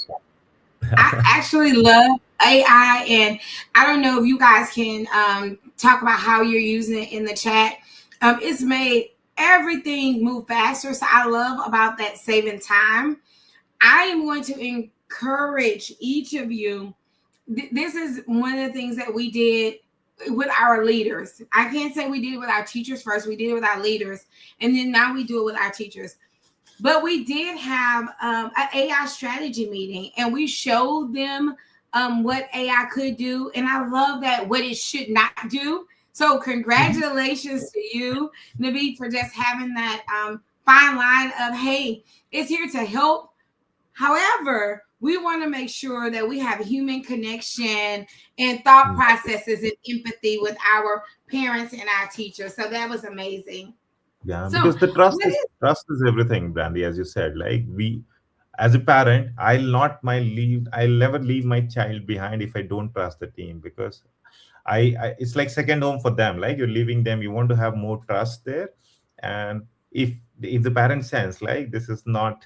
I actually love AI, and I don't know if you guys can talk about how you're using it in the chat. It's made everything move faster, so I love about that saving time. I am going to encourage each of you. This is one of the things that we did with our leaders. I can't say we did it with our teachers first. We did it with our leaders, and then now we do it with our teachers. But we did have an AI strategy meeting, and we showed them what AI could do. And I love that what it should not do. So congratulations to you, Naveed, for just having that fine line of, hey, it's here to help. However, we want to make sure that we have human connection and thought processes and empathy with our parents and our teachers. So that was amazing. Yeah, So because the trust is everything, Brandy, as you said. Like we, as a parent, I'll never leave my child behind if I don't trust the team, because I it's like second home for them. Like you're leaving them, you want to have more trust there. And if the parent sense like this is not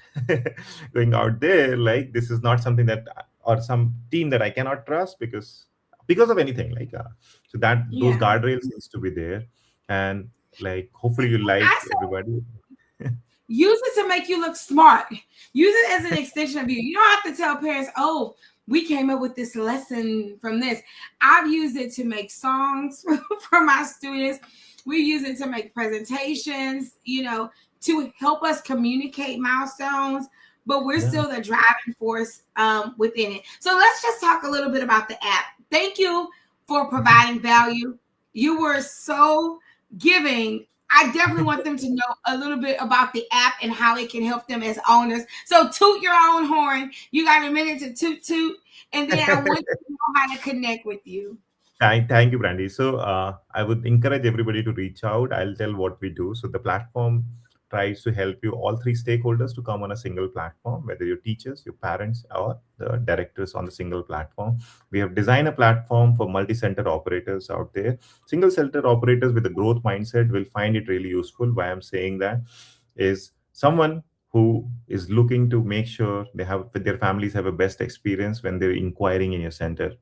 going out there, like this is not something that, or some team that I cannot trust because of anything, like so that those yeah. guardrails needs to be there. And like hopefully you like everybody. Use it to make you look smart. Use it as an extension of you. You don't have to tell parents, oh, we came up with this lesson from this. I've used it to make songs for my students. We use it to make presentations, to help us communicate milestones, but we're still the driving force within it. So let's just talk a little bit about the app. Thank you for providing value. You were so giving. I definitely want them to know a little bit about the app and how it can help them as owners. So toot your own horn. You got a minute to toot. And then I want you to know how to connect with you. Thank you, Brandy. So I would encourage everybody to reach out. I'll tell what we do. So the platform tries to help you, all three stakeholders, to come on a single platform, whether your teachers, your parents, or the directors on the single platform. We have designed a platform for multi-center operators out there. Single center operators with a growth mindset will find it really useful. Why I'm saying that is someone who is looking to make sure their families have a best experience when they're inquiring in your center.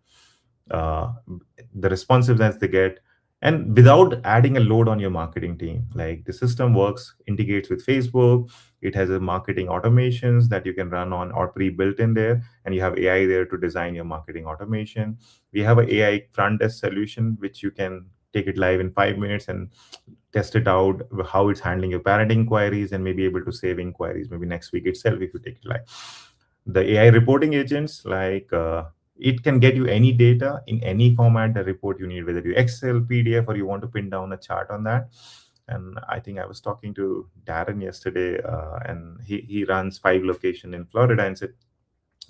The responsiveness they get, and without adding a load on your marketing team. Like the system works, integrates with Facebook. It has a marketing automations that you can run on or pre-built in there, and you have AI there to design your marketing automation. We have an AI front desk solution which you can take it live in 5 minutes and test it out, how it's handling your parent inquiries, and maybe able to save inquiries maybe next week itself if you take it live. The AI reporting agents, like it can get you any data in any format, the report you need, whether you Excel, PDF, or you want to pin down a chart on that. And I think I was talking to Darren yesterday, and he runs 5 locations in Florida, and said,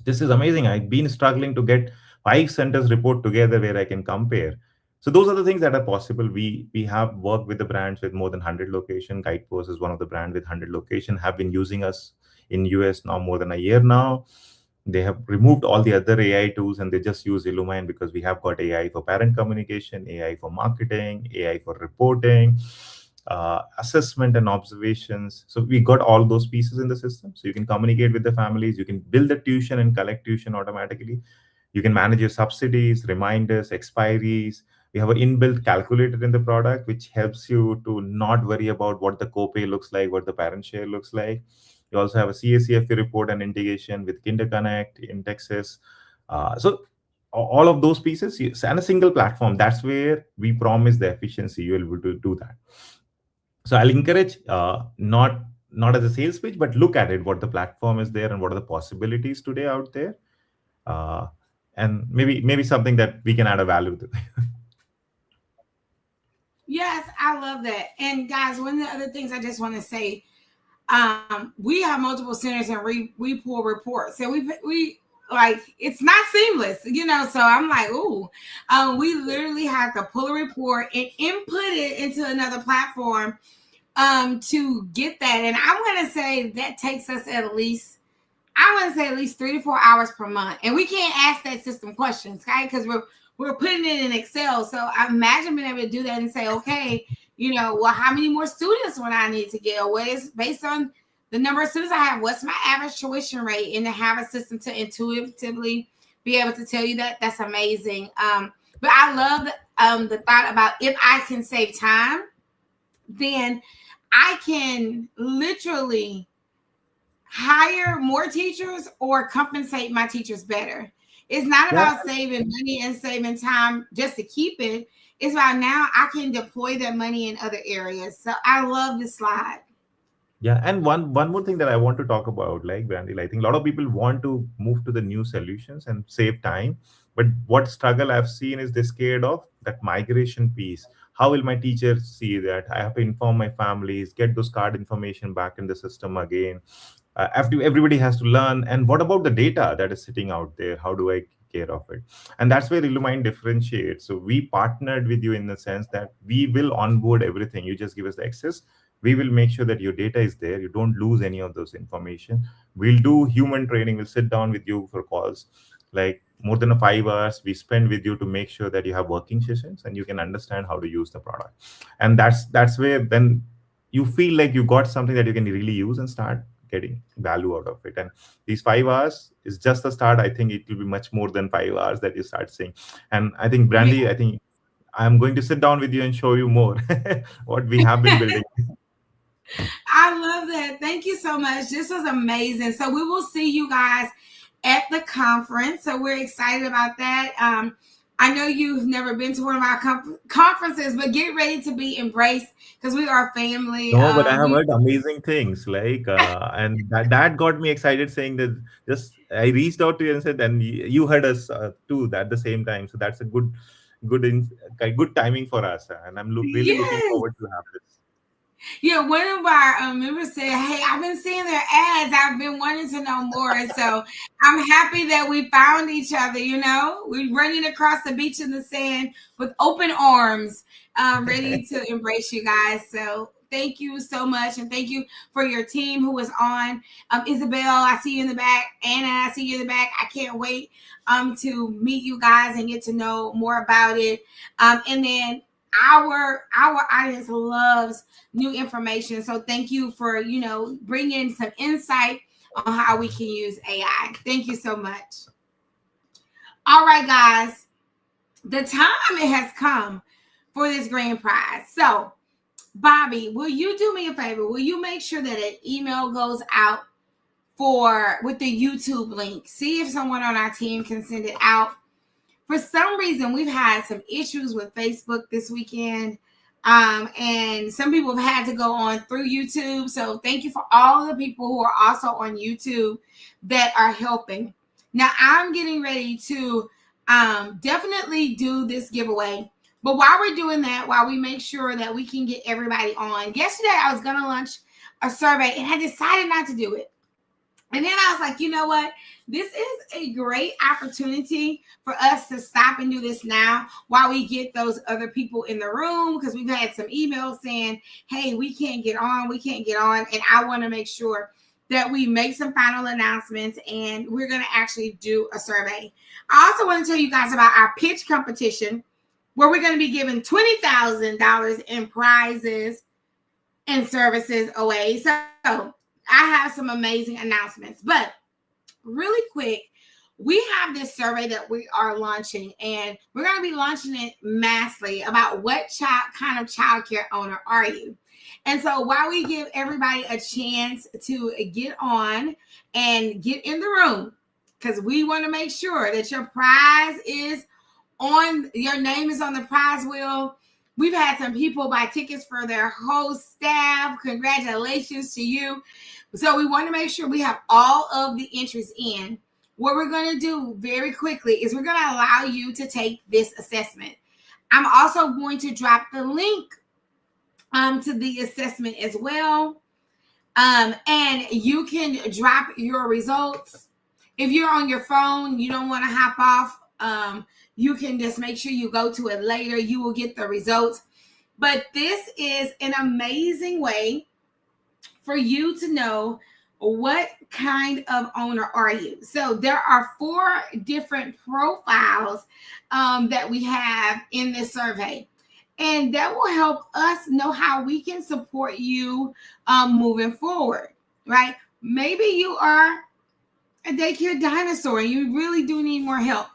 this is amazing. I've been struggling to get 5 centers report together where I can compare. So those are the things that are possible. We have worked with the brands with more than 100 locations. Guidepost is one of the brands with 100 locations, have been using us in US now more than a year now. They have removed all the other AI tools and they just use Illumine, because we have got AI for parent communication, AI for marketing, AI for reporting, assessment and observations. So we got all those pieces in the system. So you can communicate with the families, you can build the tuition and collect tuition automatically. You can manage your subsidies, reminders, expiries. We have an inbuilt calculator in the product, which helps you to not worry about what the copay looks like, what the parent share looks like. You also have a CACFE report and integration with KinderConnect in Texas. So all of those pieces and a single platform, that's where we promise the efficiency. You're able to do that. So I'll encourage not as a sales pitch, but look at it, what the platform is there and what are the possibilities today out there. And maybe something that we can add a value to. Yes, I love that. And guys, one of the other things I just want to say, we have multiple centers and we pull reports, and we like, it's not seamless, so I'm like, ooh, we literally have to pull a report and input it into another platform to get that. And I'm going to say that takes us at least 3 to 4 hours per month. And we can't ask that system questions, okay? Because we're putting it in Excel. So I imagine being able to do that and say, okay, well, how many more students would I need to get? Or what is, based on the number of students I have, what's my average tuition rate? And to have a system to intuitively be able to tell you that, that's amazing. But I love the thought about, if I can save time, then I can literally hire more teachers or compensate my teachers better. It's not about saving money and saving time just to keep it. It's about now I can deploy that money in other areas. So I love this slide. Yeah, and one more thing that I want to talk about, like Brandy, I think a lot of people want to move to the new solutions and save time, but what struggle I've seen is they're scared of that migration piece. How will my teacher see that? I have to inform my families, get those card information back in the system again. Everybody has to learn. And what about the data that is sitting out there? How do I take care of it? And that's where Illumine differentiates. So we partnered with you in the sense that we will onboard everything. You just give us the access. We will make sure that your data is there. You don't lose any of those information. We'll do human training. We'll sit down with you for calls, like more than 5 hours we spend with you to make sure that you have working sessions and you can understand how to use the product. And that's where then you feel like you got something that you can really use and start getting value out of it. And these 5 hours is just the start. I think it will be much more than 5 hours that you start seeing. And I think, Brandy, I think I'm going to sit down with you and show you more what we have been building. I love that. Thank you so much. This was amazing. So we will see you guys at the conference. So we're excited about that. I know you've never been to one of our conferences, but get ready to be embraced because we are family. No, but I have heard amazing things, like, and that got me excited, saying that just I reached out to you and said, and you heard us too at the same time. So that's a good timing for us, and I'm really looking Yes. forward to have this. Yeah, one of our members said, "Hey, I've been seeing their ads. I've been wanting to know more." And so I'm happy that we found each other. You know, we're running across the beach in the sand with open arms, ready to embrace you guys. So thank you so much, and thank you for your team who was on. Isabel, I see you in the back. Anna, I see you in the back. I can't wait to meet you guys and get to know more about it. And then our audience loves new information, so thank you for bringing some insight on how we can use AI. Thank you so much. All right, guys, the time it has come for this grand prize. So Bobby, will you do me a favor? Will you make sure that an email goes out with the YouTube link? See if someone on our team can send it out. For some reason, we've had some issues with Facebook this weekend, and some people have had to go on through YouTube. So thank you for all the people who are also on YouTube that are helping. Now, I'm getting ready to definitely do this giveaway. But while we're doing that, while we make sure that we can get everybody on, yesterday I was going to launch a survey, and I decided not to do it. And then I was like, you know what? This is a great opportunity for us to stop and do this now while we get those other people in the room, because we've had some emails saying, hey, we can't get on. And I want to make sure that we make some final announcements, and we're going to actually do a survey. I also want to tell you guys about our pitch competition, where we're going to be giving $20,000 in prizes and services away. So I have some amazing announcements, but really quick, we have this survey that we are launching, and we're going to be launching it massively about what kind of childcare owner are you? And so while we give everybody a chance to get on and get in the room, because we want to make sure that your prize is on, your name is on the prize wheel. We've had some people buy tickets for their whole staff. Congratulations to you. So we want to make sure we have all of the entries in. What we're going to do very quickly is we're going to allow you to take this assessment. I'm also going to drop the link to the assessment as well. And you can drop your results. If you're on your phone, you don't want to hop off, you can just make sure you go to it later. You will get the results. But this is an amazing way for you to know what kind of owner are you. So there are 4 different profiles that we have in this survey. And that will help us know how we can support you moving forward, right? Maybe you are a daycare dinosaur and you really do need more help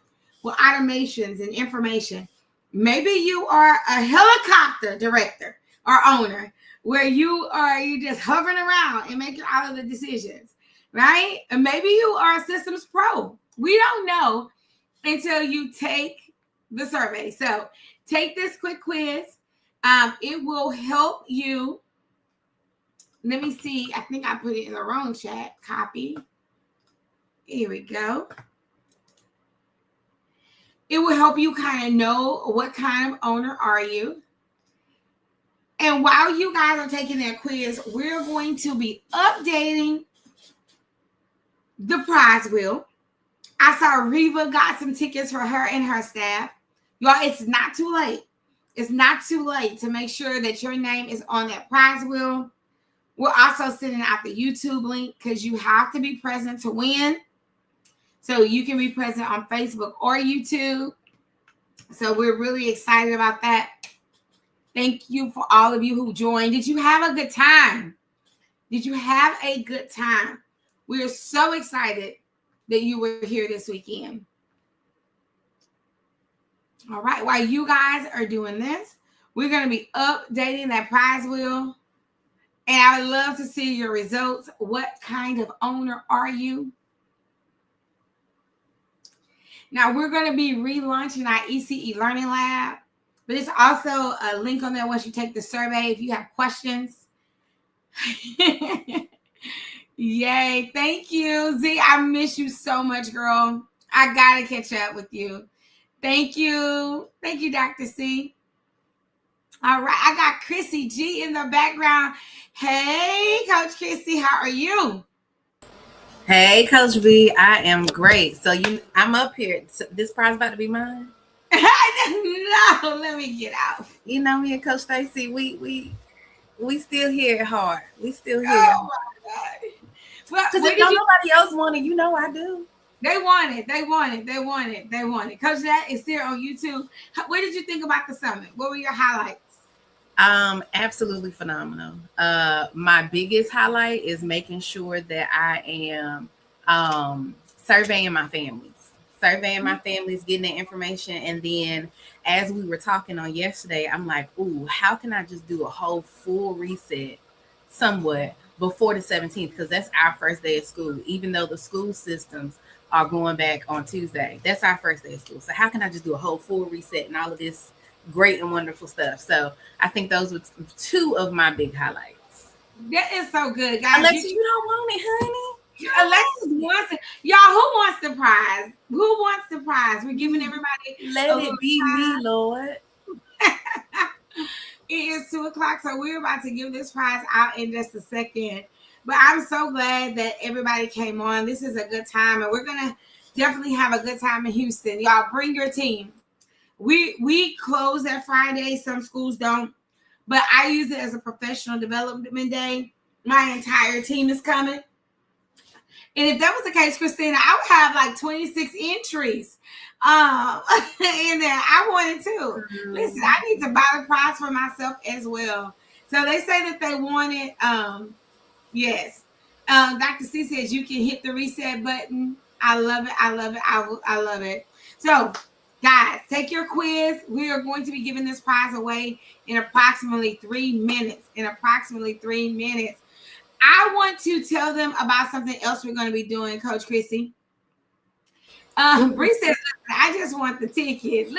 with automations and information. Maybe you are a helicopter director or owner where you're just hovering around and making all of the decisions, right? And maybe you are a systems pro. We don't know until you take the survey. So take this quick quiz. It will help you Let me see. I think I put it in the wrong chat. Copy. Here we go. It will help you kind of know what kind of owner are you. And while you guys are taking that quiz, we're going to be updating the prize wheel. I saw Reva got some tickets for her and her staff. Y'all, it's not too late. It's not too late to make sure that your name is on that prize wheel. We're also sending out the YouTube link because you have to be present to win. So you can be present on Facebook or YouTube. So we're really excited about that. Thank you for all of you who joined. Did you have a good time? Did you have a good time? We are so excited that you were here this weekend. All right, while you guys are doing this, we're going to be updating that prize wheel. And I would love to see your results. What kind of owner are you? Now, we're going to be relaunching our ECE Learning Lab, but it's also a link on there once you take the survey if you have questions. Yay. Thank you, Z. I miss you so much, girl. I got to catch up with you. Thank you. Thank you, Dr. C. All right. I got Chrissy G in the background. Hey, Coach Chrissy, how are you? Hey, Coach B, I am great. So I'm up here. So this prize about to be mine? No, let me get out. You know me and Coach Stacy, we still here at heart. We still here. Oh my God. Well, because if nobody else want it, you know I do. They want it. They want it. They want it. They want it. Coach Nat is here on YouTube. What did you think about the summit? What were your highlights? Absolutely phenomenal. My biggest highlight is making sure that I am surveying my families, getting the information. And then as we were talking on yesterday, I'm like, ooh, how can I just do a whole full reset somewhat before the 17th? Because that's our first day of school, even though the school systems are going back on Tuesday. That's our first day of school. So how can I just do a whole full reset and all of this great and wonderful stuff? So I think those were two of my big highlights. That is so good, guys. Alexis, you don't want it, honey. Alexis wants it. Y'all, who wants the prize? Who wants the prize? We're giving everybody. Let it be me, Lord. It is 2:00, so we're about to give this prize out in just a second. But I'm so glad that everybody came on. This is a good time, and we're gonna definitely have a good time in Houston. Y'all, bring your team. We close that Friday. Some schools don't, but I use it as a professional development day. My entire team is coming. And if that was the case, Christina, I would have like 26 entries in there. I wanted to. Listen, I need to buy the prize for myself as well. So they say that they want it. Yes. Dr. C says you can hit the reset button. I love it. I love it. I love it. So, guys, take your quiz. We are going to be giving this prize away in approximately 3 minutes. I want to tell them about something else we're going to be doing, Coach Chrissy. Bree says, I just want the ticket.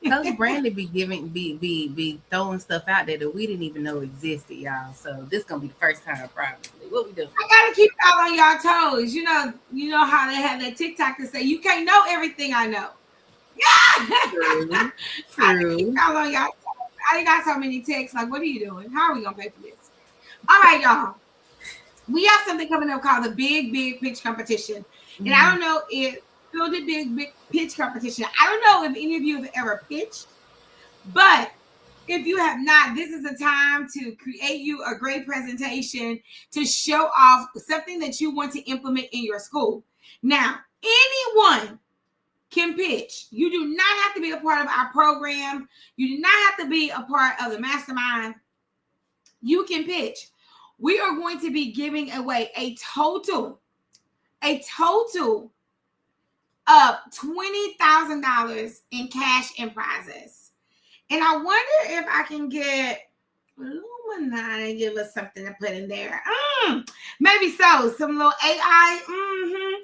Coach Brandy be throwing stuff out there that we didn't even know existed, y'all. So this is gonna be the first time, probably. What we doing? I gotta keep y'all on y'all toes. You know how they have that TikTok that say you can't know everything I know. Yeah, true. Keep y'all on y'all toes. I got so many texts. Like, what are you doing? How are we gonna pay for this? All right, y'all. We have something coming up called the Big Pitch Competition, and I don't know if the big pitch competition. I don't know if any of you have ever pitched, but if you have not, this is a time to create you a great presentation to show off something that you want to implement in your school. Now, anyone can pitch. You do not have to be a part of our program. You do not have to be a part of the mastermind. You can pitch. We are going to be giving away a total of $20,000 in cash and prizes. And I wonder if I can get Illuminati to give us something to put in there. Maybe so. Some little AI,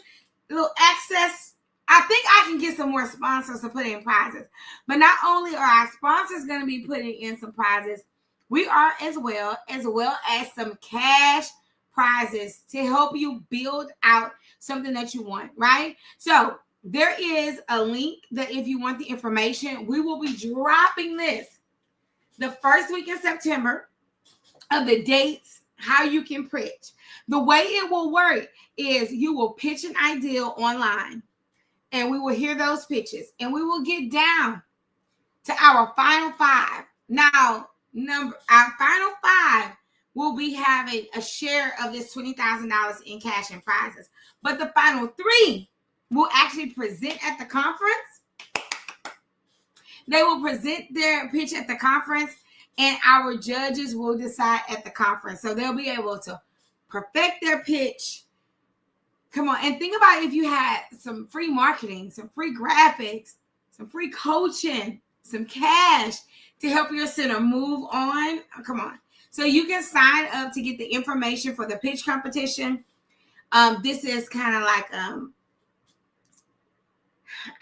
little access. I think I can get some more sponsors to put in prizes. But not only are our sponsors going to be putting in some prizes, we are as well as some cash prizes to help you build out something that you want, right? So there is a link that if you want the information, we will be dropping this the first week in September of the dates, how you can pitch. The way it will work is you will pitch an idea online and we will hear those pitches and we will get down to our final five. Now, our final five will be having a share of this $20,000 in cash and prizes. But the final three will actually present at the conference. They will present their pitch at the conference, and our judges will decide at the conference. So they'll be able to perfect their pitch. Come on, and think about if you had some free marketing, some free graphics, some free coaching, some cash to help your center move on. Oh, come on. So you can sign up to get the information for the pitch competition. This is kind of like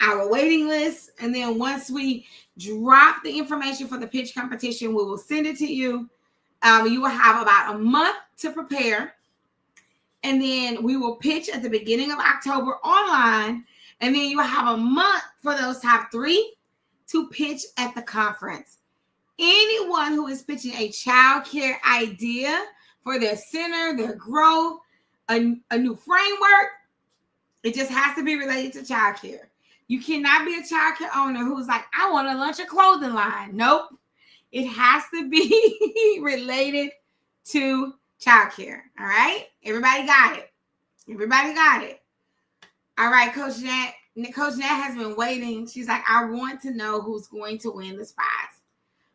our waiting list. And then once we drop the information for the pitch competition, we will send it to you. You will have about a month to prepare. And then we will pitch at the beginning of October online. And then you will have a month for those top three to pitch at the conference. Anyone who is pitching a childcare idea for their center, their growth, a new framework, it just has to be related to childcare. You cannot be a childcare owner who's like, I want to launch a clothing line. Nope. It has to be related to childcare. All right. Everybody got it. Everybody got it. All right, Coach Nat. Coach Nat has been waiting. She's like, I want to know who's going to win this prize.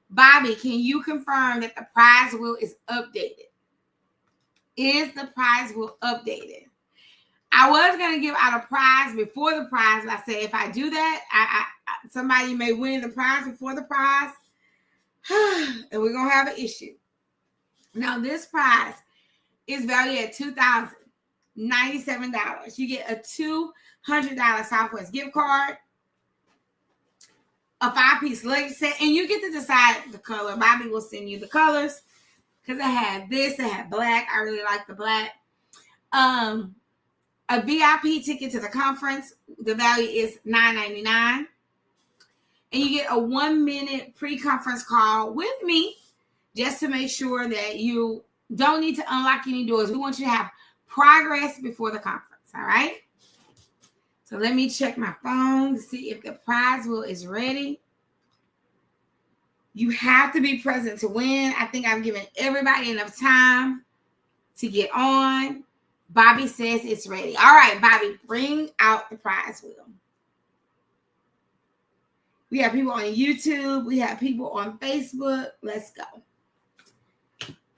Bobby, can you confirm that the prize wheel is updated? Is the prize wheel updated? I was going to give out a prize before the prize. I said, if I do that, somebody may win the prize before the prize. And we're going to have an issue. Now, this prize is valued at $2,097. You get a $200 Southwest gift card, a 5-piece luggage set, and you get to decide the color. Bobby will send you the colors because I had this. I had black. I really like the black. A VIP ticket to the conference. The value is $9.99. And you get a 1-minute pre-conference call with me just to make sure that you don't need to unlock any doors. We want you to have progress before the conference. All right. So let me check my phone to see if the prize wheel is ready. You have to be present to win. I think I've given everybody enough time to get on. Bobby says it's ready. All right, Bobby, bring out the prize wheel. We have people on YouTube. We have people on Facebook. Let's go.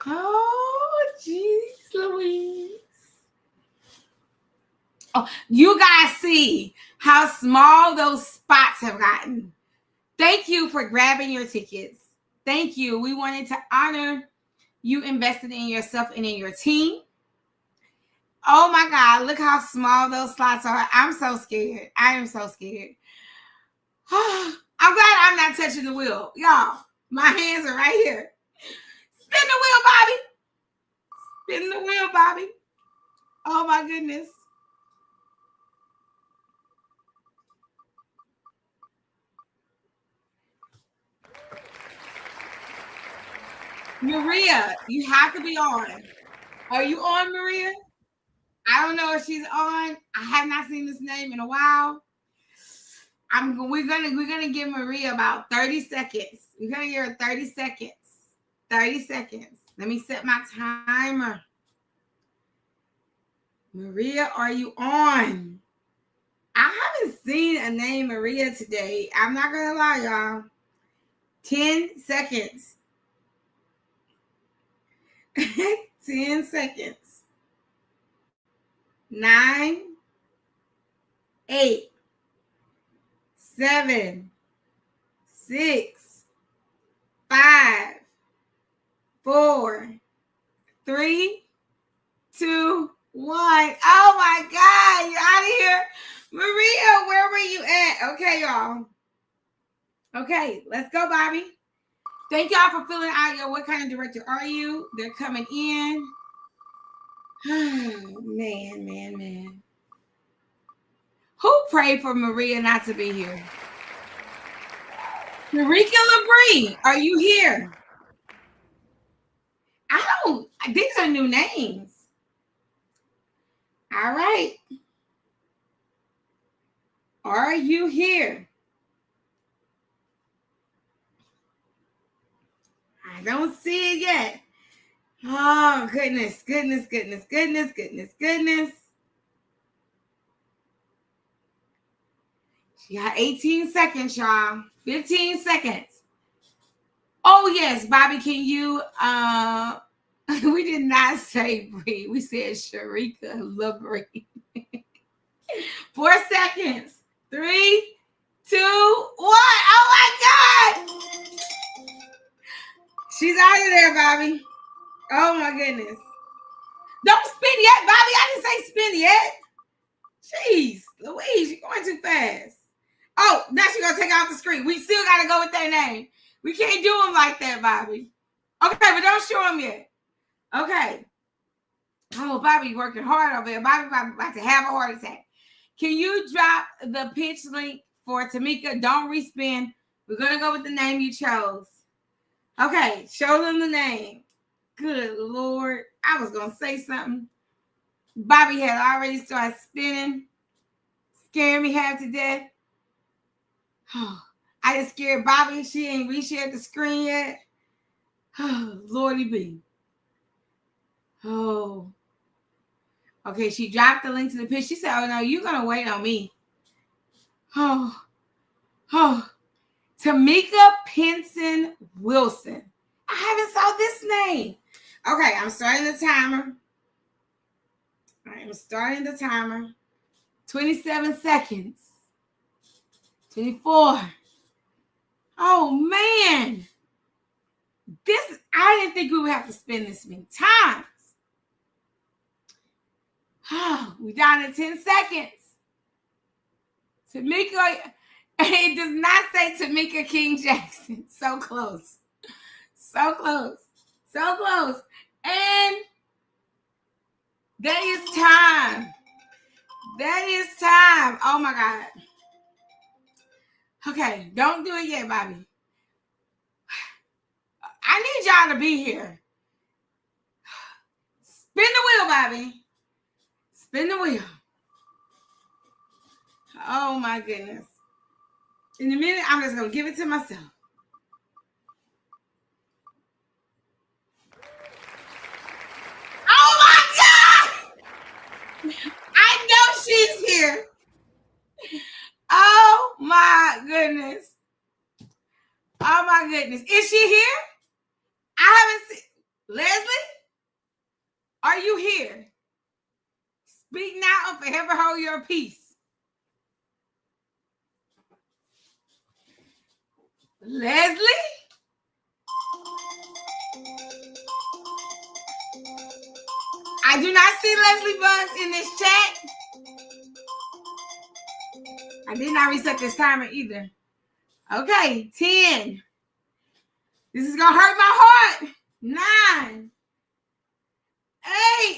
Oh, jeez, Louise. Oh, you guys see how small those spots have gotten. Thank you for grabbing your tickets. Thank you. We wanted to honor you invested in yourself and in your team. Oh my God, look how small those slots are. I'm so scared. I am so scared. I'm glad I'm not touching the wheel. Y'all, my hands are right here. Spin the wheel, Bobby. Spin the wheel, Bobby. Oh my goodness. Maria, you have to be on. Are you on, Maria? I don't know if she's on. I have not seen this name in a while. We're gonna give Maria about 30 seconds. We're gonna give her 30 seconds. 30 seconds. Let me set my timer. Maria, are you on? I haven't seen a name Maria today. I'm not gonna lie, y'all. 10 seconds. 10 seconds. 9, 8, 7, 6, 5, 4, 3, 2, 1. Oh my God, you're out of here. Maria, where were you at? Okay, y'all. Okay, let's go, Bobby. Thank y'all for filling out your what kind of director are you? They're coming in. Oh, man. Who prayed for Maria not to be here? Marika Labrie, are you here? These are new names. All right. Are you here? I don't see it yet. Oh, goodness. You got 18 seconds, y'all. 15 seconds. Oh, yes, Bobby, can you we did not say Bree. We said Sharika LaBree. 4 seconds. 3, 2, 1. Oh my God. She's out of there, Bobby. Oh my goodness. Don't spin yet, Bobby. I didn't say spin yet. Jeez, Louise, you're going too fast. Oh, now she's gonna take off the screen. We still gotta go with their name. We can't do them like that, Bobby. Okay, but don't show them yet. Okay. Oh, Bobby working hard over there. Bobby about to have a heart attack. Can you drop the pitch link for Tamika? Don't respin. We're gonna go with the name you chose. Okay, show them the name. Good Lord. I was gonna say something. Bobby had already started spinning, scaring me half to death. Oh, I just scared Bobby. She ain't reshared the screen yet. Oh, Lordy be. Oh. Okay, she dropped the link to the pitch. She said, oh, no, you're going to wait on me. Oh. Tamika Pinson Wilson. I haven't saw this name. Okay, I'm starting the timer. I am starting the timer. 27 seconds. 24. Oh, man. I didn't think we would have to spend this many times. Oh, we're down to 10 seconds. Tamika, it does not say Tamika King Jackson. So close. So close. So close. And that is time. That is time. Oh, my God. Okay, don't do it yet, Bobby. I need y'all to be here. Spin the wheel, Bobby. Spin the wheel. Oh, my goodness. In a minute, I'm just going to give it to myself. Oh, my God! I know she's here. Oh, my goodness. Oh, my goodness. Is she here? I haven't seen. Leslie? Are you here? Speak now or forever hold your peace. Leslie? I do not see Leslie Bugs in this chat. I did not reset this timer either. Okay, 10. This is going to hurt my heart. 9.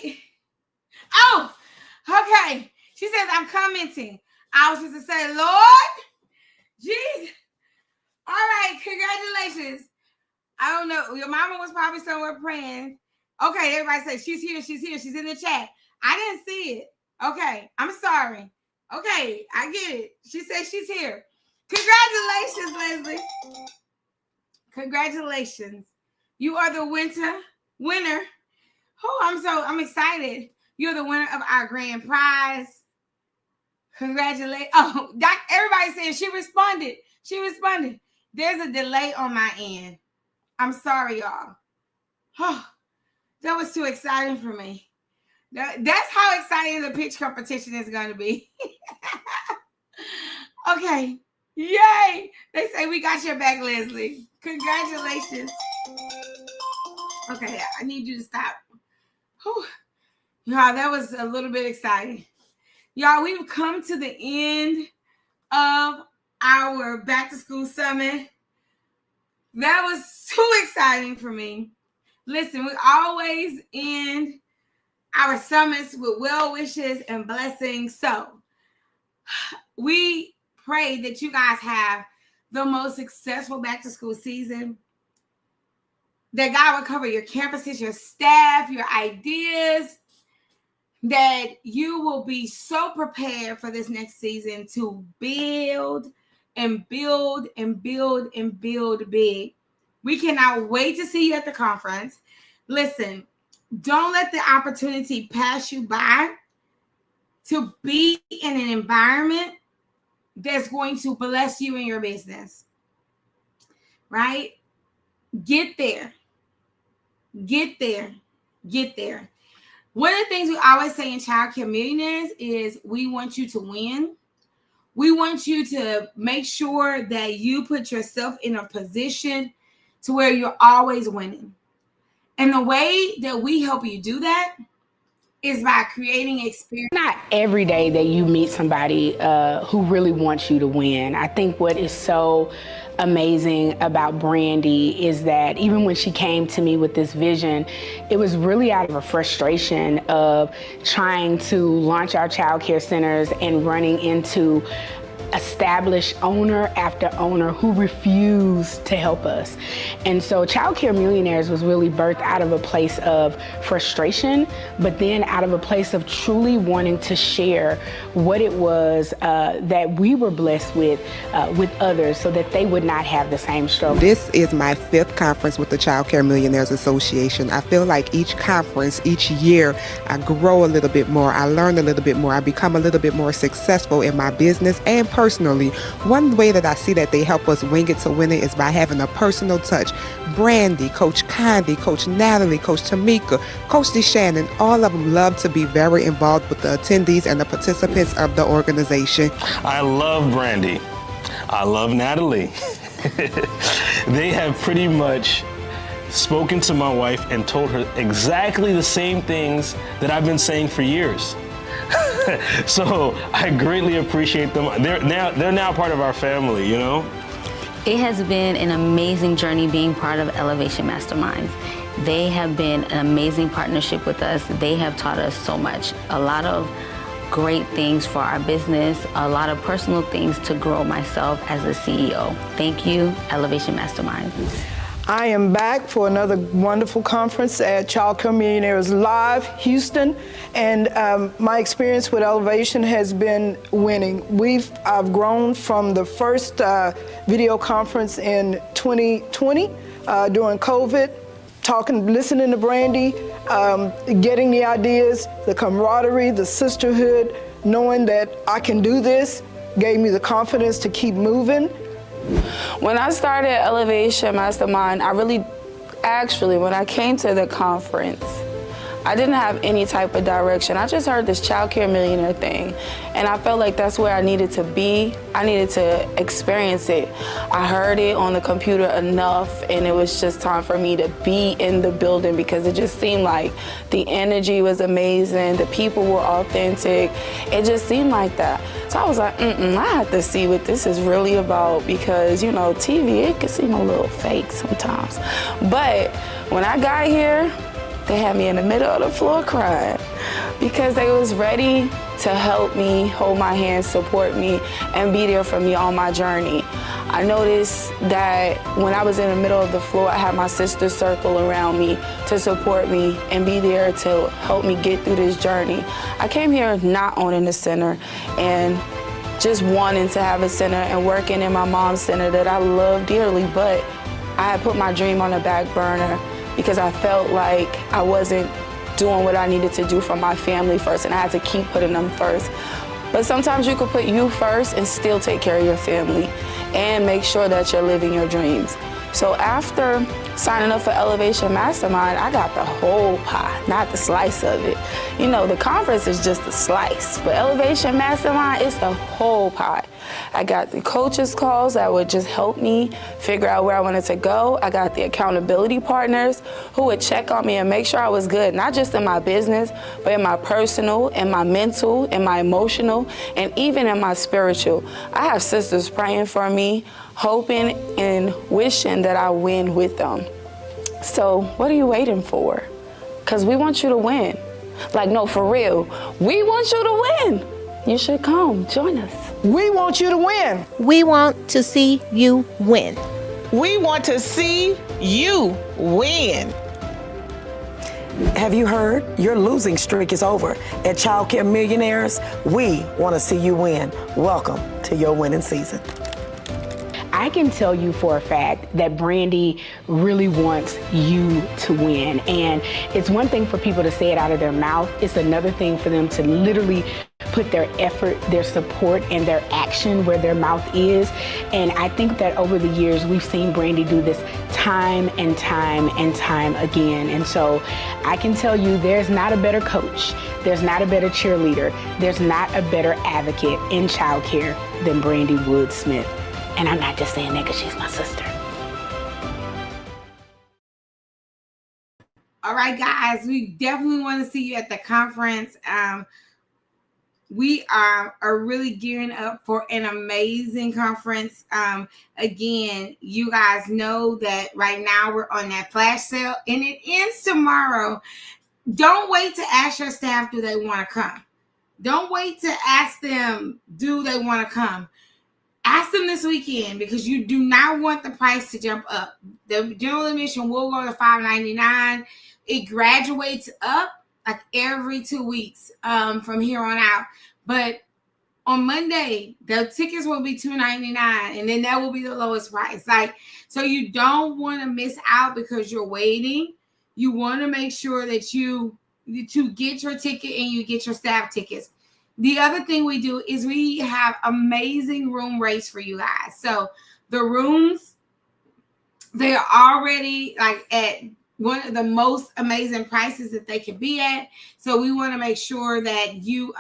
8. Oh, okay. She says, I'm commenting. I was supposed to say, Lord, Jesus. All right, congratulations. I don't know. Your mama was probably somewhere praying. Okay, everybody say, she's here, she's here. She's in the chat. I didn't see it. Okay, I'm sorry. Okay, I get it. She says she's here. Congratulations, Leslie. Congratulations. You are the winner. Oh, I'm excited. You're the winner of our grand prize. Congratulations. Oh, everybody's saying she responded. There's a delay on my end. I'm sorry, y'all. Oh, that was too exciting for me. That's how exciting the pitch competition is going to be. Okay. Yay. They say we got your back, Leslie. Congratulations. Okay, I need you to stop. Whew. Y'all, that was a little bit exciting. Y'all, we've come to the end of our back to school summit. That was too exciting for me. Listen, we always end our summits with well wishes and blessings. So we pray that you guys have the most successful back to school season, that God will cover your campuses, your staff, your ideas, that you will be so prepared for this next season to build and build and build and build big. We cannot wait to see you at the conference. Listen, don't let the opportunity pass you by to be in an environment that's going to bless you in your business, right? Get there. Get there. Get there. One of the things we always say in Childcare Millionaires is we want you to win. We want you to make sure that you put yourself in a position to where you're always winning. And the way that we help you do that is by creating experience. Not every day that you meet somebody who really wants you to win. I think what is so amazing about Brandy is that even when she came to me with this vision, it was really out of a frustration of trying to launch our child care centers and running into established owner after owner who refused to help us. And so Childcare Millionaires was really birthed out of a place of frustration, but then out of a place of truly wanting to share what it was that we were blessed with others so that they would not have the same struggle. This is my 5th conference with the Childcare Millionaires Association. I feel like each conference, each year, I grow a little bit more, I learn a little bit more, I become a little bit more successful in my business and personally. One way that I see that they help us wing it to win it is by having a personal touch. Brandy, Coach Condi, Coach Natalie, Coach Tamika, Coach DeShannon, all of them love to be very involved with the attendees and the participants of the organization. I love Brandy. I love Natalie. They have pretty much spoken to my wife and told her exactly the same things that I've been saying for years. So I greatly appreciate them. They're now part of our family, you know? It has been an amazing journey being part of Elevation Masterminds. They have been an amazing partnership with us. They have taught us so much. A lot of great things for our business, a lot of personal things to grow myself as a CEO. Thank you, Elevation Masterminds. I am back for another wonderful conference at Childcare Millionaires Live, Houston, and my experience with Elevation has been winning. I've grown from the first video conference in 2020 during COVID, listening to Brandy, getting the ideas, the camaraderie, the sisterhood, knowing that I can do this, gave me the confidence to keep moving. When I started Elevation Mastermind, when I came to the conference, I didn't have any type of direction. I just heard this Childcare Millionaire thing, and I felt like that's where I needed to be. I needed to experience it. I heard it on the computer enough, and it was just time for me to be in the building because it just seemed like the energy was amazing, the people were authentic. It just seemed like that. So I was like, I have to see what this is really about because, you know, TV, it can seem a little fake sometimes. But when I got here, they had me in the middle of the floor crying because they was ready to help me, hold my hand, support me, and be there for me on my journey. I noticed that when I was in the middle of the floor, I had my sisters circle around me to support me and be there to help me get through this journey. I came here not owning a center and just wanting to have a center and working in my mom's center that I love dearly, but I had put my dream on the back burner because I felt like I wasn't doing what I needed to do for my family first, and I had to keep putting them first. But sometimes you can put you first and still take care of your family and make sure that you're living your dreams. So after signing up for Elevation Mastermind, I got the whole pie, not the slice of it. You know, the conference is just a slice, but Elevation Mastermind is the whole pie. I got the coaches calls that would just help me figure out where I wanted to go. I got the accountability partners who would check on me and make sure I was good, not just in my business, but in my personal, in my mental, in my emotional, and even in my spiritual. I have sisters praying for me, hoping and wishing that I win with them. So what are you waiting for? Because we want you to win. Like, no, for real. We want you to win. You should come, join us. We want you to win. We want to see you win. We want to see you win. Have you heard? Your losing streak is over. At Childcare Millionaires, we want to see you win. Welcome to your winning season. I can tell you for a fact that Brandy really wants you to win. And it's one thing for people to say it out of their mouth. It's another thing for them to literally put their effort, their support, and their action where their mouth is. And I think that over the years, we've seen Brandy do this time and time and time again. And so I can tell you there's not a better coach, there's not a better cheerleader, there's not a better advocate in childcare than Brandy Woods-Smith. And I'm not just saying that because she's my sister. All right, guys, we definitely want to see you at the conference. We are really gearing up for an amazing conference. Again, you guys know that right now we're on that flash sale and it ends tomorrow. Don't wait to ask your staff, do they want to come? Don't wait to ask them, do they want to come? Ask them this weekend because you do not want the price to jump up. The general admission will go to $5.99. It graduates up like every 2 weeks from here on out. But on Monday, the tickets will be $2.99, and then that will be the lowest price. Like, so you don't want to miss out because you're waiting. You want to make sure that you get your ticket and you get your staff tickets. The other thing we do is we have amazing room rates for you guys. So the rooms, they are already like at one of the most amazing prices that they can be at. So we want to make sure that you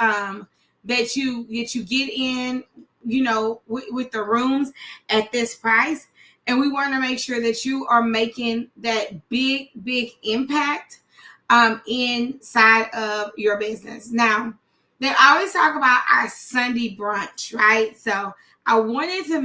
get in, you know, with the rooms at this price. And we want to make sure that you are making that big impact inside of your business. Now, they always talk about our Sunday brunch, right? So I wanted to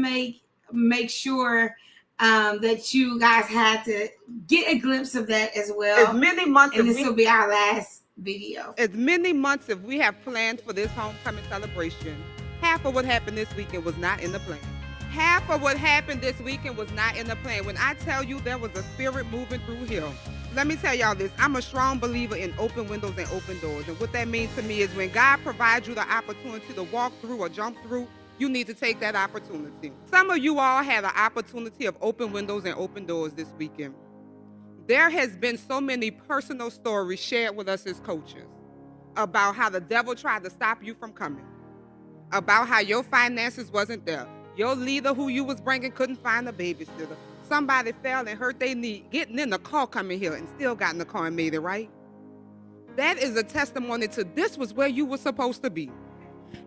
make sure that you guys had to get a glimpse of that as well. As many months, and this will be our last video. As many months as we have planned for this homecoming celebration, half of what happened this weekend was not in the plan. Half of what happened this weekend was not in the plan. When I tell you there was a spirit moving through here, let me tell y'all this. I'm a strong believer in open windows and open doors. And what that means to me is when God provides you the opportunity to walk through or jump through, you need to take that opportunity. Some of you all had the opportunity of open windows and open doors this weekend. There has been so many personal stories shared with us as coaches about how the devil tried to stop you from coming, about how your finances wasn't there. Your leader who you was bringing couldn't find a babysitter. Somebody fell and hurt their knee, getting in the car coming here and still got in the car and made it right. That is a testimony to this was where you were supposed to be.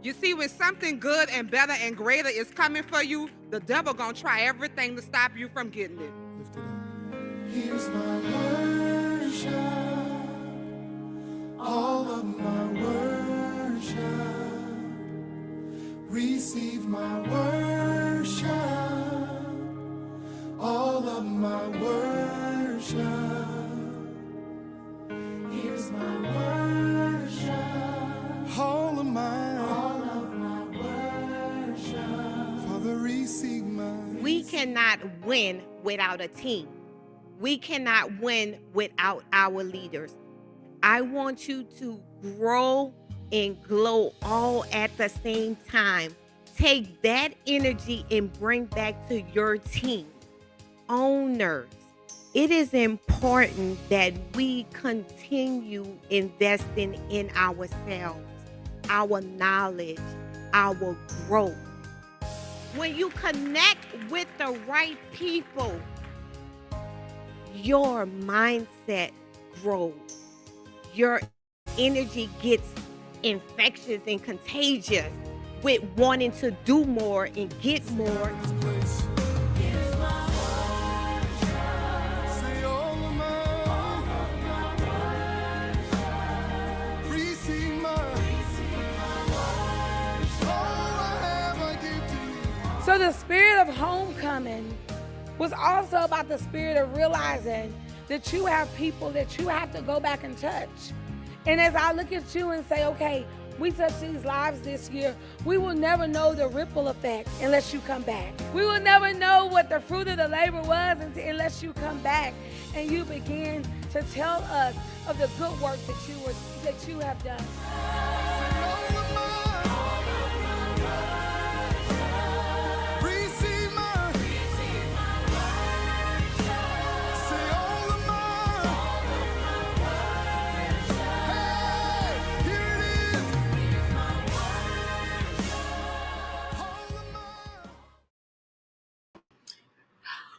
You see, when something good and better and greater is coming for you, the devil gonna try everything to stop you from getting it. Here's my worship, all of my worship. Receive my worship, all of my worship. Here's my worship, all of my worship. Father, receive my. We cannot win without a team. We cannot win without our leaders. I want you to grow and glow all at the same time. Take that energy and bring back to your team. Owners, it is important that we continue investing in ourselves, our knowledge, our growth. When you connect with the right people, your mindset grows. Your energy gets infectious and contagious. with wanting to do more and get more. So the spirit of homecoming was also about the spirit of realizing that you have people that you have to go back and touch. And as I look at you and say, okay, we touched these lives this year, we will never know the ripple effect unless you come back. We will never know what the fruit of the labor was unless you come back and you begin to tell us of the good work that you have done.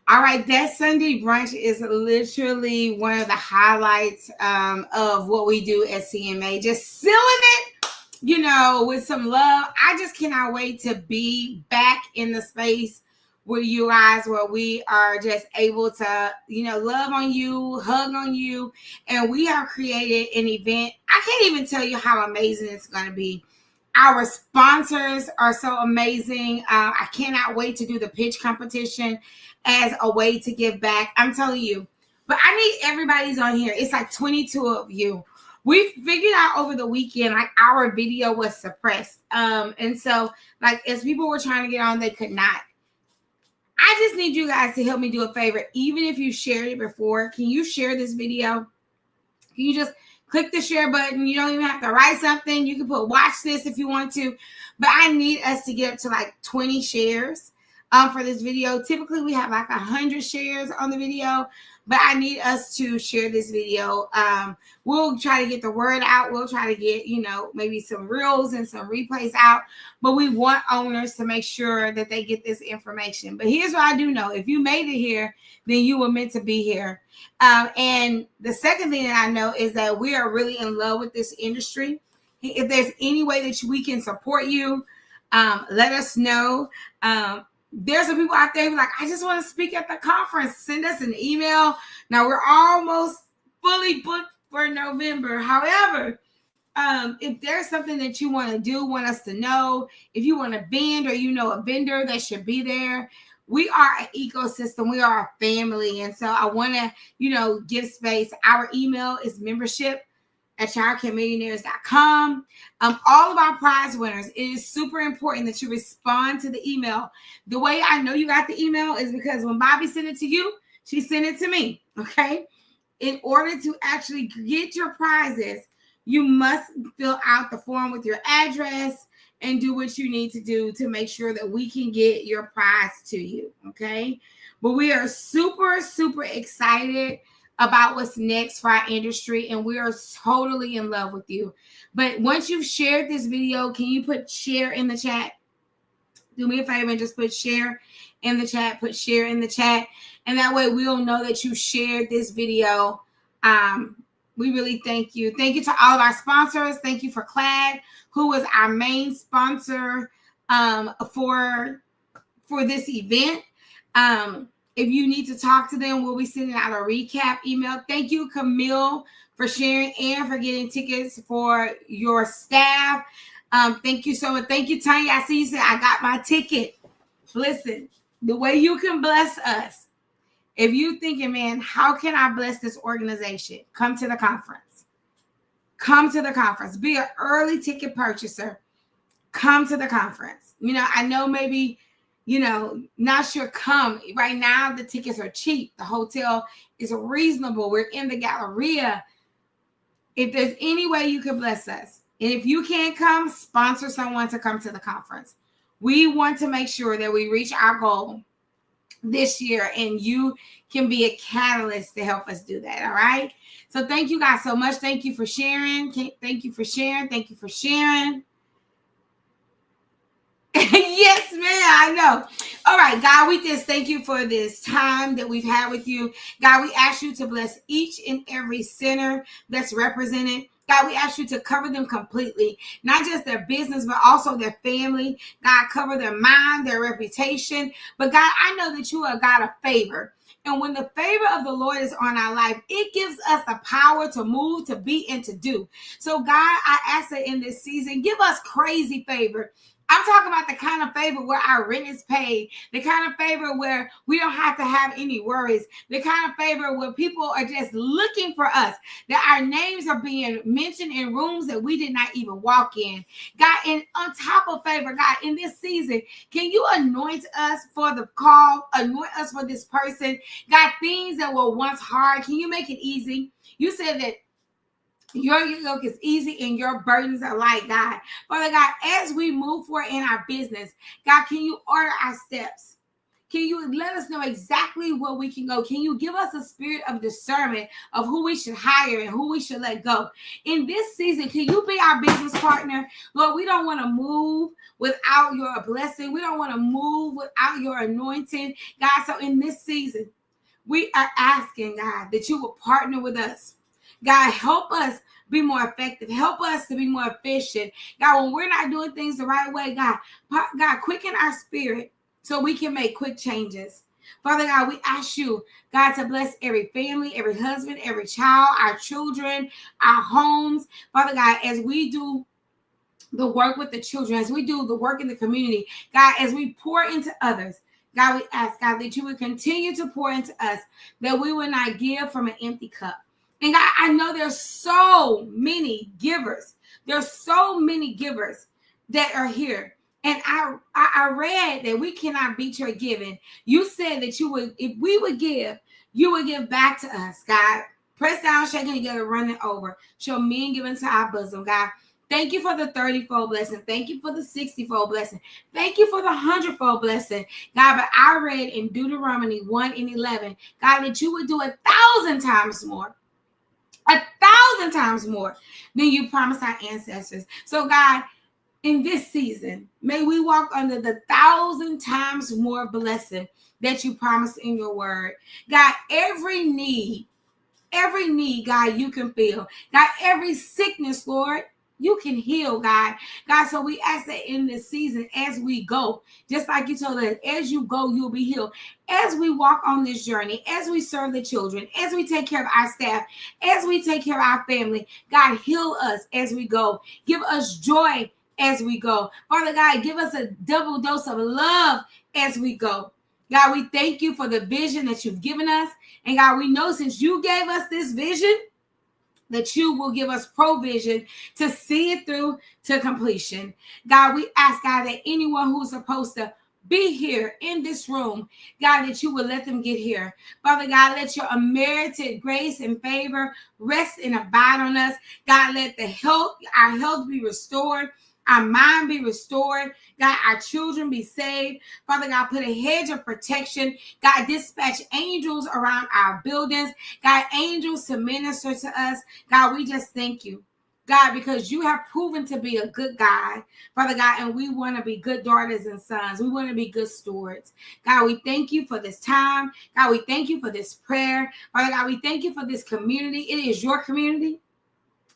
All right, that Sunday brunch is literally one of the highlights of what we do at CMA. Just sealing it, you know, with some love. I just cannot wait to be back in the space with you guys where we are just able to, you know, love on you, hug on you. And we have created an event. I can't even tell you how amazing it's going to be. Our sponsors are so amazing. I cannot wait to do the pitch competition as a way to give back. I'm telling you, but I need everybody's on here. It's like 22 of you. We figured out over the weekend, like our video was suppressed. And so like as people were trying to get on, they could not. I just need you guys to help me do a favor. Even if you shared it before, can you share this video? Can you just click the share button? You don't even have to write something. You can put watch this if you want to. But I need us to get up to like 20 shares for this video. Typically, we have like 100 shares on the video. But I need us to share this video. We'll try to get the word out. We'll try to get, you know, maybe some reels and some replays out. But we want owners to make sure that they get this information. But here's what I do know. If you made it here, then you were meant to be here. And the second thing that I know is that we are really in love with this industry. If there's any way that we can support you, let us know. There's some people out there who are like, I just want to speak at the conference. Send us an email. Now we're almost fully booked for November. However, if there's something that you want to do, want us to know, if you want a band or you know a vendor that should be there, we are an ecosystem. We are a family. And so I want to, you know, give space. Our email is membership@childcaremillionaires.com. All of our prize winners, it is super important that you respond to the email. The way I know you got the email is because when Bobby sent it to you, she sent it to me, okay? In order to actually get your prizes, you must fill out the form with your address and do what you need to do to make sure that we can get your prize to you, okay? But we are super, super excited about what's next for our industry, and we are totally in love with you. But once you've shared this video, can you put share in the chat? Do me a favor and just put share in the chat, put share in the chat, and that way we'll know that you shared this video. We really thank you. Thank you to all of our sponsors. Thank you for CLAD, who was our main sponsor for this event. If you need to talk to them, we'll be sending out a recap email. Thank you, Camille, for sharing and for getting tickets for your staff. Thank you so much. Thank you, Tanya. I see you said, I got my ticket. Listen, the way you can bless us, if you're thinking, man, how can I bless this organization? Come to the conference. Come to the conference. Be an early ticket purchaser. Come to the conference. You know, I know maybe, you know, not sure come. Right now, the tickets are cheap. The hotel is reasonable. We're in the Galleria. If there's any way you can bless us, and if you can't come, sponsor someone to come to the conference. We want to make sure that we reach our goal this year, and you can be a catalyst to help us do that. All right. So thank you guys so much. Thank you for sharing. Thank you for sharing. Thank you for sharing. Yes, man, I know. All right, God, we just thank you for this time that we've had with you. God, we ask you to bless each and every center that's represented. God, we ask you to cover them completely, not just their business, but also their family. God, cover their mind, their reputation. But God, I know that you are a God of favor. And when the favor of the Lord is on our life, it gives us the power to move, to be, and to do. So God, I ask that in this season, give us crazy favor. I'm talking about the kind of favor where our rent is paid, the kind of favor where we don't have to have any worries, the kind of favor where people are just looking for us, that our names are being mentioned in rooms that we did not even walk in. God, and on top of favor, God, in this season, can you anoint us for the call, anoint us for this person? God, things that were once hard, can you make it easy? You said that your yoke is easy and your burdens are light, God. Father God, as we move forward in our business, God, can you order our steps? Can you let us know exactly where we can go? Can you give us a spirit of discernment of who we should hire and who we should let go? In this season, can you be our business partner? Lord, we don't want to move without your blessing. We don't want to move without your anointing, God. So in this season, we are asking, God, that you will partner with us. God, help us be more effective. Help us to be more efficient. God, when we're not doing things the right way, God, quicken our spirit so we can make quick changes. Father God, we ask you, God, to bless every family, every husband, every child, our children, our homes. Father God, as we do the work with the children, as we do the work in the community, God, as we pour into others, God, we ask, God, that you would continue to pour into us, that we will not give from an empty cup. And God, I know there's so many givers. There's so many givers that are here. And I read that we cannot beat your giving. You said that you would, if we would give, you would give back to us, God. Press down, shaking together, running over. Show me and give into our bosom, God. Thank you for the 30-fold blessing. Thank you for the 60-fold blessing. Thank you for the 100-fold blessing. God, but I read in Deuteronomy 1:11, God, that you would do 1,000 times more. 1,000 times more than you promised our ancestors. So God, in this season, may we walk under the 1,000 times more blessing that you promised in your word. God, every need, God, you can feel. God, every sickness, Lord, you can heal, God. God, so we ask that in this season, as we go, just like you told us, as you go, you'll be healed. As we walk on this journey, as we serve the children, as we take care of our staff, as we take care of our family, God, heal us as we go. Give us joy as we go. Father God, give us a double dose of love as we go. God, we thank you for the vision that you've given us. And God, we know since you gave us this vision, that you will give us provision to see it through to completion. God, we ask, God, that anyone who's supposed to be here in this room, God, that you will let them get here. Father God, let your unmerited grace and favor rest and abide on us. God, let our health be restored. Our mind be restored. God, our children be saved. Father God, put a hedge of protection. God, dispatch angels around our buildings. God, angels to minister to us. God, we just thank you. God, because you have proven to be a good God, Father God, and we want to be good daughters and sons. We want to be good stewards. God, we thank you for this time. God, we thank you for this prayer. Father God, we thank you for this community. It is your community.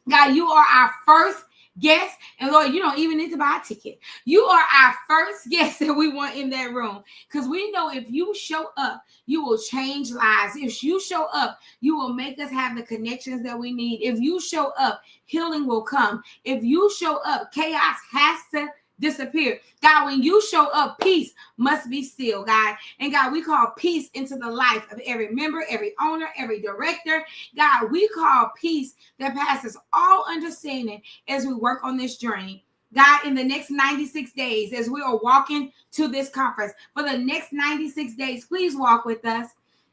God, you are our first guest. And Lord, you don't even need to buy a ticket. You are our first guest that we want in that room. Because we know if you show up, you will change lives. If you show up, you will make us have the connections that we need. If you show up, healing will come. If you show up, chaos has to disappear. God, when you show up, peace must be still, God. And God, we call peace into the life of every member, every owner, every director. God, we call peace that passes all understanding as we work on this journey. God, in the next 96 days, as we are walking to this conference, for the next 96 days, please walk with us.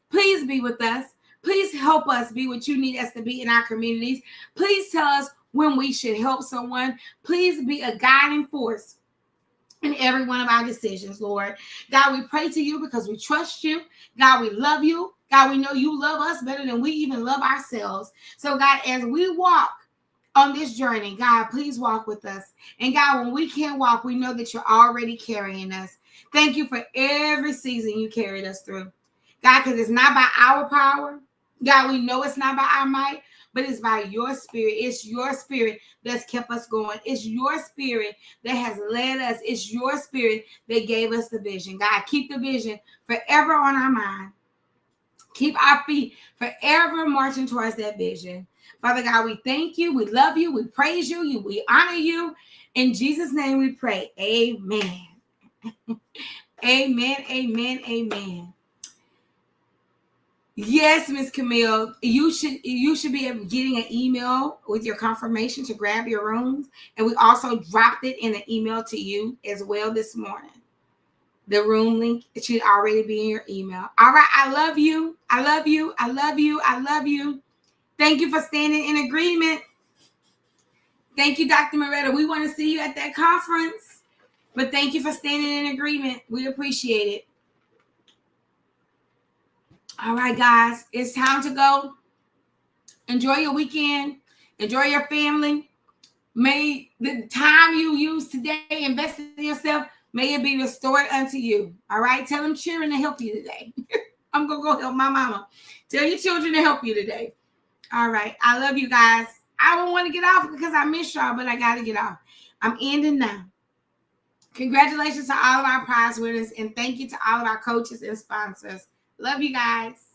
Please be with us. Please help us be what you need us to be in our communities. Please tell us when we should help someone. Please be a guiding force in every one of our decisions, Lord. God, we pray to you because we trust you. God, we love you. God, we know you love us better than we even love ourselves. So, God, as we walk on this journey, God, please walk with us. And God, when we can't walk, we know that you're already carrying us. Thank you for every season you carried us through. God, because it's not by our power, God, we know it's not by our might, but it's by your spirit. It's your spirit that's kept us going. It's your spirit that has led us. It's your spirit that gave us the vision. God, keep the vision forever on our mind. Keep our feet forever marching towards that vision. Father God, we thank you. We love you. We praise you. We honor you. In Jesus' name we pray. Amen. Amen. Amen. Amen. Yes, Miss Camille, you should be getting an email with your confirmation to grab your rooms. And we also dropped it in an email to you as well this morning. The room link, it should already be in your email. All right, I love you. I love you. I love you. I love you. Thank you for standing in agreement. Thank you, Dr. Moretta. We want to see you at that conference. But thank you for standing in agreement. We appreciate it. All right, guys, it's time to go. Enjoy your weekend. Enjoy your family. May the time you use today, invest in yourself, may it be restored unto you. All right? Tell them children to help you today. I'm going to go help my mama. Tell your children to help you today. All right. I love you guys. I don't want to get off because I miss y'all, but I got to get off. I'm ending now. Congratulations to all of our prize winners, and thank you to all of our coaches and sponsors. Love you guys.